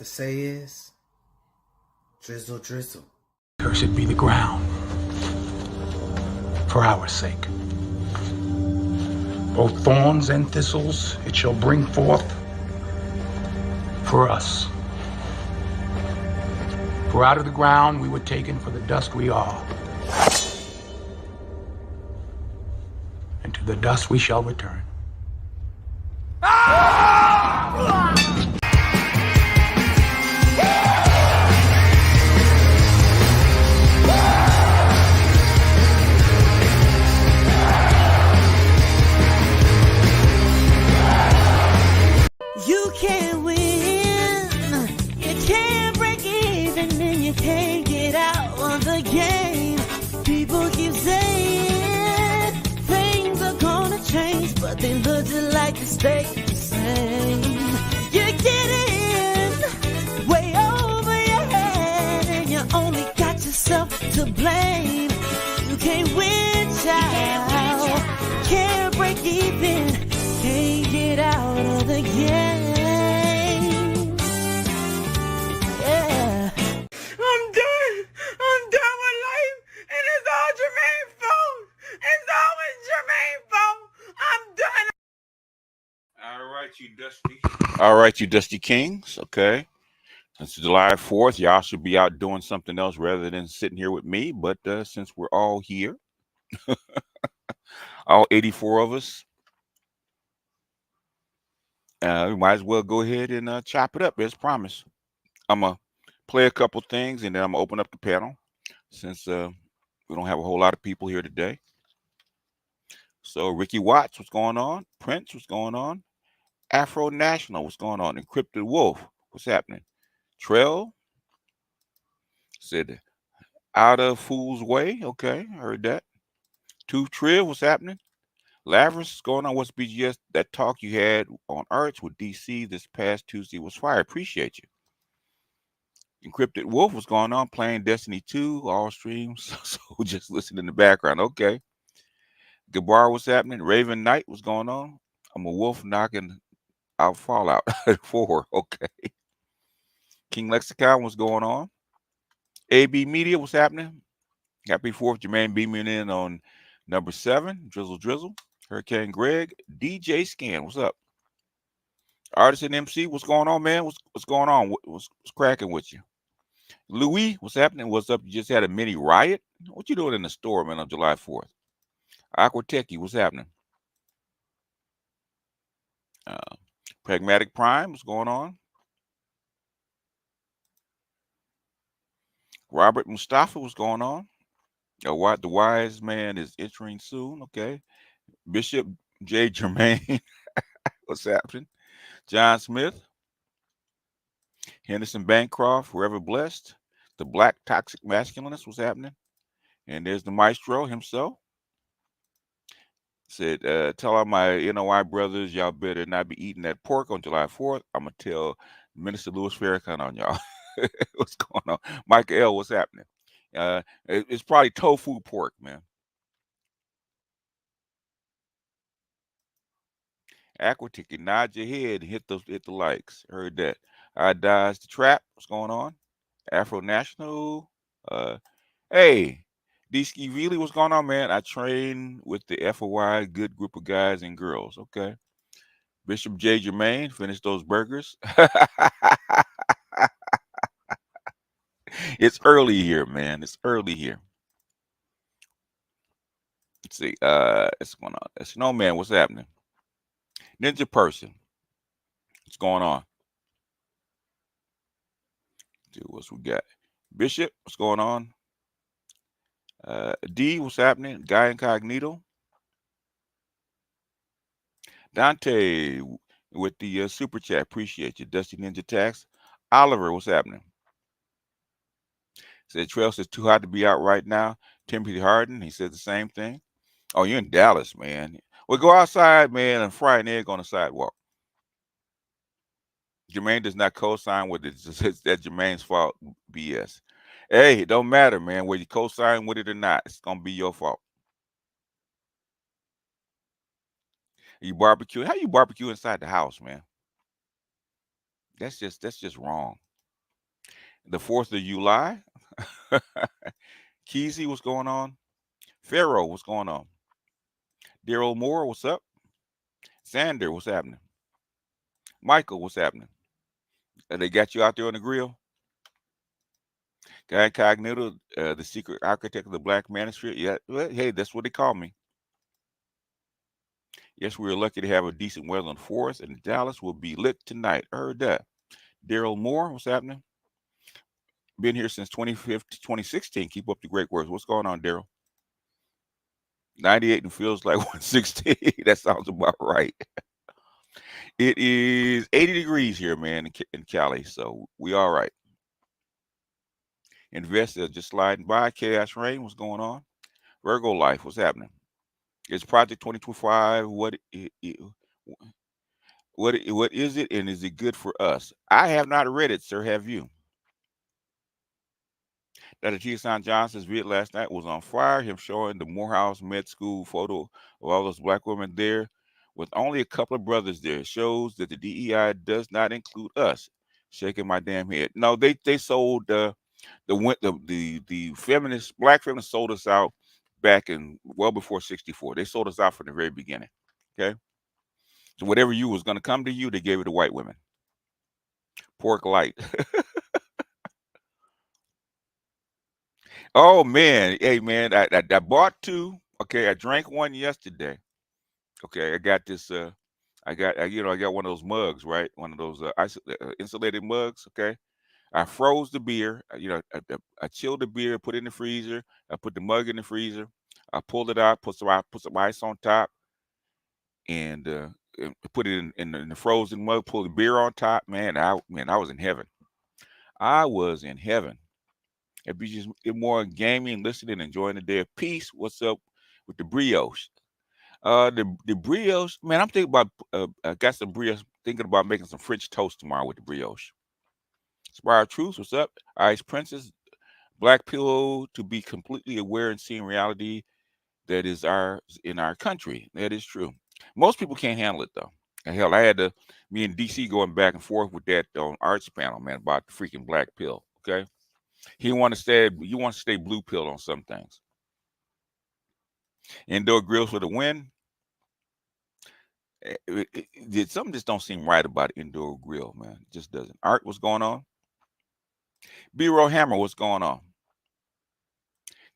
to say is, drizzle, drizzle. Cursed be the ground, for our sake. Both thorns and thistles it shall bring forth for us. For out of the ground we were taken, for the dust we are. And to the dust we shall return. You can't win, you can't break even, and you can't get out of the game. People keep saying things are gonna change, but they look just like they stay the same. You're getting way over your head, and you only got yourself to blame. You can't win, child. Can't break even, can't get out of the game. Yeah. I'm done with life, and it's all Jermaine's fault. It's always Jermaine's fault. I'm done. All right, you Dusty Kings. Okay. Since July 4th, y'all should be out doing something else rather than sitting here with me. But since we're all here, all 84 of us, we might as well go ahead and chop it up as promised. I'm going to play a couple things, and then I'm going to open up the panel since we don't have a whole lot of people here today. So Ricky Watts, what's going on? Prince, what's going on? Afro National, what's going on? Encrypted Wolf, what's happening? Trail said, out of fool's way. Okay, heard that. Tooth Trill, what's happening? Lavris, what's going on? What's BGS? That talk you had on Arts with DC this past Tuesday was fire. Appreciate you. Encrypted Wolf, what's going on? Playing Destiny 2, all streams. So just listen in the background. Okay. Gabar, what's happening? Raven Knight, what's going on? I'm a wolf knocking out Fallout 4. Okay. King Lexicon, what's going on? AB Media, what's happening? Happy 4th, Jermaine beaming in on number 7. Drizzle Drizzle. Hurricane Greg. DJ Scan, what's up? Artist and MC, what's going on, man? What's going on? What's cracking with you? Louis, what's happening? What's up? You just had a mini riot? What you doing in the store, man, on July 4th? Aqua Techie, what's happening? Pragmatic Prime, what's going on? Robert Mustafa, what's going on? The wise man is entering soon. Okay. Bishop J. Germain, what's happening? John Smith, Henderson Bancroft, forever blessed. The Black Toxic Masculinist, what's happening? And there's the maestro himself. Said, tell all my NOI brothers, y'all better not be eating that pork on July 4th. I'm going to tell Minister Louis Farrakhan on y'all. What's going on? Michael L., what's happening? It's probably tofu pork, man. Aquatic, nod your head and hit the likes. Heard that. I dodged the trap. What's going on? Afro National. Hey, D-Ski really, what's going on, man? I train with the FOI, good group of guys and girls. Okay. Bishop J. Germain, finish those burgers. It's early here, man. It's early here. Let's see. What's going on? Snowman, what's happening? Ninja Person, what's going on? See what we got. Bishop, what's going on? D, what's happening? Guy Incognito. Dante with the super chat. Appreciate you. Dusty Ninja Tax. Oliver, what's happening? Said Trail says too hot to be out right now. Timothy Harden, he said the same thing. Oh, you're in Dallas, man. Well, go outside, man, and fry an egg on the sidewalk. Jermaine does not co-sign with it. It's that Jermaine's fault. BS. Hey, it don't matter, man. Whether you co-sign with it or not, it's gonna be your fault. You barbecue. How you barbecue inside the house, man? That's just wrong. The 4th of July. Keezy, what's going on? Pharaoh, what's going on? Daryl Moore, what's up? Sander, what's happening? Michael, what's happening? They got you out there on the grill? Guy Cognito, the secret architect of the Black Manosphere. Yeah, well, hey, that's what they call me. Yes, we are lucky to have a decent weather on the 4th, and Dallas will be lit tonight. I heard that. Daryl Moore, what's happening? Been here since 2015, 2016. Keep up the great work. What's going on, Daryl? 98 and feels like 116. That sounds about right. It is 80 degrees here, man, in Cali, so we all right. Investors just sliding by. Chaos Rain, what's going on? Virgo Life, what's happening? It's Project 2025. What is it, and is it good for us? I have not read it, sir. Have you? Dr. T. Son Johnson's vid last night was on fire. Him showing the Morehouse Med School photo of all those black women there, with only a couple of brothers there. Shows that the DEI does not include us. Shaking my damn head. No, they sold the feminists, black feminists sold us out back in well before 64. They sold us out from the very beginning. Okay. So whatever you was gonna come to you, they gave it to white women. Pork light. Oh man, hey man, I bought two. Okay, I drank one yesterday. Okay, I got this. I got one of those mugs, right? One of those insulated mugs. Okay, I froze the beer. I chilled the beer, put it in the freezer. I put the mug in the freezer. I pulled it out, put some ice on top, and put it in the frozen mug. Pulled the beer on top. I was in heaven. I was in heaven. If you just get more gaming, listening, enjoying the day of peace. What's up with the brioche? The brioche, man. I'm thinking about. I got some brioche. Thinking about making some French toast tomorrow with the brioche. Spire Truth, what's up? Ice Princess, Black Pillow, to be completely aware and seeing reality that is in our country. That is true. Most people can't handle it though. And hell, I had me and DC going back and forth with that on Arts panel, man, about the freaking black pill. Okay, you want to stay blue pill on some things. Indoor grills for the win. Something just don't seem right about indoor grill, man. It just doesn't. Art, what's going on? B-Roll Hammer, what's going on?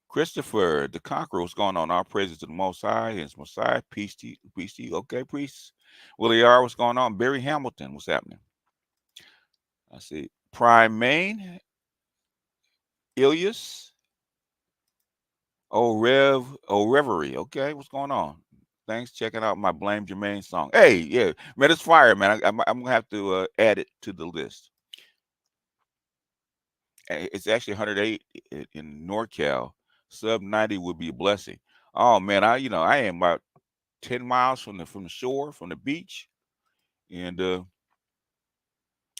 Christopher, the Conqueror, what's going on? Our praises to the Most High, His Messiah, peace to you. Okay, priest. Willie R, what's going on? Barry Hamilton, what's happening? I see. Prime Main, Ilias, Reverie. Okay, what's going on? Thanks checking out my Blame Jermaine song. Hey, yeah, man, it's fire, man. I'm gonna have to add it to the list. It's actually 108 in NorCal. Sub 90 would be a blessing. Oh man, I am about 10 miles from the shore, from the beach, and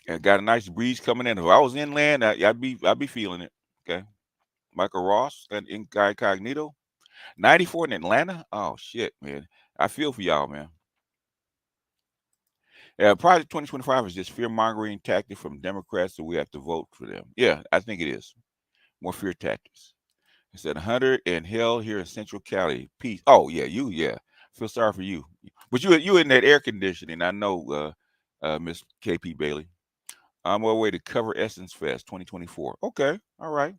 I got a nice breeze coming in. If I was inland, I'd be feeling it. Okay, Michael Ross and Incognito, 94 in Atlanta. Oh shit, man, I feel for y'all, man. Project 2025 is just fear mongering tactic from Democrats, so we have to vote for them. Yeah, I think it is more fear tactics. It said 100 and hell here in Central Cali. Peace. Oh yeah, yeah. Feel sorry for you, but you in that air conditioning. I know, Miss KP Bailey. I'm on my way to cover Essence Fest 2024. Okay, all right.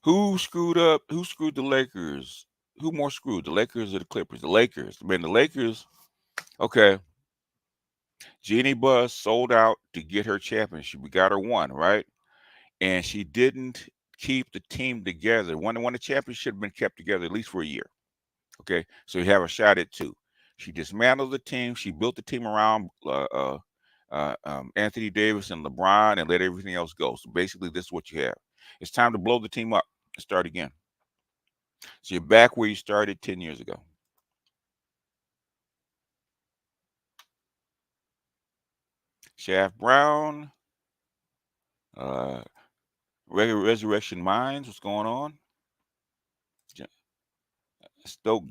Who screwed up? Who screwed the Lakers? Who more screwed, the Lakers or the Clippers? The Lakers. Man, the Lakers. Okay. Jeannie Buss sold out to get her championship. We got her one, right? And she didn't keep the team together. When the championship should have been kept together at least for a year. Okay, so you have a shot at two. She dismantled the team. She built the team around Anthony Davis and LeBron and let everything else go. So basically, this is what you have. It's time to blow the team up and start again. So you're back where you started 10 years ago. Shaft Brown, Resurrection Minds, what's going on? Stoke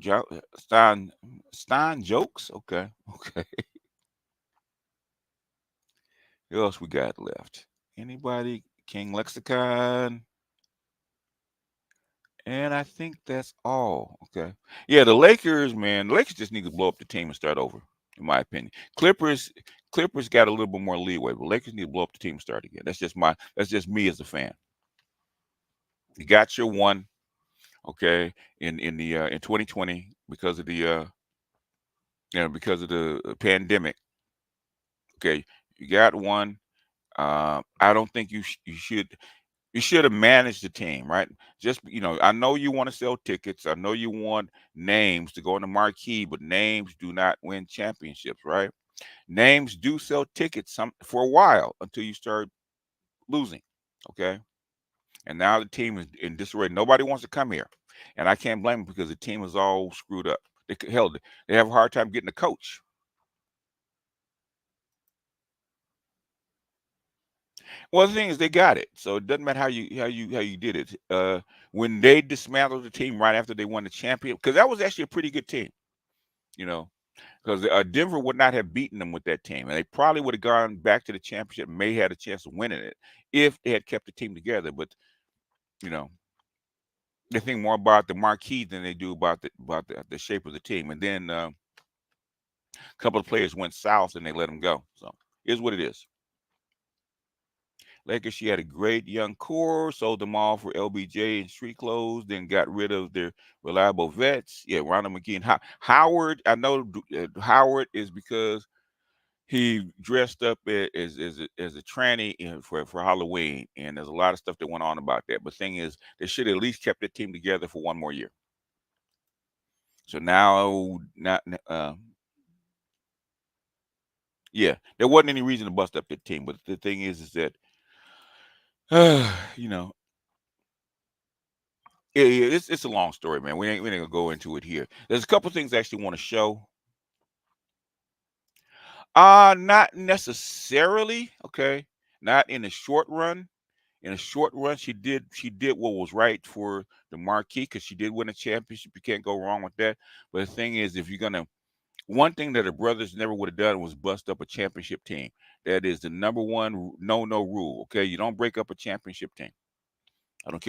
Stein jokes. Okay. Who else we got left? Anybody? King Lexicon. And I think that's all. Okay. Yeah, the Lakers, man, the Lakers just need to blow up the team and start over, in my opinion. Clippers got a little bit more leeway, but Lakers need to blow up the team and start again. That's just me as a fan. You got your one, okay, in 2020 because of the because of the pandemic. Okay, you got one. I don't think you should have managed the team, right? Just I know you want to sell tickets. I know you want names to go on the marquee, but names do not win championships, right? Names do sell tickets for a while until you start losing. Okay. And now the team is in disarray. Nobody wants to come here. And I can't blame them because the team is all screwed up. Hell, they have a hard time getting a coach. Well, the thing is, they got it, so it doesn't matter how you did it. When they dismantled the team right after they won the champion, because that was actually a pretty good team, you know, because Denver would not have beaten them with that team, and they probably would have gone back to the championship, and may had a chance of winning it if they had kept the team together. But you know, they think more about the marquee than they do about the shape of the team. And then a couple of players went south, and they let them go. So is what it is. Lakers, she had a great young core, sold them all for LBJ and street clothes, then got rid of their reliable vets. Yeah, Ronald McKee and Howard. I know Howard is because he dressed up as a tranny for Halloween, and there's a lot of stuff that went on about that. But thing is, they should at least kept the team together for one more year. So now, yeah, there wasn't any reason to bust up the team. But the thing is that, you know, yeah, it's a long story, man. We ain't gonna go into it here. There's a couple things I actually want to show. Not necessarily, okay. Not in the short run. In a short run, she did what was right for the marquee because she did win a championship. You can't go wrong with that. But the thing is, if you're gonna one thing that the brothers never would have done was bust up a championship team. That is the number one no rule. Okay, you don't break up a championship team. I don't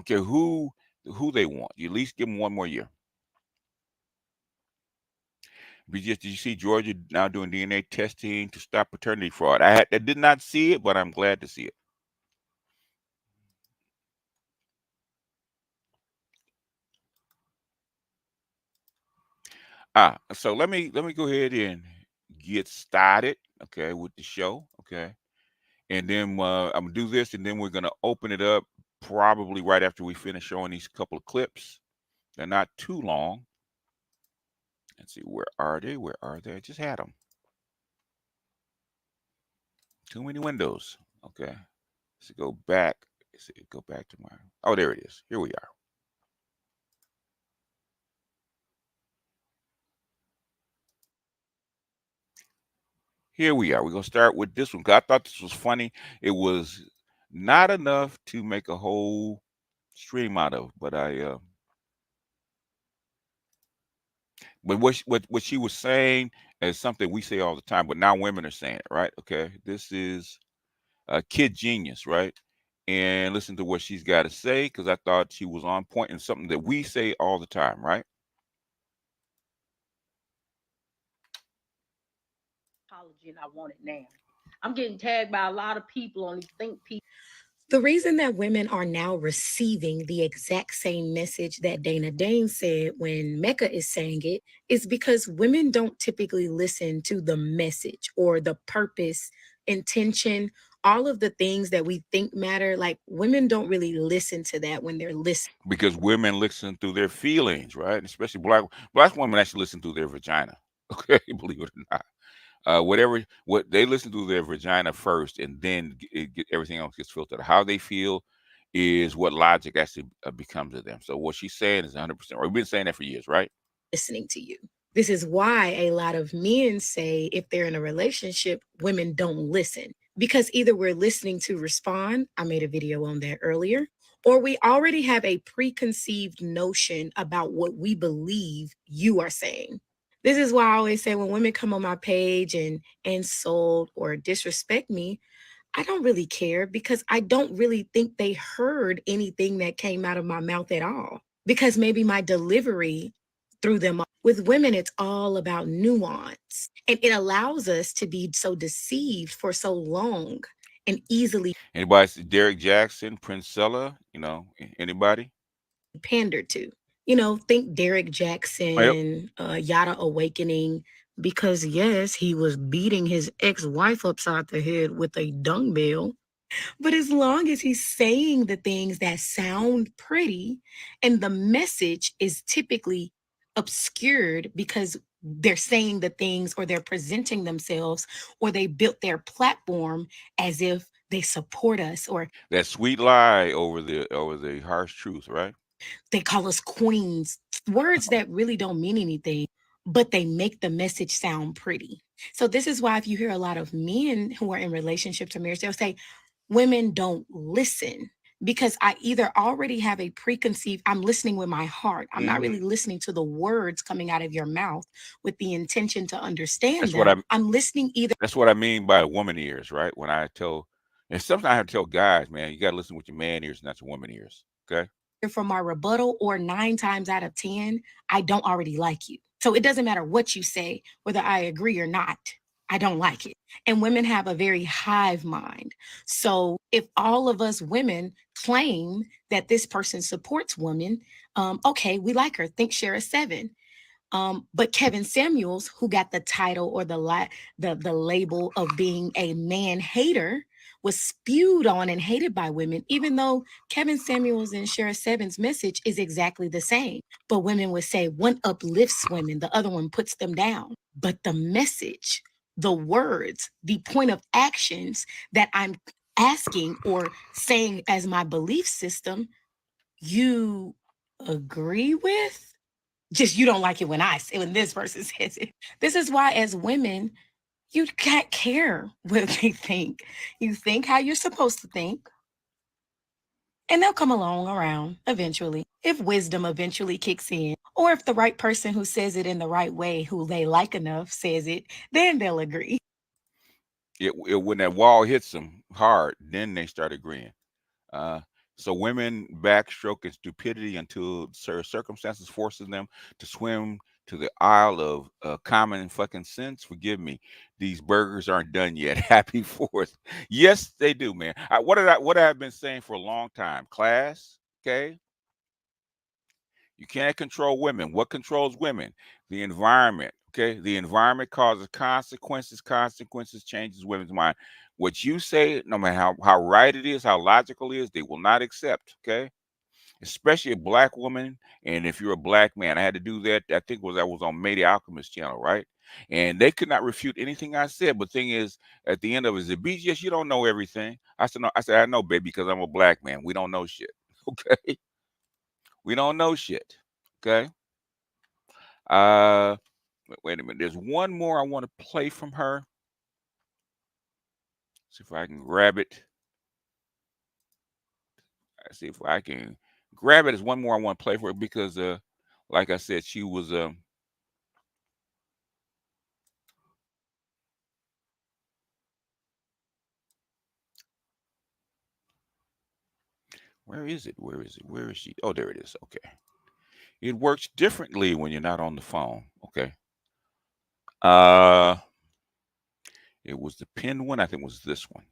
care who they want. You at least give them one more year. Did you see Georgia now doing DNA testing to stop paternity fraud? I did not see it, but I'm glad to see it. So let me go ahead and get started, okay, with the show, okay, and then I'm gonna do this, and then we're gonna open it up probably right after we finish showing these couple of clips. They're not too long. Let's see, where are they? Where are they? I just had them. Too many windows. Okay. So go back. Let's see, go back to my. Oh, there it is. Here we are. Here we are. We're gonna start with this one because I thought this was funny. It was not enough to make a whole stream out of, but but what she was saying is something we say all the time, but now women are saying it, right? Okay, this is Kid Genius, right? And listen to what she's got to say because I thought she was on point and something that we say all the time, right? Apology, and I want it now. I'm getting tagged by a lot of people on these think people. The reason that women are now receiving the exact same message that Dana Dane said when Mecca is saying it is because women don't typically listen to the message or the purpose, intention, all of the things that we think matter. Like women don't really listen to that when they're listening. Because women listen through their feelings, right? And especially black women actually listen through their vagina. Okay, believe it or not. What they listen to their vagina first, and then everything else gets filtered. How they feel is what logic actually becomes of them. So what she's saying is 100%. We've been saying that for years, right? Listening to you. This is why a lot of men say if they're in a relationship, women don't listen because either we're listening to respond. I made a video on that earlier. Or we already have a preconceived notion about what we believe you are saying. This is why I always say when women come on my page and insult or disrespect me, I don't really care because I don't really think they heard anything that came out of my mouth at all. Because maybe my delivery threw them off. With women, it's all about nuance. And it allows us to be so deceived for so long and easily Anybody see Derek Jackson, Princella? Anybody? pandered to. You know, think Derek Yep. Jackson, Yada Awakening, because yes, he was beating his ex-wife upside the head with a dumbbell. But as long as he's saying the things that sound pretty and the message is typically obscured because they're saying the things or they're presenting themselves or they built their platform as if they support us or That sweet lie over the harsh truth, right? they call us queens, words that really don't mean anything, but they make the message sound pretty. So this is why if you hear a lot of men who are in relationships or marriage, they'll say, women don't listen because I either already have a preconceived, I'm listening with my heart. I'm not Hmm. really listening to the words coming out of your mouth with the intention to understand That's what them. I I'm listening either that's what I mean by woman ears, right? And sometimes I have to tell guys, man, you got to listen with your man ears, not your woman ears. Okay. for my rebuttal, or 9 times out of 10, I don't already like you. So it doesn't matter what you say, whether I agree or not. I don't like it. And women have a very hive mind. So if all of us women claim that this person supports women, okay, we like her. Think Shara 7. But Kevin Samuels, who got the title or the label of being a man hater, was spewed on and hated by women, even though Kevin Samuels and Shara Seven's message is exactly the same. But women would say one uplifts women, the other one puts them down. But the message, the words, the point of actions that I'm asking or saying as my belief system, you agree with? Just you don't like it when I say when this person says it. This is why as women, you can't care what they think. You think how you're supposed to think, and they'll come along around eventually. If wisdom eventually kicks in, or if the right person who says it in the right way, who they like enough, says it, then they'll agree. When that wall hits them hard, then they start agreeing. Uh, so women backstroke in stupidity until circumstances forces them to swim to the aisle of common fucking sense. Forgive me, these burgers aren't done yet. Happy Fourth. Yes, they do, man. What I've been saying for a long time. Class, okay. You can't control women. What controls women? The environment. Okay. The environment causes consequences. Consequences changes women's mind. What you say, no matter how right it is, how logical it is, they will not accept. Okay. Especially a black woman. And if you're a black man, I had to do that. I think I was on May the Alchemist channel, right? And they could not refute anything I said. But thing is, at the end of it, is it BGS, you don't know everything. I said, no, I know, baby, because I'm a black man. We don't know shit. Okay. We don't know shit. Okay. Uh, wait a minute. There's one more I want to play from her. See if I can grab it. See if I can grab it. There's one more I want to play for her because, like I said, she was. Where is it? Where is it? Where is she? Oh, there it is. Okay. It works differently when you're not on the phone. Okay. Uh, it was the pinned one. I think it was this one.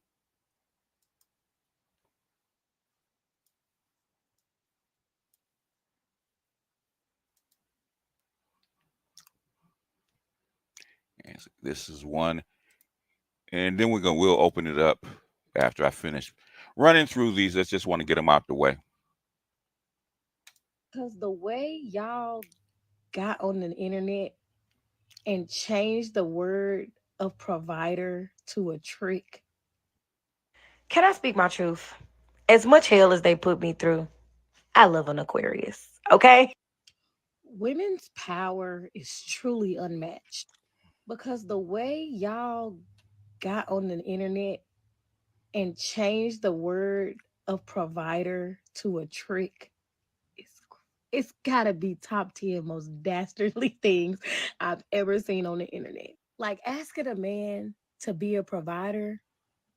And this is one, and then we'll open it up after I finish running through these. I just want to get them out the way. Because the way y'all got on the internet and changed the word of provider to a trick. Can I speak my truth? As much hell as they put me through, I love an Aquarius, okay? Women's power is truly unmatched because the way y'all got on the internet and changed the word of provider to a trick is crazy. It's gotta be top 10 most dastardly things I've ever seen on the internet. Like asking a man to be a provider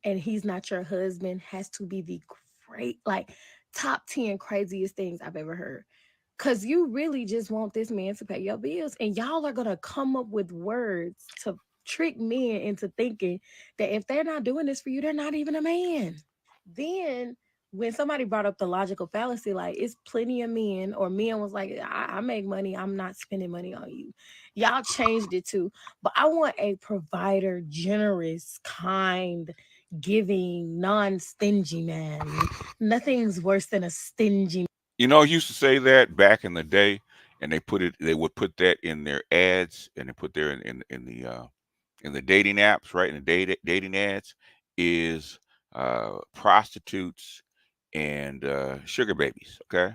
and he's not your husband has to be the great, like top 10 craziest things I've ever heard. Cause you really just want this man to pay your bills, and y'all are gonna come up with words to trick men into thinking that if they're not doing this for you, they're not even a man. Then when somebody brought up the logical fallacy, like it's plenty of men, or men was like, I make money, I'm not spending money on you. Y'all changed it to, but I want a provider, generous, kind, giving, non-stingy man. Nothing's worse than a stingy. You know, I used to say that back in the day, and they would put that in their ads, and they put there in the dating apps, right? In the dating ads is prostitutes and sugar babies. Okay,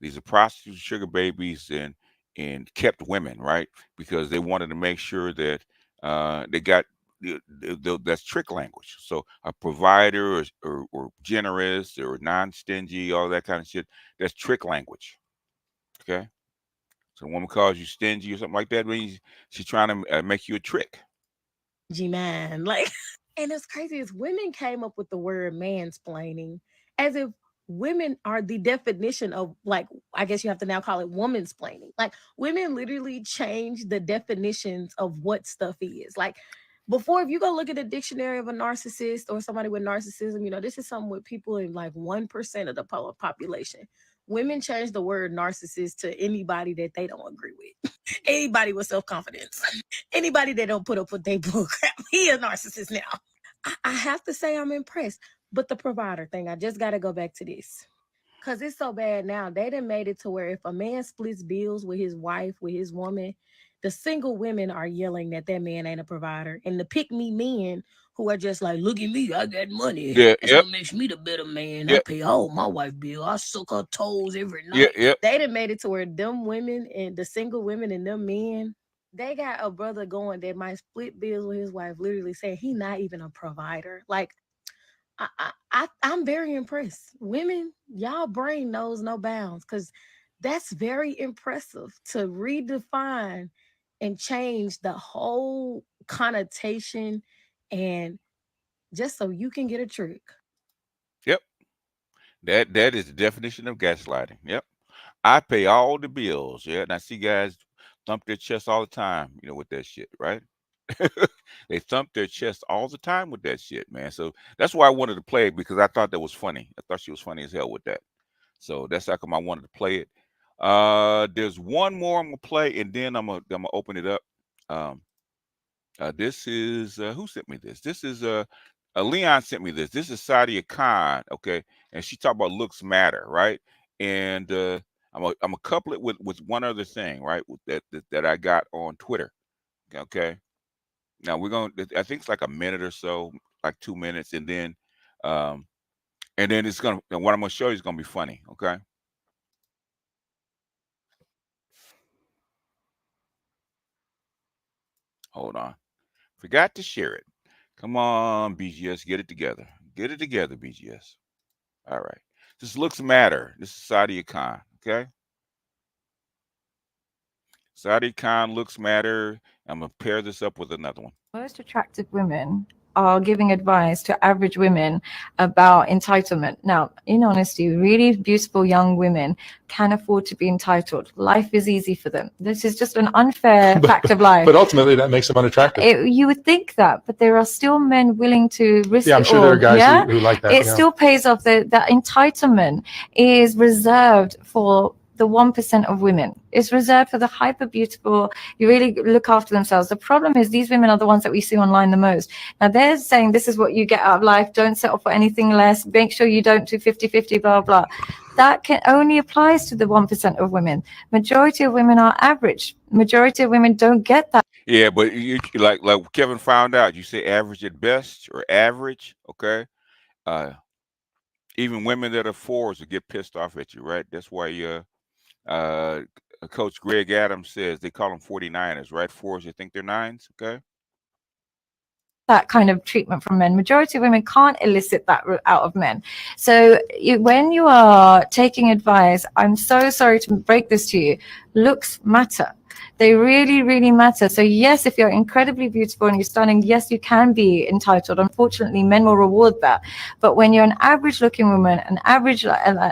these are prostitutes, sugar babies, and kept women, right? Because they wanted to make sure that they got that's trick language. So a provider or generous or non-stingy, all that kind of shit. That's trick language. Okay. So a woman calls you stingy or something like that, means she's trying to make you a trick. Man. Like, and it's crazy is women came up with the word mansplaining as if women are the definition of, like, I guess you have to now call it womansplaining. Like women literally changed the definitions of what stuff is. Like before, if you go look at the dictionary of a narcissist or somebody with narcissism, this is something with people in like 1% of the population. Women change the word narcissist to anybody that they don't agree with. Anybody with self-confidence. Anybody that don't put up with their bull crap. He a narcissist now. I have to say I'm impressed. But the provider thing, I just got to go back to this. Because it's so bad now. They done made it to where if a man splits bills with his wife, with his woman, the single women are yelling that that man ain't a provider. And the pick-me men who are just like, look at me, I got money. Yeah, That's yep, what makes me the better man. I yep, pay all my wife bill. I suck her toes every yep, night. yep. They done made it to where them women and the single women and them men, they got a brother going that might split bills with his wife, literally saying he not even a provider. Like, I'm very impressed. Women, y'all brain knows no bounds because that's very impressive to redefine and change the whole connotation and just so you can get a trick. Yep. That is the definition of gaslighting. Yep. I pay all the bills. Yeah. And I see guys thump their chest all the time, with that shit, right? They thump their chest all the time with that shit, man. So that's why I wanted to play it, because I thought that was funny. I thought she was funny as hell with that. So that's how come I wanted to play it. There's one more I'm gonna play, and then I'm gonna open it up. Um, this is who sent me this? This is Leon sent me this. This is Sadia Khan, okay, and she talked about looks matter, right? And I'm a couple it with one other thing, right? That I got on Twitter, okay. Now we're going. I think it's like a minute or so, like 2 minutes, um, and then it's gonna. What I'm gonna show you is gonna be funny, okay? Hold on. Forgot to share it. Come on, BGS, get it together. Get it together, BGS. All right. This looks matter. This is Sadia Khan, okay? Sadia Khan looks matter. I'm gonna pair this up with another one. Most attractive women are giving advice to average women about entitlement. Now, in honesty, really beautiful young women can afford to be entitled. Life is easy for them. This is just an unfair fact of life. But ultimately, that makes them unattractive. You would think that, but there are still men willing to risk Yeah, I'm it sure all. there are guys who like that. It still pays off. That entitlement is reserved for the 1% of women. It's reserved for the hyper beautiful. You really look after themselves. The problem is these women are the ones that we see online the most. Now they're saying this is what you get out of life. Don't settle for anything less. Make sure you don't do 50-50, blah, blah. That can only applies to the 1% of women. Majority of women are average. Majority of women don't get that. Yeah, but you like Kevin found out. You say average at best or average, okay? Even women that are fours will get pissed off at you, right? That's why Coach Greg Adams says they call them 49ers, right? Fours, you think they're nines, okay? that kind of treatment from men. Majority of women can't elicit that out of men. So when you are taking advice, I'm so sorry to break this to you, looks matter. They really, really matter. So yes, if you're incredibly beautiful and you're stunning, yes, you can be entitled. Unfortunately, men will reward that. But when you're an average looking woman, an average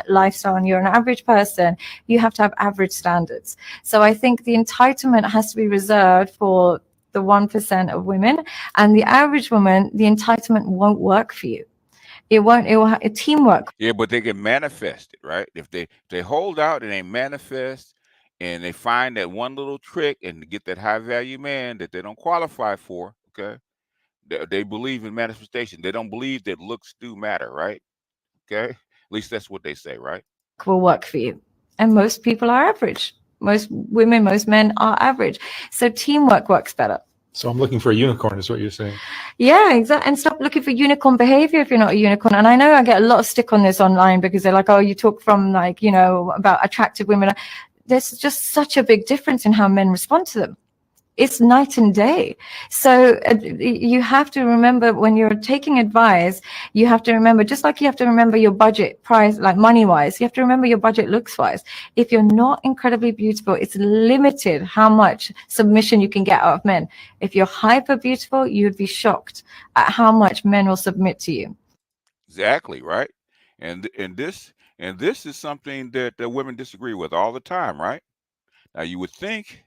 lifestyle, and you're an average person, you have to have average standards. So I think the entitlement has to be reserved for the 1% of women, and the average woman, the entitlement won't work for you. It won't. It will have teamwork. Yeah, but they can manifest it, right? If they hold out and they manifest, and they find that one little trick and get that high value man that they don't qualify for, okay? They believe in manifestation. They don't believe that looks do matter, right? Okay, at least that's what they say, right? Will work for you, and most people are average. Most women, most men are average. So teamwork works better. So I'm looking for a unicorn, is what you're saying. Yeah, exactly. And stop looking for unicorn behavior if you're not a unicorn. And I know I get a lot of stick on this online because they're like, oh, you talk from like, you know, about attractive women. There's just such a big difference in how men respond to them. It's night and day. So you have to remember when you're taking advice, you have to remember, just like you have to remember your budget price, like money wise, you have to remember your budget looks wise. If you're not incredibly beautiful, it's limited how much submission you can get out of men. If you're hyper beautiful, you'd be shocked at how much men will submit to you. Exactly, right? And this is something that women disagree with all the time, right? Now you would think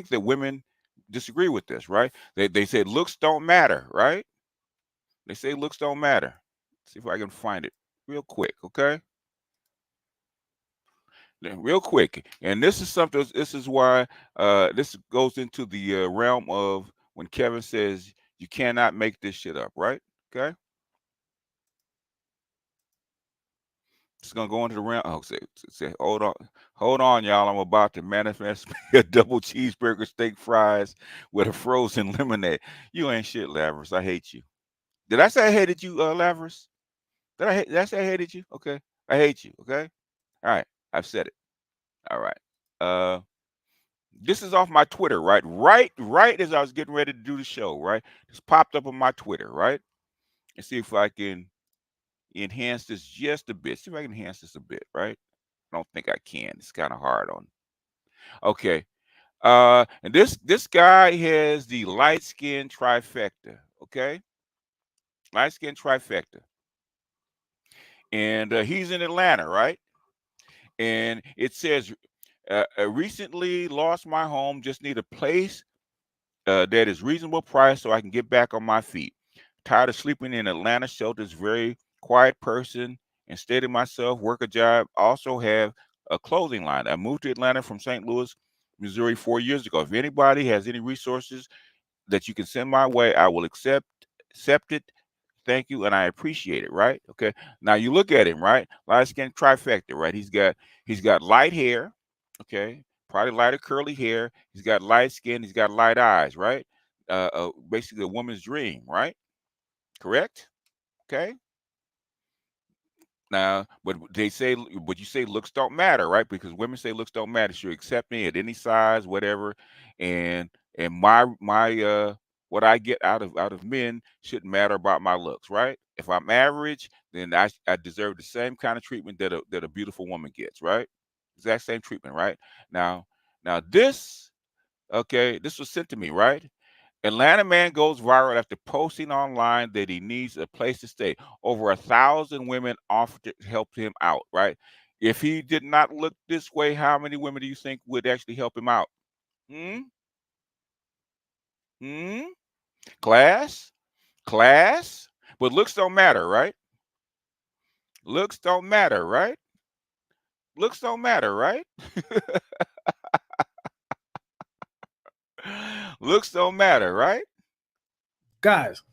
that women disagree with this, right? They say looks don't matter, right? They say looks don't matter. Let's see if I can find it real quick, okay? Real quick. And this is something, this is why this goes into the realm of when Kevin says you cannot make this shit up, right? Okay? It's gonna go into the realm. Oh, say, hold on, y'all. I'm about to manifest a double cheeseburger, steak fries with a frozen lemonade. You ain't shit, Laveris. I hate you. Did I say I hated you, Laveris? Did I say I hated you? Okay, I hate you. Okay, all right. I've said it. All right. This is off my Twitter, right? Right as I was getting ready to do the show, right? It's popped up on my Twitter, right? Let's see if I can enhance this just a bit. See if I can enhance this a bit, right? I don't think I can. It's kind of hard on. Okay. And this guy has the light skin trifecta. Okay. Light skin trifecta. And he's in Atlanta, right? And it says, recently lost my home. Just need a place that is reasonable price so I can get back on my feet. Tired of sleeping in Atlanta shelters. Very quiet person. Instead of myself, work a job. Also have a clothing line. I moved to Atlanta from St. Louis, Missouri 4 years ago. If anybody has any resources that you can send my way, I will accept it. Thank you, and I appreciate it. Right? Okay. Now you look at him, right? Light skin trifecta, right? He's got light hair. Okay. Probably lighter curly hair. He's got light skin. He's got light eyes. Right? Basically a woman's dream. Right? Correct? Okay. Now, but you say looks don't matter, right? Because women say looks don't matter. She'll accept me at any size, whatever, and my what I get out of men shouldn't matter about my looks, right? If I'm average, then I deserve the same kind of treatment that a beautiful woman gets, right? Exact same treatment, right? Now this, okay, this was sent to me, right? Atlanta man goes viral after posting online that he needs a place to stay. Over 1,000 women offered to help him out, right? If he did not look this way, how many women do you think would actually help him out? Class? But looks don't matter, right? Looks don't matter, right? Looks don't matter, right? Looks don't matter, right? Guys,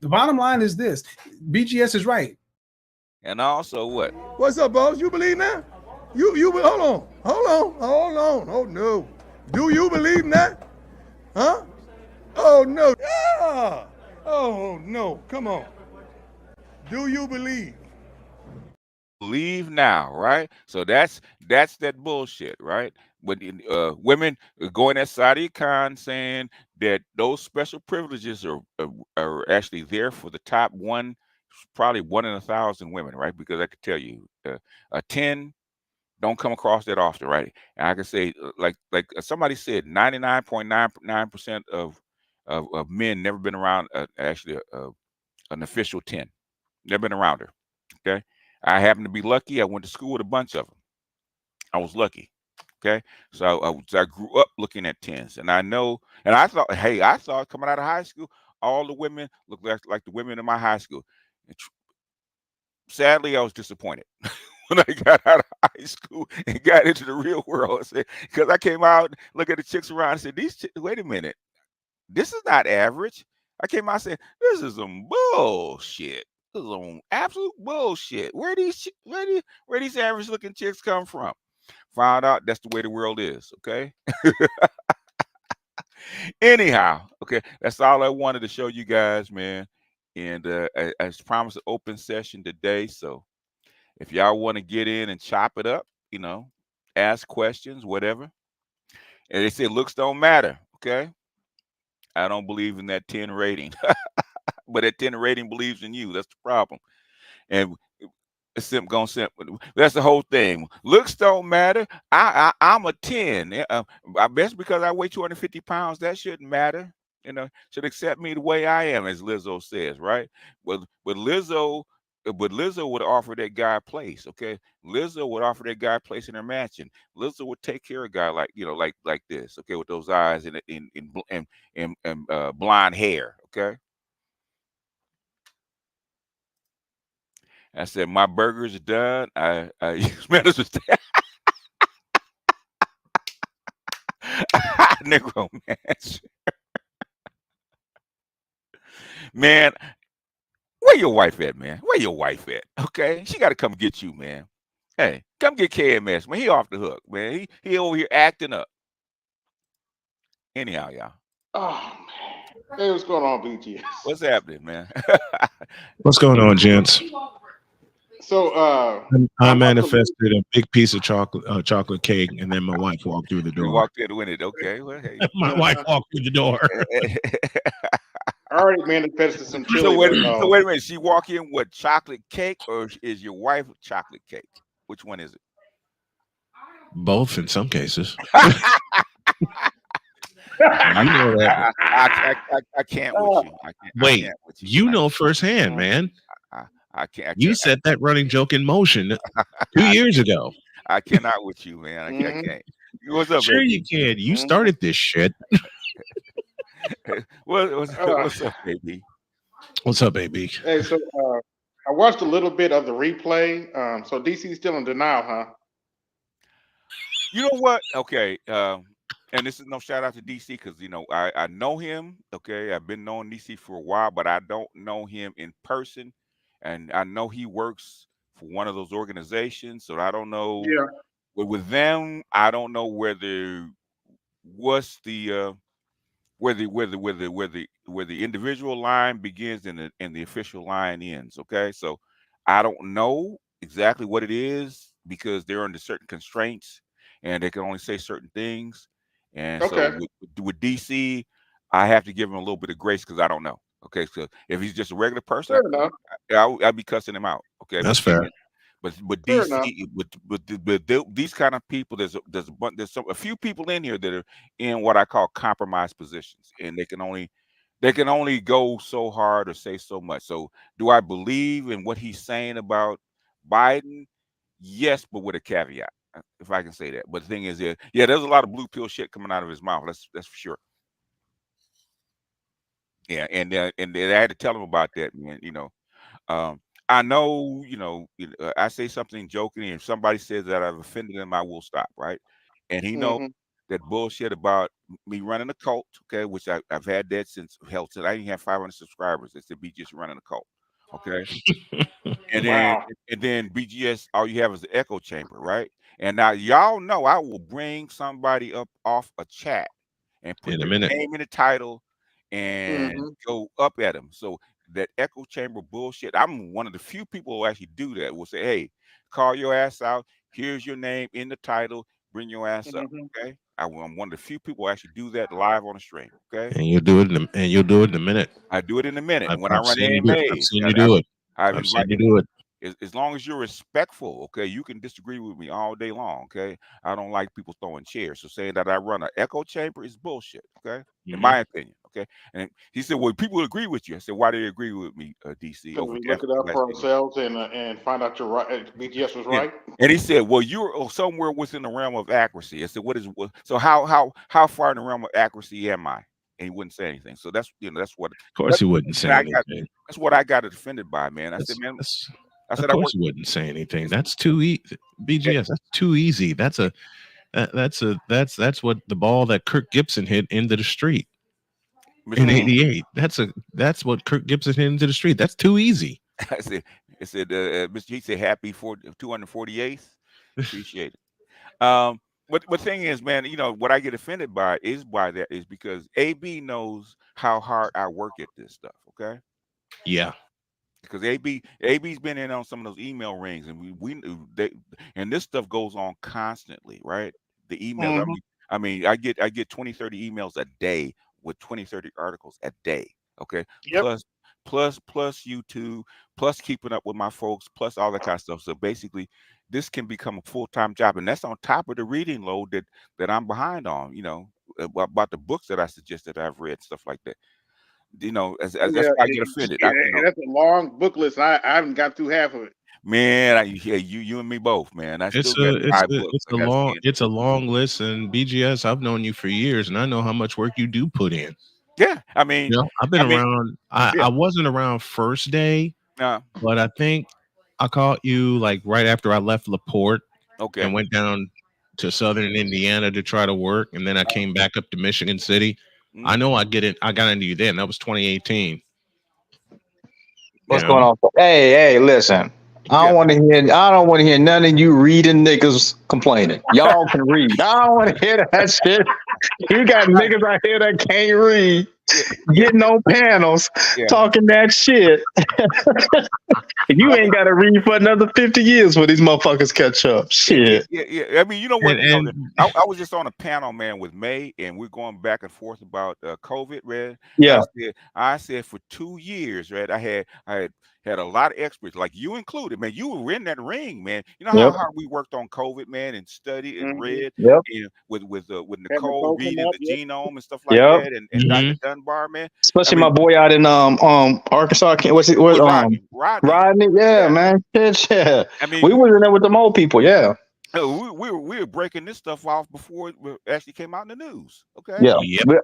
the bottom line is this. BGS is right. And also what? What's up, boss? You believe that? You hold on. Oh no. Do you believe that? Huh? Oh no. Ah! Oh no. Come on. Do you believe? Believe now, right? So that's that bullshit, right? When women going that Saudi Khan saying that those special privileges are actually there for the top one, probably 1 in 1,000 women, right? Because I could tell you, a 10 don't come across that often, right? And I can say, like somebody said, 99.99% of men never been around actually an official 10, never been around her. Okay, I happen to be lucky. I went to school with a bunch of them. I was lucky. Okay, so I grew up looking at 10s, and I know, and I thought, hey, I thought coming out of high school, all the women looked like the women in my high school. And sadly, I was disappointed when I got out of high school and got into the real world. Because I came out, look at the chicks around, and said, "These chicks, wait a minute, this is not average." I came out and said, "This is some bullshit. This is some absolute bullshit. Where these average looking chicks come from?" Found out that's the way the world is. Okay. Anyhow, okay, that's all I wanted to show you guys, man. And I promised an open session today, so if y'all want to get in and chop it up, ask questions, whatever. And they say looks don't matter. Okay. I don't believe in that 10 rating, but that 10 rating believes in you. That's the problem. And that's the whole thing. Looks don't matter. I'm a 10. I guess because I weigh 250 pounds, that shouldn't matter. Should accept me the way I am, as Lizzo says, right? But Lizzo would offer that guy a place. Okay, Lizzo would offer that guy a place in her mansion. Lizzo would take care of a guy like this. Okay, with those eyes and blonde hair. Okay. I said, my burgers are done. I use medicine. Negro man. Man, where your wife at, man? Where your wife at? Okay, she got to come get you, man. Hey, come get KMS, man. He off the hook, man. He over here acting up. Anyhow, y'all. Oh man, hey, what's going on, BGS? What's happening, man? What's going on, gents? So I manifested a big piece of chocolate cake, and then my wife walked through the door. You walked in with it, okay? Well, hey. My wife walked through the door. I already manifested some chili. So wait a minute. She walk in with chocolate cake, or is your wife chocolate cake? Which one is it? Both in some cases. I know that. I can't with you. Wait, you know firsthand, man. I can't. You set that running joke in motion 2 years ago. I cannot with you, man. I can't. What's up, sure baby? You can. You started this shit. What's up, baby? What's up, baby? Hey, so I watched a little bit of the replay. So DC's still in denial, huh? You know what? Okay. And this is no shout out to DC because I know him. Okay, I've been knowing DC for a while, but I don't know him in person. And I know he works for one of those organizations, so I don't know. Yeah. But with them, I don't know where the individual line begins and the official line ends. Okay, so I don't know exactly what it is because they're under certain constraints and they can only say certain things. And so with DC, I have to give him a little bit of grace because I don't know. Okay, so if he's just a regular person, I'd be cussing him out. Okay, that's fair. But DC, with these kind of people, there's a few people in here that are in what I call compromised positions, and they can only go so hard or say so much. So, do I believe in what he's saying about Biden? Yes, but with a caveat, if I can say that. But the thing is, there's a lot of blue pill shit coming out of his mouth. That's for sure. Yeah, and I had to tell him about that, man. I know, I say something joking, and if somebody says that I've offended him, I will stop, right? And he knows that bullshit about me running a cult, okay, which I've had that since I didn't have 500 subscribers. They said BGS running a cult, okay? and then BGS, all you have is the echo chamber, right? And now y'all know I will bring somebody up off a chat and put their name in the title and go up at them. So that echo chamber bullshit, I'm one of the few people who actually do that. Will say, hey, call your ass out. Here's your name in the title. Bring your ass up, okay? I'm one of the few people who actually do that live on the stream. Okay, And you'll do it in a minute. I do it in a minute I've, when I I've run seen you do it. I've AMAs. seen you do it. I've I've seen invited. you do it. As long as you're respectful, okay, you can disagree with me all day long, okay? I don't like people throwing chairs. So saying that I run an echo chamber is bullshit, okay? In my opinion, okay? And he said, well, people agree with you. I said, why do they agree with me, DC? Because we look it up for ourselves and find out you're right. BGS was right. And he said, well, you're somewhere within the realm of accuracy. I said, so how far in the realm of accuracy am I? And he wouldn't say anything. So that's what. Of course, he wouldn't say anything. That's what I got offended by, man. I said, man. Of course, he wouldn't say anything. That's too easy. BGS, that's too easy. That's what the ball that Kirk Gibson hit into the street in '88. That's what Kirk Gibson hit into the street. That's too easy. I said, Mr. He said, happy for 248th. Appreciate it. But the thing is, man, what I get offended by is because AB knows how hard I work at this stuff. Okay. Yeah. Because AB's been in on some of those email rings, and and this stuff goes on constantly, right? The emails. I mean, I get 20, 30 emails a day with 20, 30 articles a day. Okay. Yep. Plus YouTube, plus keeping up with my folks, plus all that kind of stuff. So basically, this can become a full-time job, and that's on top of the reading load that I'm behind on. About the books that I suggested I've read, stuff like that. That's why I get offended. That's a long book list. I haven't got through half of it. Man, you and me both, man. It's a long list, and BGS, I've known you for years, and I know how much work you do put in. Yeah, I mean, I've been around. I wasn't around first day, but I think I caught you like right after I left LaPorte, and went down to Southern Indiana to try to work, and then I came back up to Michigan City. I know I got into you then. That was 2018. What's going on? Hey, listen. I don't want to hear none of you reading niggas complaining. Y'all can read. I don't want to hear that shit. You got niggas out here that can't read, getting on panels, talking that shit. You ain't got to read for another 50 years for these motherfuckers catch up. Shit. Yeah. I mean, you know what? I was just on a panel, man, with May, and we're going back and forth about COVID, man. Yeah. I said for 2 years, right? I had a lot of experts, like you included, man. You were in that ring, man. You know how hard we worked on COVID, man, and studied and read, and with Nicole reading the genome and stuff like that, and Dr. Dunbar, man. Especially my boy out in Arkansas. Rodney? Yeah, man. Yeah. I mean, we were in there with them old people. Yeah. We were breaking this stuff off before it actually came out in the news. Okay. Yeah.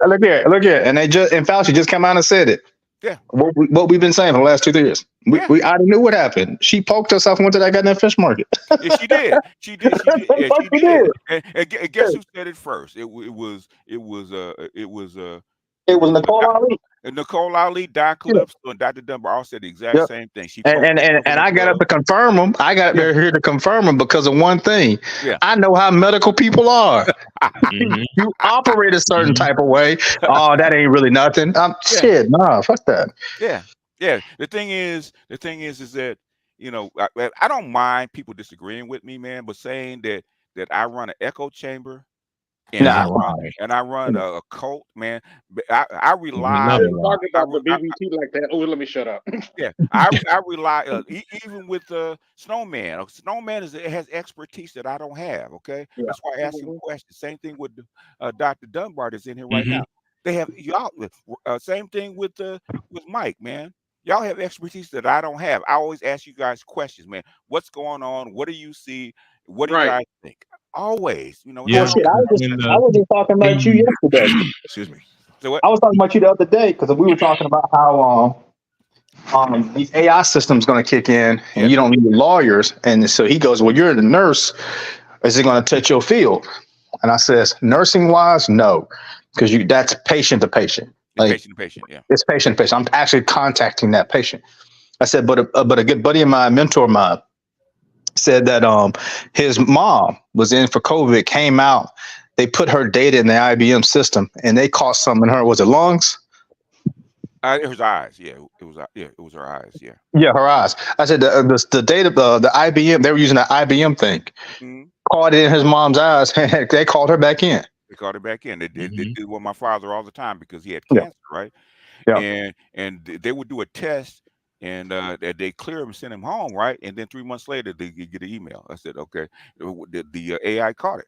Look here, and Fauci just came out and said it. Yeah. What we've been saying for the last 2 years. We already knew what happened. She poked herself and went to that goddamn fish market. Yeah, she did. She did. She did. And guess who said it first? It was Nicole Ali. Nicole Ali, Don Calypso, and Dr. Dunbar all said the exact same thing. And I got up to confirm them. I got here to confirm them because of one thing. Yeah. I know how medical people are. You operate a certain type of way. Oh, that ain't really nothing. Shit, nah, fuck that. Yeah. The thing is that I don't mind people disagreeing with me, man, but saying that I run an echo chamber. And I run a cult, man. I rely. Talking about the BBT like that. Oh, let me shut up. Yeah, I rely. Even with Snowman. Snowman has expertise that I don't have. Okay, that's why I ask him questions. Same thing with Dr. Dunbar that's in here right now. They have y'all. Same thing with Mike, man. Y'all have expertise that I don't have. I always ask you guys questions, man. What's going on? What do you see? What do you guys think? Always, Yeah. Shit, I was just talking about you yesterday. Excuse me. So what? I was talking about you the other day because we were talking about how these AI systems going to kick in and you don't need lawyers. And so he goes, "Well, you're the nurse. Is it going to touch your field?" And I says, "Nursing wise, no, because that's patient to patient. Patient to patient, yeah. It's patient to patient. I'm actually contacting that patient." I said, but a good buddy of mine, mentor of mine, said that his mom was in for COVID, came out, they put her data in the IBM system, and they caught something in her. Was it lungs? It was eyes. Yeah, it was her eyes. Yeah. Yeah, her eyes. I said the data, the IBM, they were using the IBM thing, caught it in his mom's eyes, and they called her back in. They called it back in. They did with my father all the time because he had Yeah. cancer, right? Yeah. And they would do a test, and they clear him and send him home, right? And then 3 months later, they get an email. I said, okay, the AI caught it.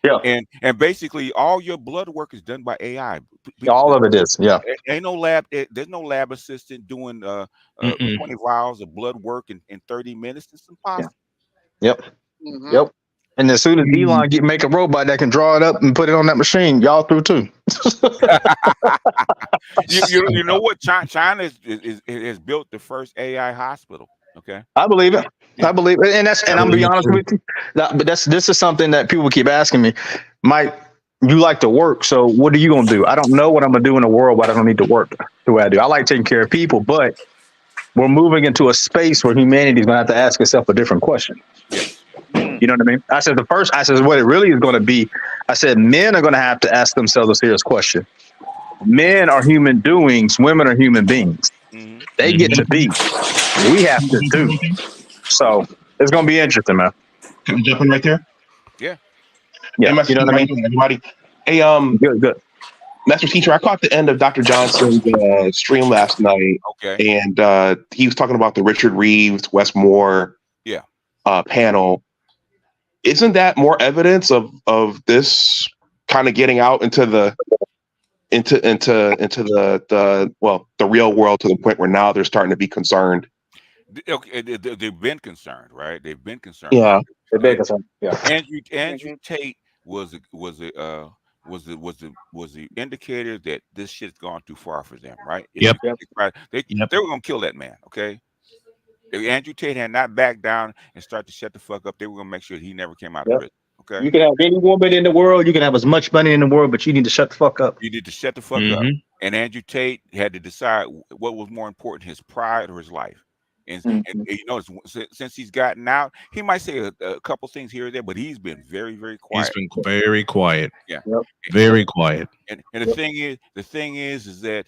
Yeah. And basically, all your blood work is done by AI. All of it is. Yeah. Ain't no lab. There's no lab assistant doing 20 vials of blood work in 30 minutes. It's impossible. Yep. Yep. And as soon as Elon make a robot that can draw it up and put it on that machine, y'all through too. you know what? China has built the first AI hospital. Okay, I believe it. I believe it, and I'm be honest with you. But this is something that people keep asking me. Mike, you like to work, so what are you gonna do? I don't know what I'm gonna do in a world where I don't need to work the way I do. I like taking care of people, but we're moving into a space where humanity is gonna have to ask itself a different question. You know what I mean? I said what it really is going to be. I said men are going to have to ask themselves a serious question. Men are human doings. Women are human beings. They get to be. We have to do. So it's going to be interesting, man. Can I jump in right there? Yeah. Yeah. You know what I mean? Everybody. Hey, good. Master Teacher, I caught the end of Dr. Johnson's stream last night. Okay. And he was talking about the Richard Reeves, Wes Moore panel. Isn't that more evidence of this kind of getting out into the real world to the point where now they're starting to be concerned? Okay, they've been concerned, right? They've been concerned. Yeah, they've been concerned. Yeah. Andrew Tate was the indicator that this shit's gone too far for them, right? Yep. They were gonna kill that man. Okay. If Andrew Tate had not backed down and started to shut the fuck up, they were gonna make sure he never came out of prison. Okay. You can have any woman in the world, you can have as much money in the world, but you need to shut the fuck up. You need to shut the fuck up. And Andrew Tate had to decide what was more important, his pride or his life. And you know, since he's gotten out, he might say a couple things here or there, but he's been very, very quiet. He's been very quiet. Yeah. Very quiet. And the thing is that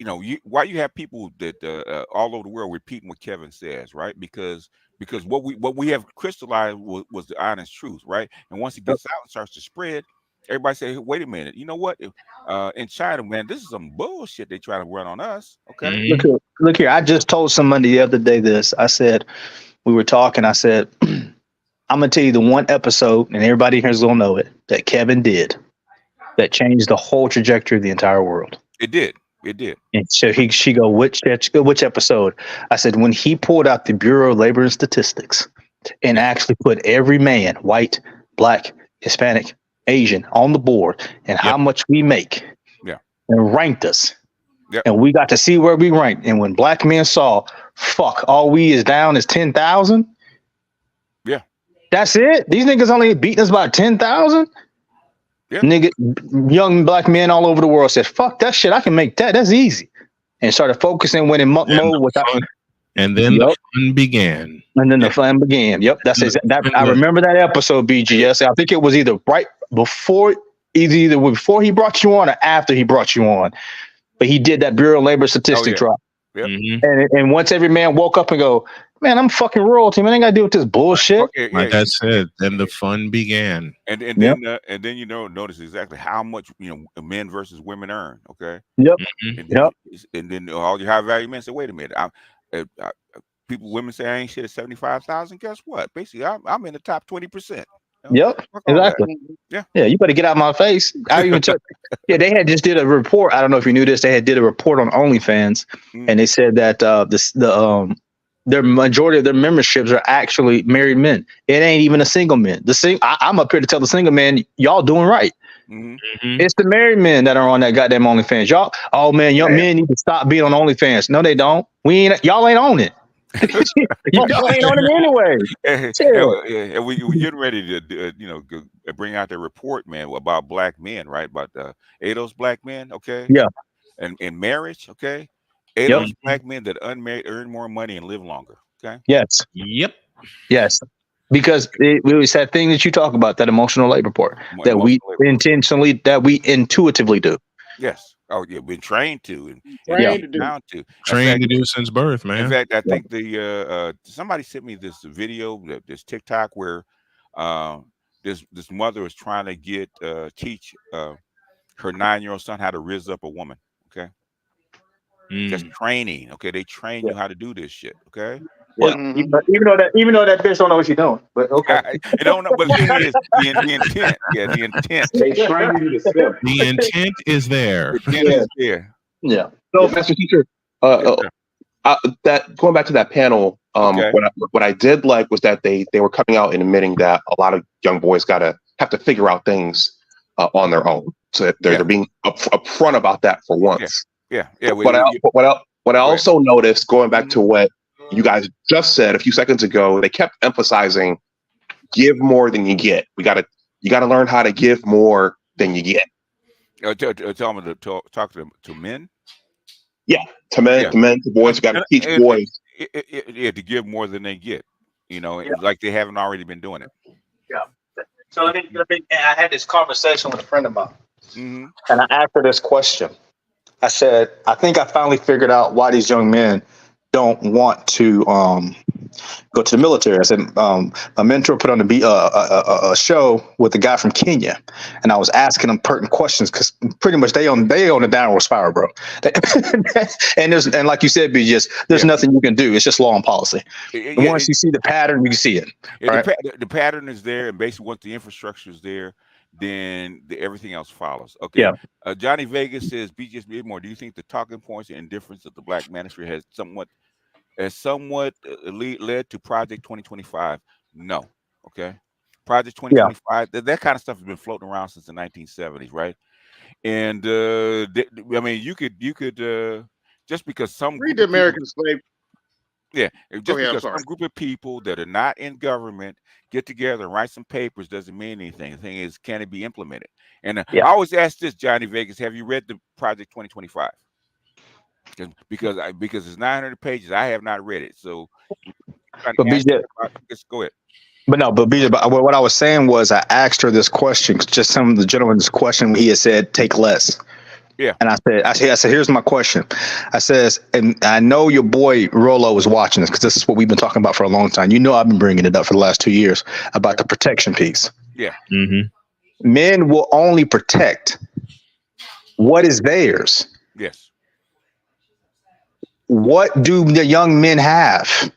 you know, why you have people that all over the world repeating what Kevin says, right? Because what we have crystallized was the honest truth, right? And once it gets out and starts to spread, everybody say, hey, wait a minute, you know what? In China, man, this is some bullshit they try to run on us. Okay. Look here. I just told somebody the other day this. I said, we were talking, I said, I'm gonna tell you the one episode, and everybody here's gonna know it, that Kevin did that changed the whole trajectory of the entire world. It did. It did. And so she go, which episode? I said, when he pulled out the Bureau of Labor and Statistics and actually put every man, white, black, Hispanic, Asian, on the board and how much we make, and ranked us. And we got to see where we ranked. And when black men saw, fuck, all we is down is 10,000. Yeah. That's it. These niggas only beating us by 10,000. Nigga, young black men all over the world said, fuck that shit. I can make that. That's easy. And started focusing when in monk mode without. And then the fun began. And then the fun began. Yep. That's that. I remember that episode, BGS. I think it was either right before, either before he brought you on or after he brought you on. But he did that Bureau of Labor statistic drop. Yep. And once every man woke up and go, man, I'm fucking royalty, man. I ain't got to deal with this bullshit. Like I said, then the fun began. And then you know, notice exactly how much men versus women earn. Okay. Yep. And then all your high value men say, wait a minute, women say I ain't shit at 75,000. Guess what? Basically, I'm in the top 20%. Yep, exactly. Yeah, you better get out of my face. I even took. They had just did a report. I don't know if you knew this. They did a report on OnlyFans, and they said that their majority of their memberships are actually married men. It ain't even a single man. I'm up here to tell the single man, y'all doing right. It's the married men that are on that goddamn OnlyFans. Y'all, young men need to stop being on OnlyFans. No, they don't. Y'all ain't on it. Y'all ain't on it anyway. And we getting ready to bring out the report, man, about black men, right? About those black men, okay? Yeah. And in marriage, okay? Those black men that unmarried earn more money and live longer. Okay. Yes. Yep. Yes. Because it was that thing that you talk about, that emotional labor part, that we intuitively do. Yes. Oh, yeah, been trained to and trained to do since birth, man. In fact, I think somebody sent me this video, this TikTok where this mother is trying to get teach her 9-year-old son how to rizz up a woman. Okay, just training. Okay, they train you how to do this shit. Okay. Yeah, even though that bitch don't know what she's doing, but okay. I don't know, but the thing is, the intent. Yeah, the intent. They train you to step. The intent is there. The intent is there. Yeah. So, Master Teacher, that going back to that panel, what I did like was that they were coming out and admitting that a lot of young boys have to figure out things on their own. So they're being upfront about that for once. Yeah. What I also noticed, going back to what you guys just said a few seconds ago, they kept emphasizing give more than you get. You got to learn how to give more than you get. Tell me to talk to men. Yeah, to men, to boys. You got to teach boys. To give more than they get. Like they haven't already been doing it. Yeah. So I had this conversation with a friend of mine, and I asked her this question. I said, I think I finally figured out why these young men don't want to go to the military. I said, a mentor put on a show with a guy from Kenya, and I was asking them pertinent questions because pretty much they on the downward spiral, bro. and like you said, BJ, there's nothing you can do. It's just law and policy. Once you see the pattern, you can see it. Right? The pattern is there, and basically once the infrastructure is there, then everything else follows. Okay. Yeah. Johnny Vegas says, BJ Midmore, do you think the talking points and indifference of the Black manosphere has somewhat led to Project 2025? No. Okay. Project 2025, that kind of stuff has been floating around since the 1970s, right? And I mean, you could just because some read the American Slave. Yeah, just because some group of people that are not in government get together and write some papers doesn't mean anything. The thing is, can it be implemented? And I always ask this, Johnny Vegas, have you read the Project 2025? Because it's 900 pages. I have not read it. So, but BJ, let's go ahead. But BJ, what I was saying was I asked her this question, just some of the gentleman's question. He had said, take less. Yeah. And I said, here's my question. I says, and I know your boy Rolo is watching this because this is what we've been talking about for a long time. I've been bringing it up for the last 2 years about the protection piece. Yeah. Men will only protect what is theirs. Yes. What do the young men have?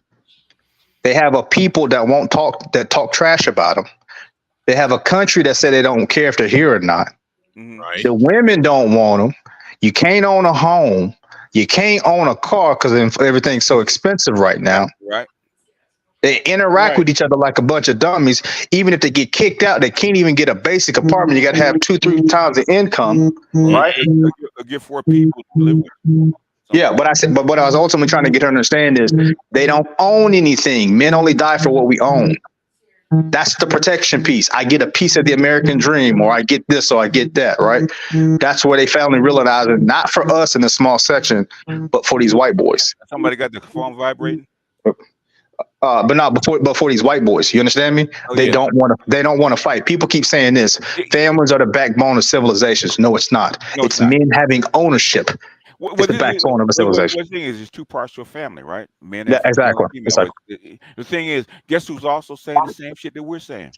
They have a people that talk trash about them. They have a country that say they don't care if they're here or not. Right. The women don't want them. You can't own a home. You can't own a car because everything's so expensive right now. Right. They interact with each other like a bunch of dummies. Even if they get kicked out, they can't even get a basic apartment. You got to have 2-3 times the income, right? Get 4 people to live with. Yeah, but what I was ultimately trying to get her to understand is they don't own anything. Men only die for what we own. That's the protection piece. I get a piece of the American dream, or I get this, or I get that, right? That's where they finally realized it, not for us in a small section, but for these white boys. Somebody got the phone vibrating? But not before these white boys. You understand me? They don't want to fight. People keep saying this. Families are the backbone of civilizations. No, it's not. It's men having ownership. It's the backbone of a civilization. The thing is, there's 2 parts to a family, right? Men. Yeah, exactly. The thing is, guess who's also saying the same shit that we're saying?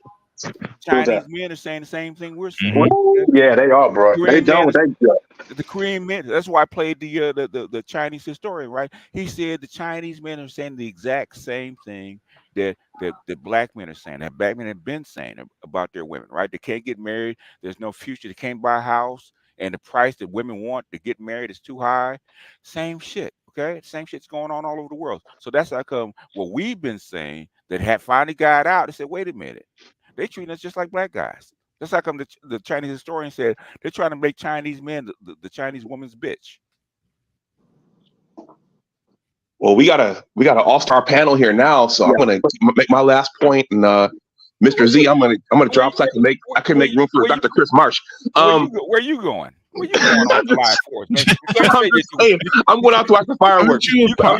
Chinese men are saying the same thing we're saying. Yeah, they are, bro. They don't. The Korean men. That's why I played the Chinese historian, right? He said the Chinese men are saying the exact same thing that Black men are saying. That Black men have been saying about their women, right? They can't get married. There's no future. They can't buy a house. And the price that women want to get married is too high. Same shit, okay? Same shit's going on all over the world. So that's how come what we've been saying that had finally got out. They said, wait a minute. They treat us just like Black guys. That's how come the Chinese historian said they're trying to make Chinese men the Chinese woman's bitch. Well, we got an all-star panel here now, so I'm gonna make my last point, and Mr. Z, I'm gonna drop so I can make room for Dr. Chris Marsh. Where you going? Where you going on July 4th? I'm going out to watch the fireworks.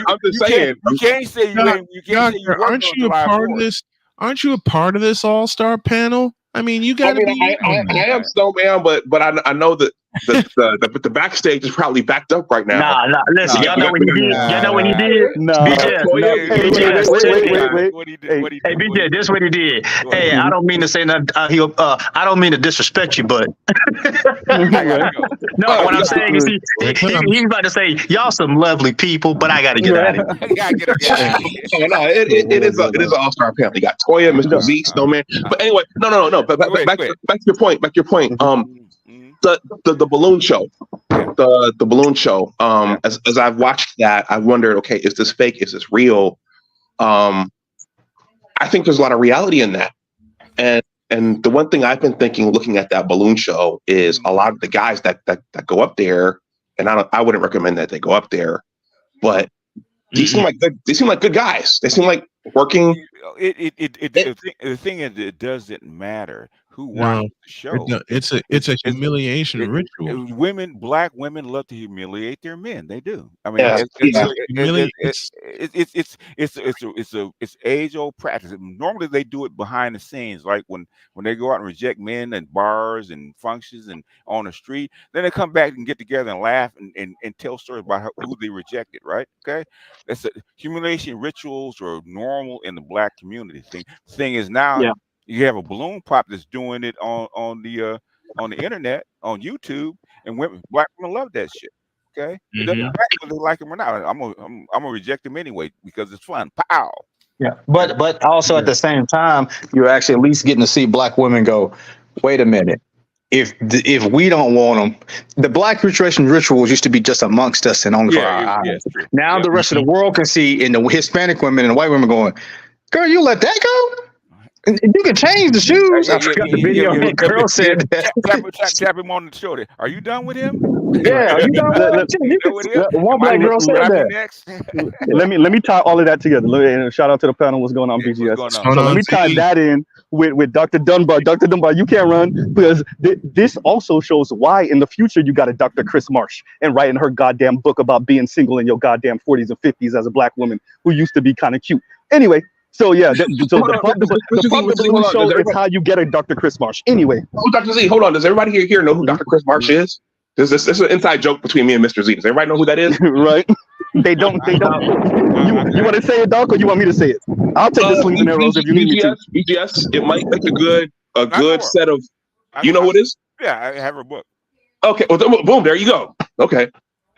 I'm just saying. You can't say you ain't. You can't say you aren't you a part of this? Aren't you a part of this all-star panel? I mean, you got to be. I am so, man, but I know that the backstage is probably backed up right now. Nah, listen, y'all know what he did. Y'all know what he did. BJ, Wait. Hey, BJ, this is what he did. Hey, I don't mean to say nothing. I don't mean to disrespect you, but no, what I'm saying is he's about to say y'all some lovely people, but I got to get out of here. No, it is an all-star panel. You got Toya, Mr. Z, Snowman. But anyway, no. But back to your point. Back to your point. The balloon show. The balloon show. As I've watched that, I wondered, okay, is this fake? Is this real? I think there's a lot of reality in that. And the one thing I've been thinking, looking at that balloon show, is a lot of the guys that go up there, and I wouldn't recommend that they go up there, but they seem like good guys. They seem like working. The thing is, it doesn't matter who watches the show. It's a humiliation ritual. Black women love to humiliate their men. They do. I mean, it's age old practice. Normally, they do it behind the scenes, like when they go out and reject men in bars and functions and on the street. Then they come back and get together and laugh and tell stories about who they rejected. Right? Okay. Humiliation rituals are normal in the black community. The thing is now. Yeah. You have a balloon pop that's doing it on the internet, on YouTube, and black women love that shit. Okay, it doesn't matter whether they like him or not. I'm gonna reject him anyway because it's fun. Pow. Yeah, but also at the same time, you're actually at least getting to see black women go, wait a minute. If we don't want them, the black recreation rituals used to be just amongst us and only for our eyes. Now the rest of the world can see, and the Hispanic women and the white women going, girl, you let that go? You can change the shoes. I forgot the video. Girl said that. Tap him on the shoulder. Are you done with him? Yeah, are you done with him? One black girl said that. Let me tie all of that together. And shout out to the panel. What's going on, BGS? So let me tie that in with Dr. Dunbar. Dr. Dunbar, you can't run because this also shows why in the future you got a Dr. Chris Marsh and writing her goddamn book about being single in your goddamn 40s and 50s as a black woman who used to be kind of cute. Anyway. So yeah, the balloon show is how you get a Dr. Chris Marsh. Anyway, Dr. Z, hold on. Does everybody here know who Dr. Chris Marsh is? This is an inside joke between me and Mr. Z. Does everybody know who that is? Right? They don't. You want to say it, Doc, or you want me to say it? I'll take the slings and arrows if you need me to. BGS, it might make a good set of. You know who it is? Yeah, I have her book. Okay, well, boom, there you go. Okay.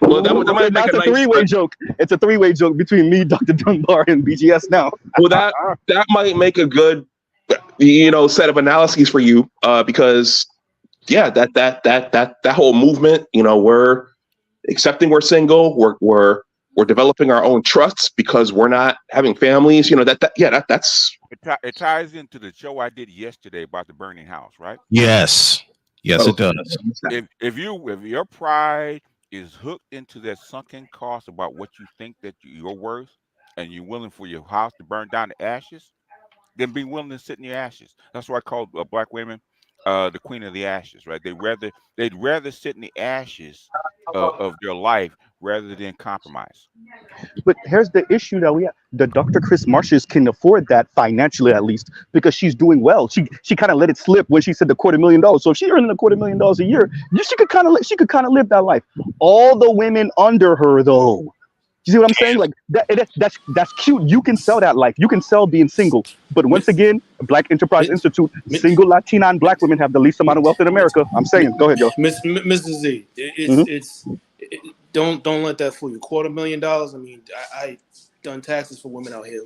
Well, that's a three-way joke. It's a three-way joke between me, Dr. Dunbar, and BGS now. Well, that might make a good, set of analyses for you, because that whole movement, we're accepting we're single, we're developing our own trusts because we're not having families. That's. It ties into the show I did yesterday about the burning house, right? Yes, it does. If your pride is hooked into that sunken cost about what you think that you're worth, and you're willing for your house to burn down to ashes, then be willing to sit in your ashes. That's why I call black women the queen of the ashes, right? They'd rather sit in the ashes of their life rather than compromise. But here's the issue that we have. The Dr. Chris Marshes can afford that financially, at least, because she's doing well. She kind of let it slip when she said the $250,000. So if she's earning $250,000 a year, she could kind of live that life. All the women under her, though. You see what I'm saying? Like that's cute. You can sell that life. You can sell being single. But once again, Black Enterprise Institute, single Latina and black women have the least amount of wealth in America. I'm saying, go ahead, yo. Mr. Z, don't let that fool you. $250,000. I mean, I done taxes for women out here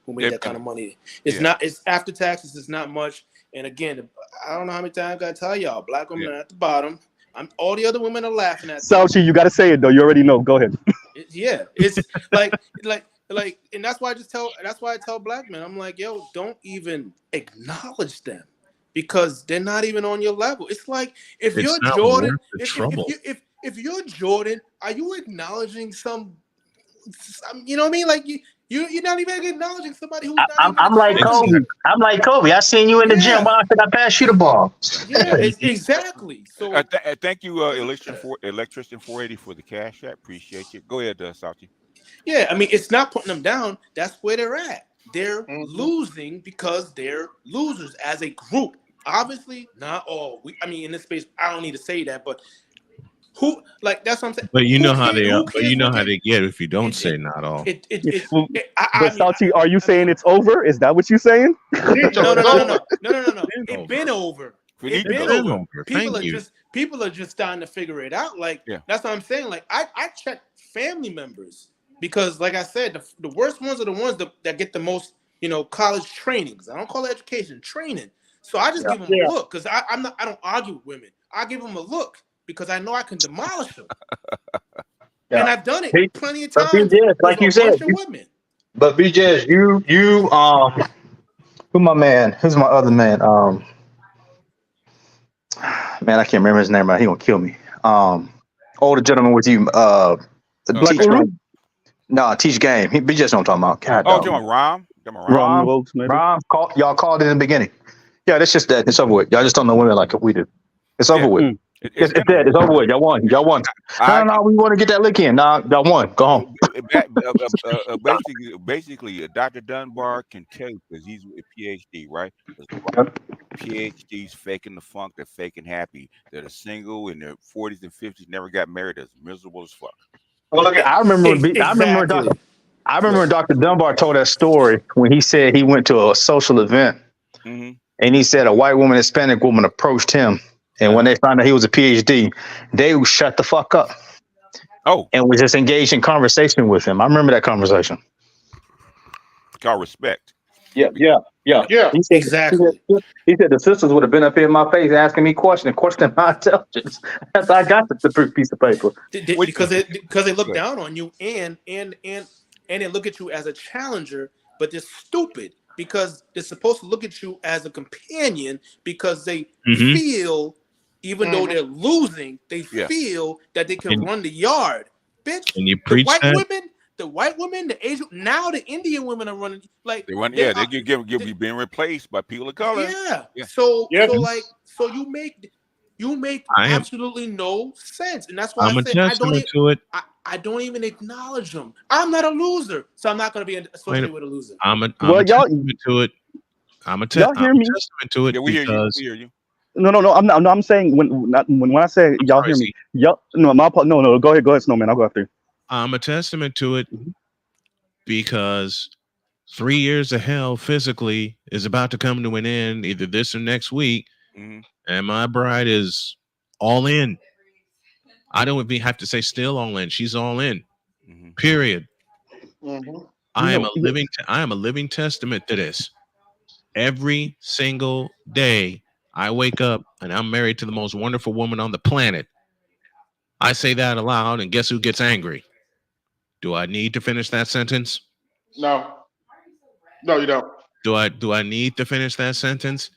who make that kind of money. It's after taxes. It's not much. And again, I don't know how many times I gotta tell y'all, black women are at the bottom. All the other women are laughing at. Sauchi, you gotta say it though. You already know. Go ahead. It's like, and that's why I tell black men, I'm like, yo, don't even acknowledge them because they're not even on your level. It's like if you're Jordan, if you're Jordan, are you acknowledging some? You know what I mean? Like you're not even acknowledging somebody who's. I'm like Kobe. I'm like Kobe. I seen you in the gym. Why should I pass you the ball? Yeah, exactly. So thank you, Electrician 480 for the cash app. Appreciate you. Go ahead, Sauchi. Yeah, I mean, it's not putting them down. That's where they're at. They're losing because they're losers as a group. Obviously, not all. In this space, I don't need to say that, but Who like that's what I'm saying. But you know how they are. Who But you cares know what how they- they get if you don't say not all. But Salty, are you saying it's over? Is that what you're saying? No. It's been over. It's been over. People are just starting to figure it out. Like that's what I'm saying. Like I check family members because, like I said, the worst ones are the ones that get the most, college trainings. I don't call it education, training. So I just give them a look because I don't argue with women. I give them a look because I know I can demolish them. And I've done it plenty of times. BJS, like you said, women. But BJS, you who my man? Who's my other man? Man, I can't remember his name. Right? He gonna kill me. Older gentleman with you. Teach game. No, teach game. BJS know what I'm talking about. God, oh, John Rom. Rom. Y'all called it in the beginning. Yeah, that's just that. It's over with. Y'all just don't know women like we do. It's over with. It's dead. It's over with. Y'all won. No, we want to get that lick in. Nah, y'all won. Go home. Basically, Dr. Dunbar can tell you because he's a PhD, right? PhDs faking the funk. They're faking happy. They're single in their 40s and 50s, never got married. They're miserable as fuck. Well, look, I remember when Dr. Dunbar told that story when he said he went to a social event and he said a white woman, Hispanic woman approached him. And when they found out he was a PhD, they shut the fuck up. Oh. And was just engaged in conversation with him. I remember that conversation. Called respect. Yeah. He said, exactly. He said the sisters would have been up here in my face asking me questioning my intelligence. That's how I got the piece of paper. Because they look down on you and they look at you as a challenger, but they're stupid because they're supposed to look at you as a companion because they feel, even though they're losing, they feel that they can run the yard. Bitch, and you preach the white women, the Asian, now the Indian women are running like they run. They get being replaced by people of color. So you make absolutely no sense, and that's why I'm a testament to it. I don't even acknowledge them. I'm not a loser, so I'm not going to be associated with a loser. I'm a testament to it. I'm a testament to it. Yeah, we hear you. No. I'm saying when I say y'all hear me. No. Go ahead, Snowman. I'll go after you. I'm a testament to it because 3 years of hell physically is about to come to an end, either this or next week, and my bride is all in. I don't even have to say still all in. She's all in. Period. I am a living testament to this. Every single day I wake up and I'm married to the most wonderful woman on the planet. I say that aloud, and guess who gets angry? Do I need to finish that sentence? No, you don't. Do I need to finish that sentence?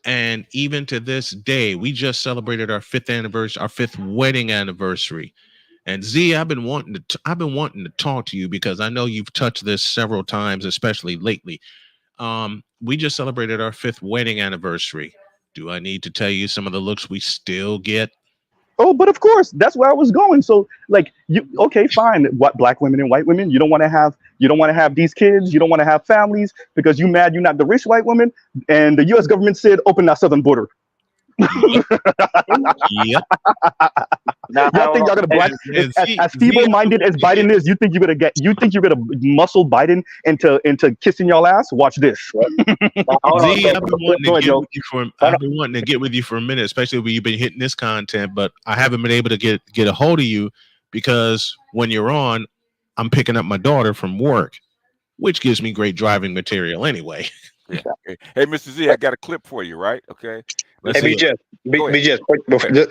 And even to this day, we just celebrated our 5th anniversary, our 5th wedding anniversary. And Z, I've been wanting to talk to you because I know you've touched this several times, especially lately. We just celebrated our 5th wedding anniversary. Do I need to tell you some of the looks we still get? Oh, but of course, that's where I was going. So, like, okay, fine. What, black women and white women? You don't want to have these kids. You don't want to have families because you mad you're not the rich white woman. And the U.S. government said open that southern border. Yep. Y'all think y'all gonna as feeble-minded as Biden is? You think you're gonna muscle Biden into kissing y'all ass? Watch this. I've been wanting to get with you for a minute, especially when you've been hitting this content, but I haven't been able to get a hold of you because when you're on, I'm picking up my daughter from work, which gives me great driving material anyway. Yeah. Hey, Mr. Z, I got a clip for you, right? Okay. BJ,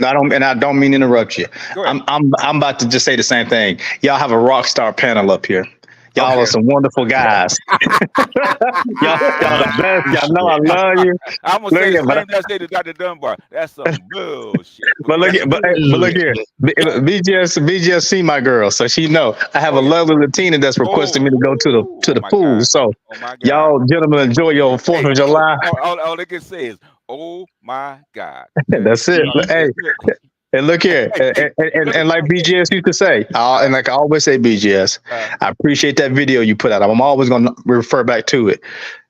I don't mean to interrupt you. I'm about to just say the same thing. Y'all have a rock star panel up here. Y'all are some wonderful guys. y'all the best. Y'all know I love you. I'm gonna say the same thing I say to Dr. Dunbar. That's some bullshit. But look here. BJ see my girl, so she know I have a lovely Latina that's requesting me to go to the pool. God. So y'all gentlemen enjoy your 4th of July. All they can say is, "Oh my God." That's it. Hey. And look here, and like BGS used to say, and like I always say, BGS, I appreciate that video you put out. I'm always going to refer back to it.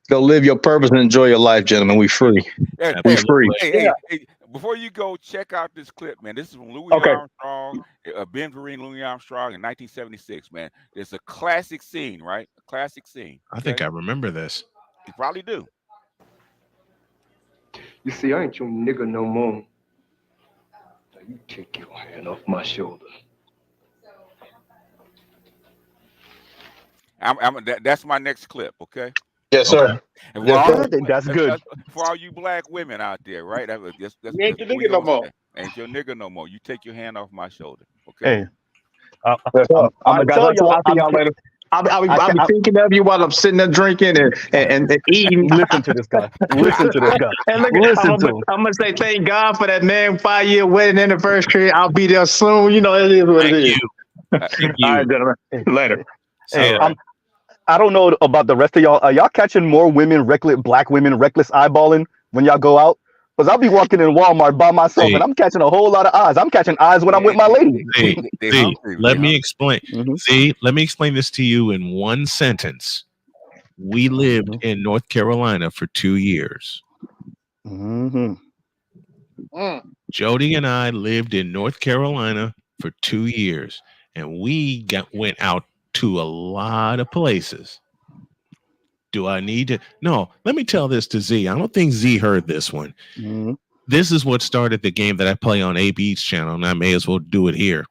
Go live your purpose and enjoy your life, gentlemen. We free. We free. Hey, before you go, check out this clip, man. This is from Louis Armstrong, Ben Vereen, Louis Armstrong in 1976, man. It's a classic scene, right? A classic scene. I think I remember this. You probably do. You see, I ain't your nigga no more. Now you take your hand off my shoulder. That's my next clip, okay? Yes, sir. And That's good. For all you black women out there, right? That's You ain't your nigga no more. Ain't your nigga no more. You take your hand off my shoulder, okay? Hey, I'm gonna tell y'all. I'll see y'all later. I'll be thinking of you while I'm sitting there drinking and eating. Listen to this guy. Listen to this guy. And look, I'm gonna say thank God for that man 5-year wedding anniversary. I'll be there soon. You know, it is what it is. Thank you. All right, gentlemen. Later. Hey, I don't know about the rest of y'all. Are y'all catching more black women reckless eyeballing when y'all go out? Because I'll be walking in Walmart by myself and I'm catching a whole lot of eyes. I'm catching eyes when I'm with my lady. Let me explain. See, let me explain this to you in one sentence. We lived in North Carolina for 2 years. Jody and I lived in North Carolina for 2 years, and we went out to a lot of places. Do I need to? No, let me tell this to Z. I don't think Z heard this one. This is what started the game that I play on AB's channel, and I may as well do it here.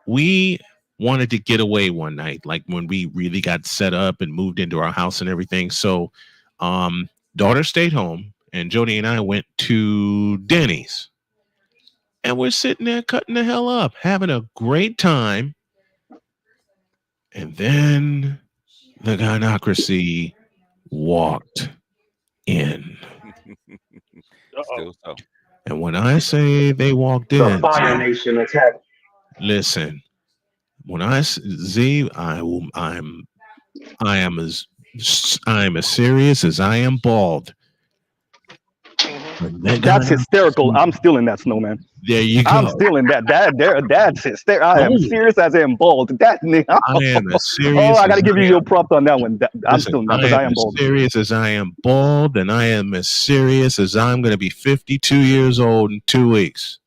We wanted to get away one night, like when we really got set up and moved into our house and everything. So daughter stayed home, and Jody and I went to Denny's. And we're sitting there cutting the hell up, having a great time. And then the gynocracy walked in. Still so. And when I say they walked in, The Fire Nation attack. Listen, when I am as serious as I am bald. That's hysterical. I'm still in that, Snowman. There you go. I'm still in that. That's hysterical. I am serious as I am bald. That nigga. I am as serious. I gotta give you your props on that one. I'm still not because I am bald. As serious as I am bald, and I am as serious as I'm going to be 52 years old in 2 weeks.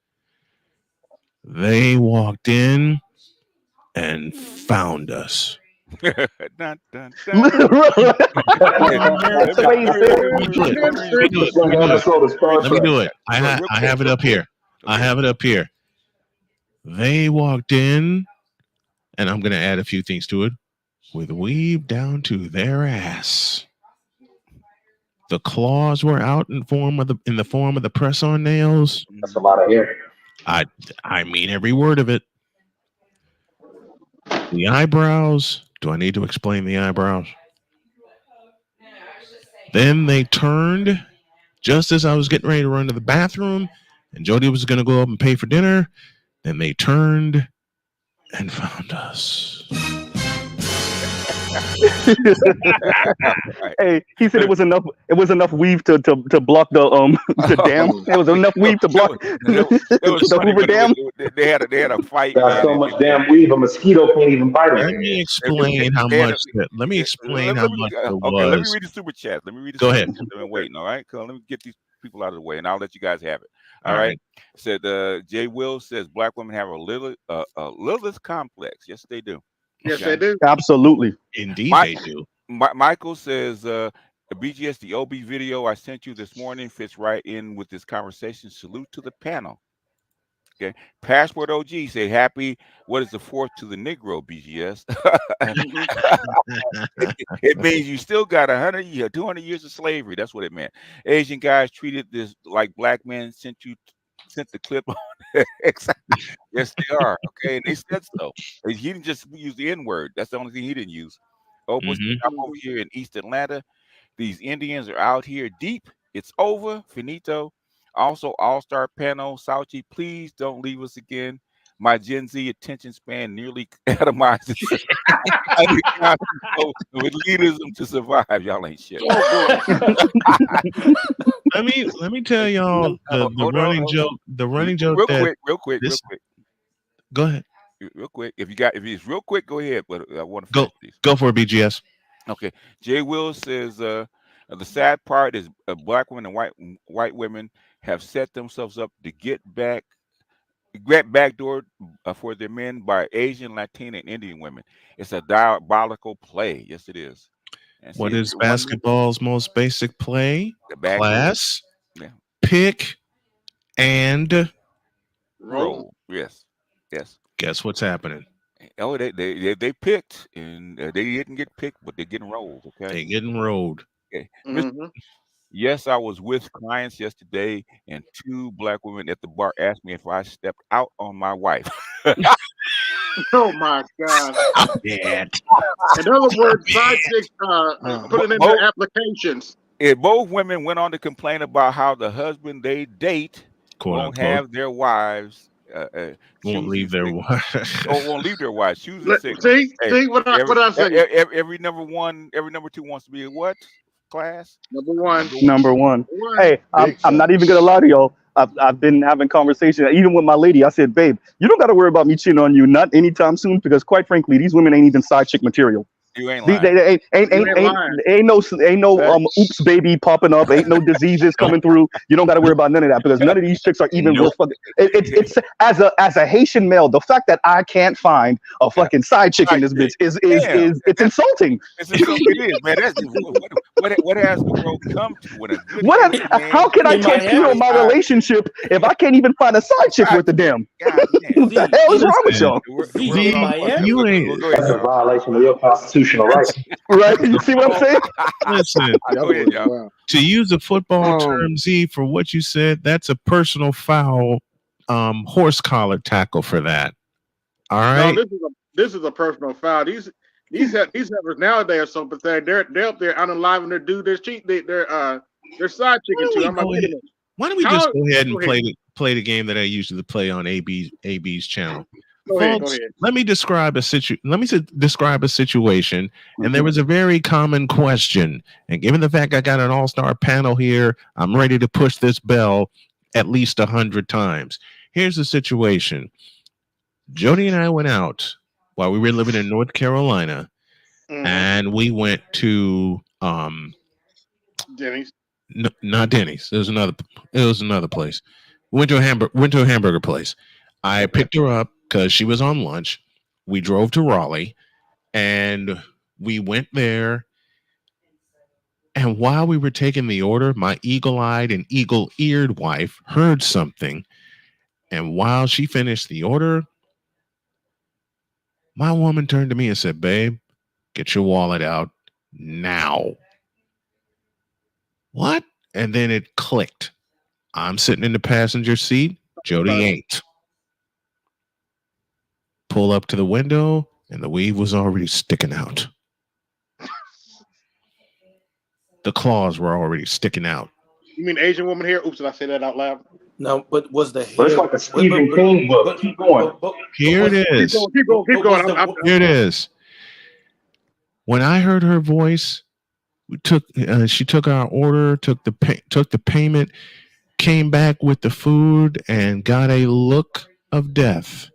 They walked in and found us. Dun, dun, dun. Let me do it. I have it up here. I have it up here. They walked in, and I'm going to add a few things to it, with weave down to their ass. The claws were out in the form of the press-on nails. That's a lot of hair. I mean every word of it. The eyebrows. Do I need to explain the eyebrows? Then they turned just as I was getting ready to run to the bathroom, and Jody was going to go up and pay for dinner. Then they turned and found us. Hey, he said it was enough. It was enough weave to block the dam. It was enough weave to block the Hoover Dam. They had a fight. Got so much damn weave, a mosquito can't even bite it. Let me explain how much. Let me explain how much it was. Okay, let me read the super chat. Go ahead. I've been waiting. All right, let me get these people out of the way, and I'll let you guys have it. All right. Said Jay Will says black women have a Lilith complex. Yes, they do. Yes, they do. Absolutely. Indeed, they do. Michael says, BGS, the OB video I sent you this morning fits right in with this conversation. Salute to the panel. Okay. Passport OG say, happy, what is the 4th to the Negro, BGS? It means you still got 200 years of slavery. That's what it meant. Asian guys treated this like black men sent the clip on. Yes, they are. Okay, and they said so. He didn't just use the N-word. That's the only thing he didn't use. I'm over here in East Atlanta. These Indians are out here deep. It's over. Finito. Also, all-star panel. Sauchi, please don't leave us again. My Gen Z attention span nearly atomizes. With leaderism to survive. Y'all ain't shit. Let me tell y'all the running joke. The running joke. Real quick. Go ahead. Real quick. If it's real quick, go ahead. But I want to go for it, BGS. Okay. Jay Will says the sad part is black women and white women have set themselves up to get backdoor for their men by Asian, Latina, and Indian women. It's a diabolical play. Yes, it is. And What see, is basketball's most basic play? The backdoor. Class, Yeah. pick, and roll. Yes. Guess what's happening? Oh, they picked, and they didn't get picked, but they're getting rolled. Okay, they getting rolled. Okay. Yes, I was with clients yesterday, and 2 black women at the bar asked me if I stepped out on my wife. Oh my God! Yeah. In other words, side chicks put it in their applications. Both women went on to complain about how the husband they date won't have their wives. Won't leave their wives. Won't leave their wives. Choosing signals. See what I say. Every number 1, every number 2 wants to be a what class? Number one. Hey, I'm not even gonna lie to y'all. I've been having conversations, even with my lady. I said, babe, you don't got to worry about me cheating on you, not anytime soon, because quite frankly, these women ain't even side chick material. You ain't lying. Ain't no oops baby popping up. Ain't no diseases coming through. You don't got to worry about none of that, because none of these chicks are even worth fucking. It's as a Haitian male, the fact that I can't find a fucking side chick in this bitch is it's insulting. It is, man. That's what has the world come to when a good how can I take you on my relationship if I can't even find a side chick with the damn? What the hell is wrong with y'all? You ain't. That's a violation of your constitutional rights. Right? You see what I'm saying? Listen, to use a football term, Z, for what you said, that's a personal foul, horse collar tackle for that. All right. No, this is a personal foul. These heifers nowadays are so pathetic. They're up there unaliving their dude. They're side chicken too. I'm like, wait a minute. Why don't we just go ahead and play the game that I usually play on AB's channel? Go ahead. Let me describe a situation, and there was a very common question. And given the fact I got an all-star panel here, I'm ready to push this bell at least 100 times. Here's the situation. Jody and I went out while we were living in North Carolina, and we went to Denny's. No, not Denny's. It was another place. We went to a hamburger place. I picked her up because she was on lunch. We drove to Raleigh, and we went there. And while we were taking the order, my eagle-eyed and eagle-eared wife heard something. And while she finished the order, my woman turned to me and said, "Babe, get your wallet out now." What? And then it clicked. I'm sitting in the passenger seat. Jody ain't. Pull up to the window, and the weave was already sticking out. The claws were already sticking out. You mean Asian woman here? Oops, did I say that out loud? No, but was the hair? But it's like a Stephen King book. Keep going. Here it is. Keep going. Here it is. When I heard her voice, she took our order, took the payment, came back with the food, and got a look of death.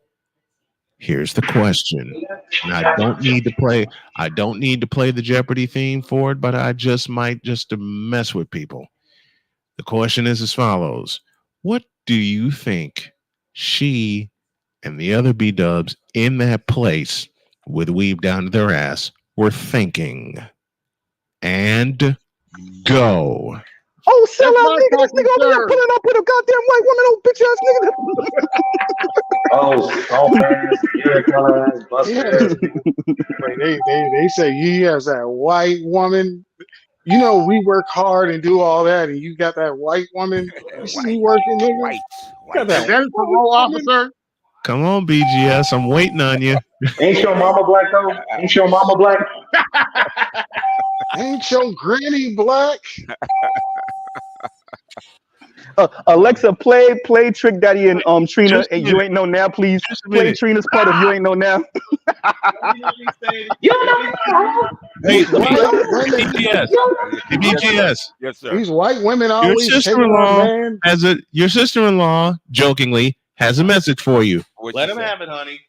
Here's the question. And I don't need to play the Jeopardy theme for it, but I just might to mess with people. The question is as follows. What do you think she and the other B-dubs in that place with weave down to their ass were thinking? And go. Oh, sell out nigga, this nigga over there pulling up with a goddamn white woman, old bitch ass nigga. They say he has that white woman. You know, we work hard and do all that, and you got that white woman. You see me working, nigga? White. That is parole officer. Come on, BGS. I'm waiting on you. Ain't your mama black though? Ain't your mama black? Ain't your granny black? Alexa, play Trick Daddy and Trina. And You Ain't Know Now, please. Play Trina's part of You Ain't Know Now. Hey, BGS. Yes, sir. These white women always Your sister-in-law, jokingly, has a message for you. Let him have it, honey.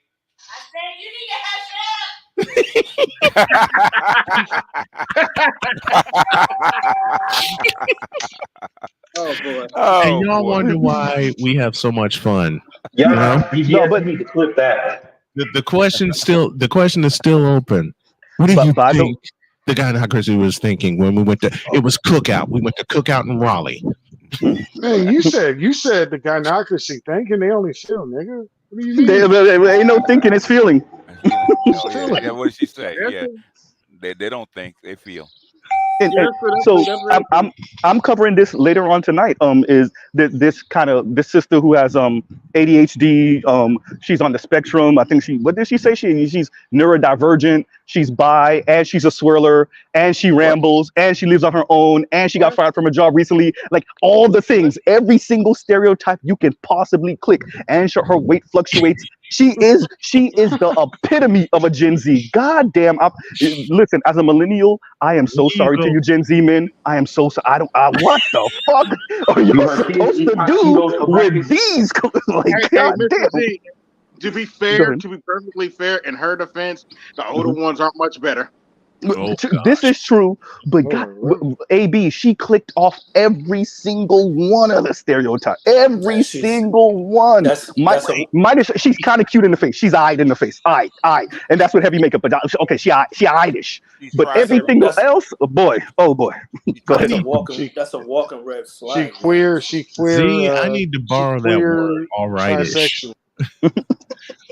Oh boy. And y'all wonder why we have so much fun. Yeah, No, but you need to clip that. The question is still open. What did you think the gynocracy was thinking when we went to? It was cookout. We went to cookout in Raleigh. Man, you said the gynocracy thinking they only feel, nigga. What do you mean? There ain't no thinking, it's feeling. Yeah, what did she say? Yeah, they don't think, they feel. And so I'm covering this later on tonight. Is this sister who has ADHD? She's on the spectrum. I think what did she say? She's neurodivergent. She's bi, and she's a swirler, and she rambles, and she lives on her own, and she got fired from a job recently. Like all the things, every single stereotype you can possibly click, and her weight fluctuates. She is the epitome of a Gen Z. God damn! Listen, as a millennial, I am so sorry to you, Gen Z men. I am so sorry. What the fuck are you supposed to do with these? Like, God damn. Z, to be fair, to be perfectly fair, in her defense, the older ones aren't much better. This is true, but AB, she clicked off every single one of the stereotypes. Every single one. Minus, she's kind of cute in the face. She's eyed in the face. Eyed. And that's what heavy makeup. But okay, she eyedish. But everything else, oh boy. Go ahead. That's a walking red flag. She queer. Z, I need to borrow that word. All right-ish.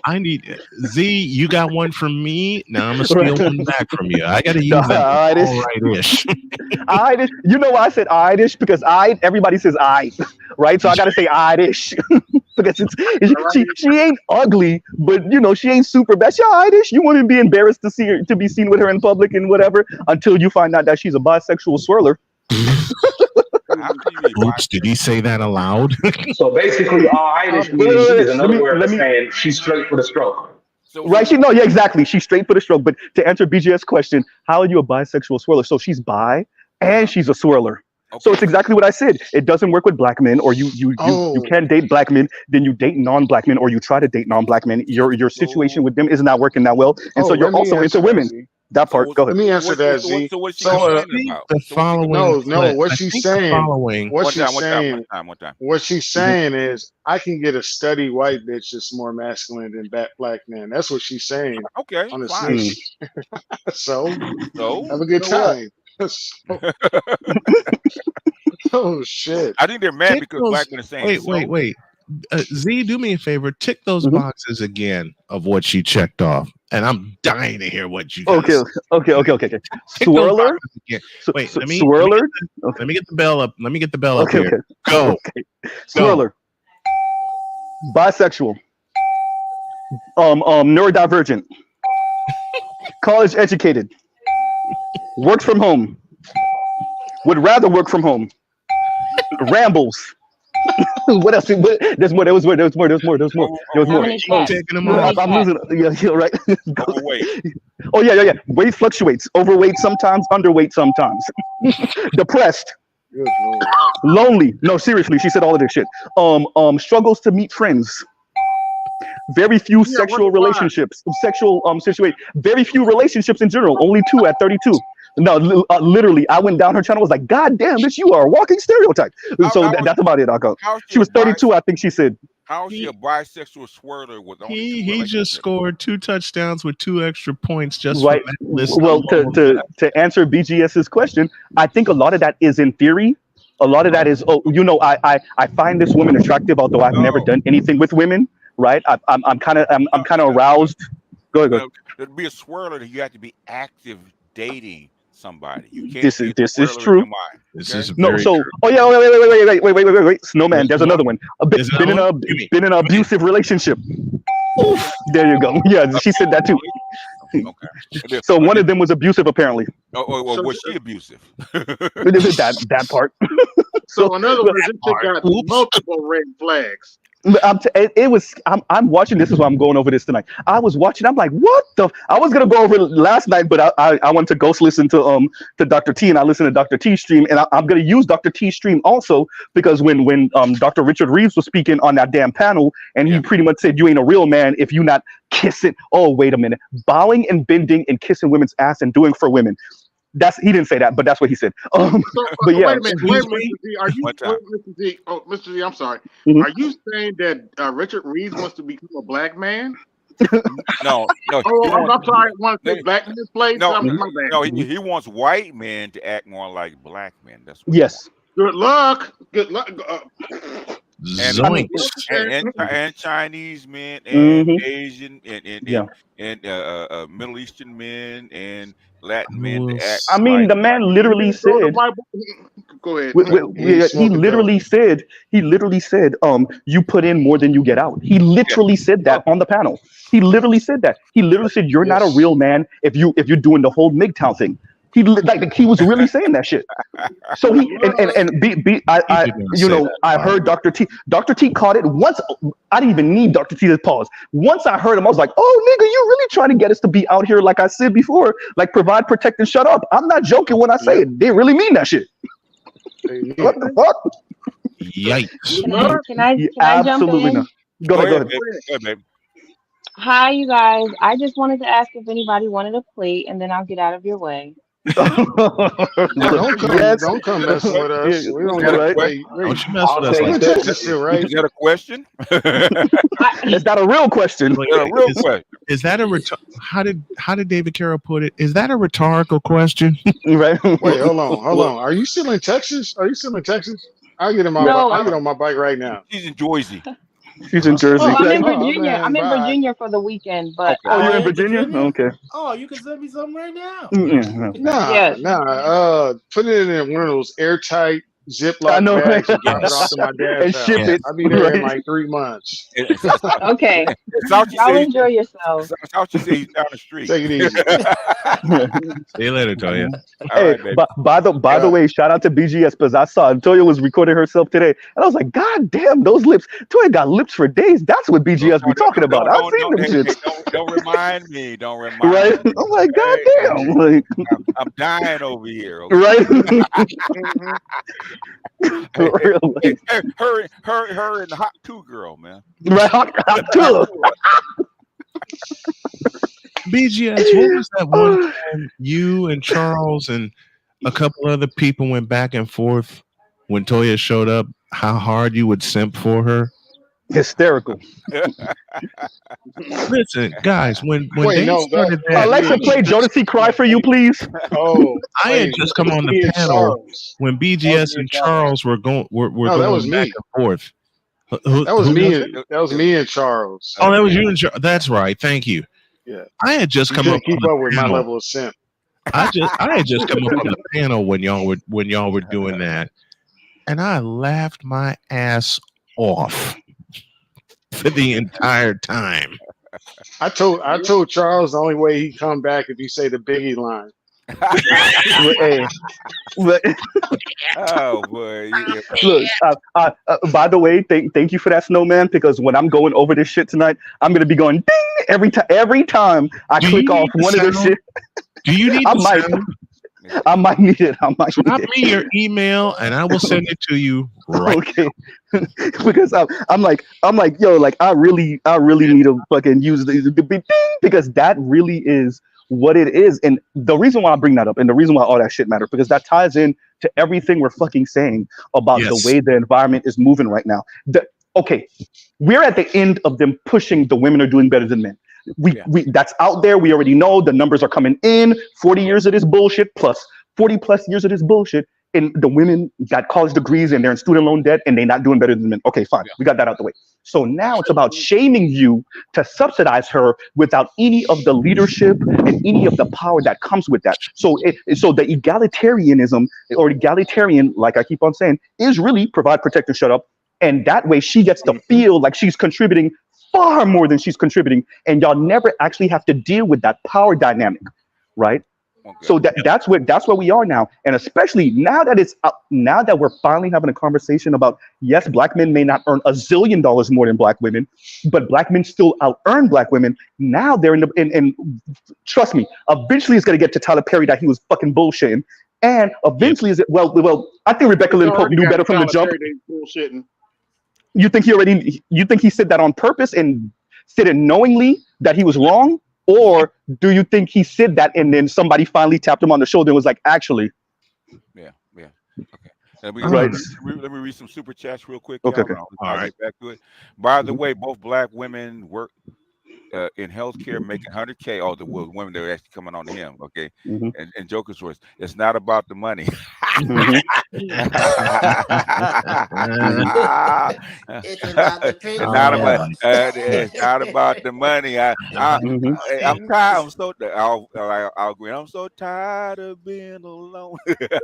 I need Z. You got one from me. Now I'm gonna steal one back from you. I gotta use that. All right-ish. Eyedish. You know why I said eyedish? Because everybody says eye, right? So I gotta say eyedish because she ain't ugly, but she ain't super bad. She eyedish. You wouldn't be embarrassed to be seen with her in public and whatever until you find out that she's a bisexual swirler. Oops, did he say that aloud? So basically, all Irish means is another word for saying she's straight for the stroke. Right? Exactly. She's straight for the stroke. But to answer BGS question, how are you a bisexual swirler? So she's bi and she's a swirler. Okay. So it's exactly what I said. It doesn't work with black men, or you can't date black men. Then you date non-black men, or you try to date non-black men. Your situation with them is not working that well, and so you're also into women. That part. Go ahead. Let me answer that, Z. So what's she complaining about? The following. No. What she's saying. One time. What she's saying is, I can get a steady white bitch that's more masculine than black man. That's what she's saying. Okay. On the fine. So have a good time. Oh shit! I think they're mad because black men are saying. Wait. Z, do me a favor. Tick those boxes again of what she checked off, and I'm dying to hear what you. Okay. Swirler. Wait, let me swirler. Let me get the bell up. Let me get the bell up here. Go. Okay. Swirler. Bisexual. Neurodivergent. College educated. Works from home. Would rather work from home. Rambles. What else? There's more. I'm losing. Yeah, right. Oh yeah. Weight fluctuates. Overweight sometimes. Underweight sometimes. Depressed. Lonely. No, seriously. She said all of this shit. Struggles to meet friends. Very few sexual relationships. Situation. Very few relationships in general. Only 2 at 32. No, literally, I went down her channel. Was like, God damn, bitch, you are a walking stereotype. That's about it. She was 32, I think she said. How is she a bisexual swirler with only he just scored 2 touchdowns with 2 extra points just right. for that Well, to answer BGS's question, I think a lot of that is in theory. A lot of that is, I find this woman attractive, although I've never done anything with women. Right? I'm kind of aroused. Go ahead. To be a swirler, you have to be active dating somebody. You can't. This is true. This is no. So, true. Oh yeah. Wait. Snowman. There's another one. Been in an abusive relationship. Oof, there you go. Yeah, she said that too. Okay. So one of them was abusive, apparently. Well, was she abusive? that part. So in other words, it got multiple red flags. I'm watching. This is why I'm going over this tonight. I was watching. I'm like, what the? I was gonna go over it last night, but I went to ghost listen to Dr. T, and I listened to Dr. T's stream, and I'm gonna use Dr. T's stream also because when Dr. Richard Reeves was speaking on that damn panel, and he pretty much said you ain't a real man if you not kissing. Oh, wait a minute, bowing and bending and kissing women's ass and doing for women. he didn't say that, but that's what he said. So, But yeah, wait a minute, Mr. Z, are you, Mr. Z? Oh, Mr. Z, I'm sorry. Mhm. Are you saying that Richard Reeves wants to become a black man? No. Oh, I'm sorry. Want to say black man place? No, My bad. no. He wants white men to act more like black men. That's what. yes. Good luck. Good luck. And Chinese men and Mhm. Asian and Yeah. Middle Eastern men and Latin men to act. I mean, like the man literally said. Go ahead. He literally said, you put in more than you get out. He literally said that on the panel. He literally said that. He literally said, you're not a real man if you're doing the whole MGTOW thing. He was really saying that shit. So I heard Dr. T. Dr. T caught it once. I didn't even need Dr. T to pause. Once I heard him, I was like, "Oh, nigga, you really trying to get us to be out here?" Like I said before, like provide, protect, and shut up. I'm not joking when I say it. They really mean that shit. What the fuck? Yikes! Can I jump Absolutely in? not. Go ahead. Go ahead, baby. Hi, you guys. I just wanted to ask if anybody wanted a plate, and then I'll get out of your way. Don't come messing with us. We don't get Right. Don't you mess with us like that. Texas shit, right? Is that a question? Is that a real question? Is that a how did David Carroll put it? Is that a rhetorical question? Right. Wait, hold on. Are you still in Texas? I'll get on my bike right now. She's in Jersey. She's in Jersey. Well, I'm in Oh, Virginia. man, I'm in bye. Virginia for the weekend, but Oh, you're in Virginia? Okay. Oh, you can send me something right now. Yes. Put it in one of those airtight Ziploc I know, bags right? and drop it off to my dad's And house. ship it, I'll be there in right? like 3 months. Okay. Y'all enjoy yourselves. Saucy said he's down the street. Take it easy. See you later, Toya. Hey, by the way, shout out to BGS because I saw Toya was recording herself today, and I was like, God damn, those lips! Toya got lips for days. That's what BGS be talking about. I've seen them shits. Don't remind me. Don't remind Right? me. I'm like, God damn! Like, I'm dying over here. Okay? right? Her and the hot two girl, man. Right, hot too. BGS, what was that one time you and Charles and a couple other people went back and forth when Toya showed up? How hard you would simp for her? Hysterical. Listen, guys, when Wait, they no, started that- that, Alexa, play Jodeci Cry for you, please. Oh, I had just come on the me and panel Charles. when BGS and Charles were going No, that going was back me. and forth. That was Who me. it? That was me and Charles. Oh, that was you and Charles. That's right. Thank you. Yeah. I had just You come couldn't up keep on up the with my panel. level of simp. I had just come up on the panel when y'all were doing that, and I laughed my ass off for the entire time. I told Charles the only way he come back if he say the Biggie line. Hey, Oh boy. Yeah. look, by the way, thank you for that, Snowman, because when I'm going over this shit tonight, I'm gonna be going ding every time I click off one of this shit. Do you need I the might. sound? I might need it. Drop me your email and I will send it to you right Okay. Because I'm like, yo, like I really need to fucking use the big ding, because that really is what it is. And the reason why I bring that up and the reason why all that shit matters, because that ties in to everything we're fucking saying about the way the environment is moving right now. Okay, we're at the end of them pushing the women are doing better than men. We that's out there. We already know the numbers are coming in. 40 years of this bullshit plus 40 plus years of this bullshit. And the women got college degrees and they're in student loan debt and they're not doing better than men. Okay, fine. We got that out the way. So now it's about shaming you to subsidize her without any of the leadership and any of the power that comes with that. So so the egalitarianism or egalitarian, like I keep on saying, is really provide, protect, and shut up. And that way she gets to feel like she's contributing far more than she's contributing, and y'all never actually have to deal with that power dynamic, right? Okay. So that's where we are now, and especially now that we're finally having a conversation about, yes, black men may not earn $1 zillion more than black women, but black men still out earn black women. Now they're in trust me, eventually it's gonna get to Tyler Perry that he was fucking bullshitting, and eventually is it well I think Rebecca Lynn Pope knew better from the jump. Bullshitting. You think he said that on purpose and said it knowingly that he was wrong? Or do you think he said that and then somebody finally tapped him on the shoulder and was like, actually? Yeah. Okay. Let me, Right. let me read some super chats real quick, Okay. y'all. I'll get back to it. By the way, both black women work in healthcare, making 100K. Oh, the women that are actually coming on to him. Okay. And Joker's words. It's not about the money. It's about the It's not about. It's not about the money. I'm tired. I'm so. I'll agree. I'm so tired of being alone.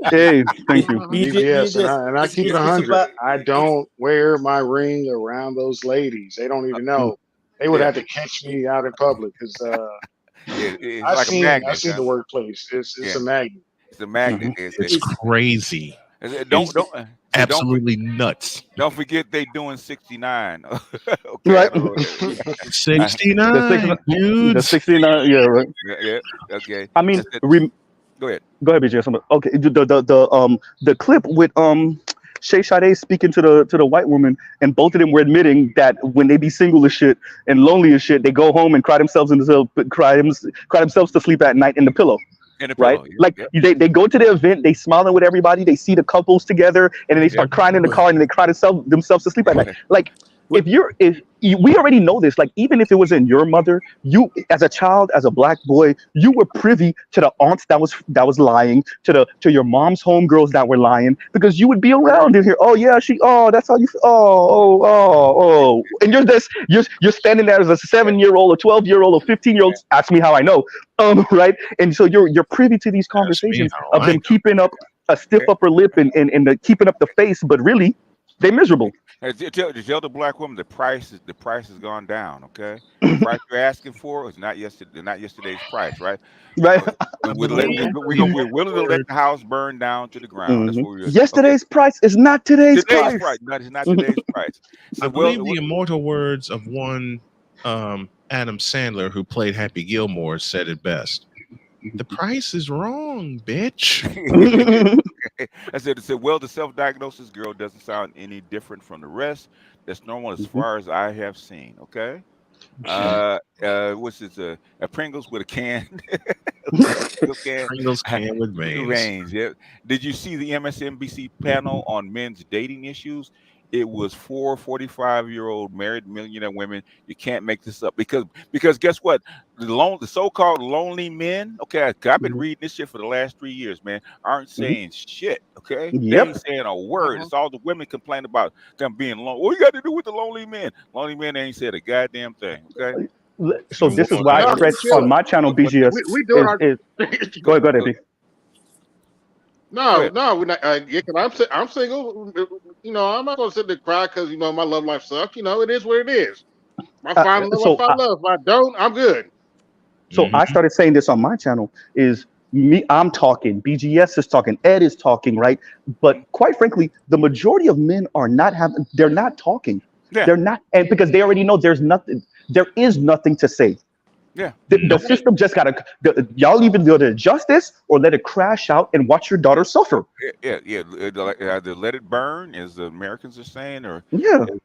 Hey, thank you. BGS, and I keep it 100. I don't wear my ring around those ladies. They don't even know. They would have to catch me out in public because it's I've like seen a magnet. I seen the workplace. It's a magnet. It's a magnet. It's crazy. Don't absolutely nuts. Don't forget they doing 69. Okay, right. 69, dude. The 69. Yeah, right. Yeah. Okay. I mean, go ahead. Go ahead, BJ. Okay. The clip with Shay Sade speaking to the white woman, and both of them were admitting that when they be single as shit and lonely as shit, they go home and cry themselves to sleep at night in the pillow. Right? Like they go to the event, they smiling with everybody, they see the couples together, and then they start crying in the car and they cry themselves to sleep at night. Like we already know this, like even if it wasn't your mother, you as a child, as a black boy, you were privy to the aunts that was lying, to your mom's homegirls that were lying, because you would be around and hear, oh yeah, that's how you feel. Oh, and you're standing there as a 7-year-old, a 12-year-old, a 15-year-old. Ask me how I know. Right? And so you're privy to these conversations of them keeping up a stiff upper lip and keeping up the face, but really they're miserable. Tell the black woman the price has gone down. Okay, the price you're asking for is not yesterday's price, right? Right. We're willing to let the house burn down to the ground. That's what we're yesterday's price is not today's price. No, it's not today's price. So, I believe the immortal words of one Adam Sandler, who played Happy Gilmore, said it best. The price is wrong, bitch. I said, well, the self-diagnosis girl doesn't sound any different from the rest. That's normal as far as I have seen. Okay. What's this? A Pringles with a can. Pringles can with veins. Yeah. Did you see the MSNBC panel on men's dating issues? It was 4 45-year-old married millionaire women. You can't make this up because guess what? The so-called lonely men. Okay, I've been reading this shit for the last 3 years, man. Aren't saying shit. Okay, they ain't saying a word. It's all the women complain about them being lonely. What you got to do with the lonely men? Lonely men ain't said a goddamn thing. Okay. So this is why I stress on my channel, BGS. We do Go ahead, Eddie. No, we're not. Cause I'm single. You know, I'm not gonna sit there and cry because my love life sucks. You know, it is what it is. If I find love, I find love. If I don't, I'm good. So I started saying this on my channel. Is me? I'm talking. BGS is talking. Ed is talking. Right. But quite frankly, the majority of men are not having. They're not talking. Yeah. They're not, and because they already know there is nothing to say. Yeah. The system just y'all either go to justice or let it crash out and watch your daughter suffer. Yeah. Either let it burn, as the Americans are saying, or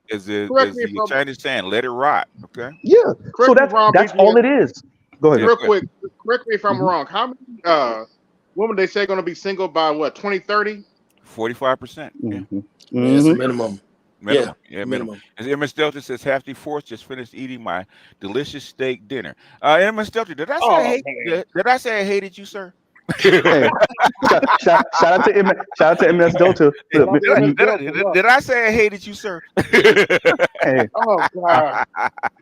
as the Chinese saying, let it rot. Okay. Yeah. So that's all it is. Go ahead. Real quick, correct me if I'm wrong. How many women they say going to be single by what, 2030? 45%. Yeah. It's minimum. Minimum. As MS Delta says, half the force just finished eating my delicious steak dinner. MS Delta, did I say I hated you, sir? Hey, shout out to MS Delta. Did I say I hated you, sir? Hey. Oh God.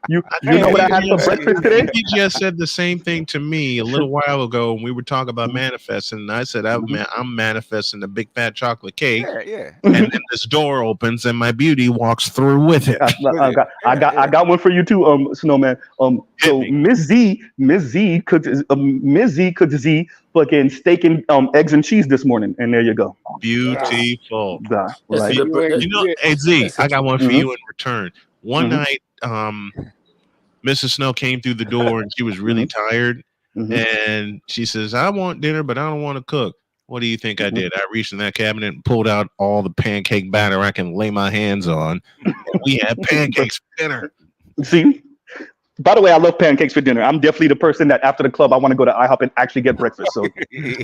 You know what I had for breakfast today? He just said the same thing to me a little while ago when we were talking about manifesting. And I said, I'm manifesting a big fat chocolate cake. Yeah. And then this door opens and my beauty walks through with it. I got one for you too, Snowman. So Miss Z cooked Z fucking steak and eggs and cheese this morning, and there you go. Beautiful. Right. You know, hey Z, I got one for you in return. One night, Mrs. Snow came through the door and she was really tired, and she says, "I want dinner, but I don't want to cook." What do you think I did? I reached in that cabinet and pulled out all the pancake batter I can lay my hands on. And we had pancakes for dinner. See? By the way, I love pancakes for dinner. I'm definitely the person that after the club, I want to go to IHOP and actually get breakfast. So,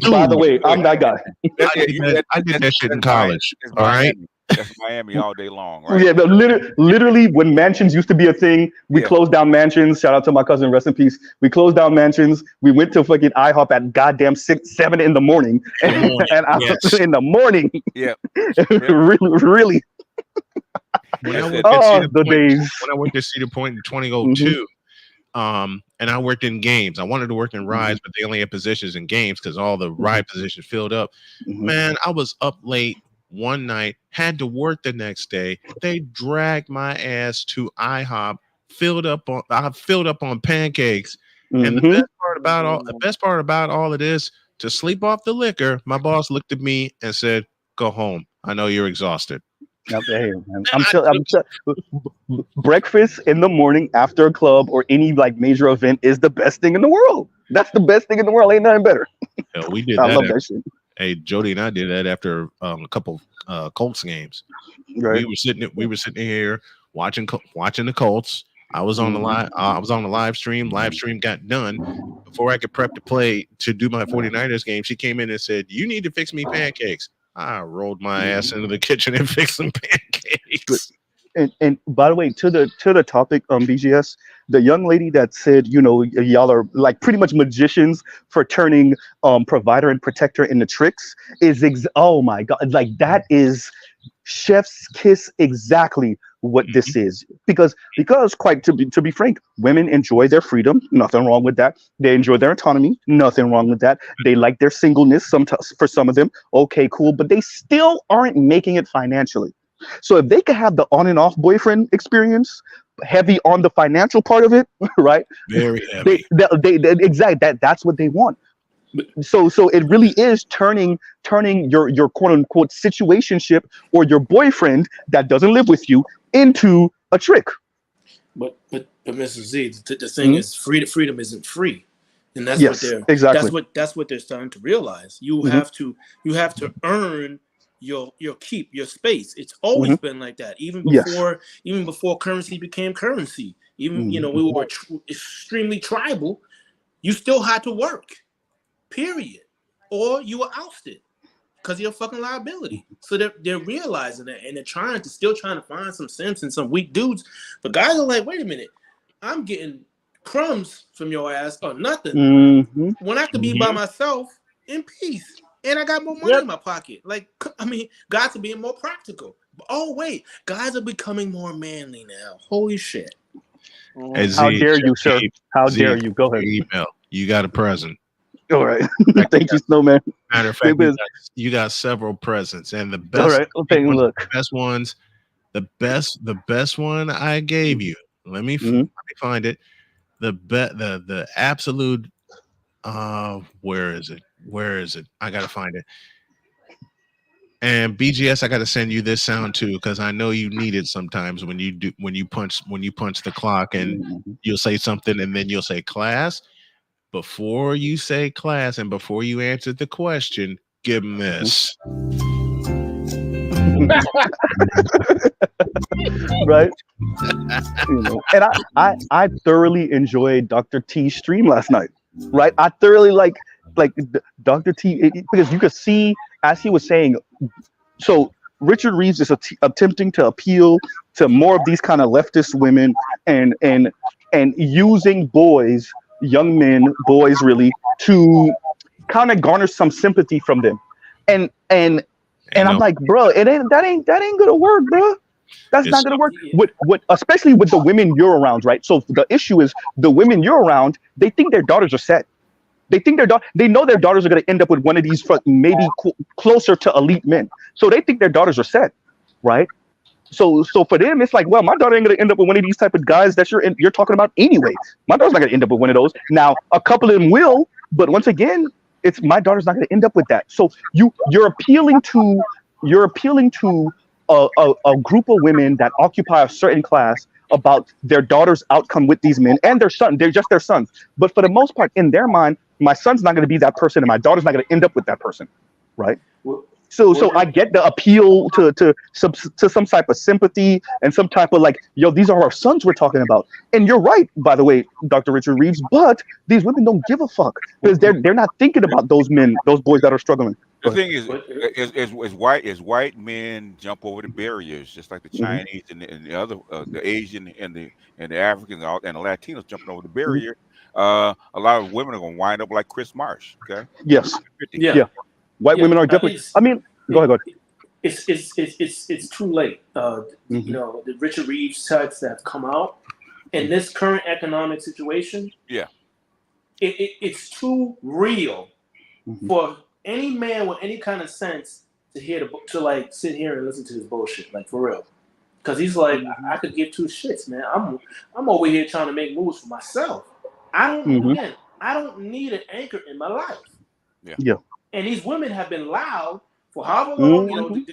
by the way, I'm that guy. I did that shit in college. All right. That's Miami all day long, right? Yeah, but literally, when mansions used to be a thing, we closed down mansions. Shout out to my cousin, rest in peace. We closed down mansions. We went to fucking IHOP at goddamn 6, 7 in the morning, and I was in the morning. Yeah, really. When I went to Cedar Point in 2002, and I worked in games. I wanted to work in rides, but they only had positions in games because all the ride positions filled up. Man, I was up late one night, had to work the next day. They dragged my ass to IHOP, filled up on pancakes. And the best part about all of this, to sleep off the liquor, my boss looked at me and said, "Go home. I know you're exhausted." Hey, breakfast in the morning after a club or any like major event is the best thing in the world. That's the best thing in the world. Ain't nothing better. Hell, we did I that. love that shit. Hey, Jody and I did that after a couple Colts games. Right. We were sitting here watching the Colts. I was on the live. I was on the live stream. Live stream got done before I could prep to do my 49ers game. She came in and said, "You need to fix me pancakes." I rolled my ass into the kitchen and fixed some pancakes. And by the way, to the topic, BGS, the young lady that said, y'all are like pretty much magicians for turning provider and protector into tricks is oh my god, like that is chef's kiss exactly what this is, because quite to be frank, women enjoy their freedom, nothing wrong with that. They enjoy their autonomy, nothing wrong with that. They like their singleness, sometimes for some of them, okay, cool, but they still aren't making it financially. So if they could have the on and off boyfriend experience, heavy on the financial part of it, right? Very heavy. That's what they want. So it really is turning your quote unquote situationship or your boyfriend that doesn't live with you into a trick. But Mr. Z, the thing is, freedom isn't free, and that's what they're starting to realize. You have to earn your keep, your space. It's always been like that, even before currency became currency. Even we were extremely tribal. You still had to work, period, or you were ousted because you're a fucking liability. So they're realizing that, and they're still trying to find some sense in some weak dudes. But guys are like, wait a minute, I'm getting crumbs from your ass or nothing when I could be by myself in peace. And I got more money in my pocket. Like, I mean, guys are being more practical. Oh, wait. Guys are becoming more manly now. Holy shit. Hey, how dare you, sir? How dare you? Go ahead. Email. You got a present. All right. Thank you, Snowman. Matter of fact, you got several presents. And the best, all right. Okay, look. The best ones, the best one I gave you. Let me find it. The absolute, where is it? I gotta find it. And BGS, I gotta send you this sound too, because I know you need it sometimes when you punch the clock and you'll say something and then you'll say class. Before you say class and before you answer the question, give them this. Right. And I thoroughly enjoyed Dr. T's stream last night. Right. I thoroughly like Dr. T, because you could see, as he was saying, so Richard Reeves is attempting to appeal to more of these kind of leftist women and using boys, young men, boys really, to kind of garner some sympathy from them. And I'm like, bro, that ain't gonna work, bro. That's not gonna work. Especially with the women you're around, right? So the issue is the women you're around, they think their daughters are set. They know their daughters are going to end up with one of these maybe closer to elite men. So they think their daughters are set, right? So for them, it's like, well, my daughter ain't going to end up with one of these type of guys that you're talking about anyway. My daughter's not going to end up with one of those. Now, a couple of them will, but once again, it's my daughter's not going to end up with that. So you're appealing to a group of women that occupy a certain class about their daughter's outcome with these men and their son. They're just their sons. But for the most part, in their mind, my son's not going to be that person and my daughter's not going to end up with that person, right? So I get the appeal to some type of sympathy and some type of like, yo, these are our sons we're talking about. And you're right, by the way, Dr. Richard Reeves, but these women don't give a fuck because they're not thinking about those men, those boys that are struggling. The thing is white men jump over the barriers, just like the Chinese and the other, the Asian and the Africans and the Latinos jumping over the barrier. A lot of women are going to wind up like Chris Marsh. Okay. Yes. Yeah. White women are definitely. I mean, go ahead. It's too late. You know, the Richard Reeves types that have come out in this current economic situation. Yeah. It's too real for any man with any kind of sense to like sit here and listen to this bullshit, like for real. Because he's like, I could give two shits, man. I'm over here trying to make moves for myself. I don't need an anchor in my life. Yeah. And these women have been loud for however long,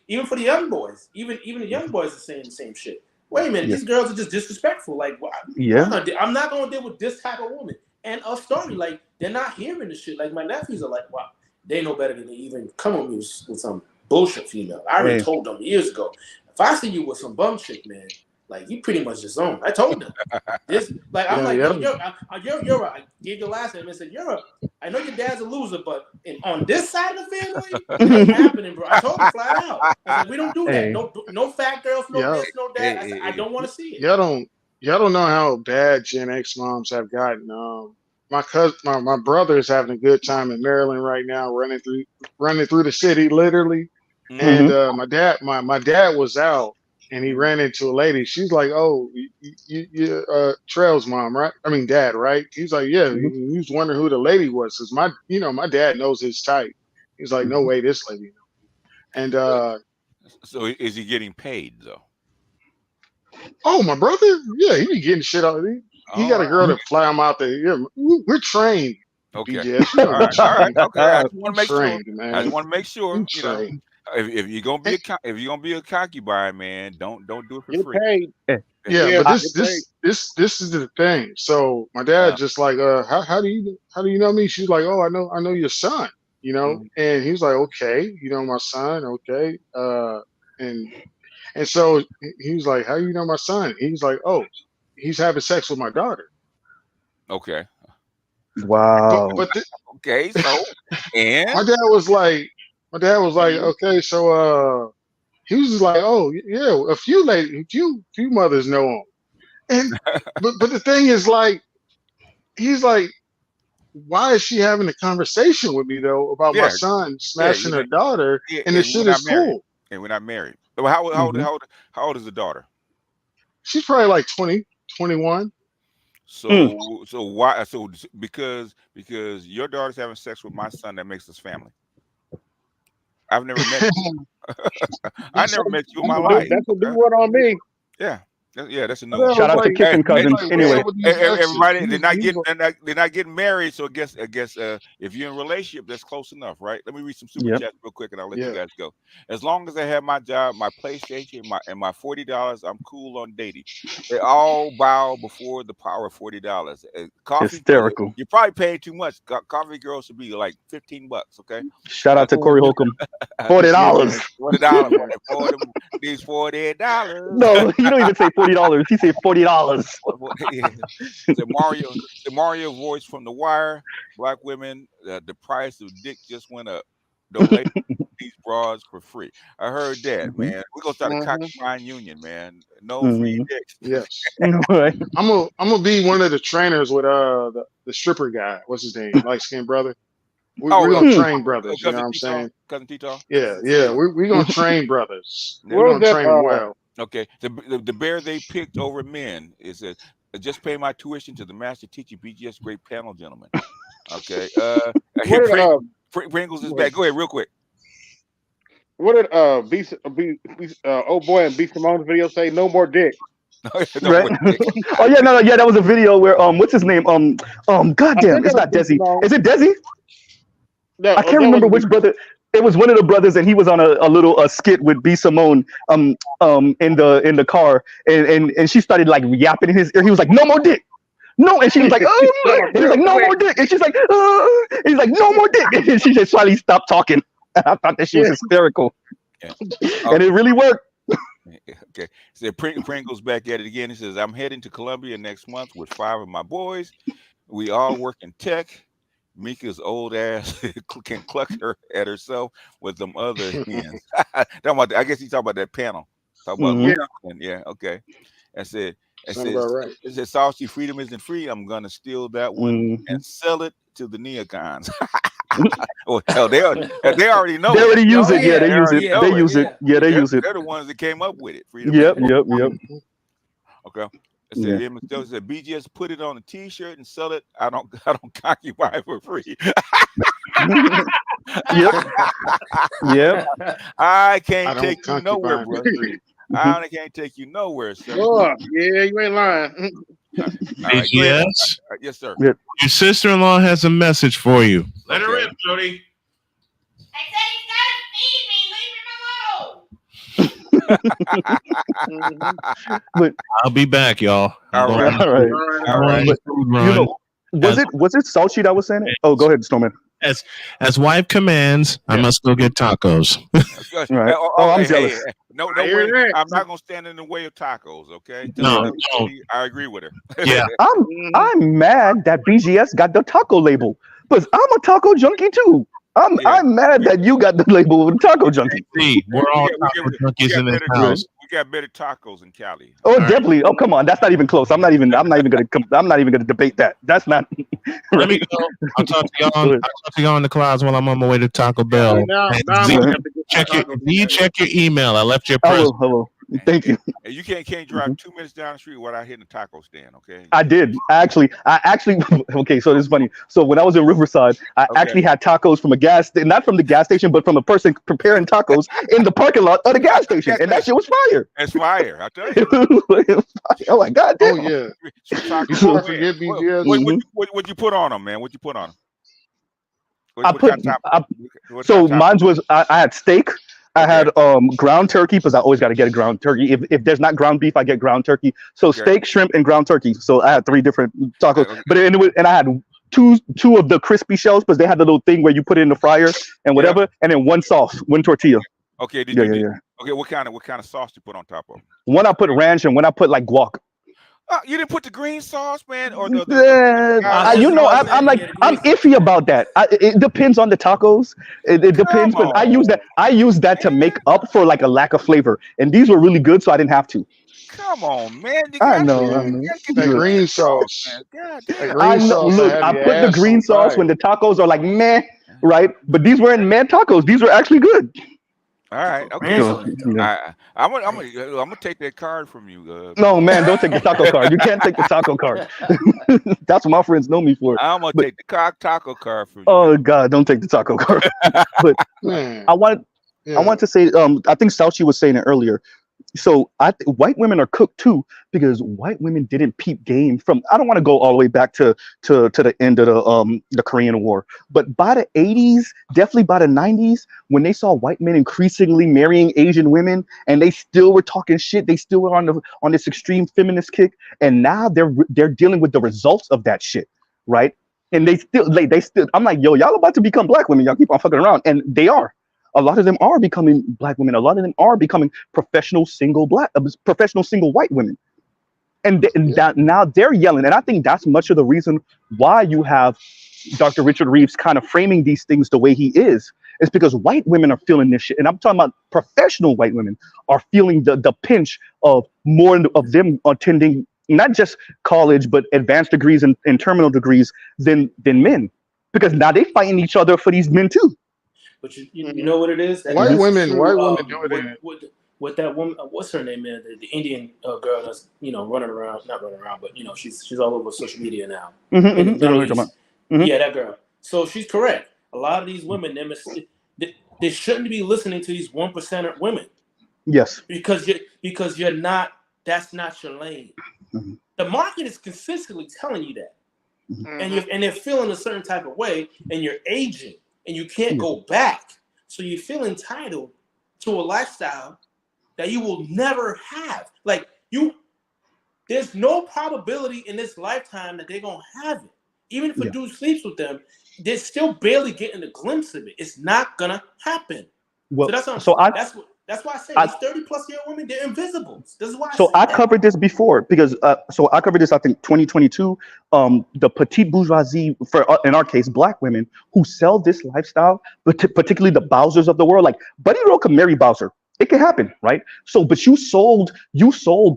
even for the young boys, even the young boys are saying the same shit. Wait a minute, these girls are just disrespectful. Like, I'm not gonna deal with this type of woman. And a story, like, they're not hearing the shit. Like, my nephews are like, wow, they know better than to even come with me with some bullshit female. I already told them years ago, if I see you with some bum chick, man, like, you pretty much disowned. I told them this. Like, I'm you're I gave your last name and said, I know your dad's a loser, but on this side of the family, it ain't happening, bro. I told him flat out. I said, we don't do that. No fat girls, no this, no that. I said, I don't want to see it. Y'all don't know how bad Gen X moms have gotten. My cousin, my brother is having a good time in Maryland right now, running through the city, literally. And my dad was out. And he ran into a lady. She's like, "Oh, you Trail's mom, right? I mean, dad, right?" He's like, "Yeah." He was wondering who the lady was, because my dad knows his type. He's like, "No way, this lady." And so is he getting paid though? Oh, my brother, yeah, he be getting shit out. He got a girl that fly him out there. Yeah, we're trained. Okay. BJS. All right. Okay. I just want to make Trained, sure. man. I just want to make sure. You know, Trained. if you're gonna be a concubine, man, don't do it for Get free. paid. Yeah, but this is the thing. So my dad just like, how do you know me? She's like, "Oh, I know your son, you know." And he's like, "Okay, you know my son, okay." And so he was like, "How do you know my son?" He's like, "Oh, he's having sex with my daughter." Okay. Wow. But okay, so and my dad was like, "Okay, so he was just like, oh yeah, a few mothers know him." And but the thing is, like, he's like, why is she having a conversation with me though about my son smashing her daughter? And the shit is cool. And we're not married. Well, how old is the daughter? She's probably like 20, 21. So why? So because your daughter's having sex with my son, that makes us family. I've never met you. I never met you in my life. That's a big word on me. Yeah. Yeah, that's a no. Shout out to kissing cousins. Anyway, everybody, they're not getting married. So I guess if you're in a relationship, that's close enough, right? Let me read some super chats real quick, and I'll let you guys go. As long as I have my job, my PlayStation, and my $40, I'm cool on dating. They all bow before the power of $40. Coffee, hysterical. You probably paid too much. Coffee girl should be like $15. Okay. Shout out to Corey Holcomb. $40. $40. These $40. No, you don't even say $40. He said $40. The Mario voice from The Wire. Black women, the price of dick just went up. Don't let these bras for free. I heard that, man. We're gonna start a concubine union, man. No free dicks. Yes. I'm gonna be one of the trainers with the stripper guy. What's his name? Light skinned brother. We're gonna train brothers. You know what I'm saying? Cousin Tito. Yeah. We're gonna train brothers. We're gonna train them well. Okay, the bear they picked over men is that just pay my tuition to the master teacher, BGS great panel gentlemen. Okay, Pringles is back. Go ahead, real quick. What did old boy and B Simone's video say? No more dick. Right? Oh yeah, that was a video where what's his name? Goddamn, it's not Desi. Is it Desi? No, I can't remember which brother. It was one of the brothers, and he was on a little skit with B Simone in the car, and she started like yapping in his ear. He was like, "No more dick." No, and she was like, "Oh," and he's like, "No more dick," and she's like, "Oh," and he's like, "No more dick," and she just finally stopped talking. I thought that shit was hysterical. Yeah. And it really worked. Okay. So Pringle's back at it again. He says, I'm heading to Columbia next month with 5 of my boys. We all work in tech. Mika's old ass can cluck her at herself with them other hands. I guess he's talking about that panel. Talk about yeah, okay. I said, right. It says Saucy freedom isn't free. I'm gonna steal that one and sell it to the neocons. Well, hell, they already know. They already use it. Yeah, They they use it. They use it. Yeah, they use it. They're the ones that came up with it. Freedom. Yep. Okay. It said, it said BGS put it on a T-shirt and sell it. I don't occupy for free. Yep. I can't take you nowhere, bro. I can't take you nowhere, sir. Oh, yeah, you ain't lying. Yes. Yes, sir. Your sister-in-law has a message for you. Let her in, Jody. But I'll be back, y'all. All right. But, you know, was it Salchi that was saying it? Oh, go ahead, Snowman. As wife commands, I must go get tacos. Right. Oh, I'm jealous. No way. I'm not gonna stand in the way of tacos. Okay. No. I agree with her. Yeah. I'm mad that BGS got the taco label, because I'm a taco junkie too. I'm mad that you got the label with taco junkie. See, we're all taco junkies in this house. We got better tacos in Cali. Oh, definitely. Oh, come on. That's not even close. I'm not even gonna debate that. That's not. Let me go. I'll talk to y'all in the clouds while I'm on my way to Taco Bell. Check your email. I left your present. Hello. Thank you. You can't drive 2 minutes down the street without hitting a taco stand. Okay. I did. I actually. Okay, so this is funny. So when I was in Riverside, I actually had tacos from not from the gas station, but from a person preparing tacos in the parking lot of the gas station, and that shit was fire. It's fire. I tell you. Oh my god! Damn. Oh yeah. What'd you put on them, man? What'd you put on them? So mine was I had steak. I had ground turkey, because I always got to get a ground turkey. If there's not ground beef, I get ground turkey. So steak, shrimp, and ground turkey. So I had 3 different tacos. But and I had two of the crispy shells, because they had the little thing where you put it in the fryer and whatever, and then one tortilla. Okay. Okay. What kind of sauce you put on top of? One I put ranch, and one I put like guac. You didn't put the green sauce, man, or I'm iffy about that. It depends on the tacos. It depends, but I use that to make up for like a lack of flavor, and these were really good, so I didn't have to. Come on, man! I know. That green sauce. I know. Look, I put the green sauce when the tacos are like meh, right? But these weren't meh tacos. These were actually good. All right, okay. I'm gonna take that card from you. No, man, don't take the taco card. You can't take the taco card. That's what my friends know me for. I'm gonna take the taco card from you. Oh God, don't take the taco card. But I want to say, I think Sauchi was saying it earlier. So white women are cooked too, because white women didn't peep game from. I don't want to go all the way back to the end of the Korean War, but by the 80s, definitely by the 90s, when they saw white men increasingly marrying Asian women, and they still were talking shit, they still were on this extreme feminist kick, and now they're dealing with the results of that shit, right? And they still. I'm like, yo, y'all about to become black women. Y'all keep on fucking around, and they are. A lot of them are becoming black women. A lot of them are becoming professional single white women. And now they're yelling. And I think that's much of the reason why you have Dr. Richard Reeves kind of framing these things the way he is. It's because white women are feeling this shit. And I'm talking about professional white women are feeling the pinch of more of them attending not just college, but advanced degrees and terminal degrees than men. Because now they're fighting each other for these men too. But you know what it is? White women do it. With that woman, what's her name, man? The Indian girl that's not running around, but she's all over social media now. Yeah, that girl. So she's correct. A lot of these women, they shouldn't be listening to these 1% women. Yes. Because you're not. That's not your lane. Mm-hmm. The market is consistently telling you that, and they're feeling a certain type of way, and you're aging. And you can't go back. So you feel entitled to a lifestyle that you will never have. There's no probability in this lifetime that they're going to have it. Even if a dude sleeps with them, they're still barely getting a glimpse of it. It's not gonna happen. Well, so that's why I say these 30-plus-year women, they're invisible. This is why. I covered this before because I covered this, I think 2022. The petite bourgeoisie, in our case, black women who sell this lifestyle, but particularly the Bowsers of the world, like Buddy Rowe can marry Bowser. It can happen, right? So, but you sold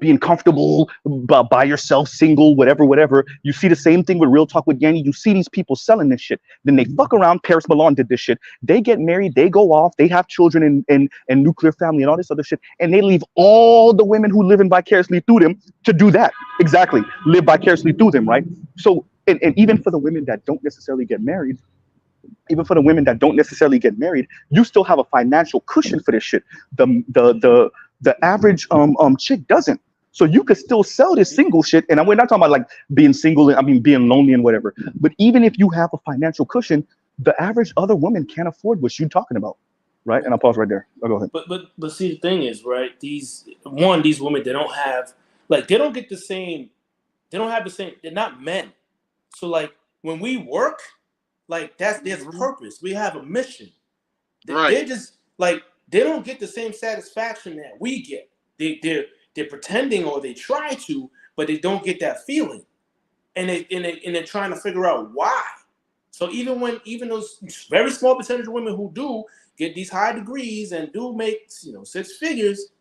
being comfortable by yourself, single, whatever. You see the same thing with Real Talk with Yanni. You see these people selling this shit. Then they fuck around. Paris Milan did this shit. They get married. They go off. They have children and nuclear family and all this other shit. And they leave all the women who live vicariously through them to do that. Exactly. Live vicariously through them, right? So, and even for the women that don't necessarily get married, you still have a financial cushion for this shit. The average chick doesn't. So you could still sell this single shit, and we're not talking about like being single, being lonely and whatever. But even if you have a financial cushion, the average other woman can't afford what you're talking about, right? And I'll pause right there. I'll go ahead. But see, the thing is, right? These women, they don't have they don't get the same. They don't have the same. They're not men. So like when we work. Like there's purpose. We have a mission. They're just like they don't get the same satisfaction that we get. They're pretending or they try to, but they don't get that feeling, and they're trying to figure out why. So even those very small percentage of women who do get these high degrees and do make 6 figures,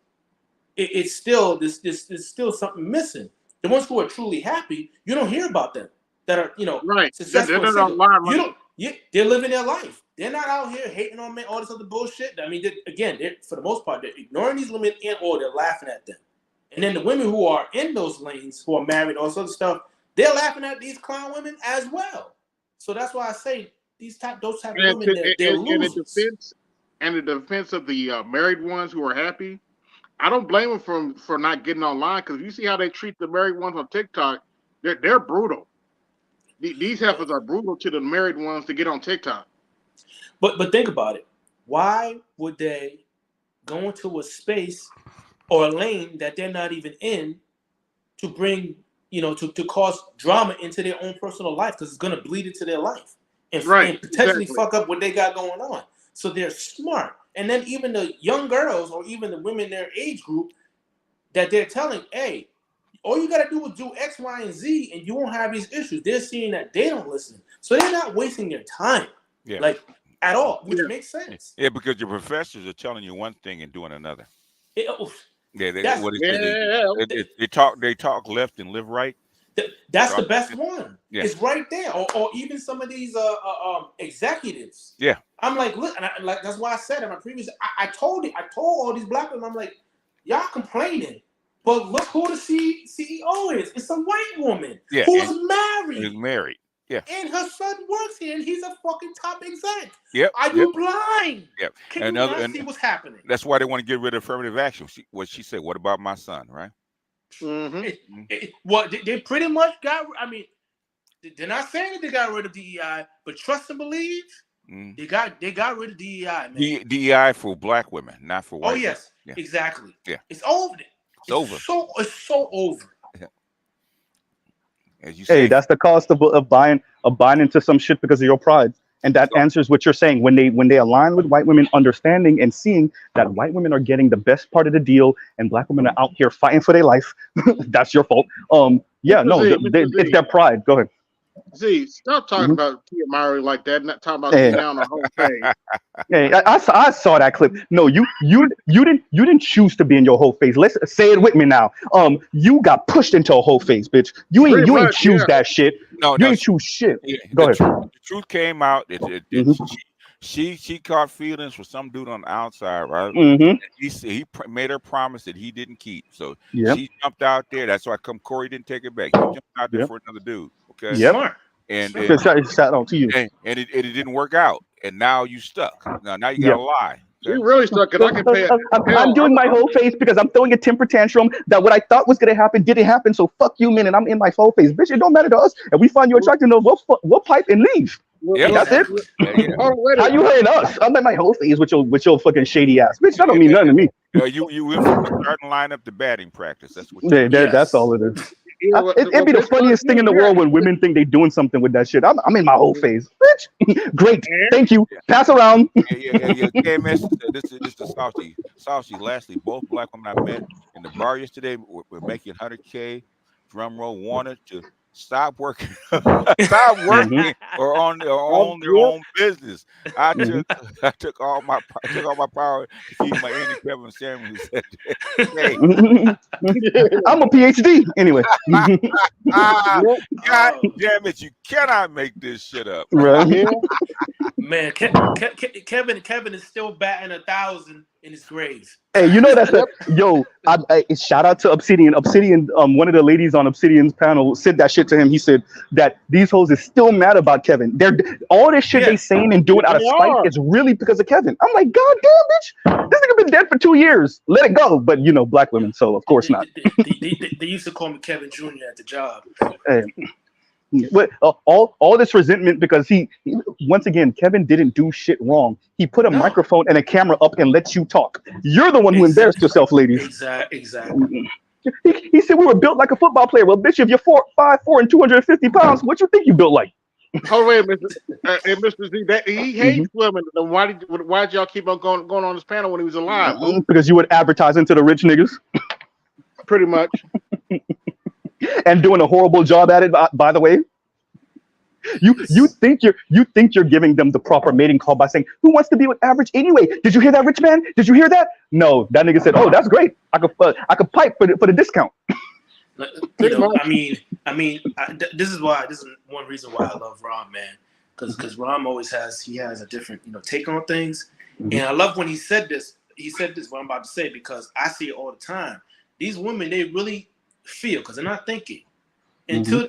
it's still there's still something missing. The ones who are truly happy, you don't hear about them. That are successful. They're living their life. They're not out here hating on men, all this other bullshit. I mean, they're for the most part, they're ignoring these women or they're laughing at them. And then the women who are in those lanes, who are married, all sorts of stuff, they're laughing at these clown women as well. So that's why I say those type of women, they're losers. In the defense of the married ones who are happy, I don't blame them for not getting online, because you see how they treat the married ones on TikTok. They're brutal. These heifers are brutal to the married ones to get on TikTok. But think about it. Why would they go into a space or a lane that they're not even in to bring, to cause drama into their own personal life, because it's going to bleed into their life and potentially fuck up what they got going on. So they're smart. And then even the young girls or even the women in their age group that they're telling, hey, all you got to do is do X, Y, and Z, and you won't have these issues. They're seeing that they don't listen. So they're not wasting their time, at all, which makes sense. Yeah, because your professors are telling you one thing and doing another. They talk left and live right. That's the best one. Yeah. It's right there. Or even some of these executives. Yeah. I'm like, look, and that's why I said in my previous, I told all these black women, I'm like, y'all complaining. But look who the CEO is. It's a white woman who's married. Who's married. Yeah. And her son works here, and he's a fucking top exec. Yep. Are you blind? Yep. Can you not see what's happening? That's why they want to get rid of affirmative action. She said, what about my son, right? Well, they pretty much got, they're not saying that they got rid of DEI, but trust and believe, they got rid of DEI, man. DEI for black women, not for white women. Oh, yes. Yeah. Exactly. Yeah. It's over. It's over. It's so over. As you say, hey, that's the cost of buying into some shit because of your pride. And that answers what you're saying. When they align with white women, understanding and seeing that white women are getting the best part of the deal and black women are out here fighting for their life, that's your fault. It's their pride. Go ahead. Z, stop talking about Tia Mowry like that. Not talking about Tia down the whole thing. Hey, I saw that clip. No, you didn't choose to be in your whole phase. Let's say it with me now. You got pushed into a whole phase, bitch. You ain't choose that shit. You ain't choose shit. Yeah, Go ahead. The truth came out. She caught feelings for some dude on the outside, right? He made her promise that he didn't keep. So she jumped out there. That's why Corey didn't take it back. He jumped out there for another dude. Okay. Yep. And shout out to you. And it didn't work out. And now you stuck. Now you gotta lie. You really stuck because I can pay. I'm doing my whole face because I'm throwing a temper tantrum that what I thought was gonna happen didn't happen. So fuck you, man, and I'm in my whole face, bitch. It don't matter to us. And we find you attractive enough, we'll pipe and leave. Yeah, that's it. How you hating us? I'm in my whole face with your fucking shady ass, bitch. That don't mean nothing to me. You went from the starting lineup to batting practice. That's what. That's all it is. It'd be the funniest thing in the world when women think they doing something with that shit. I'm in my whole phase. Bitch. Great. Thank you. Pass around. Yeah. KMS, this is the Saucy. Lastly, both black women I met in the bar yesterday were making 100K. Drum roll wanted to stop working, or on their own business. I took all my power to feed my Andy Kevin Samuel, who said, "Hey, I'm a PhD anyway." God damn it! You cannot make this shit up, right? Man, Kevin is still batting 1,000 in his grave. Hey, you know that's shout out to Obsidian. Obsidian, one of the ladies on Obsidian's panel said that shit to him. He said that these hoes is still mad about Kevin. They're all this shit they saying and doing out of spite is really because of Kevin. I'm like, God damn, bitch, this nigga been dead for 2 years. Let it go. But you know, black women, so of course not. They used to call me Kevin Jr. at the job. Hey. But all this resentment because he once again Kevin didn't do shit wrong. He put a microphone and a camera up and let you talk. You're the one who embarrassed yourself, ladies. Exactly. He said we were built like a football player. Well, bitch, if you're 5'4" and 250 pounds, what you think you built like? Oh wait, Mr. Z, he hates women. Then why did y'all keep on going on this panel when he was alive? Because you would advertise into the rich niggas. Pretty much. And doing a horrible job at it, by the way. You think you're giving them the proper mating call by saying, "Who wants to be with average anyway? Did you hear that, rich man? Did you hear that?" No, that nigga said, "Oh, that's great. I could pipe for the discount." You know, this is one reason why I love Rom, man, because Rom always has a different take on things, and I love when he said this. He said this what I'm about to say because I see it all the time. These women, they really feel because they're not thinking until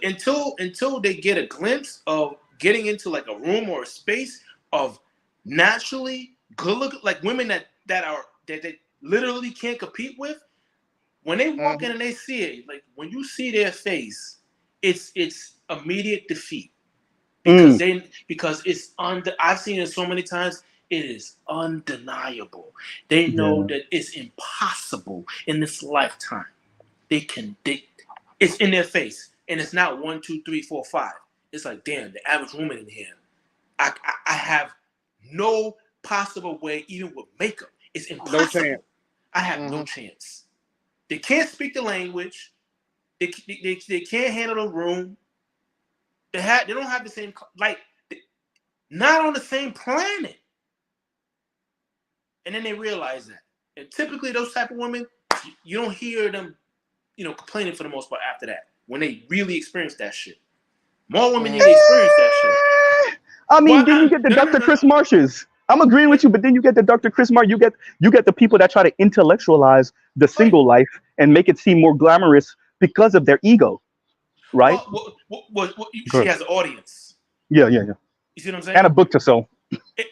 they get a glimpse of getting into like a room or a space of naturally good looking, like women that they literally can't compete with. When they walk in and they see it, like when you see their face, it's immediate defeat because it's I've seen it so many times. It is undeniable. They know that it's impossible in this lifetime. It's in their face, and it's not 1, 2, 3, 4, 5. It's like, damn, the average woman in here. I have no possible way, even with makeup. It's impossible. No chance. I have no chance. They can't speak the language. They can't handle the room. They don't have the same not on the same planet. And then they realize that. And typically, those type of women, you don't hear them, complaining for the most part after that. When they really experience that shit, more women need to experience that shit. I mean, then you get the Dr. Chris Marshes. I'm agreeing with you, but then you get the Dr. Chris Marsh. You get the people that try to intellectualize the single life and make it seem more glamorous because of their ego, right? She has an audience. Yeah. You see what I'm saying? And a book to sell.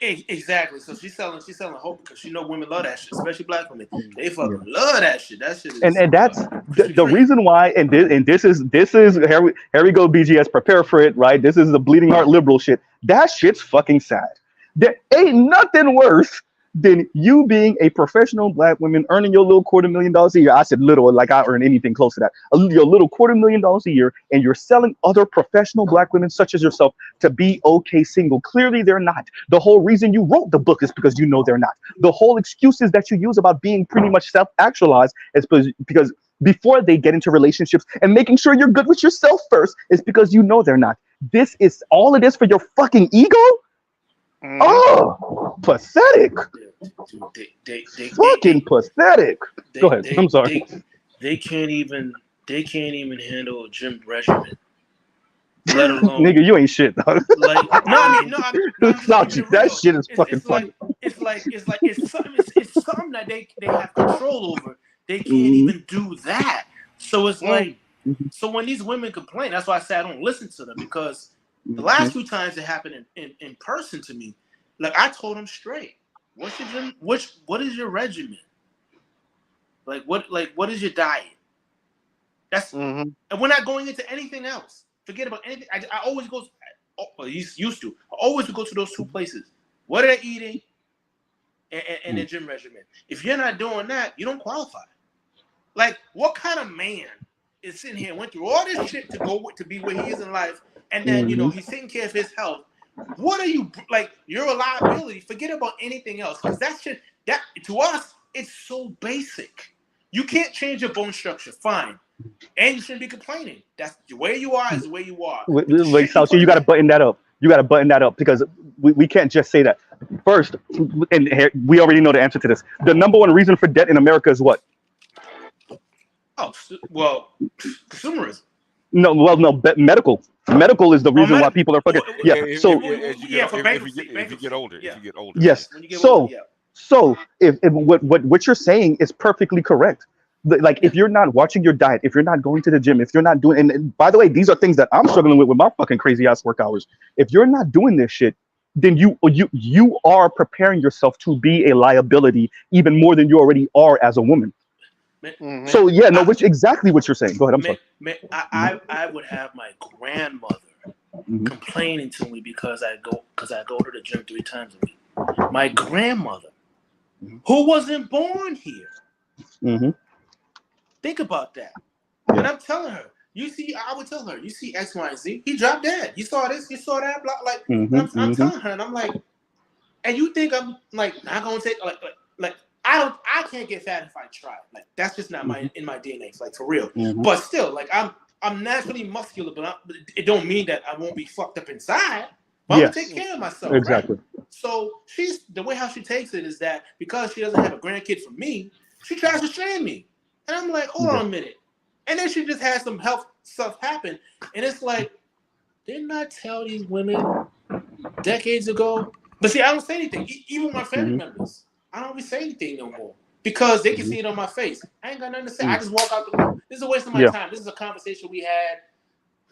Exactly. So she's selling hope because she know women love that shit, especially black women. They fucking love that shit. That shit is, and that's the reason why. And this is here we go. BGS, prepare for it, right? This is the bleeding heart liberal shit. That shit's fucking sad. There ain't nothing worse than you being a professional black woman earning your little $250,000 a year. I said little, like I earn anything close to that. Your little $250,000 a year, and you're selling other professional black women such as yourself to be okay single. Clearly they're not. The whole reason you wrote the book is because you know they're not. The whole excuses that you use about being pretty much self-actualized is because before they get into relationships and making sure you're good with yourself first is because you know they're not. This is all it is for your fucking ego? Oh, pathetic. Fucking pathetic. Go ahead. I'm sorry. They can't even handle a gym regimen. Let alone nigga, you ain't shit, dog. That shit is fucking funny. It's something that they have control over. They can't even do that. So it's like, so when these women complain, that's why I say I don't listen to them, because the last few times it happened in person to me, like I told them straight, what's your gym? What is your regimen? What is your diet? That's and we're not going into anything else. Forget about anything. I always go. Used to. I always go to those two places. What are they eating? And their gym regimen. If you're not doing that, you don't qualify. Like, what kind of man is sitting here and went through all this shit to be where he is in life, and then he's taking care of his health. What are you like? You're a liability. Forget about anything else, because that shit that to us it's so basic. You can't change your bone structure, fine, and you shouldn't be complaining. That's the way you are. Is the way you are. Like, so you got to button that up. You got to button that up, because we can't just say that. First, and here, we already know the answer to this. The number one reason for debt in America is what? Oh, well, consumerism. No, medical. Medical is the reason why people are fucking. Yeah. So if you get older. Yes. So if what you're saying is perfectly correct. Like, if you're not watching your diet, if you're not going to the gym, if you're not doing, and by the way, these are things that I'm struggling with my fucking crazy ass work hours. If you're not doing this shit, then you are preparing yourself to be a liability even more than you already are as a woman. So yeah, no, which exactly what you're saying. Go ahead. I'm sorry. I would have my grandmother complaining to me because I go to the gym 3 times a week. My grandmother, who wasn't born here. Think about that. And I'm telling her, I would tell her, you see X, Y, and Z. He dropped dead. You saw this, you saw that. Like, I'm telling her, and I'm like, and you think I'm like not gonna take like I can't get fat if I try. Like, that's just not in my DNA. Like, for real. But still, like, I'm naturally muscular, but it don't mean that I won't be fucked up inside. But I'm gonna take care of myself. Exactly. Right? So the way how she takes it is that because she doesn't have a grandkid from me, she tries to shame me. And I'm like, hold on a minute. And then she just has some health stuff happen. And it's like, didn't I tell these women decades ago? But see, I don't say anything. Even my family members, I don't really say anything no more. Because they can see it on my face. I ain't got nothing to say. I just walk out the room. This is a waste of my time. This is a conversation we had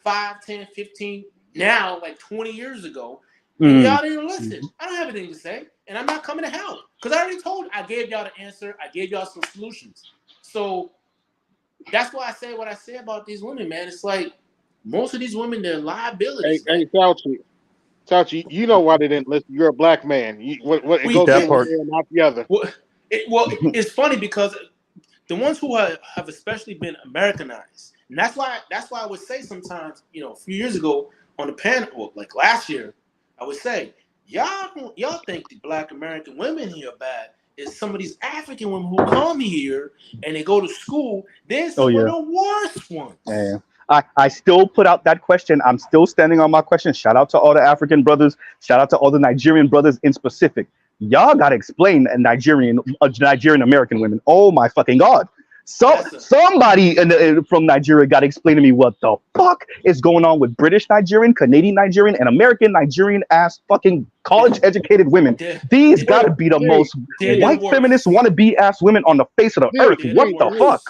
5, 10, 15, now like 20 years ago. And y'all didn't listen. I don't have anything to say. And I'm not coming to help. Because I gave y'all the answer. I gave y'all some solutions. So that's why I say what I say about these women, man. It's like most of these women, they're liabilities. Hey, Fauci, you know why they didn't listen. You're a black man. It goes in one ear and not the other. Well, it's funny because the ones who have especially been Americanized, and that's why I would say sometimes, a few years ago on the panel, like last year, I would say, y'all think the black American women here are bad. Is some of these African women who come here and they go to school, they're some of the worst ones. Yeah. I still put out that question. I'm still standing on my question. Shout out to all the African brothers. Shout out to all the Nigerian brothers in specific. Y'all got to explain Nigerian American women. Oh my fucking God. So somebody from Nigeria got to explain to me what the fuck is going on with British Nigerian, Canadian Nigerian, and American Nigerian ass fucking college educated women. These got to be the most white feminist wannabe ass women on the face of the earth. What the fuck?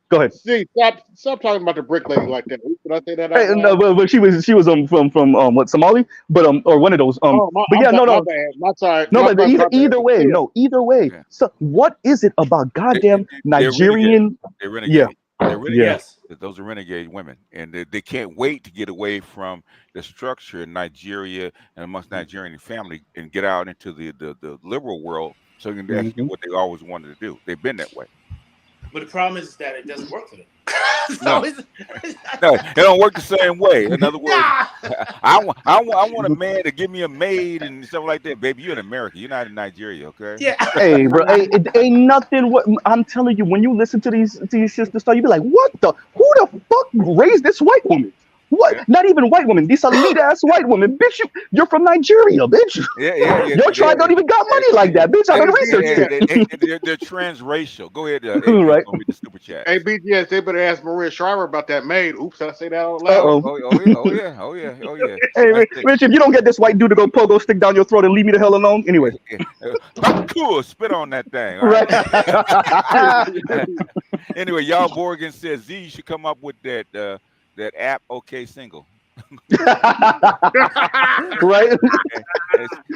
Go ahead. See, stop talking about the brick lady like that. Did I say that? Hey, no, but she was from what, Somali, but or one of those but yeah, no. Either way. Yeah. So what is it about goddamn Nigerian? They're renegade. They're renegades. Those are renegade women, and they can't wait to get away from the structure in Nigeria and amongst Nigerian family and get out into the liberal world, so they can do what they always wanted to do. They've been that way. But the problem is that it doesn't work for them. No, it don't work the same way. In other words, I want a man to give me a maid and stuff like that. Baby, you're in America. You're not in Nigeria, okay? Yeah. Hey, bro, it ain't nothing. What I'm telling you, when you listen to these sisters, you be like, who the fuck raised this white woman? What? Yeah. Not even white women. These elite ass white women, bitch. You're from Nigeria, bitch. Yeah. Your tribe don't even got money like that, bitch. I done researched it. They're transracial. Go ahead. Right. Read the super chat. Hey, BGS, they better ask Maria Shriver about that maid. Oops, did I say that out loud? Oh yeah. Hey, Rich, if you don't get this white dude to go pogo stick down your throat and leave me the hell alone, anyway. Cool. Spit on that thing. Right. Anyway, y'all Borgen says Z, you should come up with that app, OK Single. Right.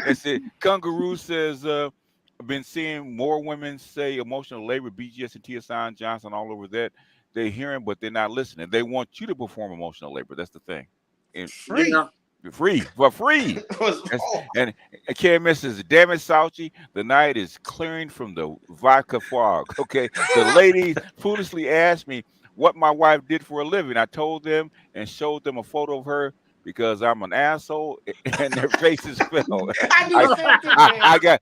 That's it. Kangaroo says, I've been seeing more women say emotional labor, BGS and TSI Johnson all over that. They're hearing, but they're not listening. They want you to perform emotional labor. That's the thing. And free. For free. And KMS says, damn it, Sauchi, the night is clearing from the vodka fog. Okay. The lady foolishly asked me, what my wife did for a living. I told them and showed them a photo of her because I'm an asshole, and their faces fell. I do the same thing, man.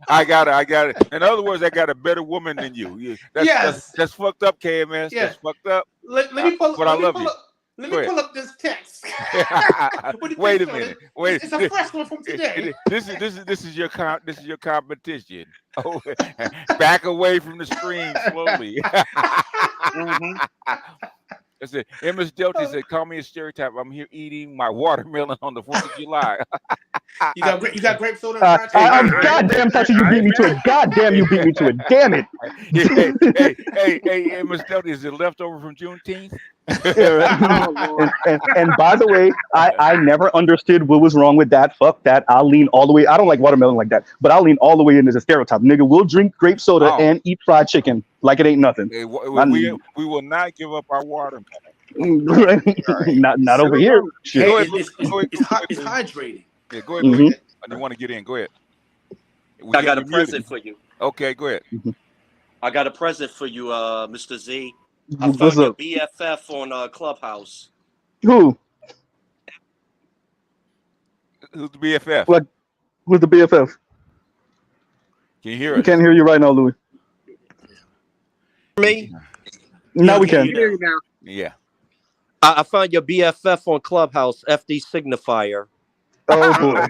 I got it. In other words, I got a better woman than you. That's fucked up, KMS. Yeah. That's fucked up. Let me pull. But I love you. Let me pull up this text. Wait a minute. Wait. It's a fresh one from today. This is your competition. Oh, back away from the screen slowly. That's it. MS Delta said, "Call me a stereotype. I'm here eating my watermelon on the 4th of July." You got grape soda. Goddamn, Touchy, you beat me to it. Goddamn, you beat me to it. Damn it. Hey, MS Delta, is it leftover from Juneteenth? and by the way, I never understood what was wrong with that. Fuck that. I'll lean all the way. I don't like watermelon like that, but I'll lean all the way in as a stereotype. Nigga, we'll drink grape soda and eat fried chicken like it ain't nothing. Hey, we will not give up our watermelon. not over here. Hey, it's hydrating. Yeah, go ahead. You want to get in? Go ahead. I got a present for you. Okay, go ahead. I got a present for you, Mr. Z. I found your BFF on Clubhouse. Who? Who's the BFF? What? Who's the BFF? Can you hear us? We can't hear you right now, Louis. Me? Now we can. Yeah. I found your BFF on Clubhouse, FD Signifier. Oh boy.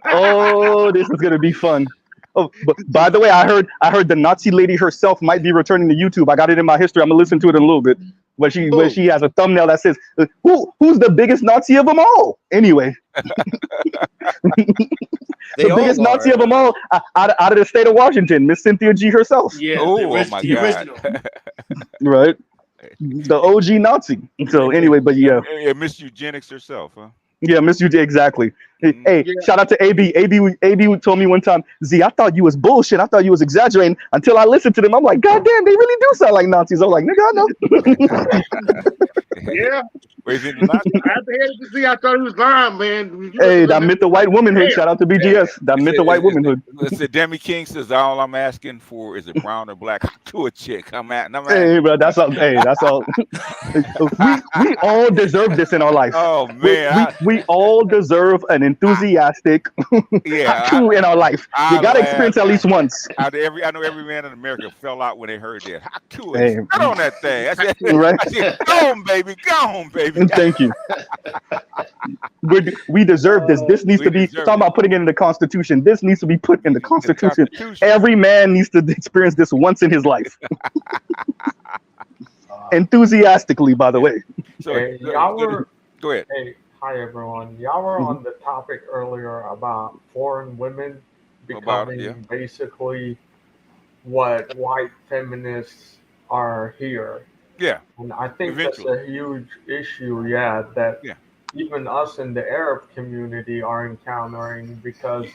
Oh, this is gonna be fun. Oh, but by the way, I heard the Nazi lady herself might be returning to YouTube. I got it in my history. I'm gonna listen to it in a little bit. Where she has a thumbnail that says, "Who's the biggest Nazi of them all?" Anyway, the biggest Nazi of them all out of the state of Washington, Miss Cynthia G herself. Yeah. Oh my God. Right. The OG Nazi. So anyway, but yeah. Miss Eugenics herself, huh? Yeah, Miss UJ, exactly. Hey, shout out to AB. AB told me one time, Z, I thought you was bullshit. I thought you was exaggerating until I listened to them. I'm like, God damn, they really do sound like Nazis. I'm like, nigga, I know. Yeah. Where's it? I had to see. I thought he was lying, man. Hey, that myth of white womanhood. Shout out to BGS. That myth of white womanhood. Listen, Demi King says, all I'm asking for is a brown or black to a chick. Hey, bro, that's all. Hey, that's all. we all deserve this in our life. Oh man, we all deserve an enthusiastic haku in our life. You gotta experience at least once. I know every man in America fell out when they heard that. Haku, get on that thing. I said, go on, baby, go on, baby. Thank you. We deserve this. This needs to be talking about putting it in the Constitution. This needs to be put in the Constitution. Every man needs to experience this once in his life. Enthusiastically, by the way. So, hey, go ahead. Hey, hi everyone. Y'all were on the topic earlier about foreign women becoming basically what white feminists are here. Yeah. And I think that's a huge issue, that even us in the Arab community are encountering, because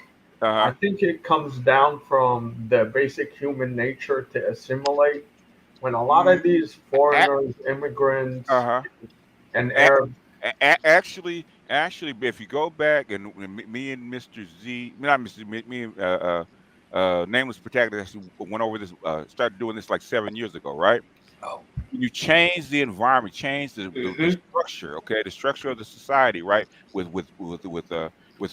I think it comes down from the basic human nature to assimilate. When a lot of these foreigners, immigrants, and Arabs. Actually, if you go back and me and Mr. Z, not Mr. Me and Nameless Protagonist actually went over this, started doing this like 7 years ago, right? Oh. You change the environment, change the structure, the structure of the society, right? With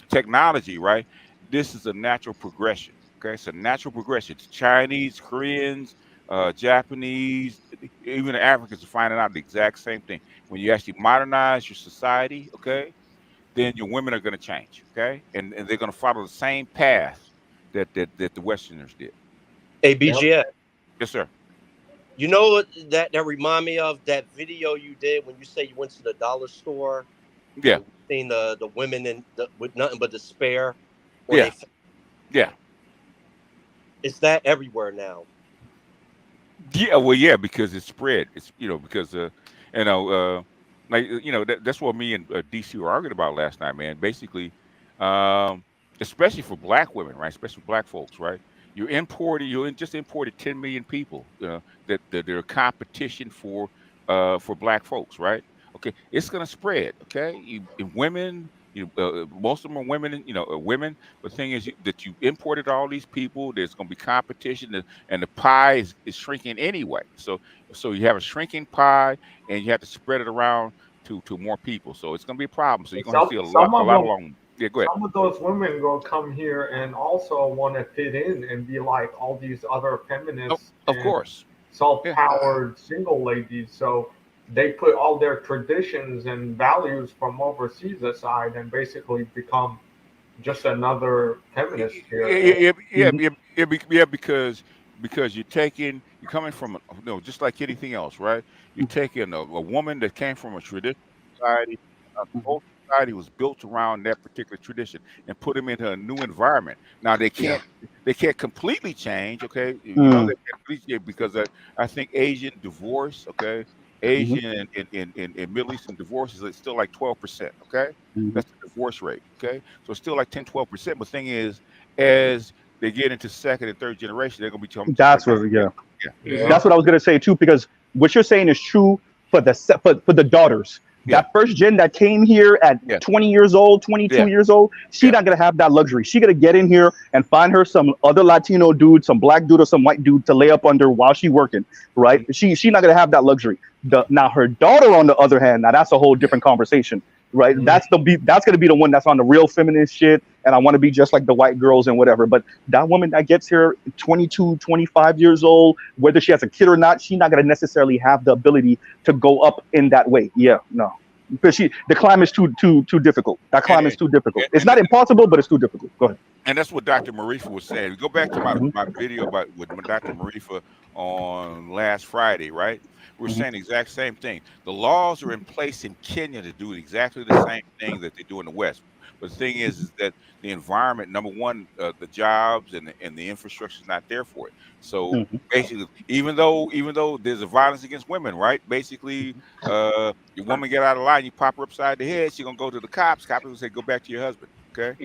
technology, right? This is a natural progression. Okay, it's a natural progression. It's Chinese, Koreans, Japanese, even the Africans are finding out the exact same thing. When you actually modernize your society, then your women are going to change, and they're going to follow the same path that the Westerners did. Hey, BGS. Yes, sir. You know that remind me of that video you did when you say you went to the dollar store. Yeah. Seen the women with nothing but despair. Yeah. Is that everywhere now? Yeah, well, yeah, because it's spread. It's because that's what me and DC were arguing about last night, man. Basically, especially for black women, right? Especially black folks, right? You just imported 10 million people that are competition for black folks, right? Okay, it's gonna spread. Okay, women Most of them are women, women. But the thing is that you imported all these people. There's going to be competition, and the pie is shrinking anyway. So you have a shrinking pie, and you have to spread it around to more people. So it's going to be a problem. So you're going to see a lot of long. Yeah, go ahead. Some of those women will come here and also want to fit in and be like all these other feminists. Of course. Self-powered single ladies. So they put all their traditions and values from overseas aside and basically become just another feminist here. Because you're coming from just like anything else, right? You're taking a woman that came from a traditional society. The whole society was built around that particular tradition, and put them into a new environment. Now they can't completely change, okay? They can't completely, because I think Asian divorce, okay, Asian and Middle Eastern divorce is still like 12%, okay? That's the divorce rate, okay? So it's still like 10-12%. But the thing is, as they get into second and third generation, they're gonna become. That's what, That's what I was gonna say too, because what you're saying is true for the daughters. That first gen that came here at 20 years old, 22 years old, she's not gonna have that luxury. She's gonna get in here and find her some other Latino dude, some black dude or some white dude to lay up under while she's working, right? She's not gonna have that luxury. Now her daughter, on the other hand, now that's a whole different conversation, right? That's gonna be the one that's on the real feminist shit, and I want to be just like the white girls and whatever. But that woman that gets here 22, 25 years old, whether she has a kid or not, she's not gonna necessarily have the ability to go up in that way. No. Because the climb is too difficult. That climb is too difficult. It's not impossible, but it's too difficult. Go ahead. And that's what Dr. Marifa was saying. Go back to my video with Dr. Marifa on last Friday, right? We're saying the exact same thing. The laws are in place in Kenya to do exactly the same thing that they do in the West. But the thing is that the environment, number one, the jobs and the infrastructure is not there for it. So basically, even though there's a violence against women, right? Basically, your woman get out of line, you pop her upside the head, she's gonna go to the cops. Cops will say, "Go back to your husband," okay?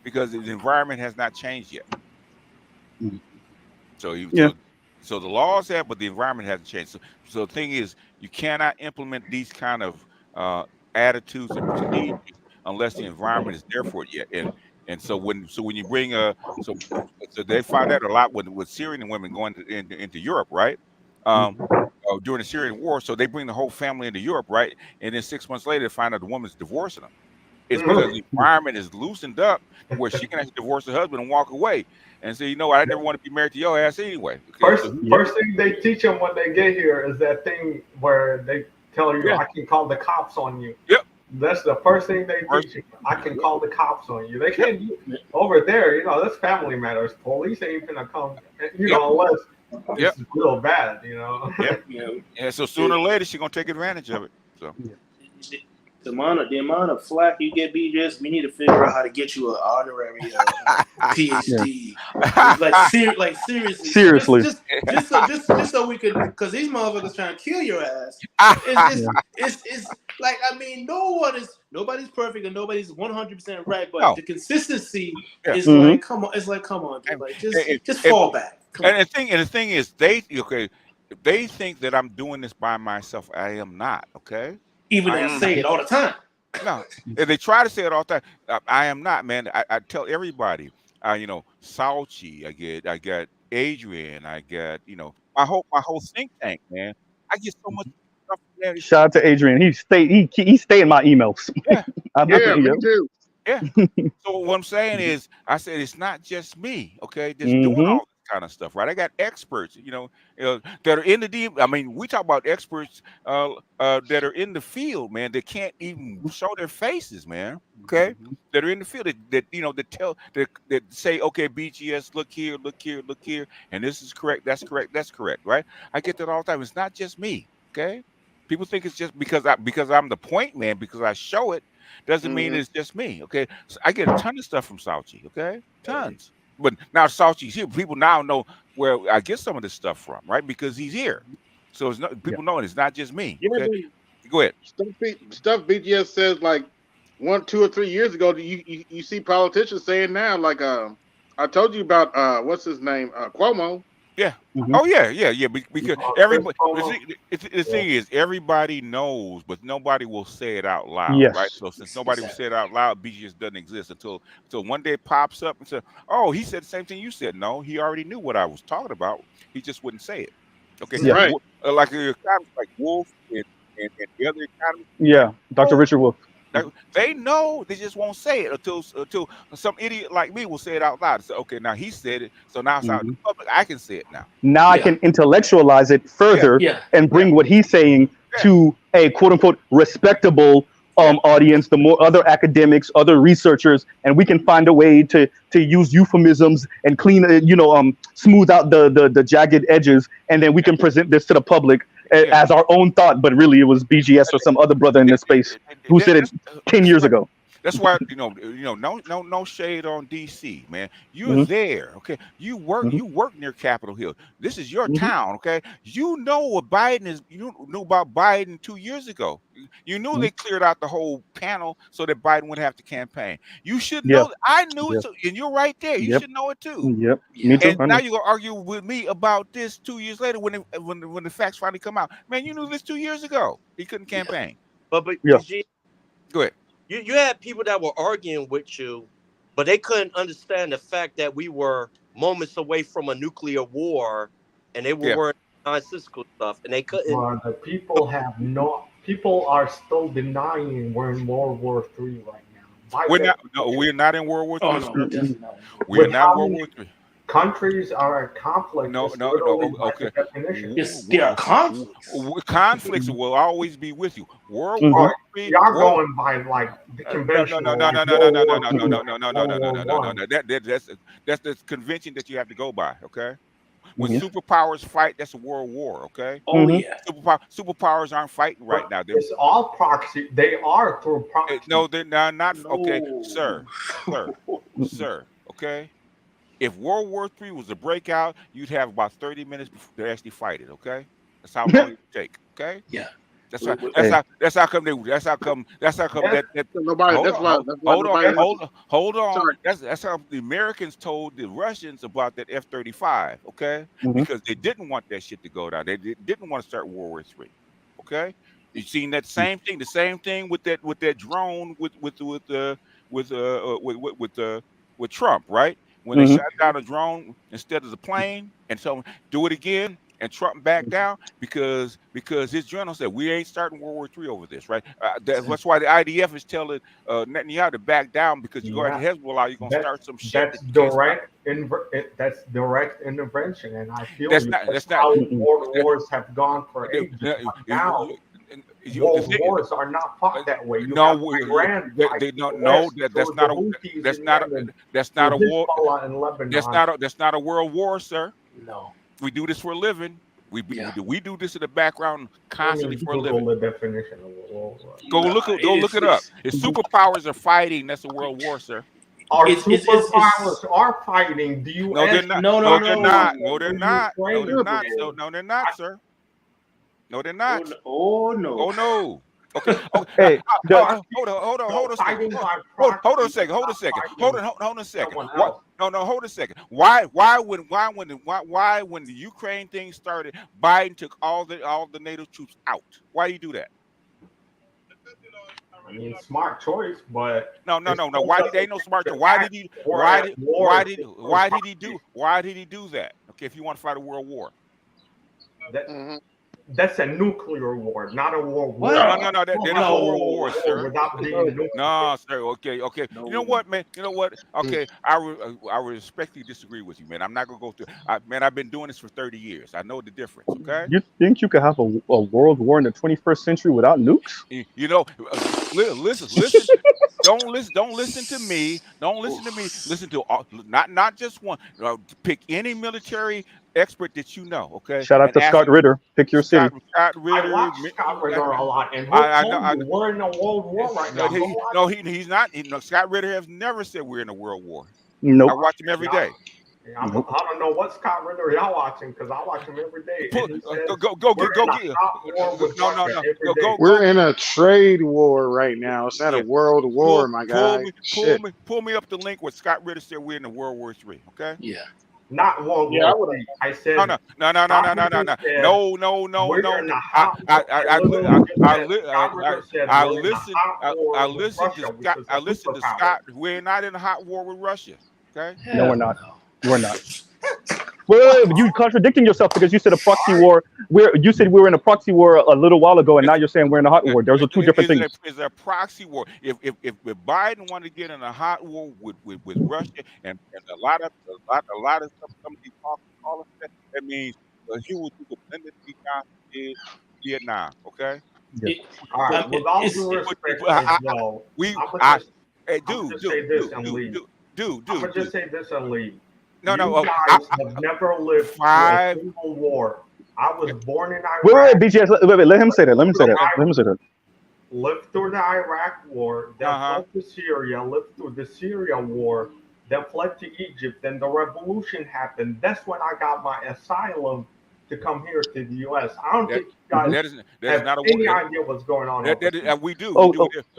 Because the environment has not changed yet. So the laws have, but the environment hasn't changed. So the thing is, you cannot implement these kind of attitudes and procedures unless the environment is there for it yet. And so when you bring so they find out a lot with Syrian women going into Europe, right? During the Syrian war, so they bring the whole family into Europe, right? And then 6 months later, they find out the woman's divorcing them. It's because the environment is loosened up where she can actually divorce her husband and walk away and say, I never want to be married to your ass anyway. Okay? First thing they teach them when they get here is that thing where they tell you, I can call the cops on you. Yep. That's the first thing they teach you. I can call the cops on you. They can't over there, that's family matters. Police ain't gonna come, unless it's real bad, Yeah, so sooner or later she's gonna take advantage of it. So the amount of flack you get, BJS, we need to figure out how to get you an honorary PhD. Seriously. Just so we could, because these motherfuckers trying to kill your ass. It's like, nobody's perfect and nobody's 100% right, but the consistency is like, come on, dude. Like, just fall back. And the thing is, they think that I'm doing this by myself. I am not. Okay. Even though they say it all the time. No, if they try to say it all the time, I am not, man. I tell everybody, Sauchi, I got Adrian, I got, my whole think tank, man. I get so much stuff from there. Shout out to Adrian. He stay in my emails. Yeah, me too. Yeah. So what I'm saying is, I said it's not just me, okay? Just doing all this kind of stuff, right? I got experts, that are in the deep. I mean, we talk about experts that are in the field, man. That can't even show their faces, man. Okay, that are in the field that say, okay, BGS, look here, and this is correct, that's correct, right? I get that all the time. It's not just me, okay? People think it's just because I'm the point man, because I show it. Doesn't mean it's just me, okay? So I get a ton of stuff from Sauchi, okay? Tons. But now Sauchi's here. People now know where I get some of this stuff from, right? Because he's here. So it's not, people know it's not just me. Okay? Go ahead. Stuff BGS says like 1, 2, or 3 years ago. You see politicians saying now, like I told you about what's his name, Cuomo. Yeah. Mhm. Oh yeah. Because everybody, the thing is, everybody knows, but nobody will say it out loud, right? Yes. So since nobody will say it out loud, BGS doesn't exist until one day it pops up and says, "Oh, he said the same thing you said." No, he already knew what I was talking about. He just wouldn't say it. Okay. Yeah. Right. Like the economists, like Wolf and the other economists, Yeah. Dr. Richard Wolf. they know, they just won't say it until some idiot like me will say it out loud. So okay, now he said it, so now it's out in the public. I can say it now. Now I can intellectualize it further and bring what he's saying to a quote unquote respectable audience, the more other academics, other researchers, and we can find a way to use euphemisms and clean, smooth out the jagged edges, and then we can present this to the public as our own thought. But really, it was BGS or some other brother in this space who said it 10 years ago. That's why no shade on DC, man. You're there, okay. You work near Capitol Hill. This is your town, okay. You know what Biden is. You knew about Biden 2 years ago. You knew they cleared out the whole panel so that Biden wouldn't have to campaign. You should know. I knew it, and you're right there. You should know it too. Yep. Me too. And now you're gonna argue with me about this 2 years later when the facts finally come out. Man, you knew this 2 years ago. He couldn't campaign. But Go ahead. You had people that were arguing with you, but they couldn't understand the fact that we were moments away from a nuclear war, and they were worried about nonsensical stuff, and they couldn't. Well, the people have not. People are still denying we're in World War III right now. We're not in World War III. Oh, no, definitely not. We're not in World War III. Countries are in conflict. No. Okay. Yes, there are conflicts. Conflicts will always be with you. World Mm-hmm. War III. Y'all going by like the convention. No. That's the convention that you have to go by. Okay. When superpowers fight, that's a world war. Okay. Oh yeah. Superpowers aren't fighting right now. It's all proxy. They are through proxy. No, they're not. Okay, sir. Okay. If World War III was a breakout, you'd have about 30 minutes to actually fight it. Okay, that's how long it would take. Okay. Yeah. That's how come that. Hold on. Sorry. That's how the Americans told the Russians about that F-35. Okay, because they didn't want that shit to go down. They didn't want to start World War III. Okay, you seen that same thing. The same thing with that drone with Trump, right? When they shot down a drone instead of the plane, and so do it again. And Trump backed down because his journal said we ain't starting World War III over this, right? That's why the IDF is telling Netanyahu to back down because you go ahead Hezbollah, you're gonna start some shit. That's direct intervention, and I feel that's how world wars have gone for ages. Now, world wars are not fought that way. That's not a war. That's not a world war, sir. No. We do this for a living. We do this in the background constantly for a living. The definition of a world war. Go look it up. If superpowers are fighting, that's a world war, sir. Our superpowers are fighting. Do you? No, they're not. No, they're not. No, they're not. No, they're not. No, they're not, sir. No, they're not. Oh no. Oh no. Okay. Hey, hold on a second. Hold on a second. Hold a second. Hold a second. Why when the Ukraine thing started, Biden took all the NATO troops out? Why do you do that? I mean, smart choice, but no. Why did they no smart choice? Why did he do that? Okay, if you want to fight a world war. That's a nuclear war, not a world war. No, they're not a world war, sir. Without being a nuclear. No, sir. Okay. No. You know what, man? Okay, I respectfully disagree with you, man. I'm not gonna go through. I've been doing this for 30 years. I know the difference. Okay. You think you could have a world war in the 21st century without nukes? Listen. Don't listen to me. Listen to not just one. Pick any military expert that you know. Okay. Shout out to Scott Ritter. Pick your city. Scott Ritter. I watch Scott Ritter a lot, and we're in a world war right now. He's not. Scott Ritter has never said we're in a world war. Nope. I watch him every day. I don't know what Scott Ritter y'all watching because I watch him every day. Go. We're in a trade war right now. It's not a world war, my guy. Pull me up the link where Scott Ritter said we're in the World War III. Okay. Yeah. Not World War III. I said no. we're in a hot war. I listened to Scott. We're not in a hot war with Russia. Okay? No, we're not. We're not. Well, you contradicting yourself because you said a proxy war. You said we were in a proxy war a little while ago, and now you're saying we're in a hot war. Those are two different things. It's a proxy war. If Biden wanted to get in a hot war with Russia and a lot of stuff somebody talking all of that means he would do the blended did Vietnam. Okay. Yeah. All right. With all due respect, I'm just say this and leave. You guys have never lived through a single war. I was born in Iraq. Wait, BGS, wait, let him say that. Lived through the Iraq war, then fled to Syria, lived through the Syria war, then fled to Egypt, then the revolution happened. That's when I got my asylum to come here to the U.S. I don't think you guys have any idea what's going on. We do.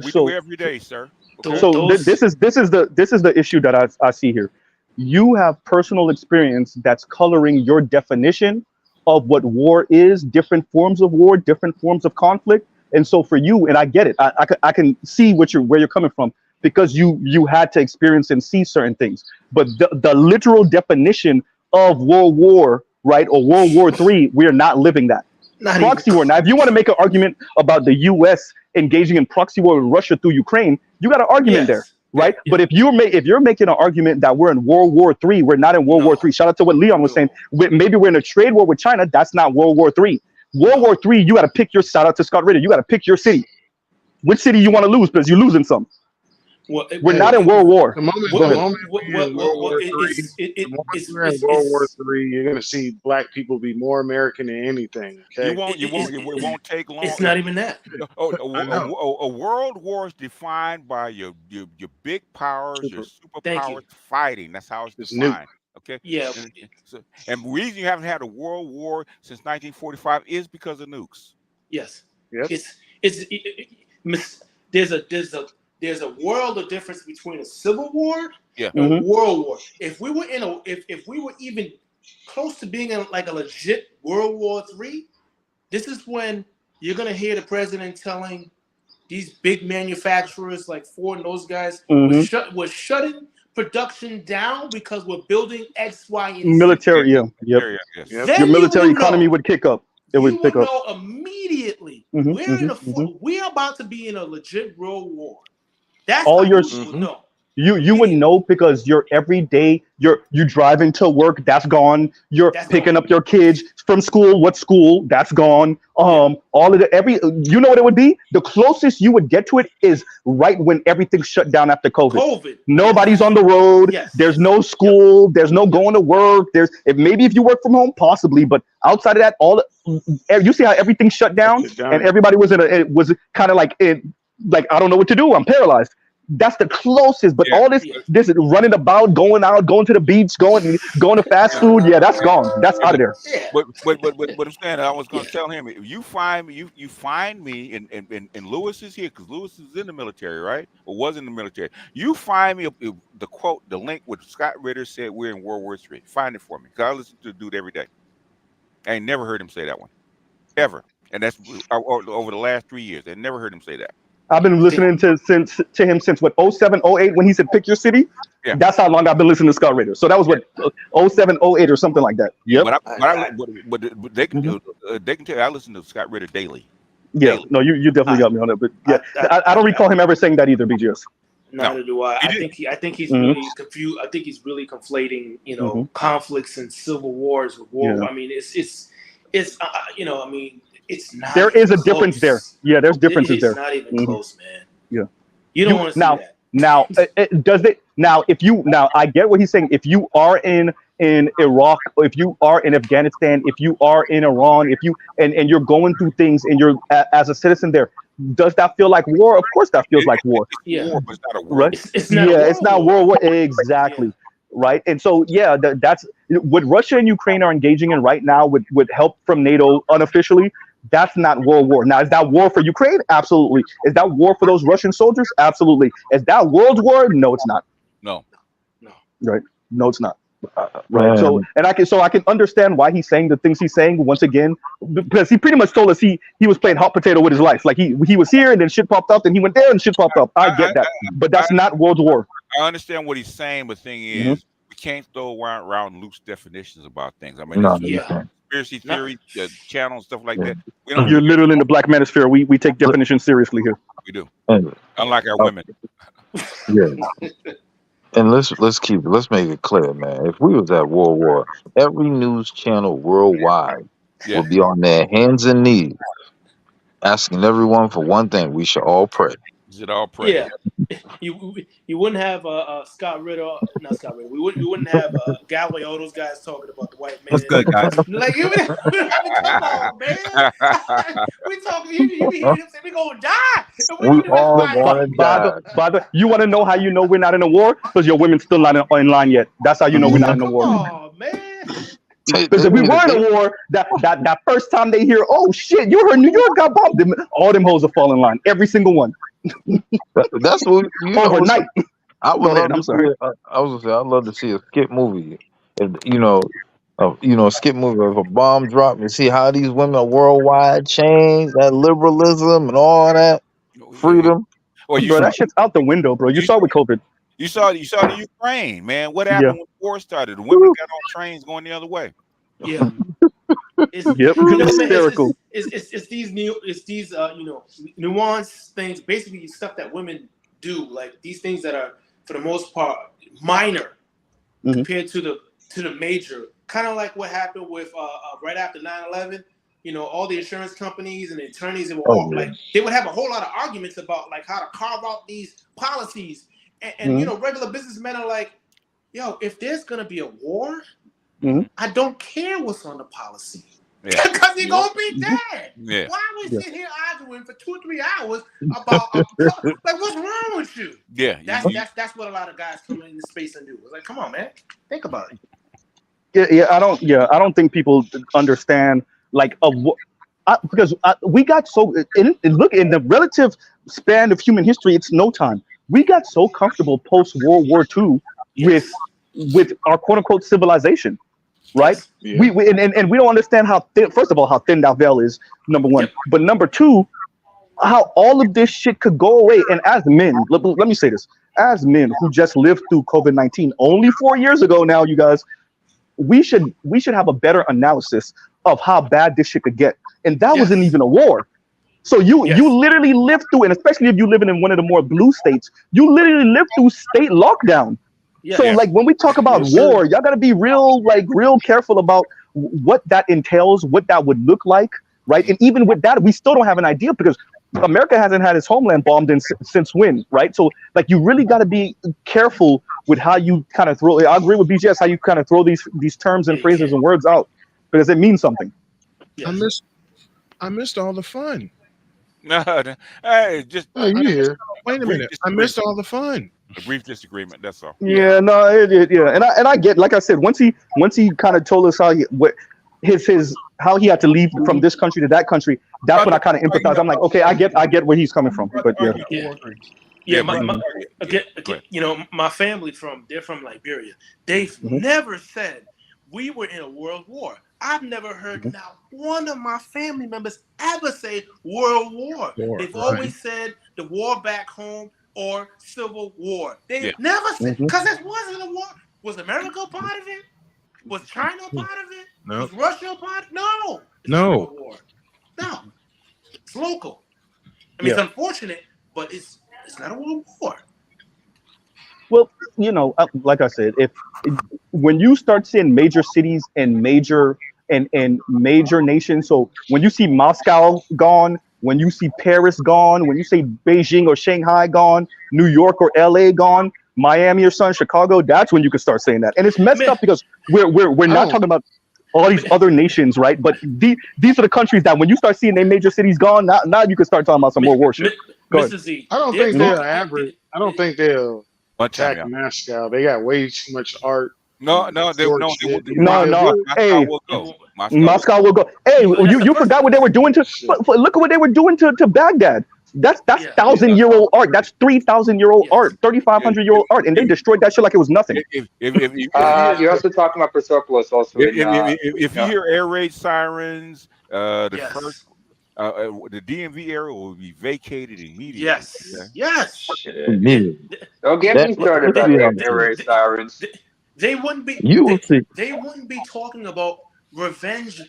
We do every day, sir. Okay? So this is the issue that I see here. You have personal experience that's coloring your definition of what war is, different forms of war, different forms of conflict. And so for you, and I get it, I can see where you're coming from because you had to experience and see certain things. But the literal definition of World War, right, or World War III, we are not living that. Proxy war. Now, if you want to make an argument about the U.S. engaging in proxy war with Russia through Ukraine, you got an argument there. Right. Yeah. But if you're making an argument that we're in World War III, we're not in World War III. Shout out to what Leon was saying. Maybe we're in a trade war with China. That's not World War III. World War III, you got to pick your, shout out to Scott Ritter. You got to pick your city. Which city you want to lose because you're losing some. We're not in World War. The moment we're in World War III, you're going to see black people be more American than anything. Okay? It won't take long. It's not even that. A world war is defined by your big powers, your superpowers fighting. That's how it's defined. Okay. Yeah. And the reason you haven't had a world war since 1945 is because of nukes. Yes. Yep. There's a world of difference between a civil war and a world war. If we were if we were even close to being in like a legit World War III, this is when you're gonna hear the president telling these big manufacturers like Ford and those guys we're shutting production down because we're building X, Y, and Z. Military, Your military economy would kick up. It would pick up. Know immediately we're about to be in a legit world war. That's all your you would know because you're every day you're driving to work, that's gone. You're picking up your kids from school. What school? That's gone. All of you know what it would be? The closest you would get to it is right when everything shut down after COVID. Nobody's on the road. Yes. There's no school. There's no going to work. Maybe if you work from home, possibly, but outside of that, you see how everything shut down and everybody was kind of like I don't know what to do. I'm paralyzed. That's the closest. But all this running about, going out, going to the beach, going to fast food. Yeah, that's gone. That's out of there. But I'm saying, I was going to tell him, if you find me, you find me, and Lewis is here because Lewis is in the military, right? Or was in the military. You find me the quote, the link with Scott Ritter said we're in World War III. Find it for me because I listen to the dude every day. I ain't never heard him say that one, ever. And that's over the last 3 years. I never heard him say that. I've been listening to him since what 07, 08 when he said pick your city. Yeah. That's how long I've been listening to Scott Ritter. So that was what 07, 08 or something like that. Yep. But they can tell you I listen to Scott Ritter daily. Yeah. No, you definitely got me on that. But yeah, I don't recall him ever saying that either, BGS. Neither do I. I think he's really confused. I think he's really conflating, conflicts and civil wars with war. Yeah. I mean, it's I mean, it's not. There is a difference there. Yeah, there's differences there. It's not even close, man. Yeah. You don't want to see that. Now, I get what he's saying. If you are in Iraq, or if you are in Afghanistan, if you are in Iran, and you're going through things and you're as a citizen there, does that feel like war? Of course that feels like war. Yeah. War, but it's not a war. Right? It's not World War. Exactly. Yeah. Right. And so, that's what Russia and Ukraine are engaging in right now with help from NATO unofficially. That's not World War. Now, is that war for Ukraine? Absolutely. Is that war for those Russian soldiers? Absolutely. Is that World War? No, it's not. No. Right. No, it's not. Right. So, and I can understand why he's saying the things he's saying once again, because he pretty much told us he was playing hot potato with his life. Like he was here and then shit popped up, and he went there and shit popped up. I get that, but that's not World War. I understand what he's saying, but the thing is, we can't throw around loose definitions about things. I mean, conspiracy theory channel and stuff like that. You're literally in the black manosphere. We take definitions seriously here. We do, unlike our women. Yeah. And let's make it clear, man. If we was at World War, every news channel worldwide would be on their hands and knees, asking everyone for one thing: we should all pray. Should all pray. Yeah. You wouldn't have Scott Ritter, not Scott Ritter. We wouldn't have Galloway, all those guys talking about the white man. What's good, guys? Like you, come on, man. We talking. You be hearing him say we gonna die. We all want to die. Father, you want to know how you know we're not in a war? Because your women's still not in line yet. That's how you know we're not in a war. Oh man. Because if we were in a war, that first time they hear, oh shit, you heard New York got bombed, all them hoes will fall in line, every single one. That's what overnight. I would love to see. I was gonna say I'd love to see a skit movie. If, a skit movie of a bomb drop and see how these women are worldwide changed, that liberalism and all that freedom. Bro, that shit's out the window, bro. You saw with COVID. You saw the Ukraine, man. What happened when the war started? The women got on trains going the other way. Yeah. It's hysterical. It's these nuanced things, basically stuff that women do, like these things that are for the most part minor compared to the major. Kind of like what happened with right after 9/11. All the insurance companies and the attorneys and they would have a whole lot of arguments about like how to carve out these policies. And regular businessmen are like, yo, if there's gonna be a war, I don't care what's on the policy. Because you're gonna be dead. Yeah. Why are we sitting here arguing for 2 or 3 hours about like what's wrong with you? Yeah. That's what a lot of guys come into space and do. It's like, come on, man. Think about it. I don't think people understand because we got so look in the relative span of human history, it's no time. We got so comfortable post World War II with our quote unquote civilization, right? Yeah. We we don't understand how thin, first of all, how thin that veil is, number one, but number two, how all of this shit could go away. And as men, let me say this, as men who just lived through COVID-19 only 4 years ago now, you guys, we should have a better analysis of how bad this shit could get. And that wasn't even a war. So you literally lived through, and especially if you're living in one of the more blue states, you literally lived through state lockdown. Like when we talk about war, y'all gotta be real careful about what that entails, what that would look like, right? And even with that, we still don't have an idea because America hasn't had its homeland bombed since when, right? So like you really gotta be careful with how you kind of throw. I agree with BGS how you kind of throw these terms and phrases and words out because it means something. I missed all the fun. No, hey, you here? Wait a minute. I missed all the fun. A brief disagreement. That's all. Yeah, no, and I get, like I said, once he kind of told us how how he had to leave from this country to that country. That's when I kind of empathize. I'm like, okay, I get where he's coming from. But my family they're from Liberia. They've never said we were in a world war. I've never heard not one of my family members ever say World War. They've always said the war back home or Civil War. They never said, because it wasn't a war. Was America a part of it? Was China a part of it? No. Was Russia a part? No. No. War. No. It's local. I mean, it's unfortunate, but it's not a world war. Well, like I said, when you start seeing major cities and major nations, so when you see Moscow gone, when you see Paris gone, when you say Beijing or Shanghai gone, New York or LA gone, Miami or Chicago, that's when you can start saying that. And it's messed up because we're not talking about all these other nations, right? But these are the countries that when you start seeing their major cities gone, now you can start talking about some more war shit. Mr. Z, I don't think they'll average. I don't think they'll attack Moscow. They got way too much art. No. Hey, Moscow will go. Hey, you forgot what they were doing to. Look at what they were doing to Baghdad. That's 1,000-year-old art. That's 3,000-year-old art, 3,500-year-old art, and they destroyed that shit like it was nothing. You're also talking about Persepolis also. If you hear air raid sirens, the first the DMV area will be vacated immediately. Yes. Don't get me started about air raid sirens. They wouldn't be. They wouldn't be talking about revenge,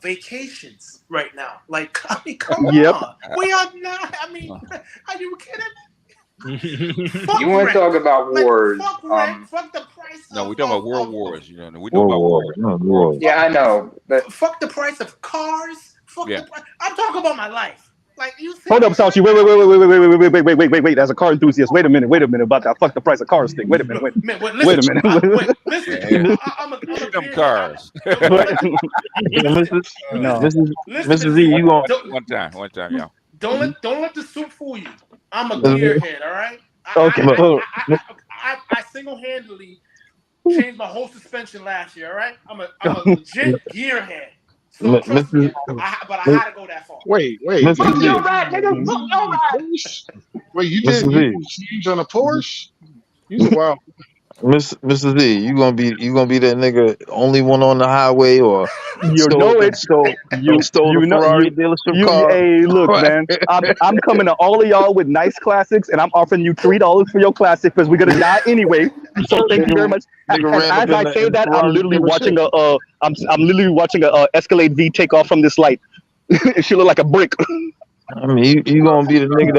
vacations right now. Like, I mean, come on. We are not. I mean, are you kidding? You want to talk about wars? Fuck the price. No, we're talking about world wars. You know, we talking about wars. Yeah, I know. But fuck the price of cars. Fuck the price. I'm talking about my life. Like you. Hold up, Saucy. Wait. As a car enthusiast, wait a minute about that. Fuck the price of cars thing. Wait a minute. Wait a minute. Listen. I'm a them cars. Mrs. Z, you going one time, y'all. Don't let the soup fool you. I'm a gearhead, all right? I single-handedly changed my whole suspension last year, all right? I'm a legit gearhead. So trust me, but I had to go that far. Wait. Fuck your ride, nigga. Fuck your ride. Wait, you did change on a Porsche? You wild. Mr. Z, you gonna be that nigga only one on the highway, or stole the Ferrari dealership car? Hey, look, man, I'm coming to all of y'all with nice classics, and I'm offering you $3 for your classic because we're gonna die anyway. So thank you very much. As I say that, I'm literally watching a Escalade V take off from this light. It should look like a brick. I mean, you gonna be the nigga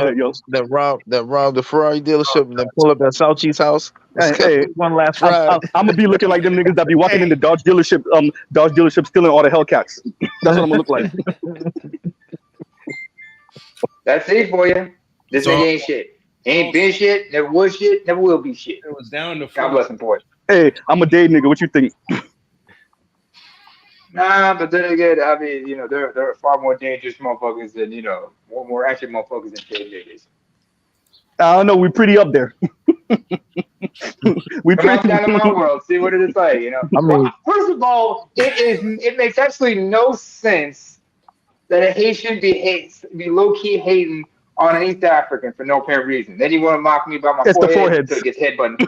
that robbed the Ferrari dealership and then pull up at Sauchi's house? Hey, one last ride. I'm gonna be looking like them niggas that be walking in the Dodge dealership stealing all the Hellcats. That's what I'm gonna look like. That's it for you. This nigga ain't shit. Ain't been shit, never was shit, never will be shit. It was down to God bless him for it. Hey, I'm a day nigga. What you think? Nah, but then again, I mean, there are far more dangerous motherfuckers than, more active motherfuckers than shit niggas. I don't know. We pretty up there. We pretty down in my world. See what it's like, I mean, well, first of all, it makes absolutely no sense that a Haitian be low key hating on an East African for no apparent reason. Then you want to mock me about my forehead until it gets headbutted.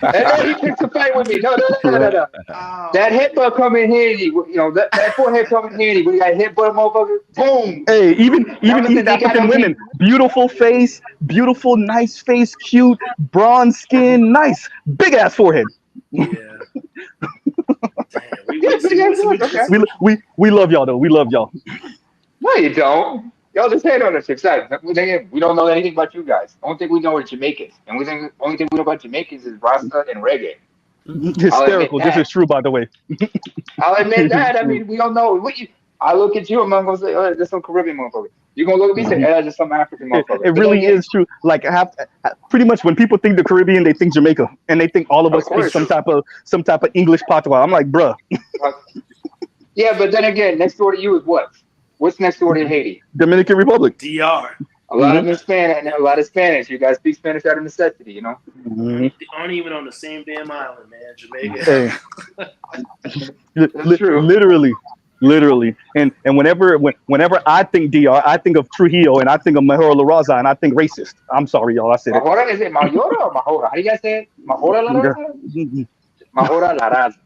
And then he picks a fight with me. No. That headbutt come in handy. That forehead come in handy. We got headbutt, motherfucker. Boom. Hey, even East African women, beautiful face, beautiful, nice face, cute, bronze skin, nice, big ass forehead. Yeah. We love y'all though. We love y'all. No, you don't. Y'all just hate on us. We don't know anything about you guys. The only thing we know is Jamaicans. And the only thing we know about Jamaicans is Rasta and reggae. Hysterical. This is true, by the way. I'll admit that. I mean, we don't know. I look at you, I'm going to say, oh, there's some Caribbean motherfucker. You're going to look at me and say, oh, there's some African motherfucker. It really is true. Like, pretty much when people think the Caribbean, they think Jamaica. And they think all of us speak some type of English patois. I'm like, bruh. Yeah, but then again, next door to you is what? What's next door to Haiti? Dominican Republic. DR. A lot of them Spanish, and a lot of Spanish. You guys speak Spanish out of necessity, They aren't even on the same damn island, man. Jamaica. That's true. Literally. And whenever I think DR, I think of Trujillo, and I think of Mahoro La Raza, and I think racist. I'm sorry, y'all. I said it. Mahora, is it Mahora or Mahora? How do you guys say it? Mahora La Raza? Mahora La Raza.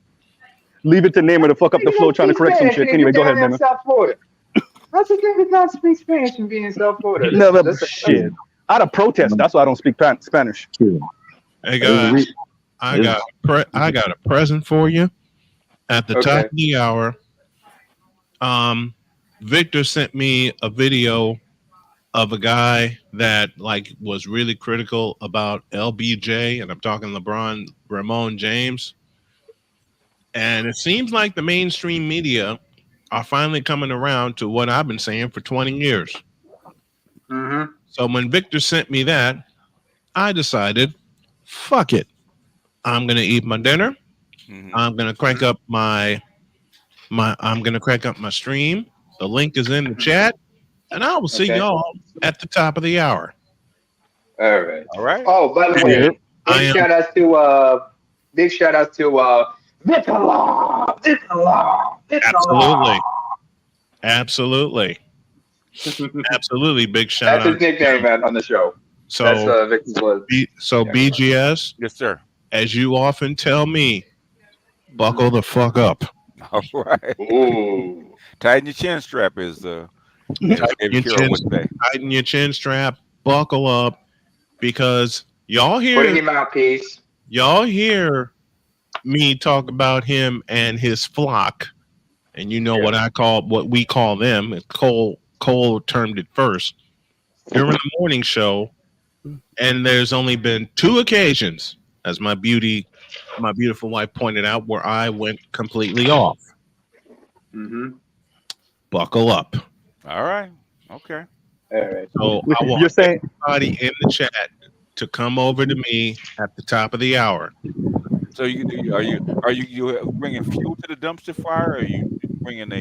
Leave it to Namer to fuck up the flow trying to correct some shit. Anyway, go ahead, Namer. How's the thing does not speak Spanish and being in South Florida? No, shit. Out of protest, that's why I don't speak Spanish. Hey guys, I got a present for you. At the top of the hour, Victor sent me a video of a guy that was really critical about LBJ, and I'm talking Ramon James. And it seems like the mainstream media are finally coming around to what I've been saying for 20 years. Mm-hmm. So when Victor sent me that, I decided, fuck it. I'm gonna eat my dinner. Mm-hmm. I'm gonna crank up my stream. The link is in the chat, and I will see y'all at the top of the hour. All right. Oh, by the way, big shout out to Nicola. Absolutely. Absolutely. Absolutely. Big shout That's out. his nickname on the show. So, that's Victor's Blood. BGS. Yes, sir. As you often tell me, buckle the fuck up. All right. Ooh. Tighten your chin strap is tighten your chin strap, buckle up, because y'all hear put in your mouthpiece. Y'all hear me talk about him and his flock, and you know what we call them. Cole termed it first during the morning show, and there's only been 2 occasions, as my beautiful wife pointed out, where I went completely off. Mm-hmm. Buckle up. All right. Okay. All right. So I want everybody in the chat to come over to me at the top of the hour. So are you bringing fuel to the dumpster fire, or are you bringing an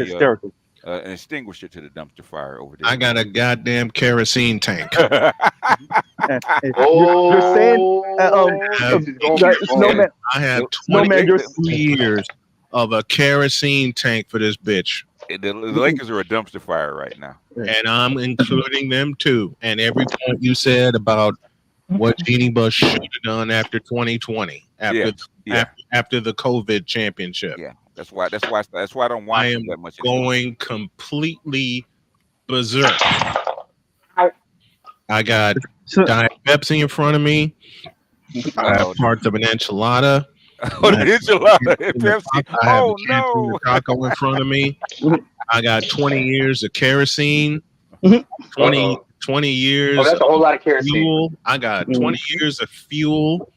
extinguisher to the dumpster fire over there? I got a goddamn kerosene tank. You're saying, Snowman. I have 22 years of a kerosene tank for this bitch. The Lakers are a dumpster fire right now, and I'm including them too. And every point you said about what Jeannie Buss should have done after 2020, after the COVID championship. Yeah, that's why I don't watch I am that much. Going completely berserk. I got Diet Pepsi in front of me. I have parts of an enchilada. Oh, the enchilada, Pepsi. I have a can of taco in front of me. I got 20 years of kerosene. 20 years. Oh, that's a whole lot of kerosene. Fuel. I got 20 years of fuel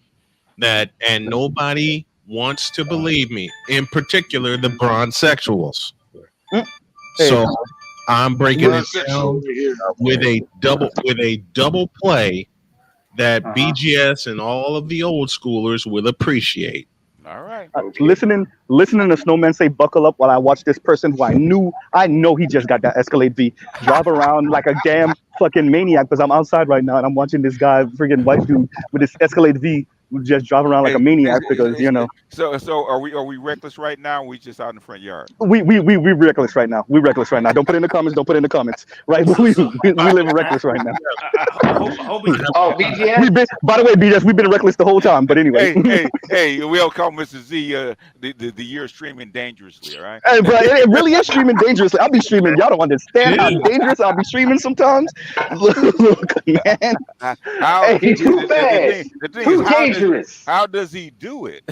and nobody wants to believe me. In particular, the bronzesexuals. So I'm breaking it down with a double play that BGS and all of the old schoolers will appreciate. All right. Listening to Snowman say buckle up while I watch this person who I know he just got that Escalade V drive around like a damn fucking maniac, because I'm outside right now and I'm watching this guy, friggin' white dude with this Escalade V just drive around like a maniac, because So are we reckless right now? Or we just out in the front yard? We reckless right now. We reckless right now. Don't put it in the comments. Right? We live reckless right now. BGS. By the way, BGS, we've been reckless the whole time. But anyway. Hey, we all call Mr. Z the year streaming dangerously, all right? Hey, bro, it really is streaming dangerously. I'll be streaming. Y'all don't understand how dangerous I'll be streaming sometimes. Look, man. Too fast. Too dangerous. How does he do it?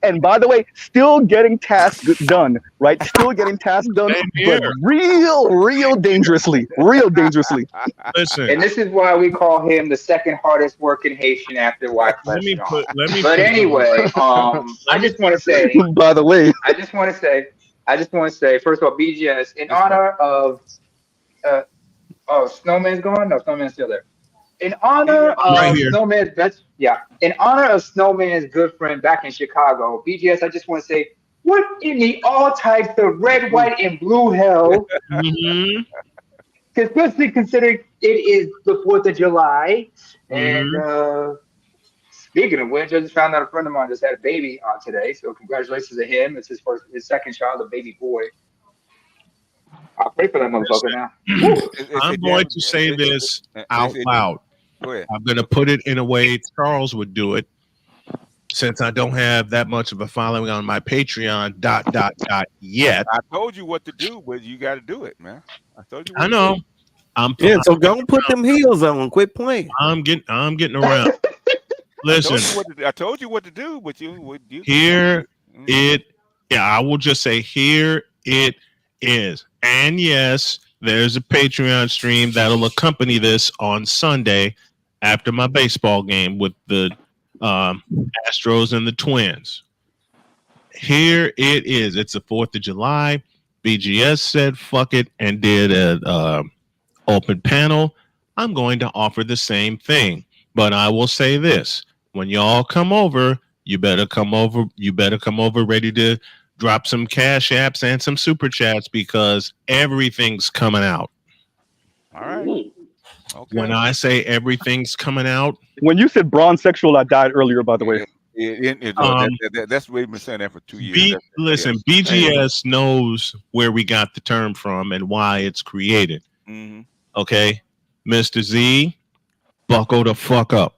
And by the way, still getting tasks done, right? Still getting tasks done, but real dangerously. Listen. And this is why we call him the second hardest working Haitian after White Flesh. But anyway, I just want to say. By the way, I just want to say, first of all, BGS, in honor of, Snowman's gone? No, Snowman's still there. In honor of Snowman's in honor of Snowman's good friend back in Chicago, BGS, I just want to say, what in the all types of red, white, and blue hell? Especially considering it is the 4th of July. And speaking of which, I just found out a friend of mine just had a baby today. So congratulations to him. It's his second child, a baby boy. I'll pray for that motherfucker now. I'm going to say this out loud. I'm going to put it in a way Charles would do it, since I don't have that much of a following on my Patreon. ... yet. I told you what to do, but you got to do it, man. I told you. I know. So don't put them heels on. Quit playing. I'm getting around. Listen, I told you what to do, but you I will just say here it is. And yes, there's a Patreon stream that'll accompany this on Sunday after my baseball game with the Astros and the Twins. Here it is. It's the 4th of July. BGS said fuck it and did an open panel. I'm going to offer the same thing, but I will say this: when y'all come over, you better come over ready to drop some cash apps and some super chats, because everything's coming out. All right. Okay. When I say everything's coming out, when you said bronzesexual, I died earlier. By the way, That's what we've been saying that for 2 years. Listen, BGS knows where we got the term from and why it's created. Mm-hmm. Okay, Mr. Z, buckle the fuck up.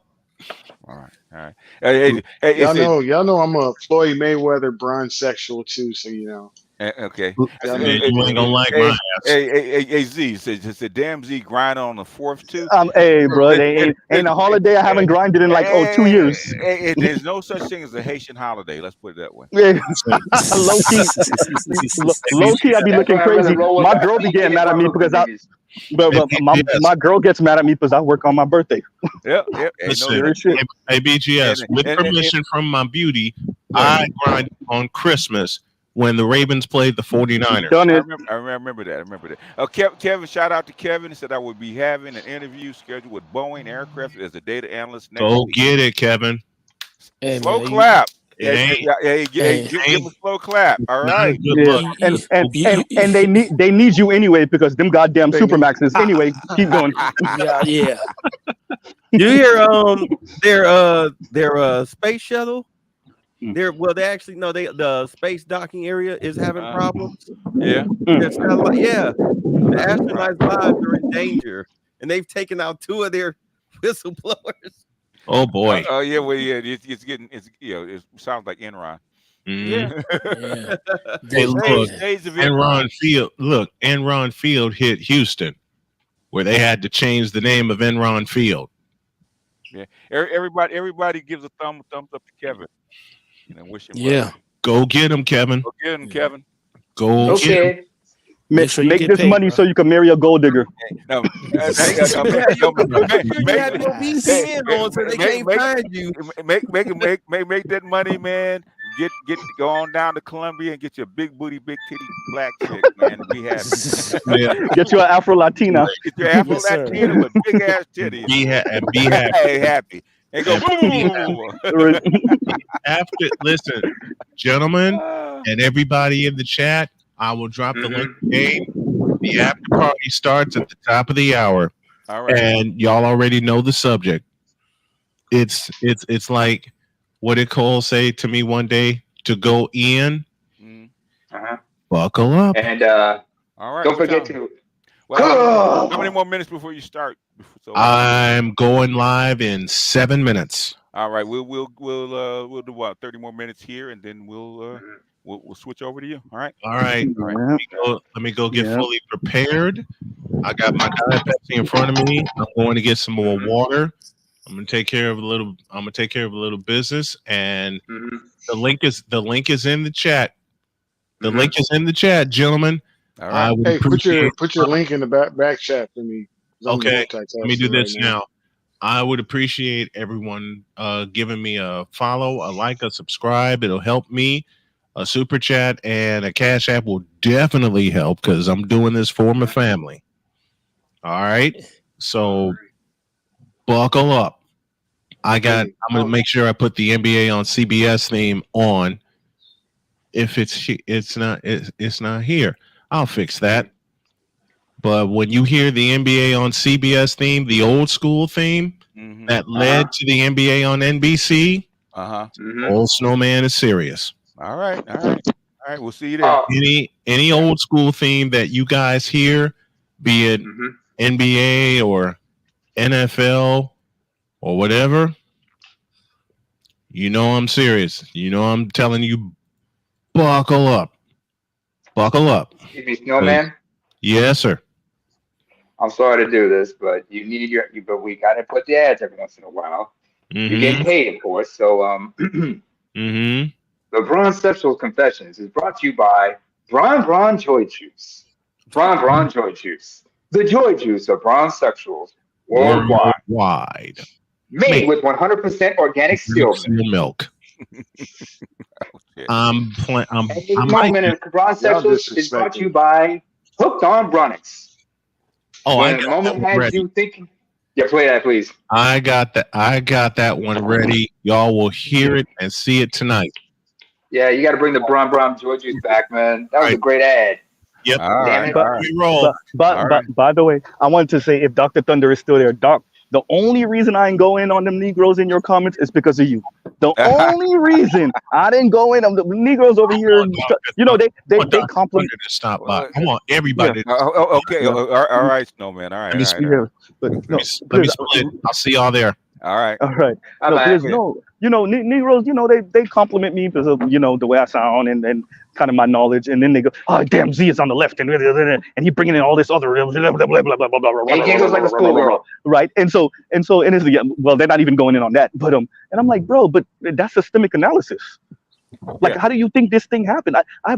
All right. Hey, y'all know I'm a Floyd Mayweather bronsexual too, so you know. Okay. You ain't gonna like my ass. Hey, Z said, damn Z grind on the 4th too. Hey, bro, ain't a holiday I haven't grinded in like 2 years. There's no such thing as a Haitian holiday. Let's put it that way. Low key, I be looking crazy. My girl be getting mad at me because my girl gets mad at me because I work on my birthday. Yep. Listen, hey, BGS, with permission from my beauty, I grind on Christmas when the Ravens played the 49ers. I remember that. Kevin, shout out to Kevin. He said I would be having an interview scheduled with Boeing Aircraft as a data analyst next week. Get it, Kevin. Hey, slow clap. Give him a slow clap. All right. And they need you anyway because them goddamn Supermaxes. Anyway, keep going. Yeah. You hear their space shuttle? The space docking area is having problems. Yeah. The astronauts' lives are in danger, and they've taken out 2 of their whistleblowers. Oh boy. It's getting it sounds like Enron. Yeah. Hey, look, Enron Field hit Houston, where they had to change the name of Enron Field. Yeah. Everybody gives a thumbs up to Kevin. Wish him well. Go get him, Kevin. Go get him, Kevin. Go get him. Make this money so you can marry a gold digger. No, you had no VPN on, so they can't find you. Make that money, man. Go on down to Colombia and get your big booty, big titty black chick, man. Be happy. Get you an Afro Latina. Get your Afro Latina with big ass titties. Be happy. Hey, happy. And go listen, gentlemen, and everybody in the chat, I will drop the link again. The after party starts at the top of the hour. All right. And y'all already know the subject. It's like what did Cole say to me one day? To go in, buckle up. And all right, don't forget to. Well, how many more minutes before you start? I'm going live in 7 minutes. All right, we'll do what 30 more minutes here, and then we'll switch over to you. All right. Let me go get fully prepared. I got my Diet Pepsi in front of me. I'm going to get some more water. I'm gonna take care of a little business, and the link is in the chat. The link is in the chat, gentlemen. All right. Hey, put your link in the back chat for me. Okay, let me do this now. I would appreciate everyone giving me a follow, a like, a subscribe. It'll help me. A super chat and a cash app will definitely help because I'm doing this for my family. All right, so buckle up. I'm gonna make sure I put the NBA on CBS theme on. If it's not here, I'll fix that. But when you hear the NBA on CBS theme, the old school theme that led to the NBA on NBC, Old Snowman is serious. All right. We'll see you there. Any old school theme that you guys hear, be it NBA or NFL or whatever, you know I'm serious. You know I'm telling you, buckle up. Buckle up. Snowman? Yes, sir. I'm sorry to do this, but but we gotta put the ads every once in a while. You're getting paid, of course. So the Bronsexual Confessions is brought to you by Bron Joy Juice. Bron Joy Juice. The joy juice of bronsexuals worldwide. Made with 100% organic steel milk. Bronsexuals is brought to you by Hooked on Bronix. Oh, when the moment has you thinking. Yeah, play that, please. I got that one ready. Y'all will hear it and see it tonight. Yeah, you got to bring the Bron Joy Juice back, man. That was a great ad. Yep. Damn it. But by the way, I wanted to say if Dr. Thunder is still there, Doc, The only reason I ain't go in on them Negroes in your comments is because of you. The only reason I didn't go in on the Negroes over here, you know, they compliment. To stop by. I want everybody. Yeah. Okay. All right, Snowman. All right. But let me split. I'll see y'all there. All right. All right. No, there's no, you know, Negroes, you know, they compliment me because of, you know, the way I sound and kind of my knowledge. And then they go, oh, damn, Z is on the left. And he bringing in all this other, blah, blah, blah, blah, blah, blah, blah. And he goes like a schoolgirl. Right. And so it's, yeah, well, they're not even going in on that. But, and I'm like, bro, but that's systemic analysis. Like, how do you think this thing happened? I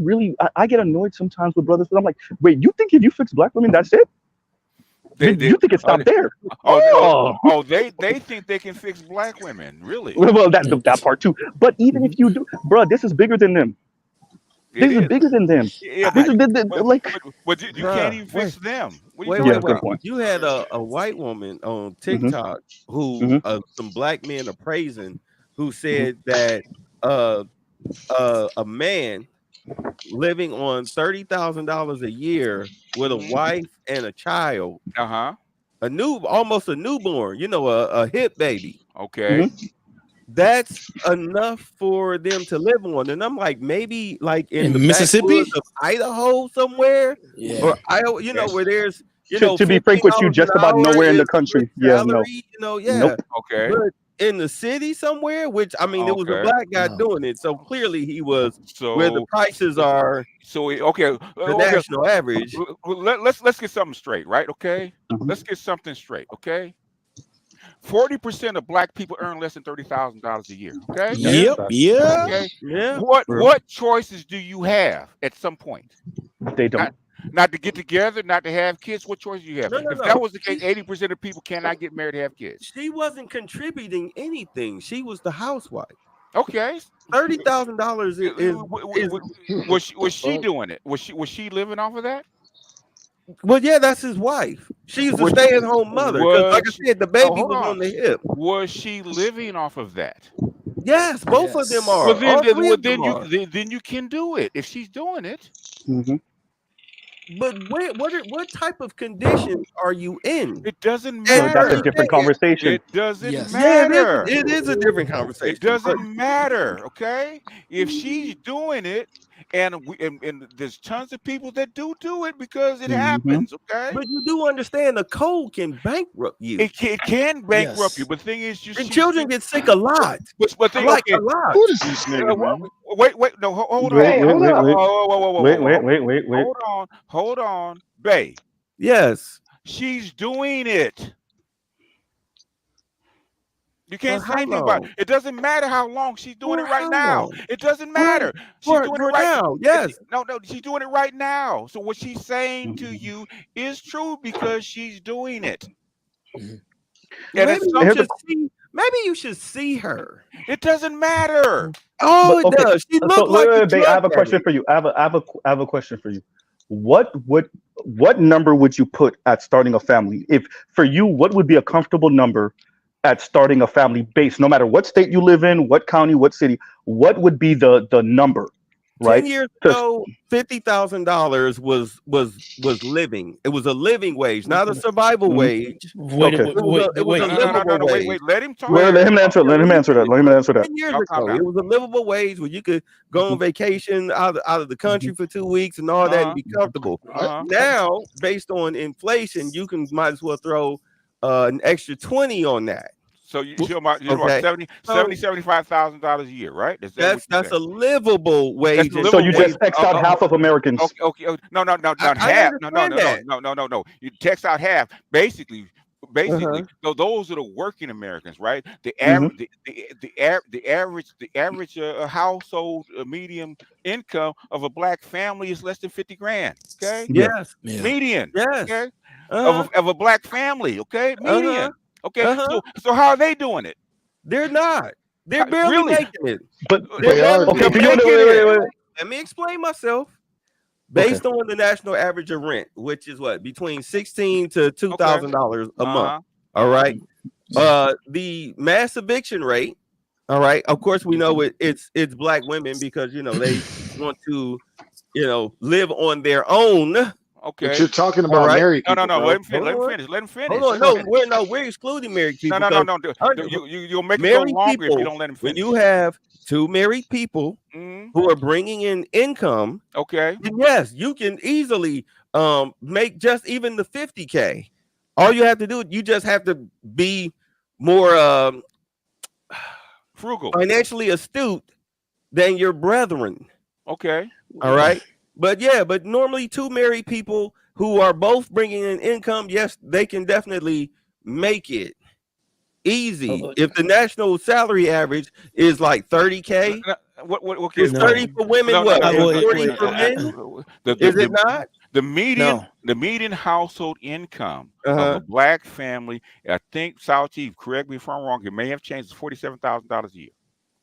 get annoyed sometimes with brothers. But I'm like, wait, you think if you fix black women, that's it? You think it stopped there? They think they can fix black women, really? Well, that part too. But even if you do, bro, this is bigger than them. This is bigger than them. Yeah, but you can't even fix them. Wait. You had a white woman on TikTok who some black men are praising, who said that a man living on $30,000 a year with a wife and a child, almost a newborn, you know, a hip baby. Okay. That's enough for them to live on. And I'm like, maybe like in the Mississippi, of Idaho somewhere, or Iowa, you know, where there's, you know, to be frank with you, just about nowhere in the country. Yeah, no. You know, yeah. Nope. Okay. But in the city somewhere, which I mean, it was a black guy doing it, so clearly he was where the prices are. So the national average. Let's get something straight, right? Okay, let's get something straight. Okay, 40% of black people earn less than $30,000 a year. Okay. Yep. Yeah. Okay. Yeah. What choices do you have at some point? They don't. Not to get together, not to have kids. What choice do you have? If that was the case, 80% of people cannot get married to have kids. She wasn't contributing anything. She was the housewife. Okay. $30,000 was she doing it? Was she living off of that? Well, yeah, that's his wife. She's a stay-at-home mother. Like I said, the baby was on the hip. Was she living off of that? Yes, both of them are. Well, then you can do it if she's doing it. But what type of conditions are you in? It doesn't matter. That's a different conversation. It doesn't matter. Yeah, it is a different conversation. It doesn't matter. Okay, if she's doing it, and there's tons of people that do it because it happens. Okay, but you do understand the code can bankrupt you. It can bankrupt you. But the thing is, children get sick a lot. But a lot. Who is this nigga, man? Wait, no, hold on. Wait. Hold on, Bae. Yes, she's doing it. You can't say anything about it. It doesn't matter how long she's doing it right now. It doesn't matter. She's doing it right now. Yes. No, she's doing it right now. So what she's saying to you is true because she's doing it. Maybe you should see her. It doesn't matter. Oh, it does. She looks like I have a question for you. I have a question for you. What number would you put at starting a family? If for you, what would be a comfortable number at starting a family base, no matter what state you live in, what county, what city, what would be the number? Right. 10 years ago, $50,000 was living. It was a living wage, not a survival wage. It was a livable wage. Wait, let him talk. Let him answer that. 10 years ago, it was a livable wage where you could go on vacation out of the country for 2 weeks and all that and be comfortable. Now, based on inflation, you might as well throw an extra 20 on that. So you're about $75,000 a year, right? That's a livable wage. So you just text out half of Americans. Okay. No, not half. No. You text out half. Basically, so those are the working Americans, right? The average household medium income of a black family is less than $50,000. Okay. Yes. Median. Yes. Okay. Of a black family. Okay. Median. Okay, so how are they doing it? They're not. They're barely making it. But Let me explain myself. Based on the national average of rent, which is what, between $1,600 to $2,000 a month. All right. The mass eviction rate. All right. Of course, we know it's black women because they want to live on their own. Okay. But you're talking about married people. No. Bro. Let him finish. Let him finish. Hold on. We're excluding married people. No. You'll make it go longer if you don't let him finish. When you have two married people who are bringing in income, okay, yes, you can easily make just even the 50K. All you have to do, you just have to be more frugal, financially astute than your brethren. Okay. All right. But normally two married people who are both bringing in income, yes, they can definitely make it easy. If the national salary average is like 30K, is 30 for women? What? 40 for men? Is it not? The median household income of a black family, I think, South Chief, correct me if I'm wrong, it may have changed, is $47,000 a year.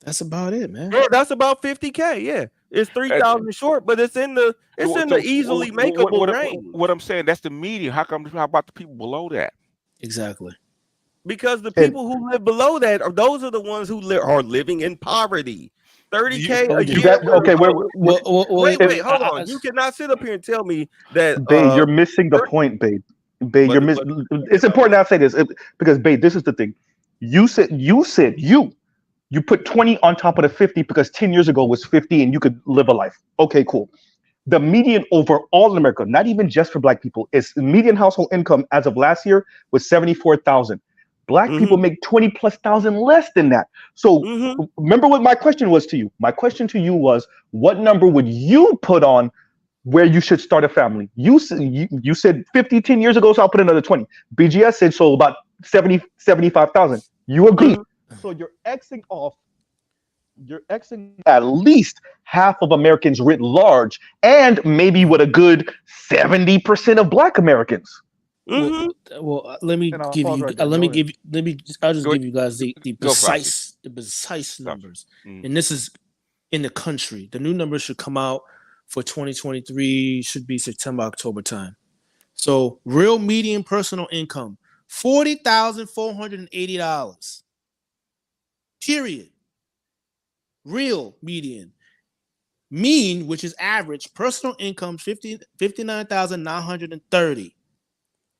That's about it, man. Yeah, that's about 50K. Yeah, it's 3,000 short, but it's in the easily makeable range. What I'm saying, that's the median. How about the people below that? Exactly. Because the people who live below that those are the ones who are living in poverty. 30K a year. Wait, hold on. You cannot sit up here and tell me that. Babe, you're missing the point, babe. Babe, you're missing. It's important I say this because, babe, this is the thing. You put 20 on top of the 50 because 10 years ago was 50 and you could live a life. Okay, cool. The median overall in America, not even just for black people, is median household income as of last year was 74,000. Black people make 20,000+ less than that. So remember what my question was to you. My question to you was, what number would you put on where you should start a family? You said 50 10 years ago, so I'll put another 20. BGS said so about 75,000. You agree? So you're Xing at least half of Americans writ large, and maybe with a good 70% of black Americans. Well, I'll just give you guys the precise numbers. And this is in the country. The new numbers should come out for 2023, should be September, October time. So real median personal income, $40,480. Period. Real median. Mean, which is average, personal income, $59,930.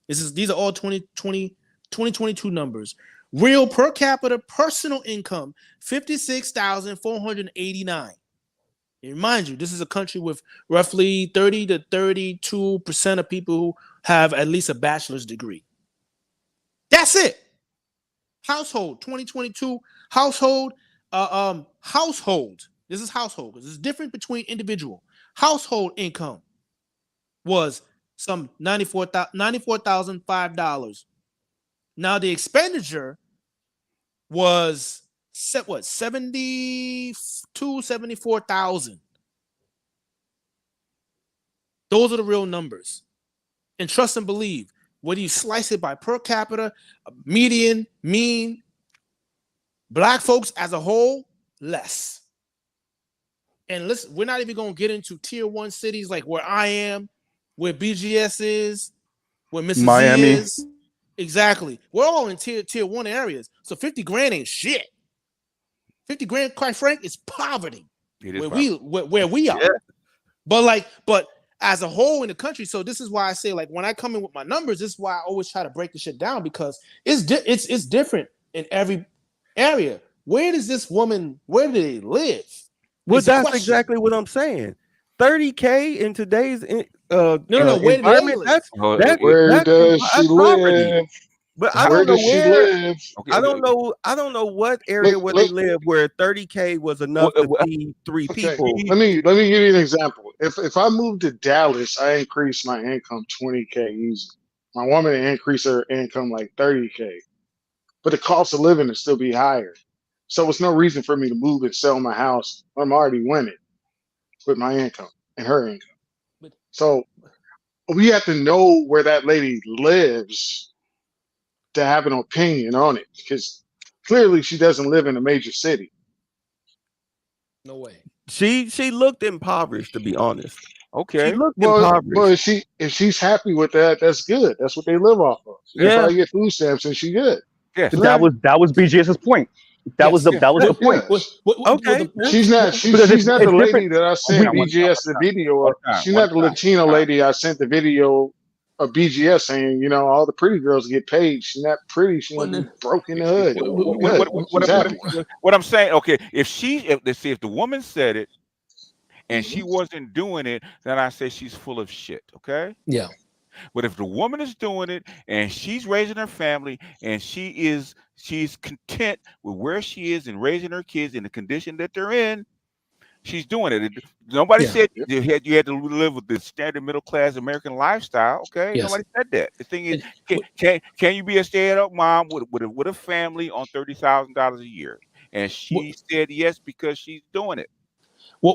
These are all 2022 numbers. Real per capita personal income, $56,489. And remind you, this is a country with roughly 30 to 32% of people who have at least a bachelor's degree. That's it. Household 2022 household. Household. This is household because it's different between individual. Household income was some $94,005. Now the expenditure was $74,000. Those are the real numbers. And trust and believe, whether you slice it by per capita, median, mean, black folks as a whole, less. And listen, we're not even going to get into tier 1 cities like where I am, where BGS is, where Mrs. Miami is. Exactly. We're all in tier 1 areas. So 50 grand ain't shit. 50 grand, quite frank, is poverty. Where we are. Yeah. But as a whole in the country, so this is why I say, like, when I come in with my numbers, this is why I always try to break the shit down, because it's different in every area. Where do they live? Well, that's exactly what I'm saying. 30K in today's where does she live? But I don't know where. I don't know what area where they live where 30K was enough to feed 3 people. Let me give you an example. If I moved to Dallas, I increased my income 20K easy. My woman increased her income like 30K, but the cost of living will still be higher. So it's no reason for me to move and sell my house. I'm already winning with my income and her income. So we have to know where that lady lives to have an opinion on it, because clearly she doesn't live in a major city. No way. She looked impoverished, to be honest. Okay. She looked impoverished. But if she's happy with that, that's good. That's what they live off of. That's why I get food stamps and she good. Yes. That was BGS's point. That was the point. Okay. She's not the lady that I sent BGS the video of. She's not the Latino lady I sent the video of BGS saying, all the pretty girls get paid. She's not pretty. She wasn't broke in the hood. What I'm saying, okay, if the woman said it and she wasn't doing it, then I say she's full of shit. Okay. Yeah. But if the woman is doing it and she's raising her family and she's content with where she is and raising her kids in the condition that they're in, she's doing it. Nobody said you had to live with the standard middle class American lifestyle. Okay, nobody said that. The thing is, can you be a stay-at-home mom with a family on $30,000 a year? And she said yes because she's doing it.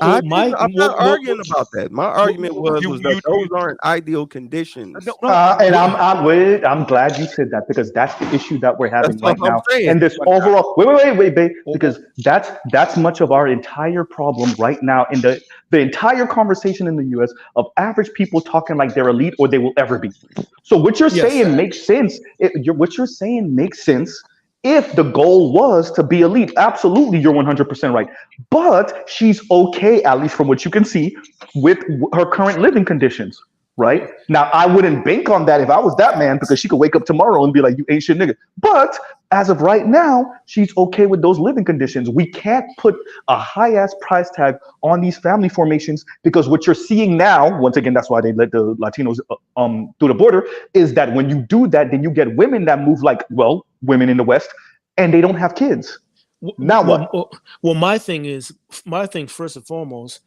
I'm not arguing about that. My argument was that those aren't ideal conditions. And I'm glad you said that, because that's the issue that we're having right now. And this overall wait, babe, because that's much of our entire problem right now in the entire conversation in the US of average people talking like they're elite or they will ever be. So what you're saying makes sense. What you're saying makes sense. If the goal was to be elite, absolutely, you're 100% right. But she's okay, at least from what you can see, with her current living conditions, right? Now, I wouldn't bank on that if I was that man, because she could wake up tomorrow and be like, you ain't shit nigga. But as of right now, she's okay with those living conditions. We can't put a high-ass price tag on these family formations, because what you're seeing now, once again, that's why they let the Latinos through the border, is that when you do that, then you get women that move like, women in the West, and they don't have kids. Now what? Well, my thing first and foremost,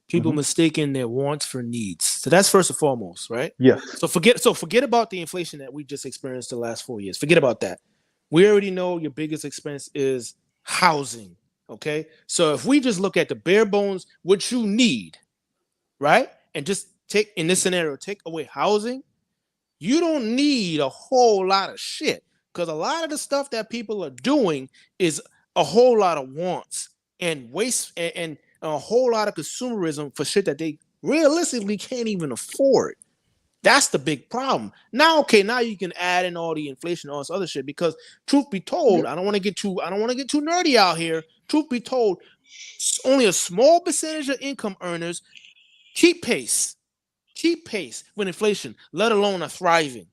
people mistaking their wants for needs. So that's first and foremost, right? Yes. So forget about the inflation that we just experienced the last 4 years. Forget about that. We already know your biggest expense is housing. Okay. So if we just look at the bare bones, what you need, right? And just take away housing, you don't need a whole lot of shit. Because a lot of the stuff that people are doing is a whole lot of wants and waste and a whole lot of consumerism for shit that they realistically can't even afford. That's the big problem. Now you can add in all the inflation, all this other shit, because truth be told, I don't want to get too nerdy out here. Truth be told, only a small percentage of income earners keep pace with inflation, let alone are thriving.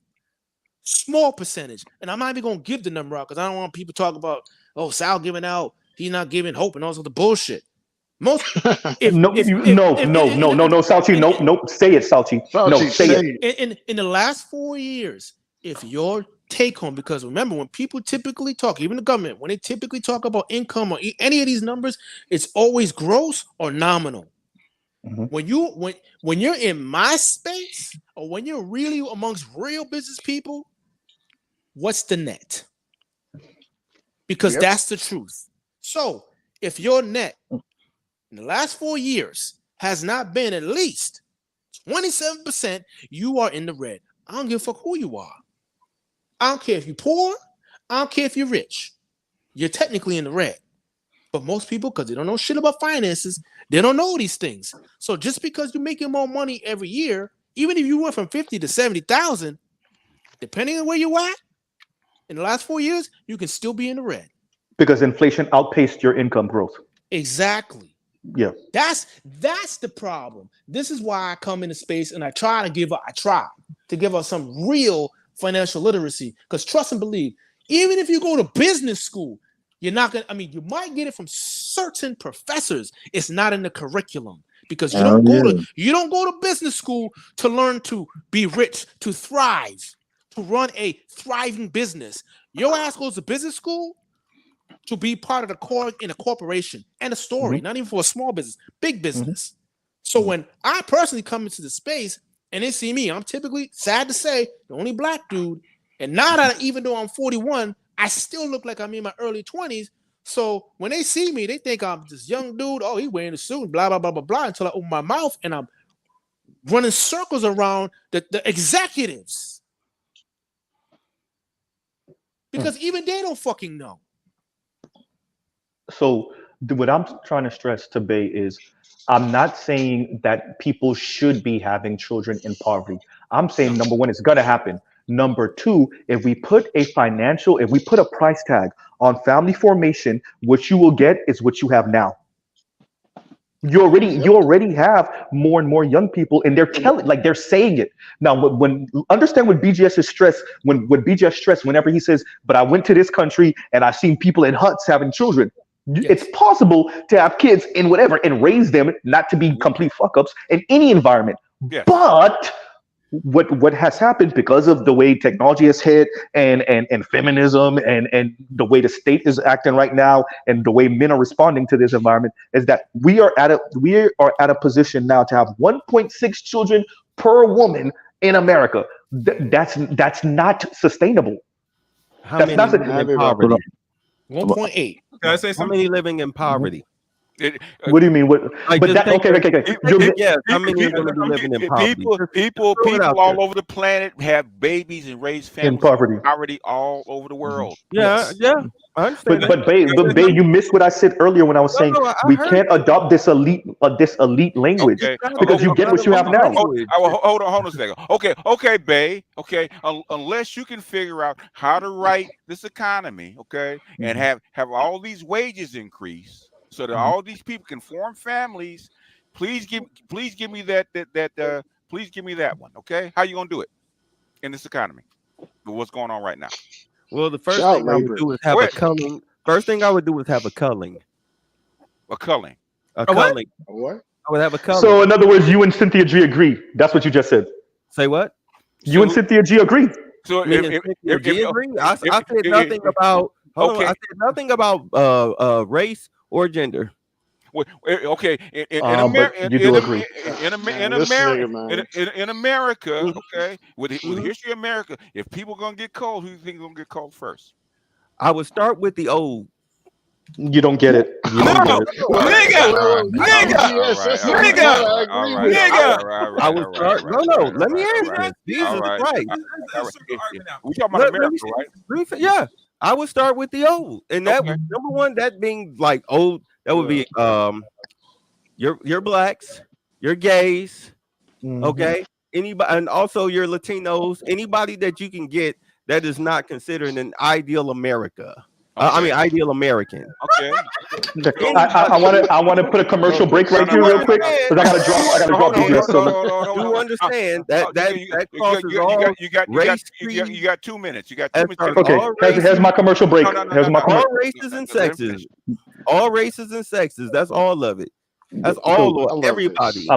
Small percentage. And I'm not even going to give the number out, because I don't want people to talk about, Sal giving out, he's not giving hope and all this other bullshit. No, Salchi, nope. Say it, Salchi. No, say it. In the last 4 years, if your take home, because remember, when people typically talk, even the government, when they typically talk about income or any of these numbers, it's always gross or nominal. When you're in my space, or when you're really amongst real business people, what's the net? Because that's the truth. So if your net in the last 4 years has not been at least 27%, you are in the red. I don't give a fuck who you are. I don't care if you're poor. I don't care if you're rich. You're technically in the red. But most people, because they don't know shit about finances, they don't know these things. So just because you're making more money every year, even if you went from 50 to 70,000, depending on where you at, in the last 4 years, you can still be in the red. Because inflation outpaced your income growth. Exactly. Yeah. That's the problem. This is why I come into space and I try to give us some real financial literacy. Because trust and believe, even if you go to business school, you're not gonna. You might get it from certain professors. It's not in the curriculum, because you don't go to business school to learn to be rich, to thrive, to run a thriving business. Your ass goes to business school to be part of the core in a corporation and a story, not even for a small business, big business. So when I personally come into the space and they see me, I'm typically, sad to say, the only black dude. And now that even though I'm 41, I still look like I'm in my early 20s. So when they see me, they think I'm this young dude. Oh, he wearing a suit, blah, blah, blah, blah, blah, until I open my mouth and I'm running circles around the executives. Because even they don't fucking know. So what I'm trying to stress to Bay is, I'm not saying that people should be having children in poverty. I'm saying, number one, it's going to happen. Number two, if we put a price tag on family formation, what you will get is what you have now. You already have more and more young people, and they're saying it now. When understand what BGS is stressed when what BGS stressed whenever he says, "But I went to this country and I've seen people in huts having children." It's possible to have kids in whatever and raise them not to be complete fuck ups in any environment. But what has happened because of the way technology has hit and feminism and the way the state is acting right now and the way men are responding to this environment is that we are at a position now to have 1.6 children per woman in America. That's not sustainable. How many live in poverty? 1.8. Can I say something? How many living in poverty? What do you mean? What? Like, But that okay. how many are going to be living in poverty? People all over the planet have babies and raise families in poverty all over the world. Yeah, I understand. But Babe, you missed what I said earlier when I was saying we can't adopt this elite language because you get what you have now. Hold on a second. Okay, Babe. Okay, unless you can figure out how to write this economy, okay, and have all these wages increase so that all these people can form families. Please give me that please give me that one. Okay, how you gonna do it in this economy? What's going on right now? Well, the first thing I would do is have a culling. First thing I would do is have a culling. A culling. A culling. What? I would have a culling. So in other words, you and Cynthia G agree. That's what you just said. Say what? You and Cynthia G agree. So if G agree, I said nothing about. Hold on, I said nothing about race or gender. Okay, in America, okay, with the history of America, if people are gonna get cold, who do you think is gonna get cold first? I would start with the old. You don't get it. Nigga. I would start. No. Let me answer. Jesus Christ. We talking about America, right? Yeah, I would start with the old, and that number one, that being like old. That would be your blacks, your gays, okay, anybody, and also your Latinos, anybody that you can get that is not considered an ideal America. I mean, ideal American. Okay. I want to put a commercial break right here, real quick, because I gotta drop. You understand that crosses all race. You got 2 minutes. You got 2 minutes. Okay. Here's my commercial break. All races and sexes. All races and sexes. That's all of it. That's all of everybody.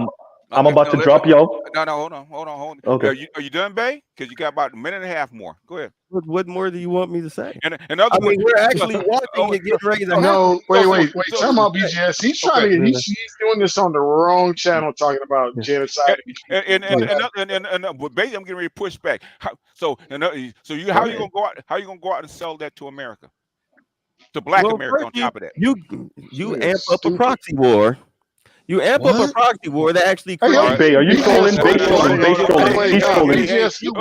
I'm about to drop y'all. No, hold on. Okay. Are you done, Bay? Because you got about a minute and a half more. Go ahead. What more do you want me to say? We're actually watching it get ready to happen. No, wait. Talking about BGS. He's trying to. He's doing this on the wrong channel, talking about genocide. And basically, I'm getting ready to push back. How you gonna go out? How you gonna go out and sell that to America? To Black America on top of that. You amp up a proxy war. You amp up a proxy war that actually creates. Bay, are you trolling? He's trolling. You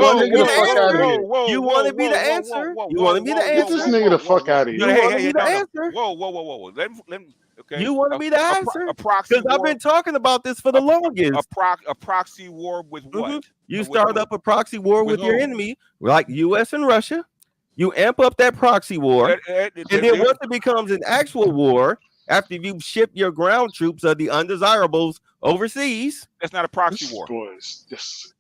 want to be the answer? You want to be the answer? Get this nigga the fuck out of here. You want to be the answer? Whoa. Let me, okay. You want to be the answer? A proxy war. Because I've been talking about this for the longest. A proxy war with what? You start up a proxy war with your enemy, like U.S. and Russia. You amp up that proxy war, and then once it becomes an actual war, after you've shipped your ground troops of the undesirables overseas, that's not a proxy war. Boys,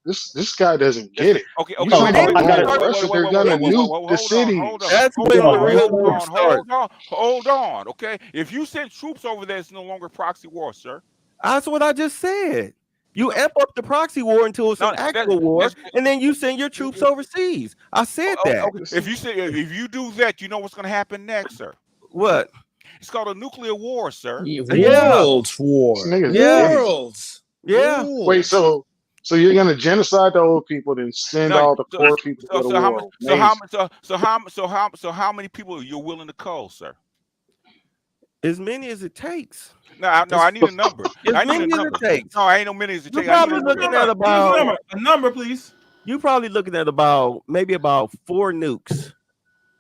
this guy doesn't get it. Okay. They're gonna nuke the city. That's when the real war starts. Hold on. Okay, if you send troops over there, it's no longer a proxy war, sir. That's what I just said. You amp up the proxy war until it's an actual war, and then you send your troops overseas. I said that. Okay. If you do that, you know what's going to happen next, sir? What? It's called a nuclear war, sir. World's war. Worlds. Yeah. Wait, so you're gonna genocide the old people, then send all the poor people to the world? So how many people you're willing to cull, sir? As many as it takes. No, I need a number. As many as it takes. No, I ain't no many as it takes. You're probably looking at about a number, please. You're probably looking at about maybe about 4 nukes.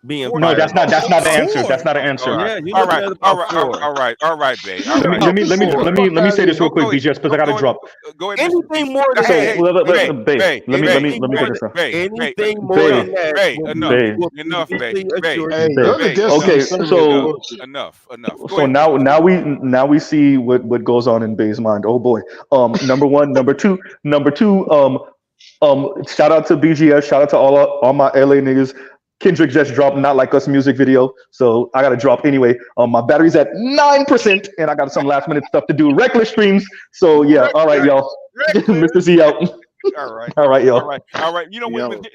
being No, that's not the answer. Four. That's not an answer. All right. Yeah, you All looking right. at All about right. four. All right, babe. All right. Let me say this real quick, Go ahead. BJ, because I gotta drop. Go ahead, Anything more than So that. babe, let me get this. Anything more than that. Enough, babe. Hey, you're the destiny Okay, servant. so Enough. Go so ahead. now we see what goes on in Bay's mind. Oh boy. Number one, number two. Shout out to BGS. Shout out to all my LA niggas. Kendrick just dropped "Not Like Us" music video, so I gotta drop anyway. My battery's at 9%, and I got some last minute stuff to do. Reckless streams. So yeah, all right, y'all. Mr. Z out. All right. All right, y'all. All right. You know,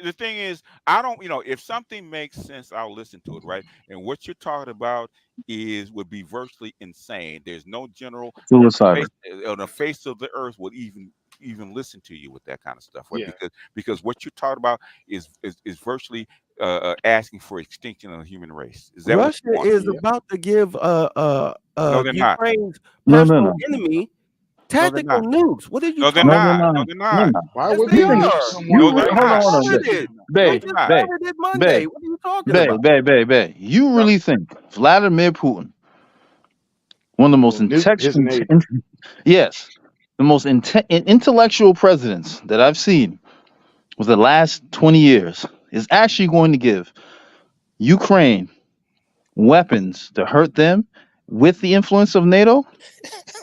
the thing is, I don't, if something makes sense, I'll listen to it, right? And what you're talking about would be virtually insane. There's no general Suicidal on the face of the earth would even listen to you with that kind of stuff, right? Because what you're talking about is virtually asking for extinction of the human race. Is that Russia is about to give Ukraine's No, personal enemy tactical nukes? What are you talking about? No, they're not. Why Yes, would they we are. nuke someone? Hold on. They just started it Monday. What are you talking about? Babe. You really think Vladimir Putin, one of the most the most intellectual presidents that I've seen with the last 20 years, is actually going to give Ukraine weapons to hurt them with the influence of NATO?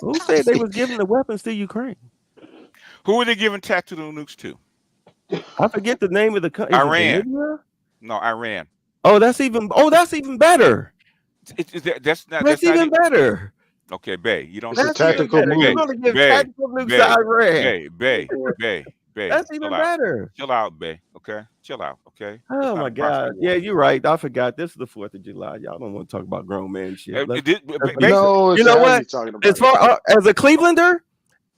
Who said they was giving the weapons to Ukraine? Who are they giving tactical nukes to? I forget the name of the country. Iran. No, Iran. Oh, that's even better. That's even better. Okay, babe. You don't. That's tactical move. You're gonna give tactical nukes to Iran. Babe. That's even better. Chill out, babe. Okay, chill out. Okay. Oh my God. Yeah, you're right. I forgot. This is the 4th of July. Y'all don't want to talk about grown man shit. No, you know what? As far as a Clevelander,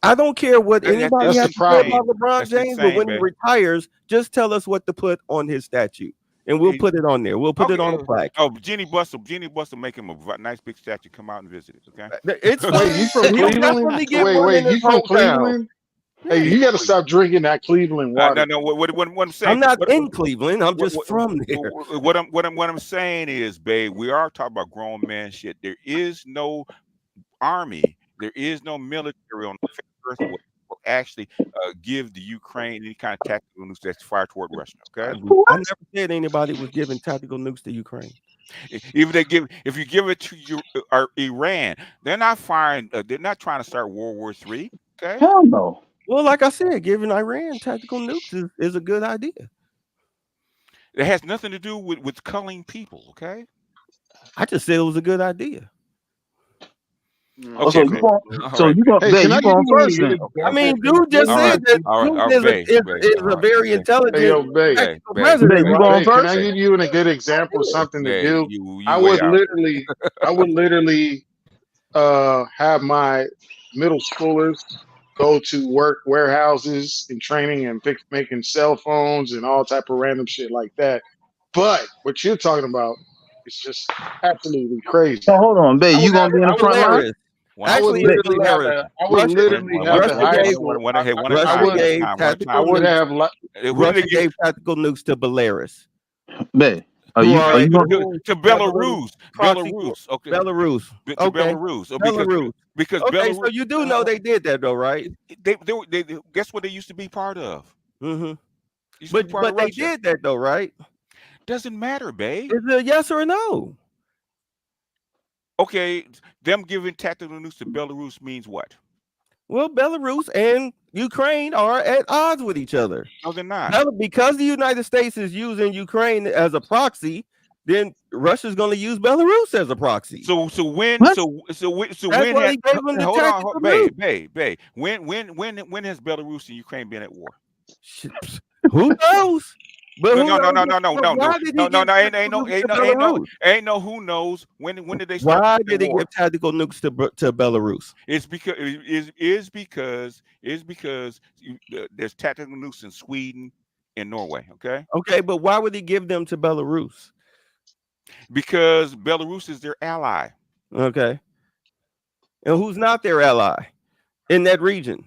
I don't care what anybody has to say about LeBron James, but when he retires, just tell us what to put on his statue. And we'll put it on there. We'll put it on a plaque. Oh, Jenny Buster, make him a nice big statue. Come out and visit it. Okay. It's Wait, you from Cleveland? You from Cleveland? Hey, you got to stop drinking that Cleveland water. No. What I'm saying? I'm not in Cleveland. I'm just from there. What I'm saying is, babe, we are talking about grown man shit. There is no army. There is no military on the earth will actually give the Ukraine any kind of tactical nukes that's fired toward Russia. Okay. I never said anybody was giving tactical nukes to Ukraine. If you give it to Iran, they're not firing. They're not trying to start World War III. Okay. Hell no. Well, like I said, giving Iran tactical nukes is a good idea. It has nothing to do with culling people. Okay. I just said it was a good idea. Okay. You going first then? I mean, dude just said that is a very intelligent president. You going first? Can I give you a good example of something to do? I would literally have my middle schoolers go to work warehouses and training and making cell phones and all type of random shit like that. But what you're talking about is just absolutely crazy. So hold on, babe. You gonna be in the front line? I would literally have to Russia gave tactical nukes to Belarus. Babe. To Belarus. Okay. Belarus. Belarus. Because Belarus. So you do know they did that though, right? They guess what they used to be part of. Mm-hmm. But they did that though, right? Doesn't matter, babe. Is it a yes or a no? Okay, them giving tactical nukes to Belarus means what? Well, Belarus and Ukraine are at odds with each other. No, they're not. Now, because the United States is using Ukraine as a proxy, then Russia's going to use Belarus as a proxy. So when That's when why he gave them the tactical nuke. babe. When has Belarus and Ukraine been at war? Who knows? But no. Ain't no who knows. When did they start? Why did they give tactical nukes to Belarus? It's because there's tactical nukes in Sweden and Norway. Okay, but why would he give them to Belarus? Because Belarus is their ally. Okay. And who's not their ally in that region?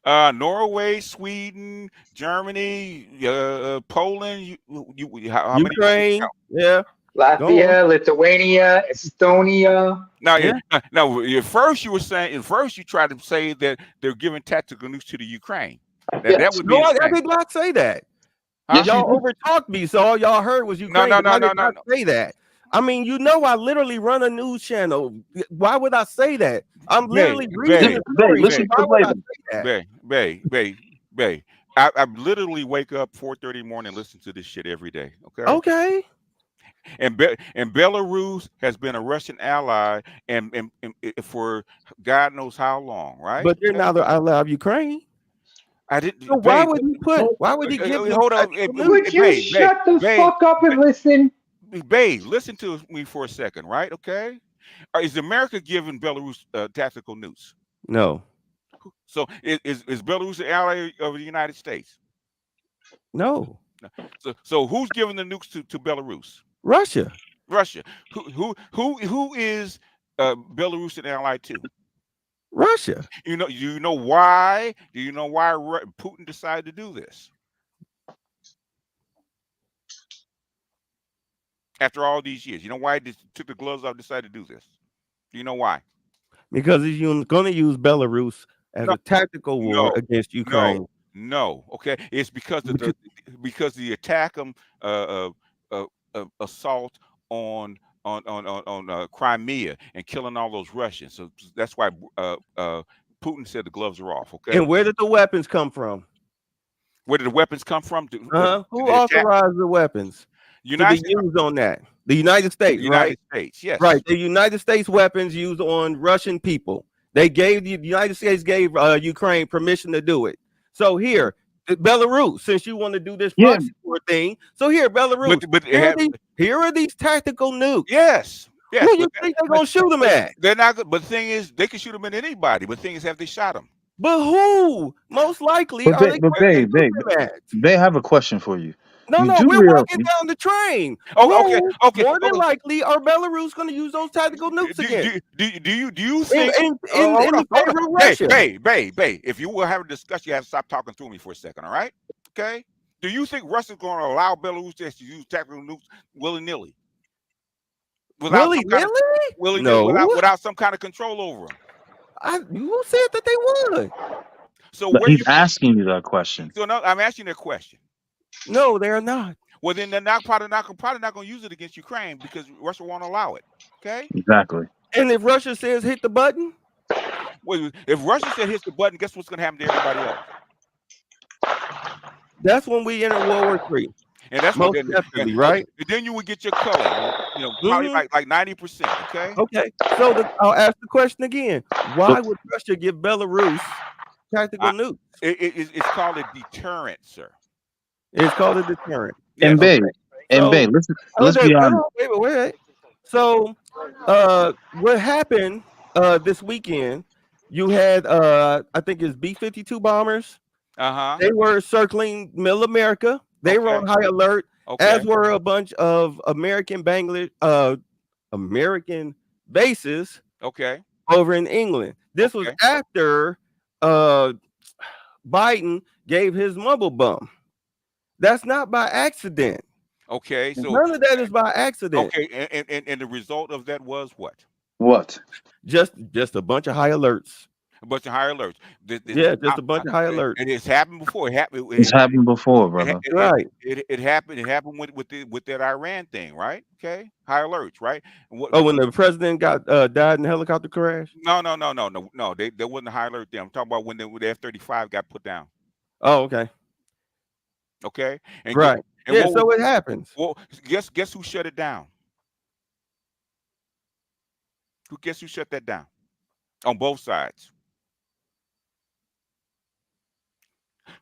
Norway, Sweden, Germany, Poland. How many? Ukraine. Yeah. Latvia, Lithuania, Estonia. Now, at first you were saying. At first you tried to say that they're giving tactical nukes to the Ukraine. That would be. No, I did not say that. Huh? Y'all overtalked me, so all y'all heard was Ukraine. No. I did not say that. I mean, I literally run a news channel. Why would I say that? I'm literally reading the story. Why would I say that? Bay. I literally wake up 4:30 in the morning and listen to this shit every day. Okay. And Belarus has been a Russian ally and for God knows how long, right? But they're not the ally of Ukraine. I didn't. So why would he put? Why would he give? Hold on. Would you shut the fuck up and listen? Babe, listen to me for a second, right? Okay. Is America giving Belarus tactical nukes? No. So is Belarus an ally of the United States? No. So who's giving the nukes to Belarus? Russia. Who is Belarus an ally to? Russia. You know why? Do you know why Putin decided to do this? After all these years, you know why he took the gloves off, decided to do this? Do you know why? Because he's going to use Belarus as a tactical war against Ukraine. No. Okay, it's because the attack assault on Crimea and killing all those Russians. So that's why Putin said the gloves are off. Okay. And where did the weapons come from? Where did the weapons come from? Who authorized the weapons? United to be used on that? The United States, the right? United States, yes. Right. The United States weapons used on Russian people. The United States gave Ukraine permission to do it. So here, Belarus, since you want to do this proxy war thing, so here, Belarus, but here are these tactical nukes. Yes. Who you think they're gonna shoot them at? They're not good. But the thing is, they can shoot them at anybody. But the thing is, have they shot them? But who? Most likely are they? They have a question for you. No, we're walking down the train. Okay. More than likely, are Belarus going to use those tactical nukes again? Do you think in favor of Russia? Babe, if you will have a discussion, you have to stop talking through me for a second, all right? Okay. Do you think Russia's going to allow Belarus to use tactical nukes willy-nilly? Without some kind of control over them? You said that they would. So he's asking you that question. So no, I'm asking you a question. No, they're not. Well, then they're probably not going to use it against Ukraine because Russia won't allow it. Okay. Exactly. And if Russia says hit the button, well, if Russia says hit the button, guess what's going to happen to everybody else? That's when we enter World War III. And that's most definitely right. And then you would get your color, probably like 90%. Okay. Okay. So I'll ask the question again: why would Russia give Belarus tactical nukes? It's called a deterrent, sir. It's called a deterrent. And Bay, let's be honest. Wait. So, what happened this weekend? You had, I think it's B-52 bombers. They were circling Middle America. They were on high alert, as were a bunch of American bases. Over in England. This was after Biden gave his mumble bump. That's not by accident. Okay, so none of that is by accident. Okay, and the result of that was what? What? Just a bunch of high alerts. A bunch of high alerts. Just a bunch of high alerts. And it's happened before. It's happened before, brother. Right. It happened. It happened with that Iran thing, right? Okay. High alerts, right? When the president got died in a helicopter crash? No. There wasn't a high alert there. I'm talking about when the F-35 got put down. Oh, okay. Okay. And right. So it happens. Well, guess who shut it down? Guess who shut that down? On both sides.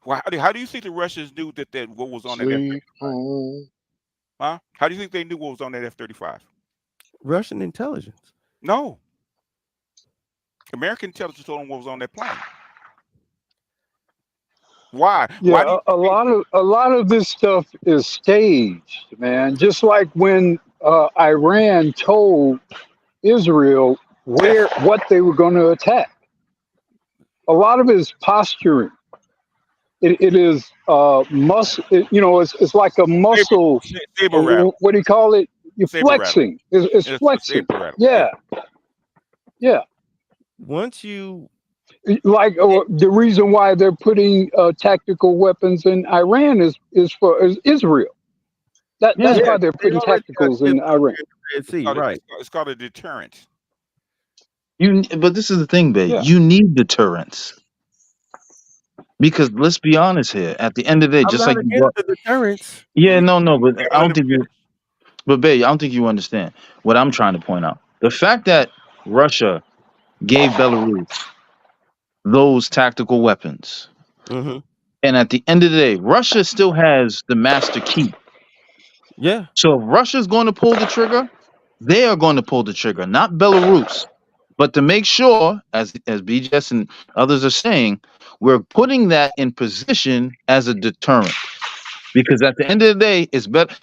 Well, how do you think the Russians knew that what was on that F-35? Huh? How do you think they knew what was on that F-35? Russian intelligence. No. American intelligence told them what was on that plane. Why? Yeah, a lot of this stuff is staged, man. Just like when Iran told Israel what they were going to attack. a lot of it is posturing. It is muscle. It's like a muscle. Saber rattle. What do you call it? You're Saber flexing. It's flexing. Yeah. Once you like the reason why they're putting tactical weapons in Iran is for Israel. That's why they're putting tacticals in Iran. It's called a deterrent. But this is the thing, babe. Yeah. You need deterrence. Because let's be honest here. At the end of the day, just like you brought the deterrence. Yeah, no, but I don't think you. But babe, I don't think you understand what I'm trying to point out. The fact that Russia gave Belarus those tactical weapons, and at the end of the day, Russia still has the master key. Yeah. So if Russia's going to pull the trigger, they are going to pull the trigger, not Belarus. But to make sure, as BGS and others are saying, we're putting that in position as a deterrent. Because at the end of the day, it's better.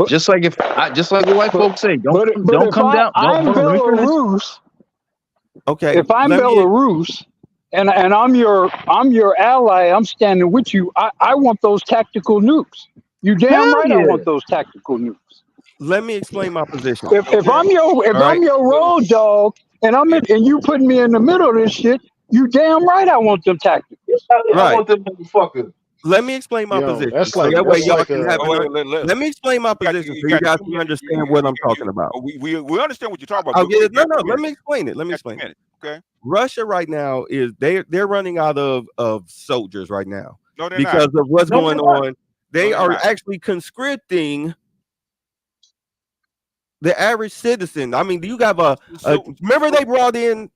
Just like the white folks say, don't come down. I'm Belarus. Okay. If I'm Belarus and I'm your ally, I'm standing with you. I want those tactical nukes. You damn right. I want those tactical nukes. Let me explain my position. If I'm your road dog and and you putting me in the middle of this shit, you damn right I want them tacticals. I want them motherfuckers. Let me explain my position. Let me explain my position so you guys can understand what I'm talking about. We understand what you're talking about. Let me explain it. Okay. Russia right now is they're running out of soldiers right now because not. of what's going on. They are actually conscripting the average citizen. I mean, do you have remember they brought in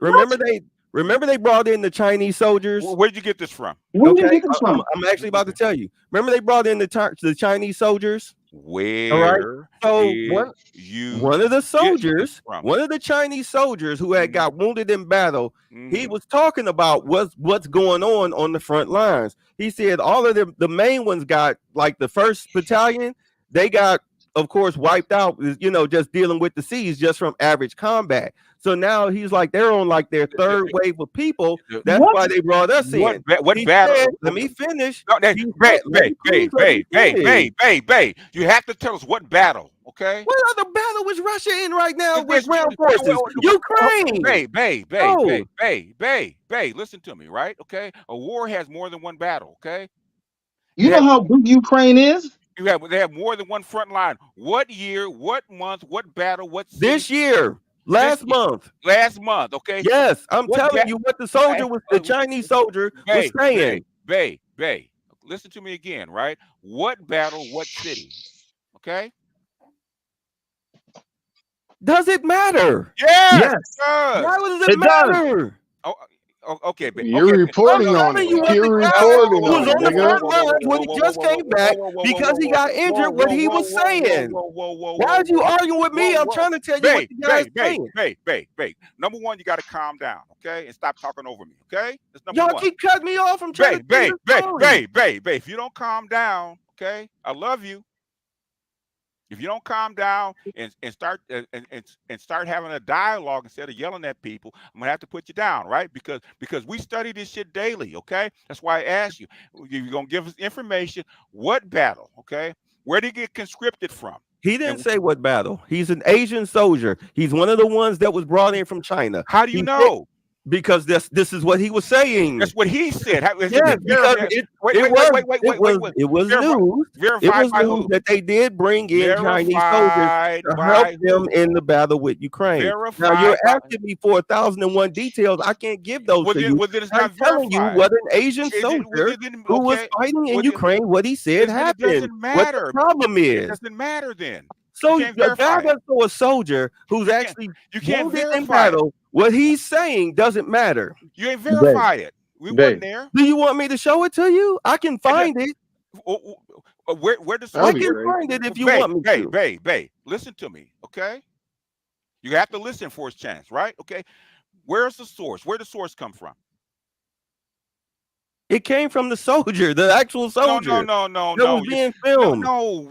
the Chinese soldiers? Where'd you get this from? Okay, I'm actually about to tell you. Remember they brought in the Chinese soldiers? Where? So one of the Chinese soldiers who had got wounded in battle, he was talking about what's going on the front lines. He said all of the main ones got, like the 1st battalion, they got, of course, wiped out, just dealing with the siege just from average combat. So now he's like, they're on like their 3rd wave of people. That's why they brought us in. What battle? Let me finish. No, babe. You have to tell us what battle, okay? What other battle is Russia in right now with ground forces? Ukraine. Babe, listen to me, right? Okay? A war has more than one battle, okay? You know how big Ukraine is? They have more than one front line. What year, what month, what battle, what city? This year. Last month, okay? Yes, I'm telling you what the Chinese soldier was saying. Babe, listen to me again, right? What battle, what city? Okay? Does it matter? Yes. Why does it matter? Oh, okay, babe. You're reporting on it. You're reporting on it, nigga. When he just came back because he got injured, what he was saying. Why are you arguing with me? I'm trying to tell you what you guys saying. Babe. Number one, you got to calm down, okay? And stop talking over me, okay? That's number Y'all one. keep cutting me off. I'm trying to tell you. Babe. If you don't calm down, okay? I love you. If you don't calm down and start having a dialogue instead of yelling at people, I'm gonna have to put you down, right? Because we study this shit daily, okay? That's why I asked you. You're gonna give us information. What battle, okay? Where did he get conscripted from? He didn't say what battle. He's an Asian soldier. He's one of the ones that was brought in from China. How do you know? Because this is what he was saying. That's what he said. It was news. That they did bring in Chinese soldiers to help them in the battle with Ukraine. Now you're asking me for 1,001 details. I can't give those to you. I'm telling you what an Asian soldier who was fighting in Ukraine, what he said happened. It doesn't matter. What the problem is. It doesn't matter then. So a guy that's a soldier who's actually wounded in battle, what he's saying doesn't matter. You ain't verify it. We weren't there. Do you want me to show it to you? I can find it. Where does I can find it if you want me to. Babe, listen to me, okay? You have to listen for his chance, right? Okay. Where's the source? Where does the source come from? It came from the soldier, the actual soldier. No. That was being filmed. No.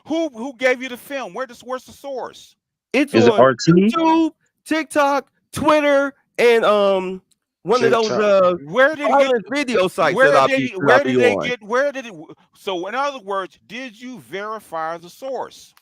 Who gave you the film? Where's the source? It's on YouTube, TikTok, Twitter, and one of those where did video sites that I'll be on. Where did it? So in other words, did you verify the source?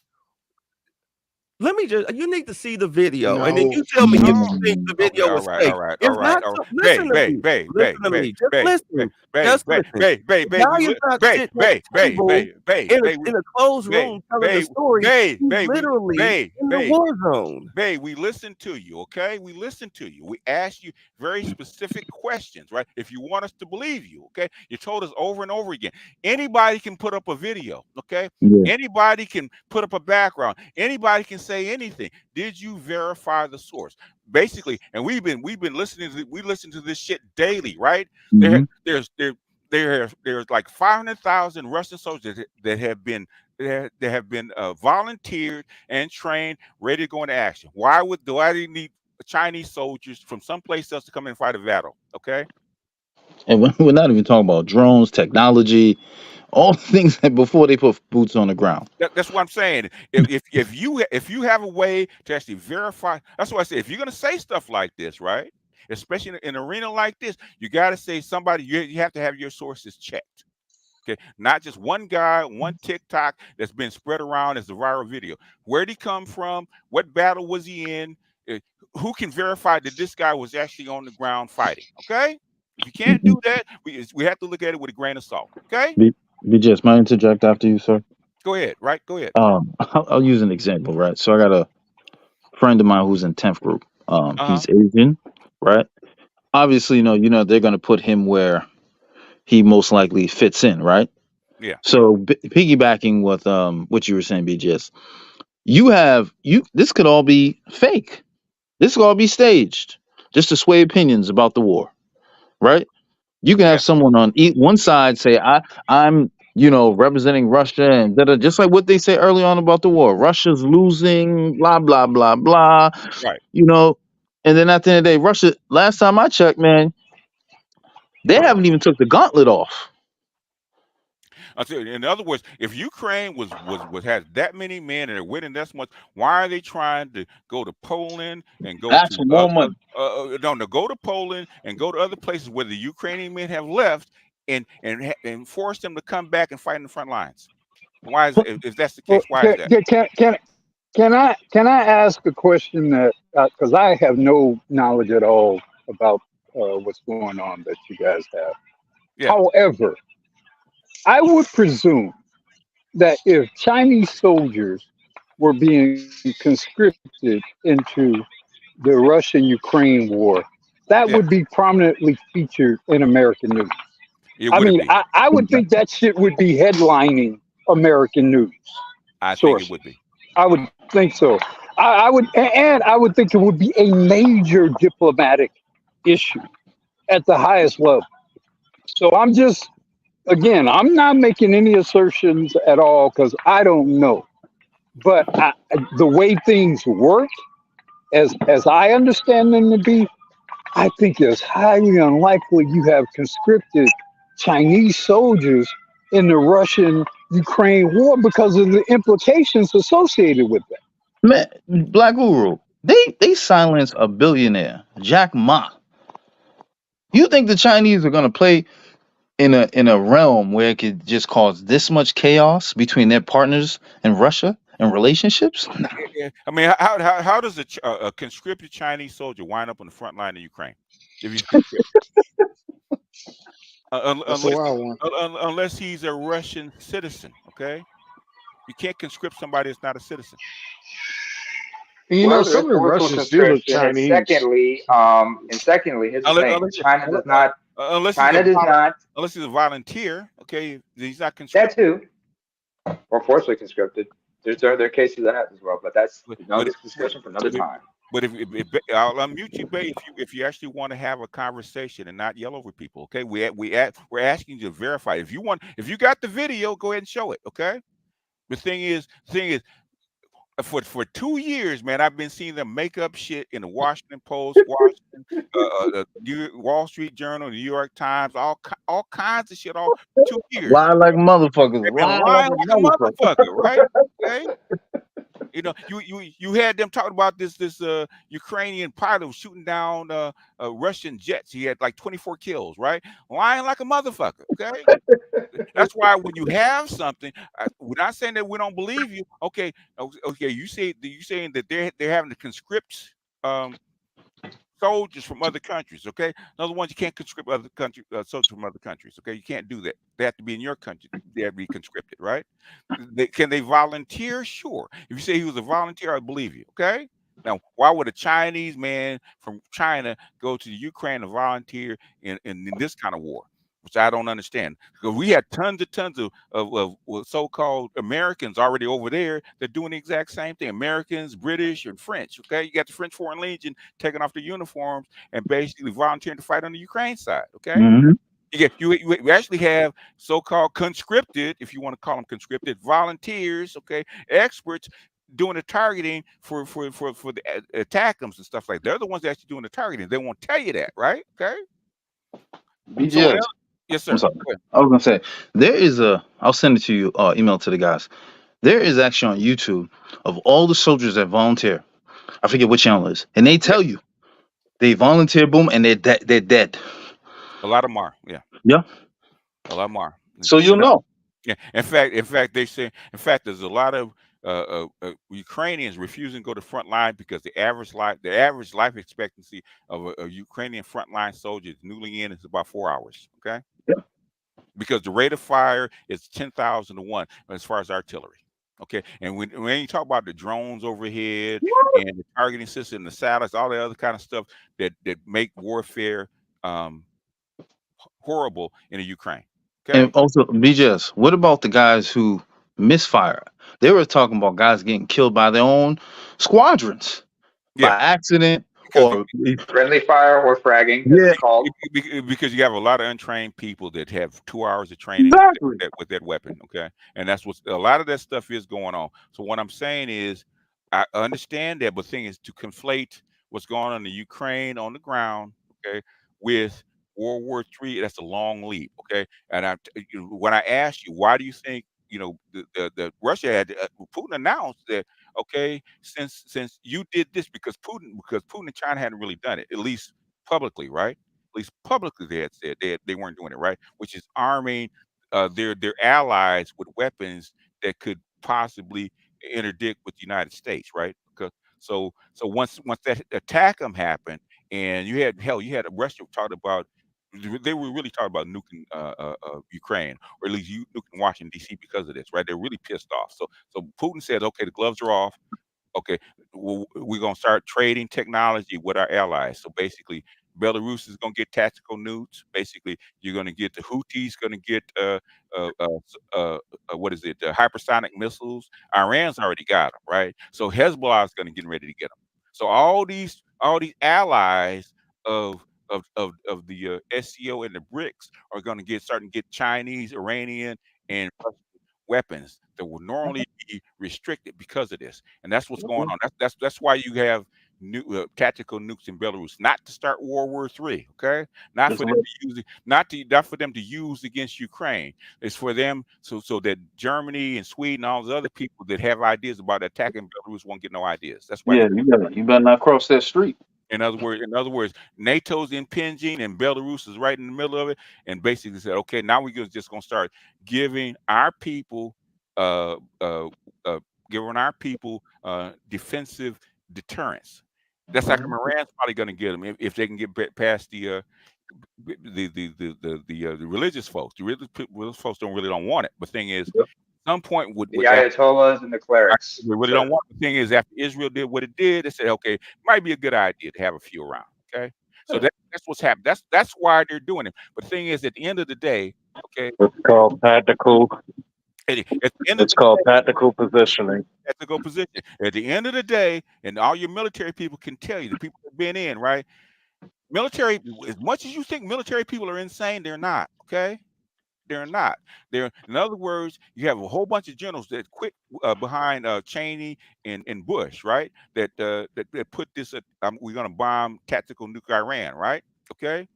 Let me just, you need to see the video, and then you tell me if you think the video was fake. It's not so, listen to me. Listen to me. Just listen. Just listen. Now you're not sitting at the table in a closed room telling the story. Literally in the war zone. Babe, we listen to you, okay? We listen to you. We ask you very specific questions, right? If you want us to believe you, okay? You told us over and over again. Anybody can put up a video, okay? Yeah. Anybody can put up a background. Anybody can say anything. Did you verify the source? Basically, and we've been listening to listen to this shit daily, right? Mm-hmm. There's like 500,000 Russian soldiers that have been volunteered and trained, ready to go into action. Why do I need Chinese soldiers from someplace else to come and fight a battle? Okay. And we're not even talking about drones, technology, all things that before they put boots on the ground. That's what I'm saying. If you have a way to actually verify, that's why I say if you're gonna say stuff like this, right? Especially in an arena like this, you got to say somebody. You have to have your sources checked. Okay, not just one guy, one TikTok that's been spread around as a viral video. Where'd he come from? What battle was he in? Who can verify that this guy was actually on the ground fighting? Okay, if you can't do that, we have to look at it with a grain of salt. Okay. BJS, may I interject after you, sir? Go ahead. Right. Go ahead. I'll use an example. Right. So I got a friend of mine who's in 10th group. He's Asian. Right. Obviously, you know, they're going to put him where he most likely fits in, right? Yeah. So piggybacking with what you were saying, BGS, this could all be fake. This could all be staged just to sway opinions about the war, right? You can have someone on one side say, I'm representing Russia and just like what they say early on about the war. Russia's losing, blah, blah, blah, blah. Right. And then at the end of the day, Russia, last time I checked, man, they haven't even took the gauntlet off. In other words, if Ukraine had that many men and they're winning that much, why are they trying to go to Poland and go to go to Poland and go to other places where the Ukrainian men have left and force them to come back and fight in the front lines? Why is if that's the case? Why is that? Can I ask a question that because I have no knowledge at all about what's going on that you guys have. Yeah. However, I would presume that if Chinese soldiers were being conscripted into the Russian-Ukraine war, that would be prominently featured in American news. I would think that shit would be headlining American news. I think it would be. I would think so. I would think it would be a major diplomatic issue at the highest level. So I'm not making any assertions at all because I don't know. But the way things work, as I understand them to be, I think it's highly unlikely you have conscripted Chinese soldiers in the Russian-Ukraine war because of the implications associated with that. Man, Black Guru, they silenced a billionaire, Jack Ma. You think the Chinese are going to play in a realm where it could just cause this much chaos between their partners in Russia and relationships? I mean, how does a conscripted Chinese soldier wind up on the front line of Ukraine? Unless he's a Russian citizen, okay? You can't conscript somebody that's not a citizen. And some of the Russians do look Chinese. And secondly, here's the thing: China does not. Unless he's a volunteer, okay, he's not conscripted. That too, or forcibly conscripted. There are cases of that as well, but that's another discussion for another time. But I'll unmute you, babe, if you actually want to have a conversation and not yell over people, okay? We're asking you to verify. If you got the video, go ahead and show it, okay? The thing is, for 2 years, man, I've been seeing them make up shit in the Washington Post, the Wall Street Journal, the New York Times, all kinds of shit, all 2 years. Lie like motherfuckers. Lie like a motherfucker, right? Okay. You know, you had them talking about this Ukrainian pilot was shooting down Russian jets. He had like 24 kills, right? Lying like a motherfucker. Okay, that's why when you have something, we're not saying that we don't believe you. Okay, okay, you saying that they're having to conscript soldiers from other countries. Okay, another one, you can't conscript other country soldiers from other countries. Okay, you can't do that. They have to be in your country. They have to be conscripted, right? Can they volunteer? Sure. If you say he was a volunteer, I believe you. Okay. Now, why would a Chinese man from China go to the Ukraine to volunteer in this kind of war? Which I don't understand. Because we had tons of so-called Americans already over there that doing the exact same thing. Americans, British, and French. Okay, you got the French Foreign Legion taking off their uniforms and basically volunteering to fight on the Ukraine side. Okay, you actually have so-called conscripted, if you want to call them conscripted, volunteers. Okay, experts doing the targeting for the attackums and stuff like that. They're the ones actually doing the targeting. They won't tell you that, right? Okay. BGS. Yes, sir. I'm sorry. I was gonna say there is I'll send it to you, email to the guys. There is actually on YouTube of all the soldiers that volunteer. I forget what channel it is, and they tell you they volunteer, boom, and they're dead. A lot of them are, yeah. Yeah. A lot of them are. So you'll know. Yeah. In fact, they say. In fact, there's a lot of Ukrainians refusing to go to the front line because the average life expectancy of a Ukrainian frontline soldier newly in is about 4 hours. Okay. Yeah. Because the rate of fire is 10,000 to 1 as far as artillery. Okay, and when you talk about the drones overhead and the targeting system, the satellites, all the other kind of stuff that make warfare horrible in the Ukraine. Okay? And also, BJS, what about the guys who misfire? They were talking about guys getting killed by their own squadrons by accident or friendly fire or fragging. Yeah, because you have a lot of untrained people that have 2 hours of training with that weapon. Okay, and that's what a lot of that stuff is going on. So what I'm saying is, I understand that, but the thing is to conflate what's going on in the Ukraine on the ground, okay, with World War III. That's a long leap. Okay, and when I asked you, why do you think the Russia had Putin announced that, okay, since you did this because Putin and China hadn't really done it, at least publicly, right? At least publicly they had said they weren't doing it, right? Which is arming their allies with weapons that could possibly interdict with the United States, right? Because so once that attack happened, and you had Russia talked about. They were really talking about nuking Ukraine, or at least nuking Washington D.C. because of this, right? They're really pissed off. So Putin said, "Okay, the gloves are off. Okay, we're gonna start trading technology with our allies." So basically, Belarus is gonna get tactical nukes. Basically, you're gonna get the Houthis gonna get what is it? Hypersonic missiles. Iran's already got them, right? So Hezbollah is gonna get ready to get them. So all these allies of the SCO and the BRICS are going to starting to get Chinese, Iranian, and Russian weapons that will normally be restricted because of this, and that's what's going on. That's why you have tactical nukes in Belarus, not to start World War III. Okay, not for them to use, not for them to use against Ukraine. It's for them so that Germany and Sweden, and all the other people that have ideas about attacking Belarus won't get no ideas. That's why. Yeah, you better not cross that street. In other words, NATO's impinging and Belarus is right in the middle of it, and basically said, okay, now we're just going to start giving our people, defensive deterrence. That's like Iran's probably going to get them if they can get past the religious folks. The religious folks don't want it. But the thing is, some point with the Ayatollahs and the clerics. We really don't want. The thing is, after Israel did what it did, they said, okay, it might be a good idea to have a few around. Okay, so that's what's happening. That's why they're doing it. But the thing is, at the end of the day, okay, it's called tactical. It's called tactical positioning. Tactical position. At the end of the day, and all your military people can tell you, the people that have been in, right? Military, as much as you think military people are insane, they're not. Okay. They're not. In other words, you have a whole bunch of generals that quit behind Cheney and Bush, right? That put this. We're going to bomb tactical nuclear Iran, right? Okay.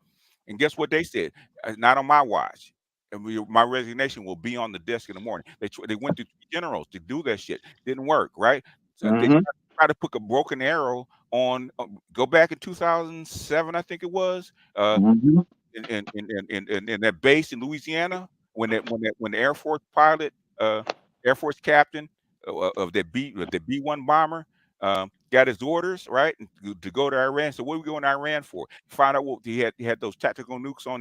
And guess what they said? Not on my watch. And my resignation will be on the desk in the morning. They went to generals to do that shit. Didn't work, right? So they try to put a broken arrow on. Go back in 2007, I think it was. In that base in Louisiana, when the Air Force pilot, Air Force captain of the B-1 bomber got his orders right to go to Iran. So what are we going to Iran for? Find out what he had those tactical nukes on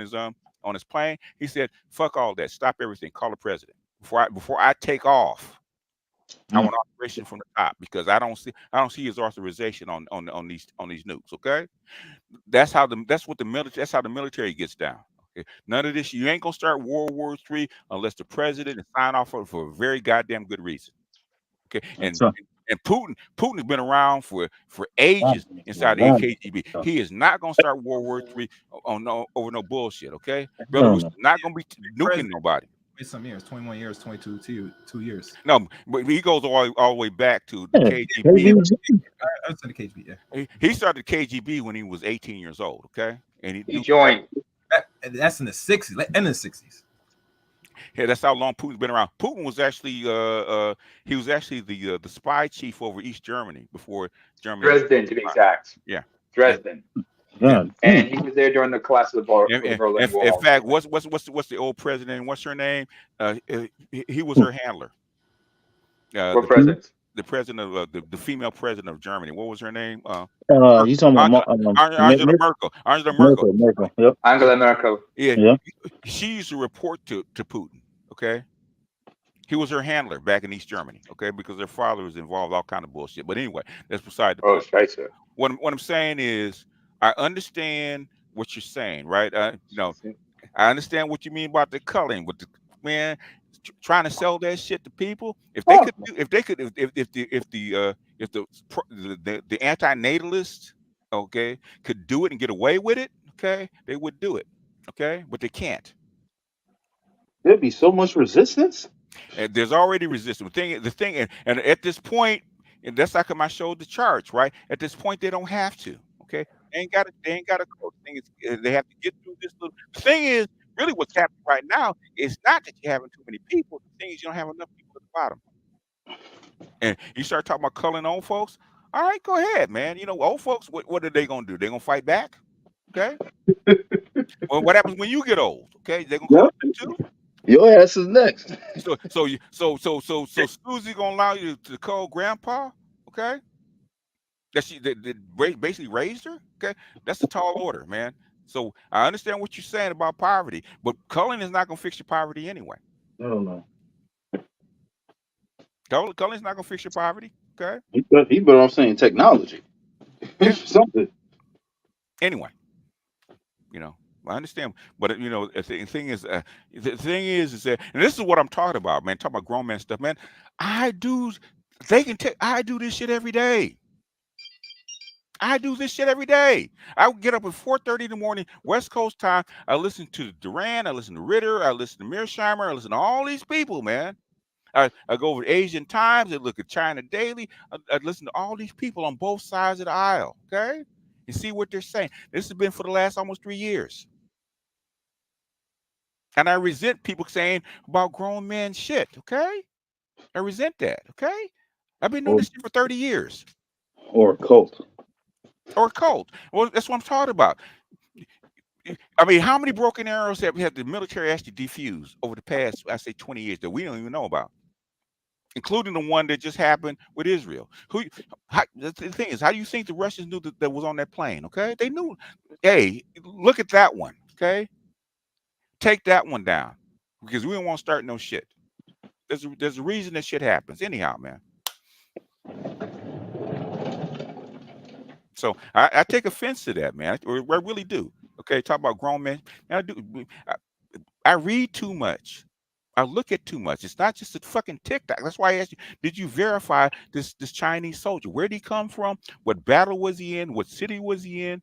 his plane. He said, "Fuck all that. Stop everything. Call the president before I take off. I want operation from the top because I don't see his authorization on these nukes." Okay. That's how the military gets down. Okay? None of this. You ain't gonna start World War III unless the president is signed off for a very goddamn good reason. Okay, and Putin's been around for ages inside the KGB. He is not gonna start World War III over no bullshit. Okay, Belarus is not gonna be nuking nobody. Some years, 21 years, 22 2 years. No, but he goes all the way back to the KGB. I was in the KGB. Yeah, he started the KGB when he was 18 years old. Okay, and he joined. That's in the 60s, in the 60s. Yeah, that's how long Putin's been around. Putin was actually the spy chief over East Germany before Germany. Dresden, to be exact. Yeah, Dresden. And he was there during the collapse of the Berlin Wall. In fact, what's the old president? What's her name? He was her handler. What president? The president of the female president of Germany. What was her name? You talking about Angela Merkel. Angela Merkel. Yep. Angela Merkel. Yeah. She used to report to Putin. Okay. He was her handler back in East Germany. Okay, because their father was involved all kind of bullshit. But anyway, that's beside the point. Scheiße. What I'm saying is, I understand what you're saying, right? I understand what you mean about the culling, but trying to sell that shit to people. If the anti-natalists, okay, could do it and get away with it, okay, they would do it, okay, but they can't. There'd be so much resistance. And there's already resistance. The thing, and at this point, and that's like I showed the charts, right? At this point, they don't have to, okay. They ain't got to go. The thing is, they have to get through this little. The thing is, really, what's happening right now is not that you're having too many people. The thing is, you don't have enough people at the bottom. And you start talking about culling old folks. All right, go ahead, man. Old folks, what are they gonna do? They're gonna fight back, okay? Well, what happens when you get old? Okay, they're gonna cull you too. Your ass is next. So Susie gonna allow you to cull Grandpa? Okay. That basically raised her. Okay, that's a tall order, man. So I understand what you're saying about poverty, but culling is not gonna fix your poverty anyway. No. Culling's not gonna fix your poverty. Okay. He better off saying technology. Something. Anyway, I understand, but the thing is that, and this is what I'm talking about, man. Talking about grown man stuff, man. I do this shit every day. I do this shit every day. I get up at 4:30 in the morning, West Coast time. I listen to Duran, I listen to Ritter, I listen to Mearsheimer, I listen to all these people, man. I go over to Asian Times, I look at China Daily, I listen to all these people on both sides of the aisle, okay? And see what they're saying. This has been for the last almost 3 years. And I resent people saying about grown men shit, okay? I resent that, okay? I've been doing this shit for 30 years. Or a cult. Well, that's what I'm talking about. I mean, how many broken arrows have the military actually defused over the past, I say, 20 years that we don't even know about, including the one that just happened with Israel? The thing is, how do you think the Russians knew that was on that plane? Okay, they knew. Hey, look at that one. Okay, take that one down because we don't want to start no shit. There's a reason that shit happens anyhow, man. So I take offense to that, man. I really do. Okay, talk about grown men. I read too much. I look at too much. It's not just a fucking TikTok. That's why I asked you, did you verify this Chinese soldier? Where did he come from? What battle was he in? What city was he in?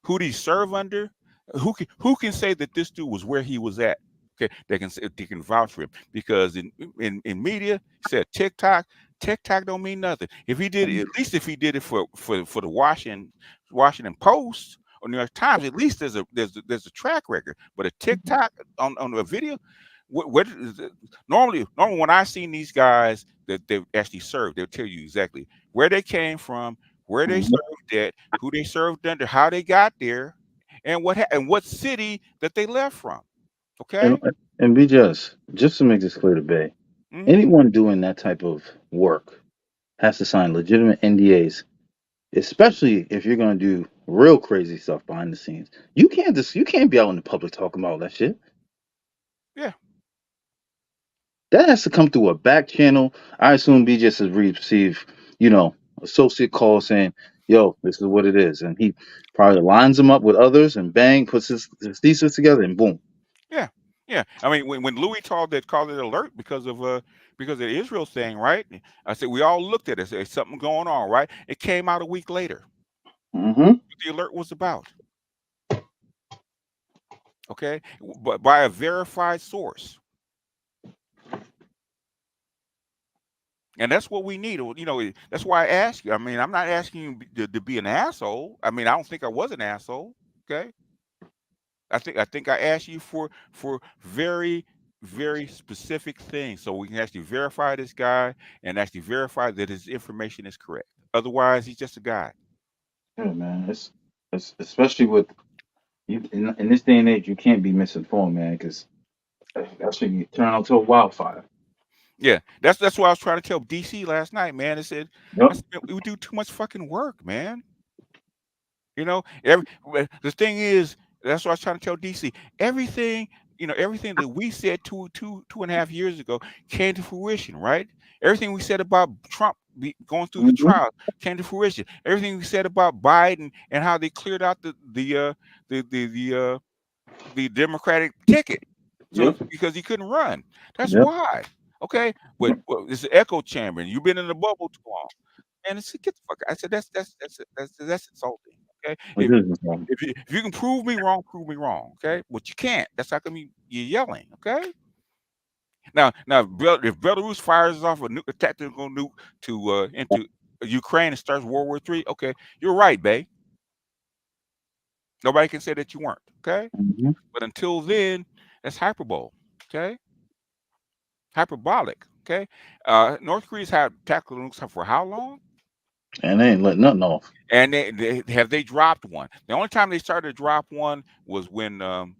Who did he serve under? Who can say that this dude was where he was at? Okay, they can vouch for him because in media, he said TikTok don't mean nothing. If he did it, at least if he did it for the Washington Post or New York Times, at least there's a track record. But a TikTok on a video, normally when I seen these guys that they actually served. They'll tell you exactly where they came from, where they served at, who they served under, how they got there, and what city that they left from. Okay. And be just to make this clear to Bay, anyone doing that type of work has to sign legitimate NDAs, especially if you're going to do real crazy stuff behind the scenes. You can't be out in the public talking about that shit. Yeah. That has to come through a back channel. I assume BJ has received, associate call saying, "Yo, this is what it is," and he probably lines them up with others, and bang, puts his thesis together, and boom. Yeah, yeah. I mean, when Louis called it alert because of the Israel thing, right? I said we all looked at it. There's something going on, right? It came out a week later. What the alert was about. Okay, but by a verified source. And that's what we need. That's why I ask you. I mean, I'm not asking you to be an asshole. I mean, I don't think I was an asshole. Okay. I think I asked you for very, very specific things so we can actually verify this guy and actually verify that his information is correct. Otherwise, he's just a guy. Yeah, man. It's especially with you in this day and age, you can't be misinformed, man, because that's when you turn out to a wildfire. Yeah, that's what I was trying to tell DC last night, man. I said we do too much fucking work, man. The thing is, that's what I was trying to tell DC. Everything that we said 2.5 years ago came to fruition, right? Everything we said about Trump going through the trial came to fruition. Everything we said about Biden and how they cleared out the Democratic ticket, because he couldn't run. That's why. Okay, but it's an echo chamber, and you've been in the bubble too long. And it's get the fuck. I said that's insulting. Okay, if you can prove me wrong, prove me wrong. Okay, but you can't. That's how come you're yelling. Okay. Now, if Belarus fires off a tactical nuke into Ukraine and starts World War III, okay, you're right, Bay. Nobody can say that you weren't. Okay, but until then, that's hyperbole. Okay. Hyperbolic, okay? North Korea's had tactical nukes for how long? And they ain't letting nothing off. And they dropped one. The only time they started to drop one was when the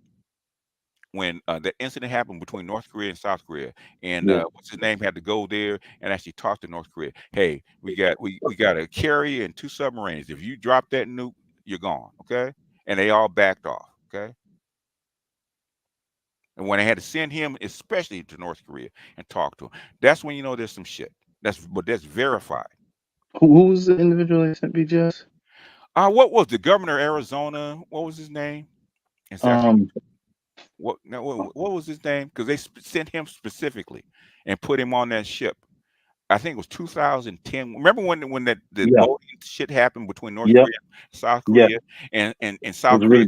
incident happened between North Korea and South Korea, and what's his name had to go there and actually talk to North Korea. Hey, we got a carrier and 2 submarines. If you drop that nuke, you're gone, okay? And they all backed off, okay? And when they had to send him, especially to North Korea, and talk to him, that's when you know there's some shit. That's verified. Who's the individual they sent BJS? What was the governor of Arizona? What was his name? What was his name? Because they sent him specifically and put him on that ship. I think it was 2010. Remember when the voting shit happened between North Korea and South Korea, and South Korea,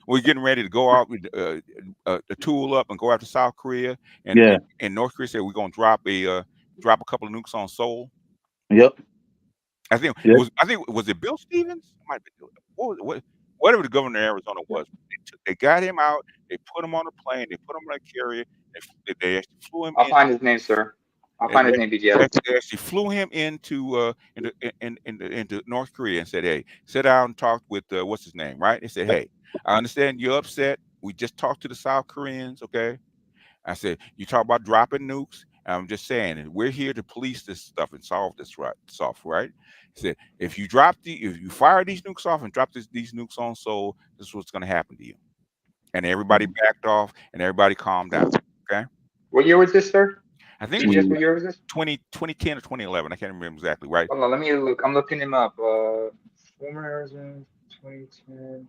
we're getting ready to go out with the tool up and go after South Korea, and North Korea said we're gonna drop a couple of nukes on Seoul. Yep. I think was it Bill Stevens? Might be whatever the governor of Arizona was. They got him out. They put him on a plane. They put him on a carrier. They actually flew him. I'll find his name, sir. I'll find his name, BJ. They actually flew him into North Korea and said, "Hey, sit down and talk with what's his name, right?" They said, "Hey, I understand you're upset. We just talked to the South Koreans, okay?" I said, "You talk about dropping nukes. I'm just saying, and we're here to police this stuff and solve this right. He said, if you fire these nukes off and drop these nukes on Seoul, this is what's going to happen to you." And everybody backed off and everybody calmed down. Okay. What year was this, sir? I think what year was this? 2010 or 2011. I can't remember exactly. Right. Hold on, let me look. I'm looking him up. Former Arizona 2010.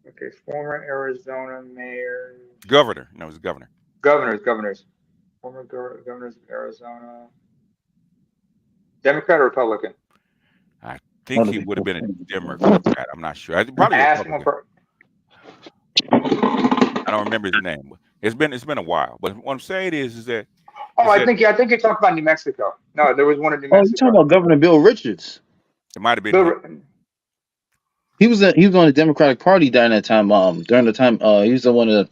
Okay, former Arizona mayor. Governor. No, it was governor. Governors. Former governors of Arizona. Democrat or Republican? I think he would have been a Democrat. I'm not sure. Probably Republican. I don't remember his name. It's been a while. But what I'm saying is that. I think you talked about New Mexico. No, there was one in New Mexico. Oh, you're talking about Governor Bill Richards. It might have been. He was on the Democratic Party during that time. He was one of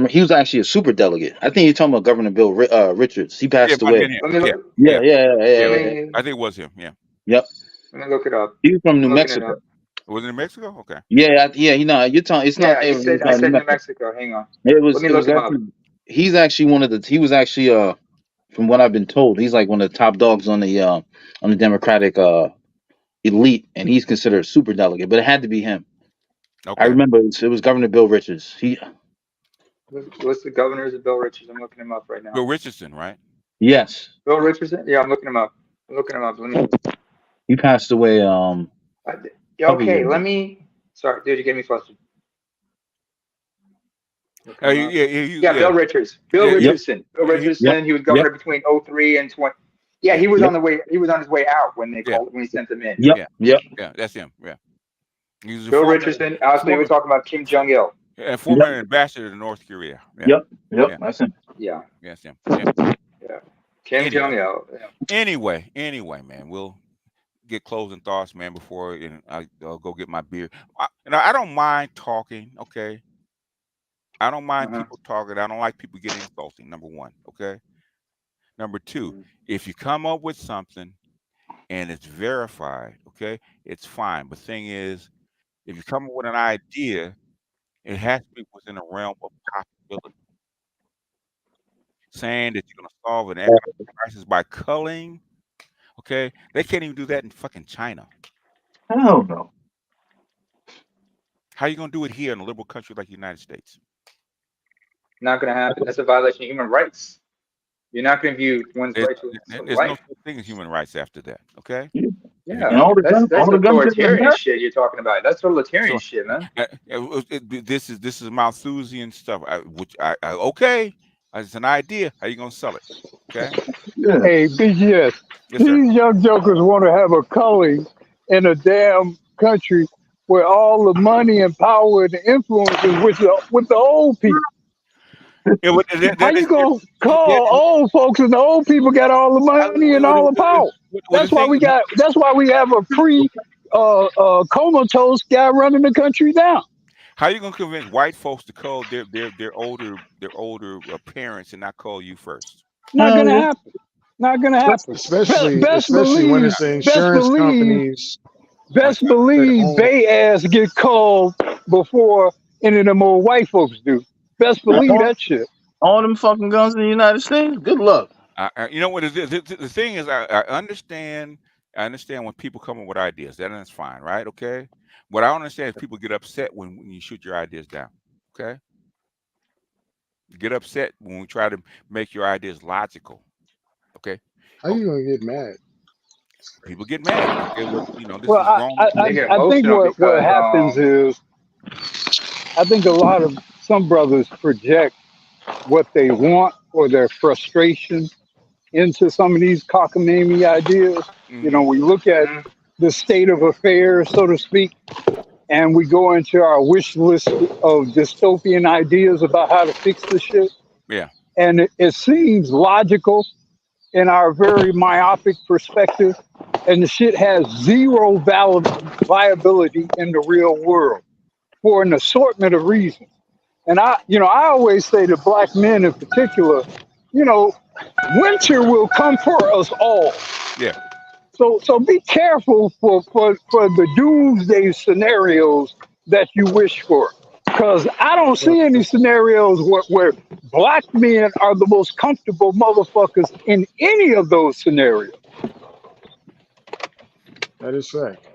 He was actually a super delegate. I think you're talking about Governor Bill Richards. He passed away. Yeah. I think it was him. Yeah. Yep. Let me look it up. He was from New Mexico. Was it in Mexico? Okay. Yeah. You know, you're talking. It's not. I said New Mexico. Hang on. It was. Let me It look was him up. actually, he's actually one of the. He was actually from what I've been told, he's like one of the top dogs on the Democratic elite, and he's considered a super delegate. But it had to be him. Okay. I remember it was Governor Bill Richards. What's the governor's of Bill Richards? I'm looking him up right now. Bill Richardson, right? Yes. Bill Richardson? Yeah, I'm looking him up. Let me. He passed away. Okay, let me. Sorry, dude, you get me flustered. Bill Richards. Richardson. Bill Richardson. He was governor between 03 and 20. Yeah, he was on the way. He was on his way out when they called when he sent them in. Yeah, that's him. Yeah. Bill Richardson. Obviously, we're talking about Kim Jong Il. And former ambassador to North Korea. Yep. That's him. Yeah. Yes, him. Yeah. Kim Jong Il. Anyway, man, we'll get closing thoughts, man, before I'll go get my beer. I don't mind talking, okay? I don't mind people talking. I don't like people getting insulting, number one, okay? Number two, if you come up with something and it's verified, okay, it's fine. But the thing is, if you come up with an idea, it has to be within the realm of possibility. Saying that you're going to solve an economic crisis by culling, okay? They can't even do that in fucking China. Hell no. How are you going to do it here in a liberal country like the United States? Not going to happen. That's a violation of human rights. You're not going to view one's right to There's life. no such thing as human rights after that, okay? Yeah, that's authoritarian shit you're talking about. That's totalitarian shit, man. This is Malthusian stuff. Okay, it's an idea. How you gonna sell it? Okay. Hey, BGS. These young jokers want to have a culling in a damn country where all the money and power and influence is with the old people. How you gonna call old folks and the old people got all the money and all the power? That's why we have a comatose guy running the country down. How you gonna convince white folks to call their older parents and not call you first? Not gonna happen. Not gonna happen. Especially when it's the insurance companies. Best believe they ass get called before any of them old white folks do. Best believe that shit. All them fucking guns in the United States. Good luck. You know what? The thing is, I understand. I understand when people come up with ideas. That's fine, right? Okay. What I don't understand is people get upset when you shoot your ideas down. Okay. Get upset when we try to make your ideas logical. Okay. How you gonna get mad? People get mad. Okay, well, this is wrong. I think what happens is, I think some brothers project what they want or their frustration into some of these cockamamie ideas. You know, we look at the state of affairs, so to speak, and we go into our wish list of dystopian ideas about how to fix the shit. Yeah. And it seems logical in our very myopic perspective, and the shit has zero viability in the real world for an assortment of reasons. And I always say to black men in particular, winter will come for us all. Yeah. So be careful for the doomsday scenarios that you wish for. Because I don't see any scenarios where black men are the most comfortable motherfuckers in any of those scenarios. That is fact.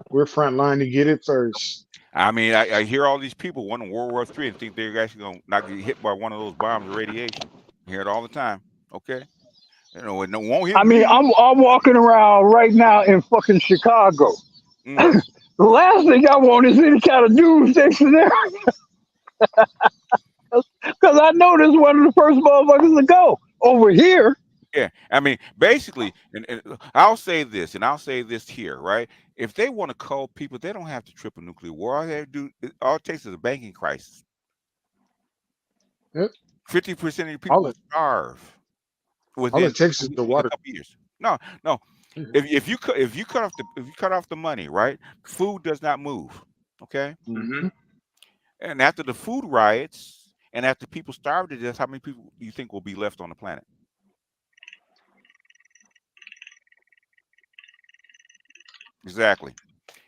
We're front line to get it first. I mean, I hear all these people wanting World War III and think they're actually going to not get hit by one of those bombs of radiation. I hear it all the time. Okay. It won't hit me. I'm walking around right now in fucking Chicago. The last thing I want is any kind of doomsday scenario. Because I know this is one of the first motherfuckers to go over here. Yeah, I mean, basically, and I'll say this, and I'll say this here, right? If they want to call people, they don't have to trip a nuclear war. All it takes is a banking crisis. 50% of the people will starve within it takes is the water. A couple years. No. If you cut off the money, right? Food does not move. Okay. Mm-hmm. And after the food riots, and after people starved to death, how many people do you think will be left on the planet? Exactly.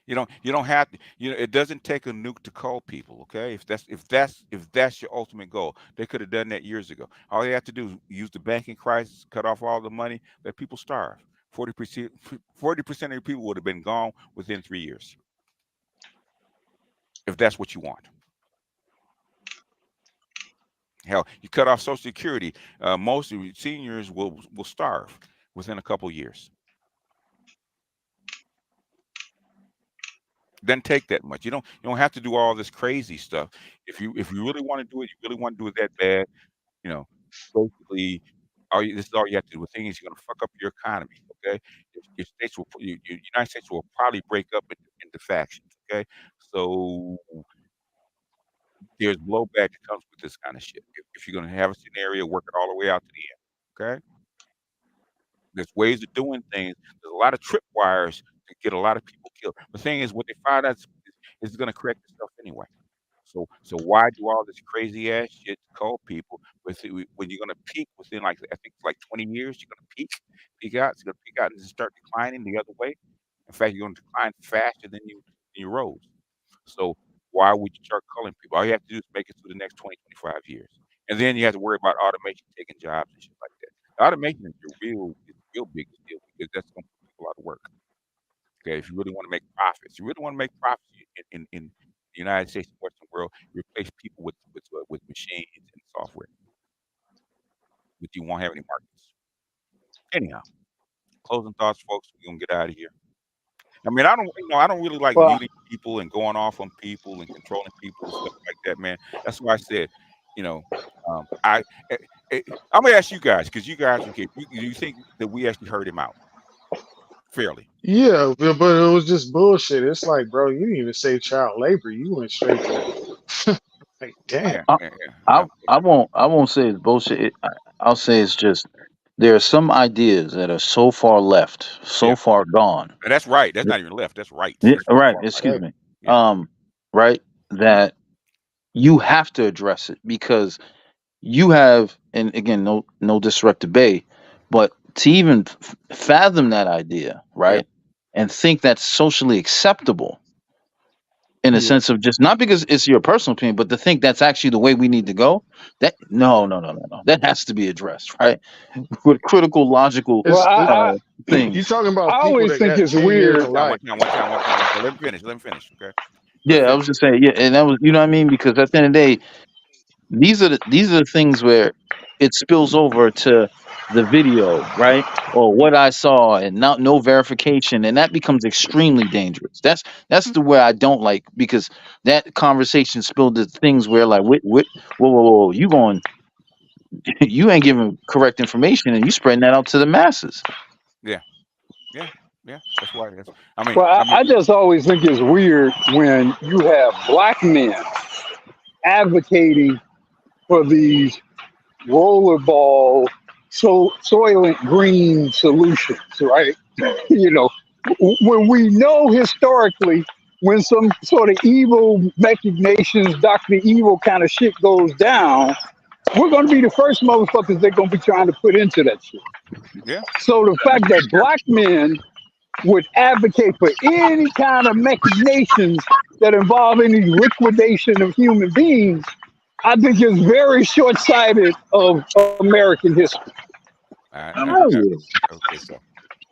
You don't have to. It doesn't take a nuke to cull people. Okay, if that's your ultimate goal, they could have done that years ago. All they have to do is use the banking crisis, cut off all the money, let people starve. 40% of the people would have been gone within 3 years. If that's what you want. Hell, you cut off Social Security. Most of seniors will starve within a couple years. Doesn't take that much. You don't have to do all this crazy stuff. If you really want to do it, you really want to do it that bad. Basically, this is all you have to do. The thing is, you're going to fuck up your economy. Okay, your states will, your United States will probably break up into factions. Okay, so there's blowback that comes with this kind of shit. If you're going to have a scenario, work it all the way out to the end. Okay. There's ways of doing things. There's a lot of tripwires to get a lot of people killed. The thing is, what they find out is going to correct itself anyway. So why do all this crazy ass shit to call people when you're going to peak within I think like 20 years? You're going to peak out. It's going to peak out and then start declining the other way. In fact, you're going to decline faster than you rose. So why would you start culling people? All you have to do is make it through the next 20, 25 years, and then you have to worry about automation taking jobs and shit like that. Automation is a real big deal because that's going to put people out of work. Okay, if you really want to make profits, in the United States and Western world, you replace people with machines and software, but you won't have any markets. Anyhow, closing thoughts, folks. We're gonna get out of here. I mean, I don't really like muting people and going off on people and controlling people and stuff like that, man. That's why I said, I'm gonna ask you guys because you guys, okay, do you think that we actually heard him out fairly? Yeah, but it was just bullshit. It's like, bro, you didn't even say child labor. You went straight to like, damn. I won't say it's bullshit. I'll say it's just there are some ideas that are so far left, so far gone. And that's right. That's not even left. That's right. Yeah, right. Excuse me. Right. That you have to address it because you have, and again, no disrespect to Bay, but to even fathom that idea, right, and think that's socially acceptable in a sense of just not because it's your personal opinion, but to think that's actually the way we need to go. That no, that has to be addressed, right, with critical, logical things. You talking about I people always that think got it's 10 years weird. of life. One time. Let me finish. Okay. Yeah, I was just saying, and that was, you know what I mean, because at the end of the day, these are the things where it spills over to the video, right? Or what I saw and not no verification, and that becomes extremely dangerous. That's the way I don't like because that conversation spilled to things where like, whoa, you ain't giving correct information and you spreading that out to the masses. Yeah. That's why it is. I just always think it's weird when you have black men advocating for these rollerball, soylent green solutions, right? When we know historically, when some sort of evil machinations, Dr. Evil kind of shit goes down, we're going to be the first motherfuckers they're going to be trying to put into that shit. Yeah. So the fact that black men would advocate for any kind of machinations that involve any liquidation of human beings, I think is very short-sighted of American history. Okay, so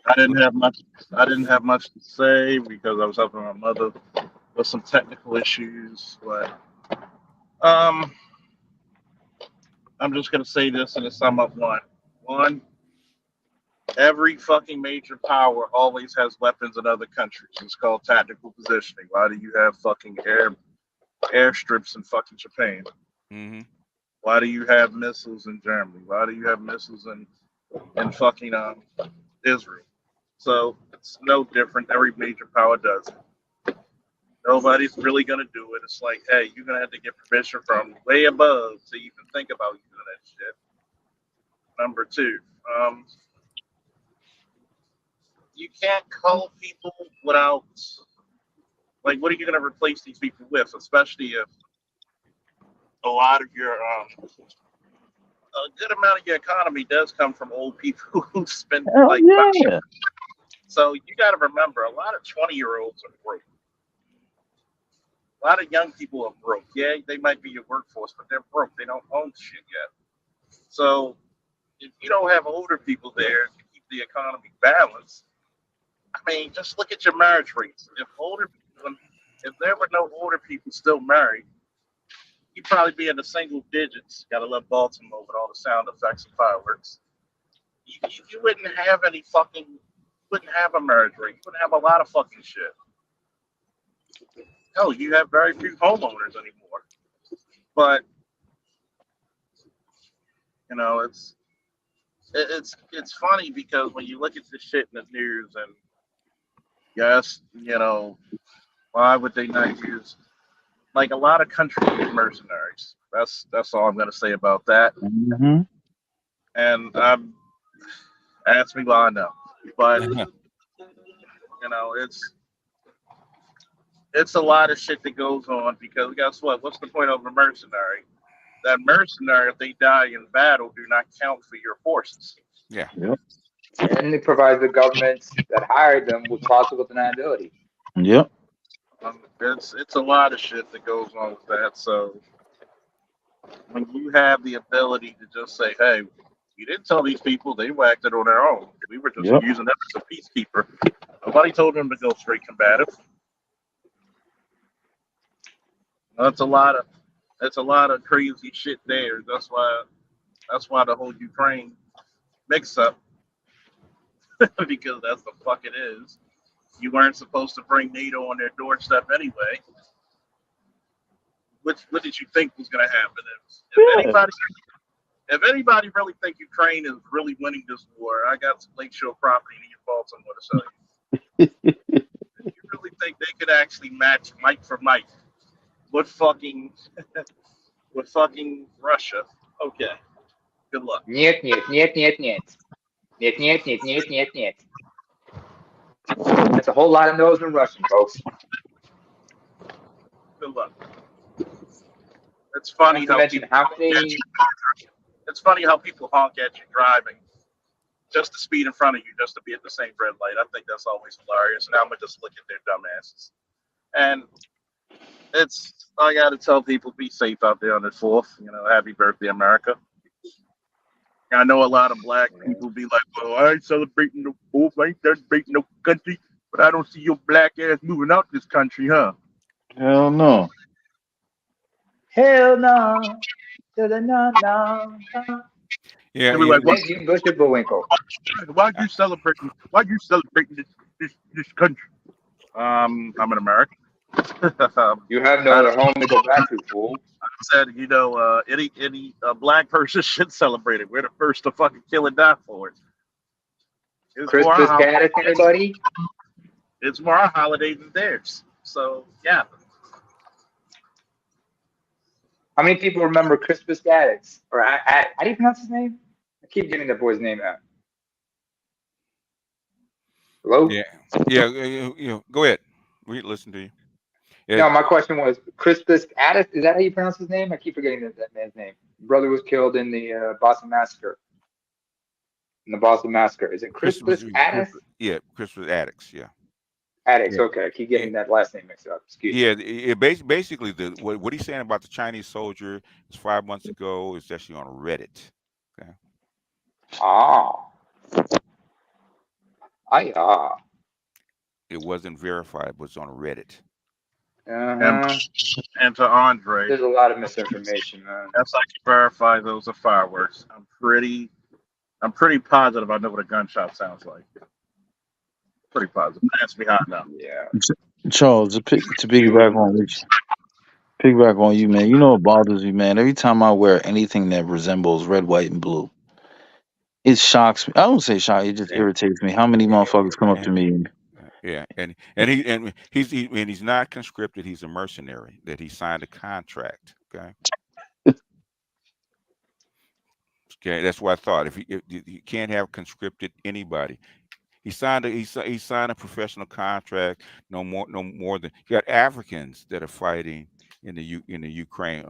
I didn't have much to say because I was helping my mother with some technical issues, but I'm just gonna say this and to sum up one. Every fucking major power always has weapons in other countries. It's called tactical positioning. Why do you have fucking airstrips in fucking Japan? Mm-hmm. Why do you have missiles in Germany? Why do you have missiles in fucking Israel? So it's no different. Every major power does it. Nobody's really gonna do it. It's like, hey, you're gonna have to get permission from way above to even think about using that shit. Number two, you can't call people without, like, what are you gonna replace these people with? Especially if a lot of your a good amount of your economy does come from old people who spend Hell money. yeah. So you got to remember, a lot of 20-year-olds are broke. A lot of young people are broke. Yeah, they might be your workforce, but they're broke. They don't own shit yet. So if you don't have older people there to keep the economy balanced, I mean, just look at your marriage rates. If there were no older people still married, you'd probably be in the single digits. Gotta love Baltimore with all the sound effects and fireworks. You wouldn't have wouldn't have a marriage rate. You wouldn't have a lot of fucking shit. Hell, you have very few homeowners anymore. But you know, it's funny because when you look at this shit in the news, and yes, you know, why would they not use, like, a lot of countries use mercenaries. That's all I'm gonna say about that. Mm-hmm. And ask me why I know, but you know, it's a lot of shit that goes on because guess what? What's the point of a mercenary? That mercenary, if they die in battle, do not count for your forces. Yeah. Yep. And it provides the governments that hired them with plausible deniability. Yep. It's a lot of shit that goes on with that. So when you have the ability to just say, hey, we didn't tell these people, they whacked it on their own. We were just using them as a peacekeeper. Nobody told them to go straight combative. That's a lot of crazy shit there. That's why the whole Ukraine mix up because that's the fuck it is. You weren't supposed to bring NATO on their doorstep anyway. What did you think was going to happen? If anybody really think Ukraine is really winning this war, I got some lakeshore property in Baltimore to show you. If you really think they could actually match Mike for Mike with fucking Russia, okay. Good luck. Нет. That's a whole lot of no's in Russian, folks. Good luck. It's funny it's funny how people honk at you driving just to speed in front of you, just to be at the same red light. I think that's always hilarious. And I'm gonna just look at their dumbasses. And I gotta tell people, be safe out there on the 4th. You know, happy birthday, America. I know a lot of black people be like, well, I ain't celebrating the 4th, I ain't celebrating no country, but I don't see your black ass moving out this country, huh? Hell no. Hell no. No. Yeah. Like, why'd you celebrating this country? I'm an American. You have no other home to go back to, fool. I said, you know, any black person should celebrate it. We're the first to fucking kill and die for it. Christmas Gaddis, anybody? It's more our holiday than theirs. So yeah. How many people remember Crispus Gaddis? Or how do you pronounce his name? I keep getting the boy's name out. Hello? Yeah. Go ahead. We listen to you. Yeah. No, my question was Crispus Gaddis. Is that how you pronounce his name? I keep forgetting that man's name. Brother was killed in the Boston Massacre. Is it Crispus Attucks? Yeah, Crispus Attucks. Yeah. Attucks. Okay, I keep getting that last name mixed up. Excuse me. Yeah. Basically, what he's saying about the Chinese soldier is 5 months ago. It's actually on Reddit. Okay. It wasn't verified, but it's on Reddit. And to Andre, there's a lot of misinformation, man. That's like verify those are fireworks. I'm pretty positive I know what a gunshot sounds like. Pretty positive. That's behind now. Yeah. Charles, to piggyback on you, man. You know what bothers me, man? Every time I wear anything that resembles red, white, and blue, it shocks me. I don't say shock. It just irritates me. How many motherfuckers come up to me? Yeah, and he's not conscripted. He's a mercenary. That he signed a contract. Okay. Okay, that's what I thought. If you can't have conscripted anybody. He signed a professional contract. No more than you got Africans that are fighting in the Ukraine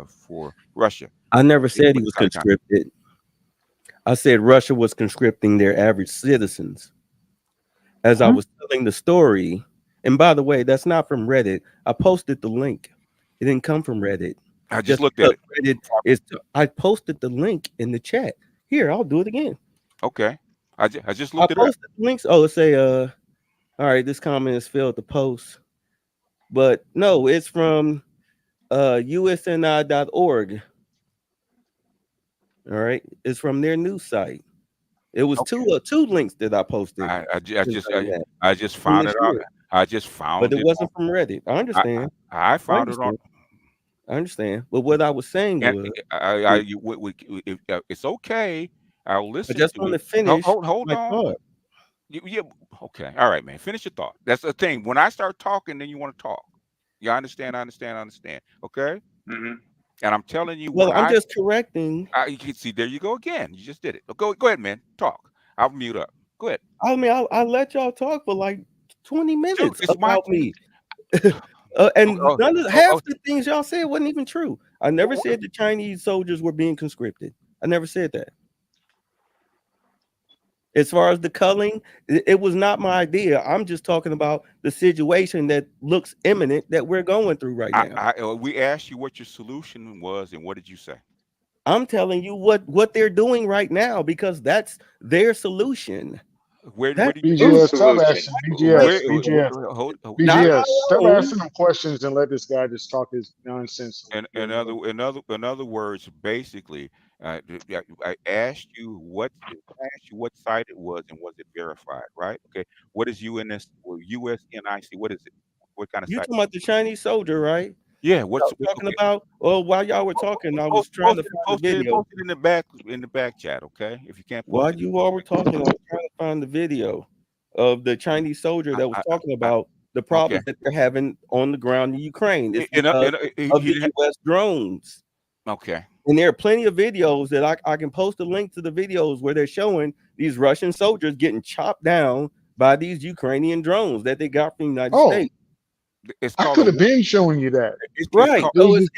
for Russia. I never said he was conscripted. I said Russia was conscripting their average citizens. As I was telling the story, and by the way, that's not from Reddit. I posted the link. It didn't come from Reddit. I just looked at it. I posted the link in the chat. Here, I'll do it again. Okay. I just looked it up. Posted links. Oh, let's say, all right, this comment is failed to post. But no, it's from usni.org. All right. It's from their news site. It was two links that I posted. I just found it out. I just found it. But it wasn't from Reddit. I understand. I found it on. I understand. But what I was saying was, it's okay. I'll listen. I just want to finish. Hold on. Yeah. Okay. All right, man. Finish your thought. That's the thing. When I start talking, then you want to talk. You understand? I understand. Okay. Mm-hmm. And I'm telling you. Well, I'm just correcting. You can see. There you go again. You just did it. Go ahead, man. Talk. I'll mute up. Go ahead. I mean, I let y'all talk for like 20 minutes about me. And half the things y'all said wasn't even true. I never said the Chinese soldiers were being conscripted. I never said that. As far as the culling, it was not my idea. I'm just talking about the situation that looks imminent that we're going through right now. We asked you what your solution was, and what did you say? I'm telling you what they're doing right now because that's their solution. Where did BGS, stop asking BGS, stop asking them questions and let this guy just talk his nonsense. In other words, basically, I asked you what site it was and was it verified, right? Okay. What is USNIC? What is it? What kind of you site? talking about the Chinese soldier, right? Yeah. What's talking about? Well, while y'all were talking, I was trying to find the video. Post it in the back chat, okay? If you can't. While you all were talking, I was trying to find the video of the Chinese soldier that was talking about the problems that they're having on the ground in Ukraine. It's because of the U.S. drones. Okay. And there are plenty of videos that I can post a link to the videos where they're showing these Russian soldiers getting chopped down by these Ukrainian drones that they got from the United States. I could have been showing you that. Right. There's this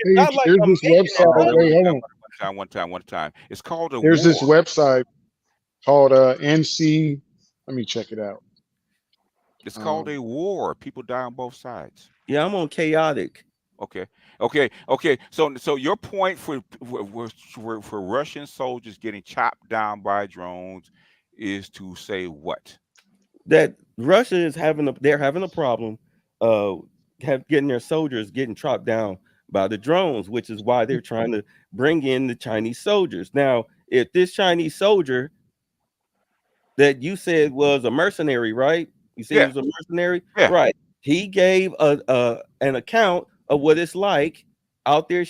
website. Wait, hold on. One time. It's called There's this website called NC. Let me check it out. It's called a war. People die on both sides. Yeah, I'm on chaotic. Okay. So your point for Russian soldiers getting chopped down by drones is to say what? That Russia is having a problem getting their soldiers getting chopped down by the drones, which is why they're trying to bring in the Chinese soldiers. Now, if this Chinese soldier that you said was a mercenary, right? You said he was a mercenary, right? He gave an account of what it's like out there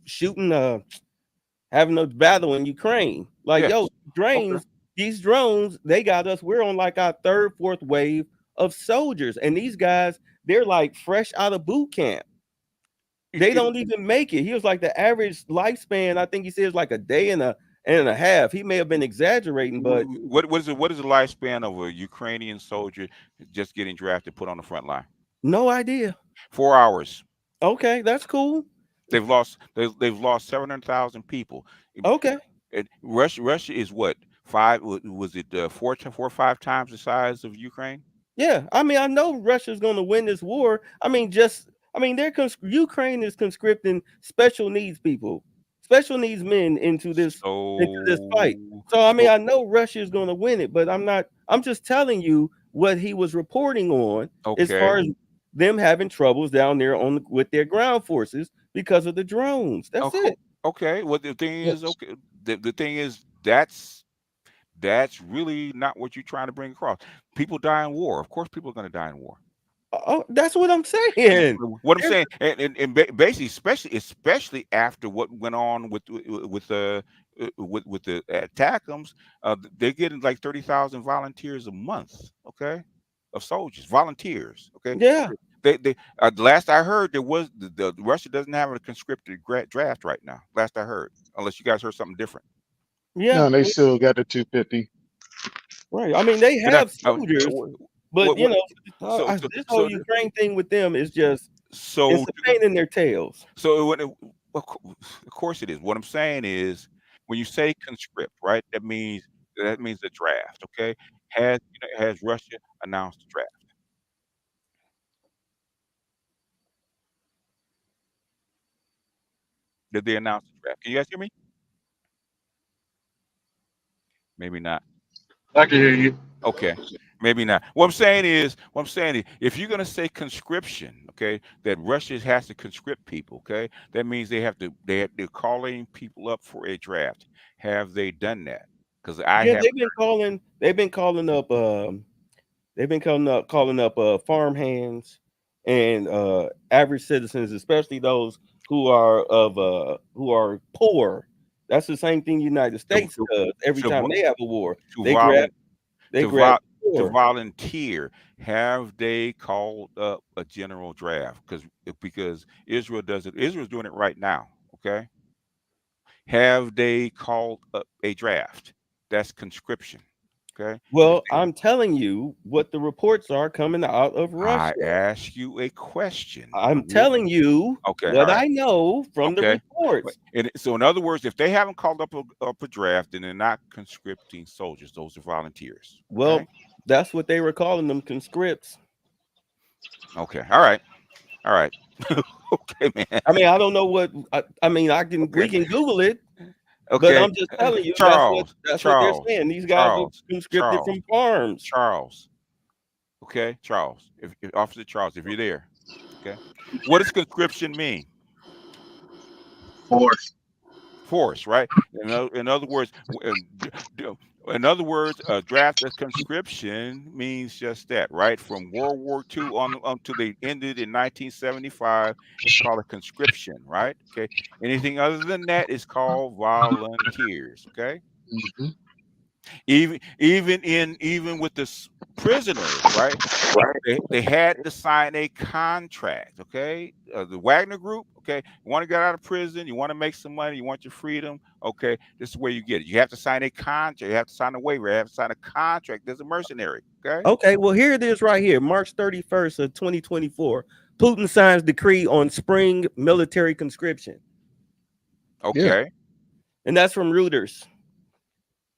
shooting, having a battle in Ukraine. Like, these drones, they got us. We're on like our third, fourth wave of soldiers, and these guys, they're like fresh out of boot camp. They don't even make it. He was like the average lifespan, I think he says like a day and a half. He may have been exaggerating, but what is the lifespan of a Ukrainian soldier just getting drafted, put on the front line? No idea. 4 hours. Okay, that's cool. They've lost 700,000 people. Okay. And Russia is what? Was it 4 or 5 times the size of Ukraine? Yeah, I mean, I know Russia's going to win this war. Ukraine is conscripting special needs people, special needs men into this fight. So I mean, I know Russia is going to win it, but I'm just telling you what he was reporting on as far as them having troubles down there with their ground forces because of the drones. That's it. Okay. Well, the thing is, the thing is that's really not what you're trying to bring across. People die in war. Of course, people are going to die in war. Oh, that's what I'm saying. What I'm saying, and basically, especially after what went on with the attackums, they're getting like 30,000 volunteers a month. Okay, of soldiers, volunteers. Okay, yeah. They last I heard, there was the Russia doesn't have a conscripted draft right now. Last I heard, unless you guys heard something different. Yeah, no, they still got the 250. Right. I mean, they have soldiers, but this whole Ukraine thing with them is just So it's a pain in their tails. So of course it is. What I'm saying is, when you say conscript, right? That means the draft. Okay, has Russia announced the draft? Did they announce the draft? Can you guys hear me? Maybe not. I can hear you. Okay, maybe not. What I'm saying is, if you're going to say conscription, okay, that Russia has to conscript people, okay, that means they're calling people up for a draft. Have they done that? Because they've been calling up farm hands and average citizens, especially those who are poor. That's the same thing United States does every time they have a war. To volunteer. Have they called up a general draft? Because Israel does it. Israel's doing it right now. Okay. Have they called up a draft? That's conscription. Okay. Well, I'm telling you what the reports are coming out of Russia. I ask you a question. I'm telling you what I know from the reports. So, in other words, if they haven't called up a draft, then they're not conscripting soldiers. Those are volunteers. Well, that's what they were calling them, conscripts. Okay. All right. Okay, man. I mean, I don't know what. We can Google it. Okay. But I'm just telling you, Charles, that's what they're saying. These guys are conscripted from farms. Charles. Okay, Charles. If Officer Charles, if you're there, okay. What does conscription mean? Force, right? In other words, a draft of conscription means just that, right? From World War II on to they ended in 1975, it's called a conscription, right? Okay. Anything other than that is called volunteers. Okay. Mm-hmm. Even with the prisoners, right? They had to sign a contract. Okay. The Wagner Group. Okay. You want to get out of prison. You want to make some money. You want your freedom. Okay. This is where you get it. You have to sign a contract. You have to sign a waiver. You have to sign a contract. There's a mercenary. Okay. Okay. Well, here it is right here. March 31st of 2024. Putin signs decree on spring military conscription. Okay. Yeah. And that's from Reuters.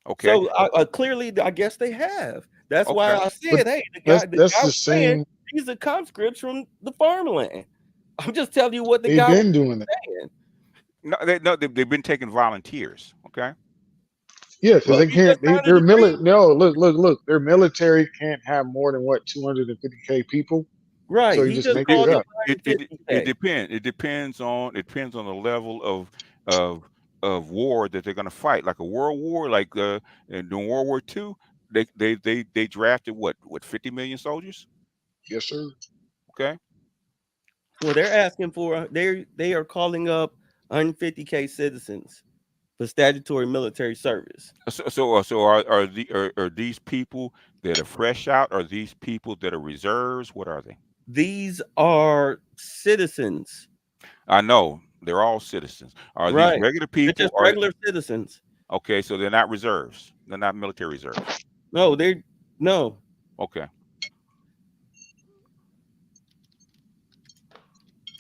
Okay. So clearly, I guess they have. That's why I said, hey, that's the same. These are conscripts from the farmland. I'm just telling you what the they've guy been doing it. They've been taking volunteers. Okay. Yeah, because they can't. They're military. No, look. Their military can't have more than 250K people. Right. So you just make it up. It depends. It depends on the level of war that they're going to fight. Like a world war, like during World War II, they drafted what 50 million soldiers. Yes, sir. Okay. Well, they're asking for they are calling up 150K citizens for statutory military service. So are these people that are fresh out? Are these people that are reserves? What are they? These are citizens. I know they're all citizens. Are these regular people? They're just regular citizens. Okay, so they're not reserves. They're not military reserves. No. Okay.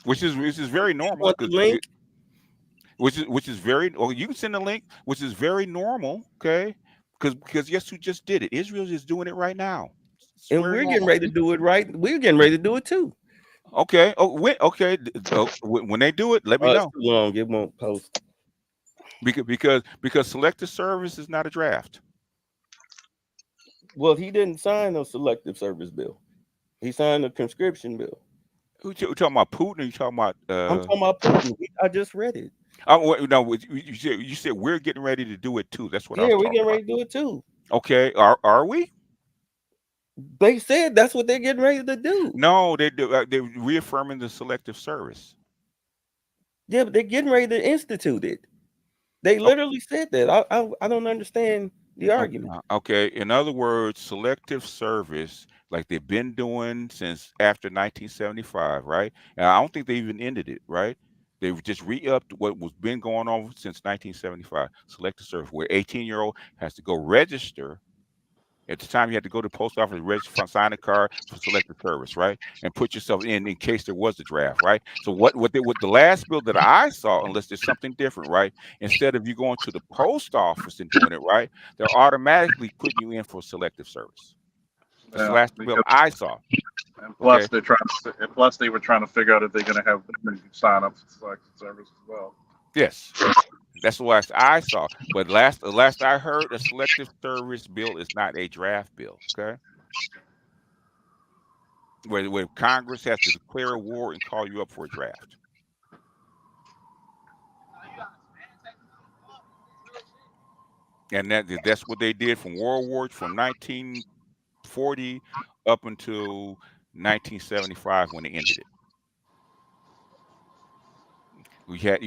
Which is very normal. Want the link? Which is very. Well, you can send a link, which is very normal. Okay, because guess who just did it? Israel is doing it right now. And we're getting ready to do it right. We're getting ready to do it too. Okay. When they do it, let me know. It's too long. It won't post. Because selective service is not a draft. Well, he didn't sign a selective service bill. He signed a conscription bill. Who you talking about, Putin? Or you talking about? I'm talking about Putin. I just read it. No, you said we're getting ready to do it too. That's what. Yeah, we're getting ready to do it too. Okay. Are we? They said that's what they're getting ready to do. No, they're reaffirming the selective service. Yeah, but they're getting ready to institute it. They literally said that. I don't understand the argument. Okay. In other words, selective service, like they've been doing since after 1975, right? And I don't think they even ended it, right? They've just re-upped what was been going on since 1975. Selective service, where 18-year-old has to go register At the time, you had to go to the post office, register, sign a card for selective service, right, and put yourself in case there was a draft, right. So what the last bill that I saw, unless there's something different, right, instead of you going to the post office and doing it, right, they're automatically putting you in for selective service. That's the last bill I saw. And plus, they're trying to. And plus, they were trying to figure out if they're going to have women sign up for selective service as well. Yes. That's the last I saw. But the last I heard, a selective service bill is not a draft bill. Okay. Where Congress has to declare a war and call you up for a draft. And that's what they did from World War from 1940 up until 1975 when they ended it. You had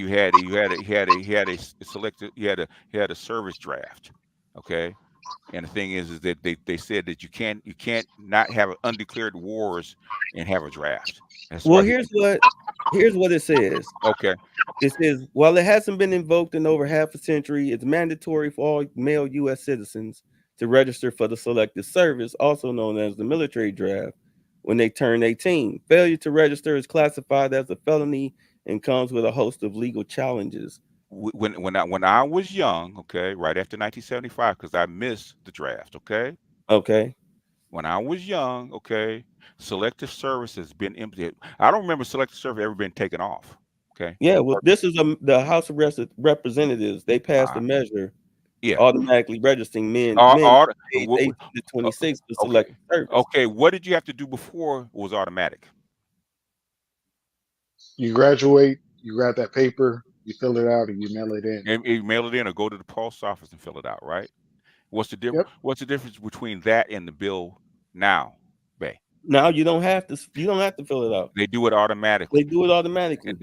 a service draft, okay, and the thing is that they said that you can't not have undeclared wars and have a draft. That's well, here's what it says. Okay, it says while it hasn't been invoked in over half a century, it's mandatory for all male U.S. citizens to register for the selective service, also known as the military draft, when they turn 18. Failure to register is classified as a felony and comes with a host of legal challenges. When I was young, okay, right after 1975, because I missed the draft, okay. Okay. When I was young, okay, selective service has been implemented. I don't remember selective service ever been taken off. Okay. Yeah, well, this is the House of Representatives. They passed a measure, automatically registering men age 18 to 26 for selective service. Okay, what did you have to do before it was automatic? You graduate, you grab that paper, you fill it out, and you mail it in. And you mail it in, or go to the post office and fill it out, right? What's the difference? Yep. What's the difference between that and the bill now, Bay? Now you don't have to fill it out. They do it automatically. They do it automatically. And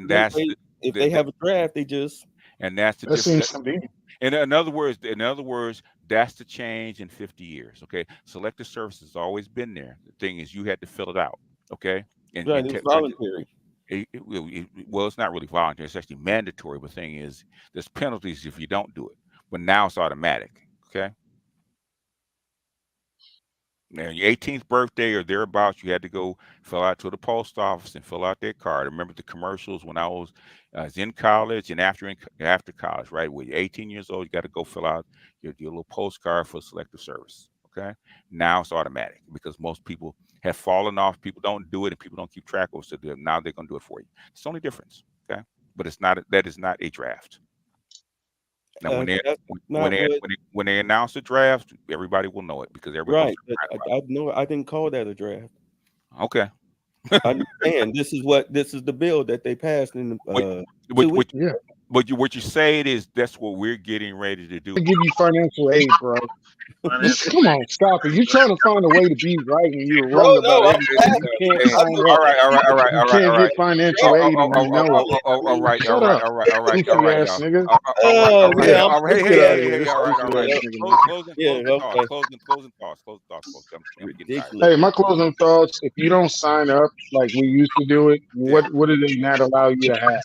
that's if they have a draft, they just that's the difference. In other words, that's the change in 50 years. Okay, selective service has always been there. The thing is, you had to fill it out. Okay, and it's voluntary. Well, it's not really voluntary. It's actually mandatory. But the thing is, there's penalties if you don't do it. But now it's automatic. Okay. Now, your 18th birthday or thereabouts, you had to go fill out to the post office and fill out their card. I remember the commercials when I was in college and after college, right? When you're 18 years old, you got to go fill out your little postcard for selective service. Okay. Now it's automatic because most people have fallen off. People don't do it and people don't keep track of it. So now they're going to do it for you. It's the only difference. Okay. But that is not a draft. Now, when they announce a draft, everybody will know it because everybody. Right, I know. I didn't call that a draft. Okay. I understand. This is the bill that they passed in the. But what you say is that's what we're getting ready to do. To give you financial aid, bro. Come on, stop it. You're trying to find a way to be right and you're wrong about everything. You can't sign up. All right. You can't get financial aid and you know it. All right. Nigga. Closing thoughts. Hey, my closing thoughts, if you don't sign up like we used to do it, what do they not allow you to have?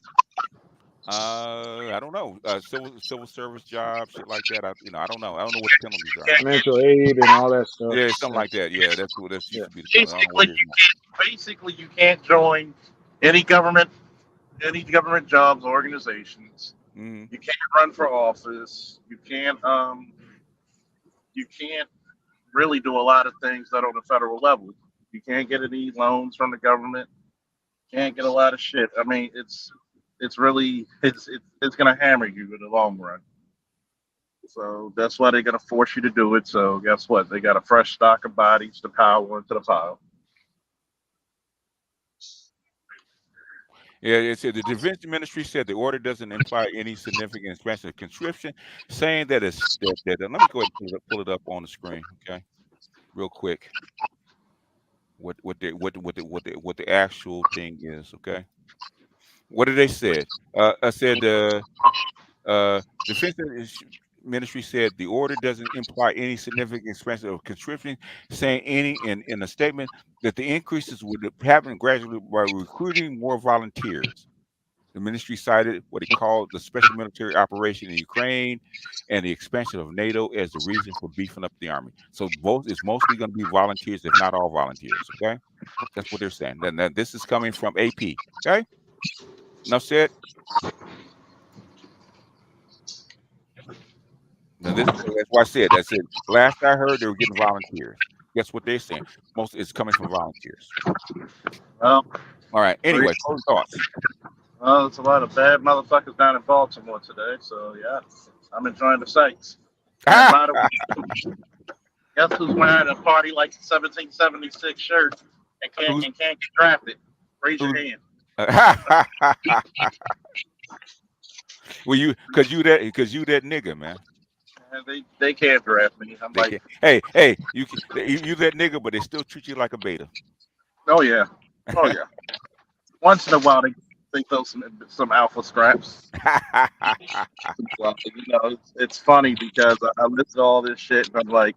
I don't know. Civil service jobs, shit like that. I don't know. I don't know what the penalties are. Financial aid and all that stuff. Yeah, something like that. Yeah, that's what used to be the basically, you can't join any government jobs, organizations. Mm-hmm. You can't run for office. You can't really do a lot of things that on the federal level. You can't get any loans from the government. Can't get a lot of shit. I mean, it's really gonna hammer you in the long run. So that's why they're gonna force you to do it. So guess what? They got a fresh stock of bodies to pile into the pile. Yeah, it said the Defense Ministry said the order doesn't imply any significant expansion of conscription, saying that let me go ahead and pull it up on the screen, okay, real quick. What the actual thing is, okay. What did they say? I said Defense Ministry said the order doesn't imply any significant expansion of conscription, saying in a statement that the increases would happen gradually by recruiting more volunteers. The ministry cited what it called the special military operation in Ukraine and the expansion of NATO as the reason for beefing up the army. So it's mostly going to be volunteers, if not all volunteers. Okay, that's what they're saying. Then this is coming from AP. Okay, enough said. Now that's why I said that's it. Last I heard, they were getting volunteers. Guess what they're saying? Most it's coming from volunteers. Well, all right. Anyway, close thoughts. Well, it's a lot of bad motherfuckers down in Baltimore today, so yeah, I'm enjoying the sights. And by the way, guess who's wearing a party like 1776 shirt and can't get drafted? Raise your hand. Well, you that nigga, man. They can't draft me. I'm like, hey, you that nigga, but they still treat you like a beta. Oh yeah. Once in a while they throw some alpha scraps. Well, you know, it's funny because I listen to all this shit and I'm like,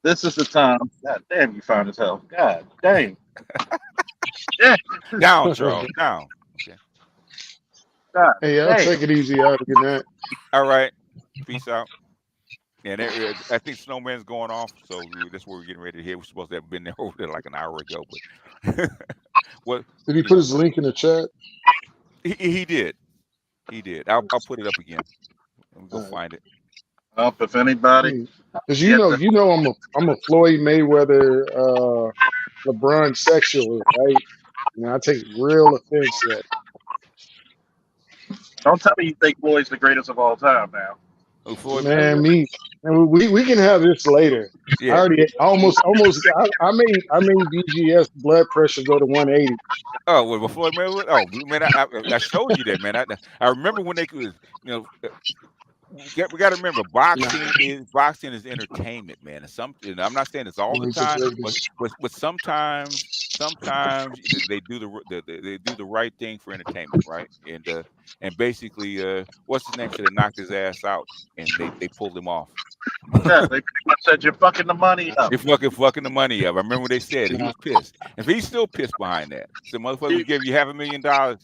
this is the time. God damn, you fine as hell. God damn. Yeah. Down, Charles. Down. Okay. Hey, I'll take it easy out again. That. All right. Peace out. And I think Snowman's going off, so that's where we're getting ready to hit. We're supposed to have been there over there like an hour ago, but what did he put his link in the chat? He did. He did. I'll put it up again. Let me go find it. Up if anybody, because you know I'm a Floyd Mayweather LeBron sexual, right? And I take real offense to that. Don't tell me you think Floyd's the greatest of all time now. Man, we can have this later. Yeah. I already almost I made BGS blood pressure go to 180. Oh, well, before Mayweather. Oh, man, I showed you that, man. I remember when they could, we got to remember boxing is entertainment, man. It's something. I'm not saying it's all the time, but sometimes they do the right thing for entertainment, right? And basically, what's his name should have knocked his ass out, and they pulled him off. Yeah, they pretty much said you're fucking the money up. You're fucking the money up. I remember when they said it. He was pissed. If he's still pissed behind that, so motherfucker would give you $500,000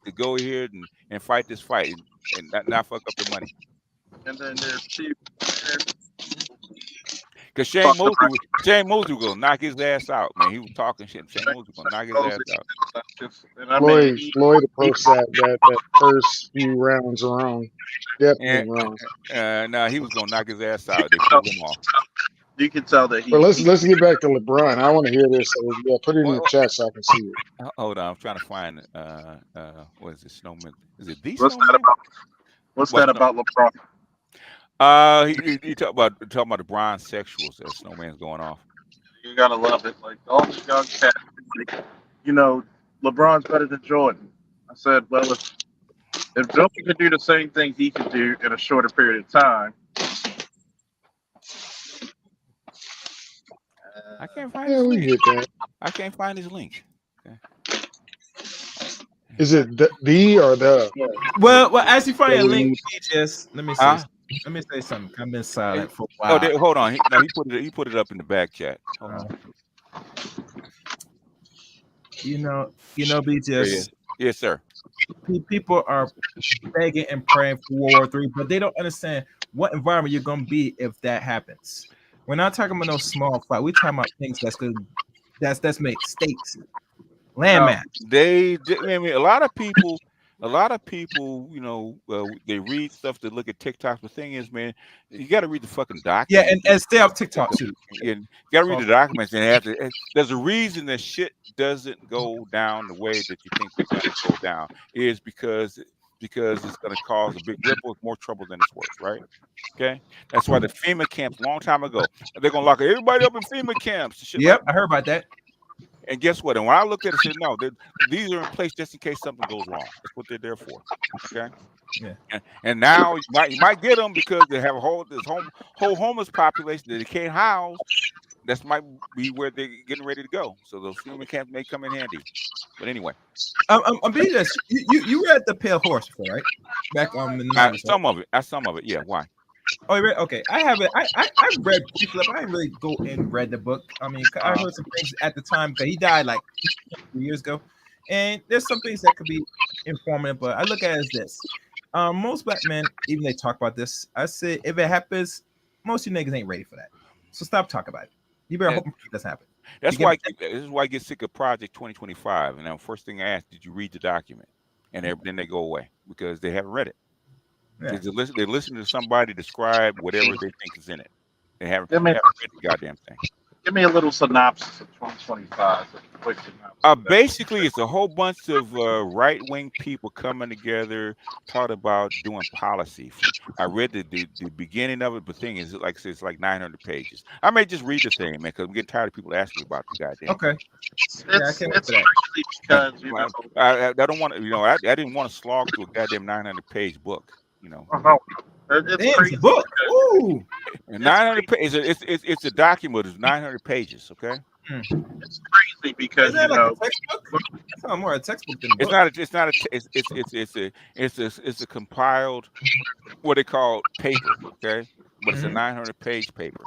to go here and fight this fight and not fuck up the money. And then there's Chief. Because Shane Mosley was gonna knock his ass out, man. He was talking shit. Shane Mosley was gonna knock his ass out. Floyd approached that first few rounds wrong. Definitely wrong. No, he was gonna knock his ass out. They pulled him off. You can tell that he. But let's get back to LeBron. I want to hear this. So yeah, put it in the chat so I can see it. Hold on, I'm trying to find what is it? Snowman? Is it the What's Snowman? that about? What's that about LeBron? He talking about the bronze sexuals that Snowman's going off. You gotta love it. Like all the young cats, LeBron's better than Jordan. I said, well, if Jordan could do the same thing he could do in a shorter period of time. I can't find his link. Get that. I can't find his link. Okay. Is it the or the? Well, as you find a link, let me see. Let me say something. I've been silent for a while. Oh, hold on. He put it up in the back chat. Hold on. BGS. Yes, sir. People are begging and praying for World War III, but they don't understand what environment you're gonna be if that happens. We're not talking about no small fight. We're talking about things that's good. That's make states landmass. I mean, a lot of people, they read stuff to look at TikToks. The thing is, man, you got to read the fucking documents. Yeah, and stay off TikTok too. You got to read the documents, and there's a reason that shit doesn't go down the way that you think it's going to go down. Is because it's going to cause a big ripple. It's more trouble than it's worth, right? Okay, that's why the FEMA camps, long time ago, they're going to lock everybody up in FEMA camps. Yep, I heard about that. And guess what? And when I looked at it, I said, no, these are in place just in case something goes wrong. That's what they're there for. Okay. Yeah. And now you might get them because they have whole homeless population that they can't house. That might be where they're getting ready to go. So those FEMA camps may come in handy. But anyway, I'm being this. You read The Pale Horse before, right? Back on the 90s. Some of it. Yeah. Why? Oh, you read? Okay, I have it. I read briefly. I didn't really go and read the book. I mean, I heard some things at the time, but he died like 3 years ago, and there's some things that could be informative, but I look at it as this. Most black men, even they talk about this, I say if it happens, most of you niggas ain't ready for that. So stop talking about it. You better hope it doesn't happen. That's why this is why I get sick of Project 2025. And now first thing I ask, did you read the document? And then they go away because they haven't read it. Yeah. They listen to somebody describe whatever they think is in it. They haven't read the goddamn thing. Give me a little synopsis of 2025. A quick synopsis. Basically, it's a whole bunch of right-wing people coming together, talking about doing policy. I read the beginning of it, but thing is, like I said, it's like 900 pages. I may just read the thing, man, because I'm getting tired of people asking me about the goddamn. Okay. It's crazy because you know I don't want to. You know, I didn't want to slog through a goddamn 900-page book. You know. It's crazy. Book. Ooh. And 900 pages. It's a document. It's 900 pages. Okay. It's crazy because you know. Like it's not more a textbook than a book. It's a compiled what they call paper. Okay, but it's a 900-page paper.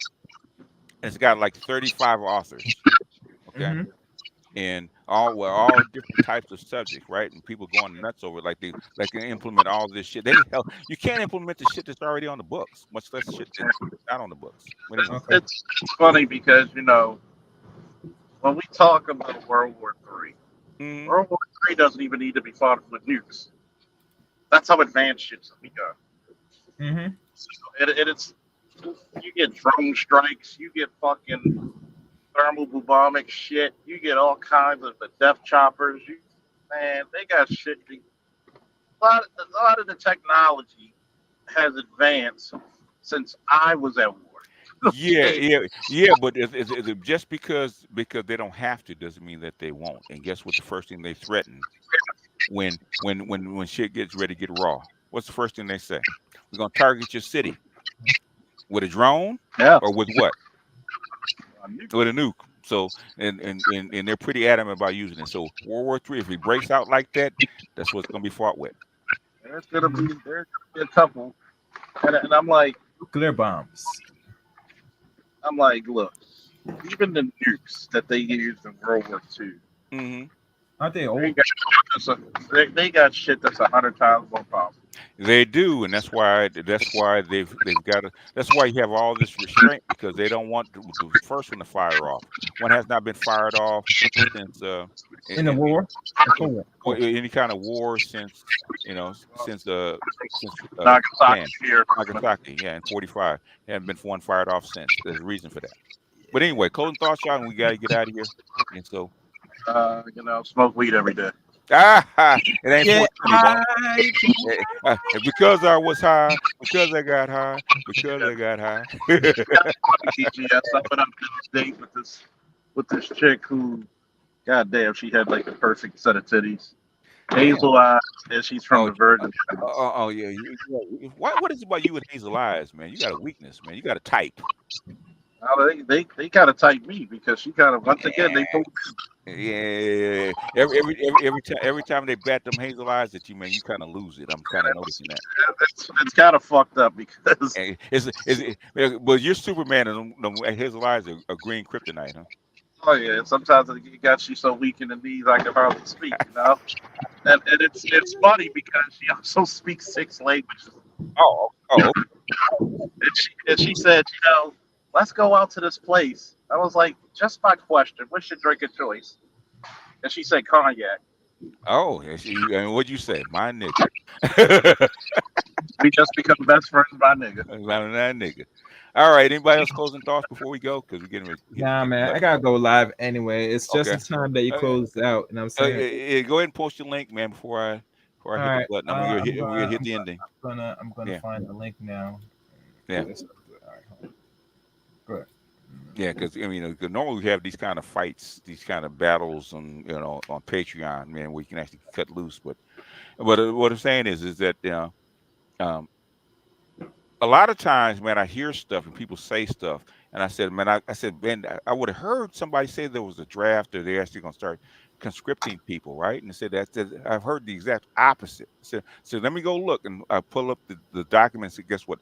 And it's got like 35 authors. Okay. And all different types of subjects, right? And people going nuts over it, like they can implement all this shit. You can't implement the shit that's already on the books, much less shit that's not on the books. It's funny because you know when we talk about World War III, World War III doesn't even need to be fought with nukes. That's how advanced shit's we got. So it's you get drone strikes, you get fucking thermobubonic shit. You get all kinds of the death choppers. Man, they got shit. A lot of the technology has advanced since I was at war. Yeah. But it's just because they don't have to doesn't mean that they won't. And guess what? The first thing they threaten when shit gets ready to get raw, what's the first thing they say? We're gonna target your city with a drone, or with what? With a nuke. So and they're pretty adamant about using it. So World War III, if it breaks out like that, that's what's gonna be fought with. There's gonna be a couple, and I'm like nuclear bombs. I'm like, look, even the nukes that they used in World War II, aren't they old? They got shit that's 100 times more powerful. They do, and that's why they've got to. That's why you have all this restraint, because they don't want the first one to fire off. One has not been fired off since in the war, any kind of war since Nagasaki, in 45. Haven't been one fired off since. There's a reason for that. But anyway, closing thoughts, y'all, and we got to get out of here. And so, smoke weed every day. It ain't because I was high, because I got high, because I got high. TGS, I went up to this date with this chick who, goddamn, she had like the perfect set of titties, hazel eyes, and she's from the Virgin. Yeah. What is it about you and hazel eyes, man? You got a weakness, man. You got a type. They kind of type me because she kind of once again they told Yeah. Every time they bat them hazel eyes at you, man, you kind of lose it. I'm kind of noticing that. It's kind of fucked up because but you're Superman and the hazel eyes are green kryptonite, huh? Oh yeah, sometimes it got you so weak in the knees I can hardly speak, you know. And it's funny because she also speaks 6 languages. And she said, let's go out to this place. I was like, just my question, what's your drink of choice? And she said cognac. Oh, and what'd you say? My nigga. We just become best friends, my nigga. My nigga. All right. Anybody else closing thoughts before we go? Because we're getting ready. Nah, man. I gotta go live anyway. It's just the time that you close out, and I'm saying. Go ahead and post your link, man, before I hit the button. I'm gonna hit the ending. I'm gonna find the link now. Yeah. All right, go ahead. Yeah, because normally we have these kind of fights, these kind of battles on Patreon, man, where you can actually cut loose. But what I'm saying is that a lot of times, man, I hear stuff and people say stuff, and I said, man, Ben, I would have heard somebody say there was a draft or they're actually going to start conscripting people, right? And I said that I've heard the exact opposite. So let me go look, and I pull up the documents, and guess what?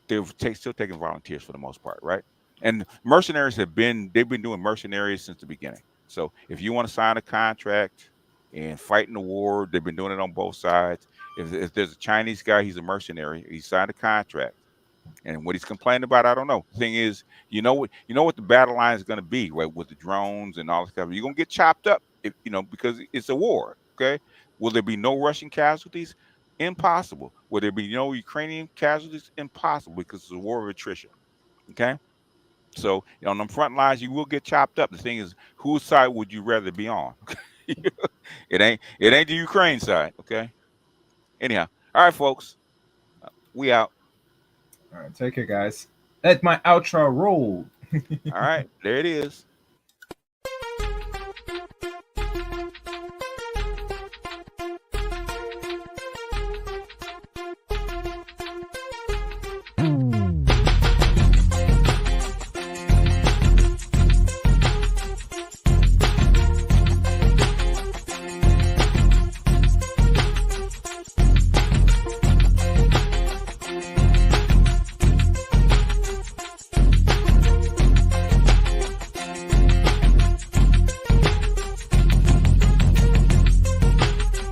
They're still taking volunteers for the most part, right? And mercenaries they've been doing mercenaries since the beginning. So if you want to sign a contract, and fighting the war. They've been doing it on both sides. If there's a Chinese guy, he's a mercenary. He signed a contract. And what he's complaining about, I don't know. The thing is, you know what the battle line is going to be, right? With the drones and all this stuff. You're going to get chopped up, because it's a war, okay? Will there be no Russian casualties? Impossible. Will there be no Ukrainian casualties? Impossible, because it's a war of attrition, okay? So on the front lines, you will get chopped up. The thing is, whose side would you rather be on? It ain't the Ukraine side, okay? Anyhow, all right, folks, we out. All right, take care, guys. Let my outro roll. All right, there it is.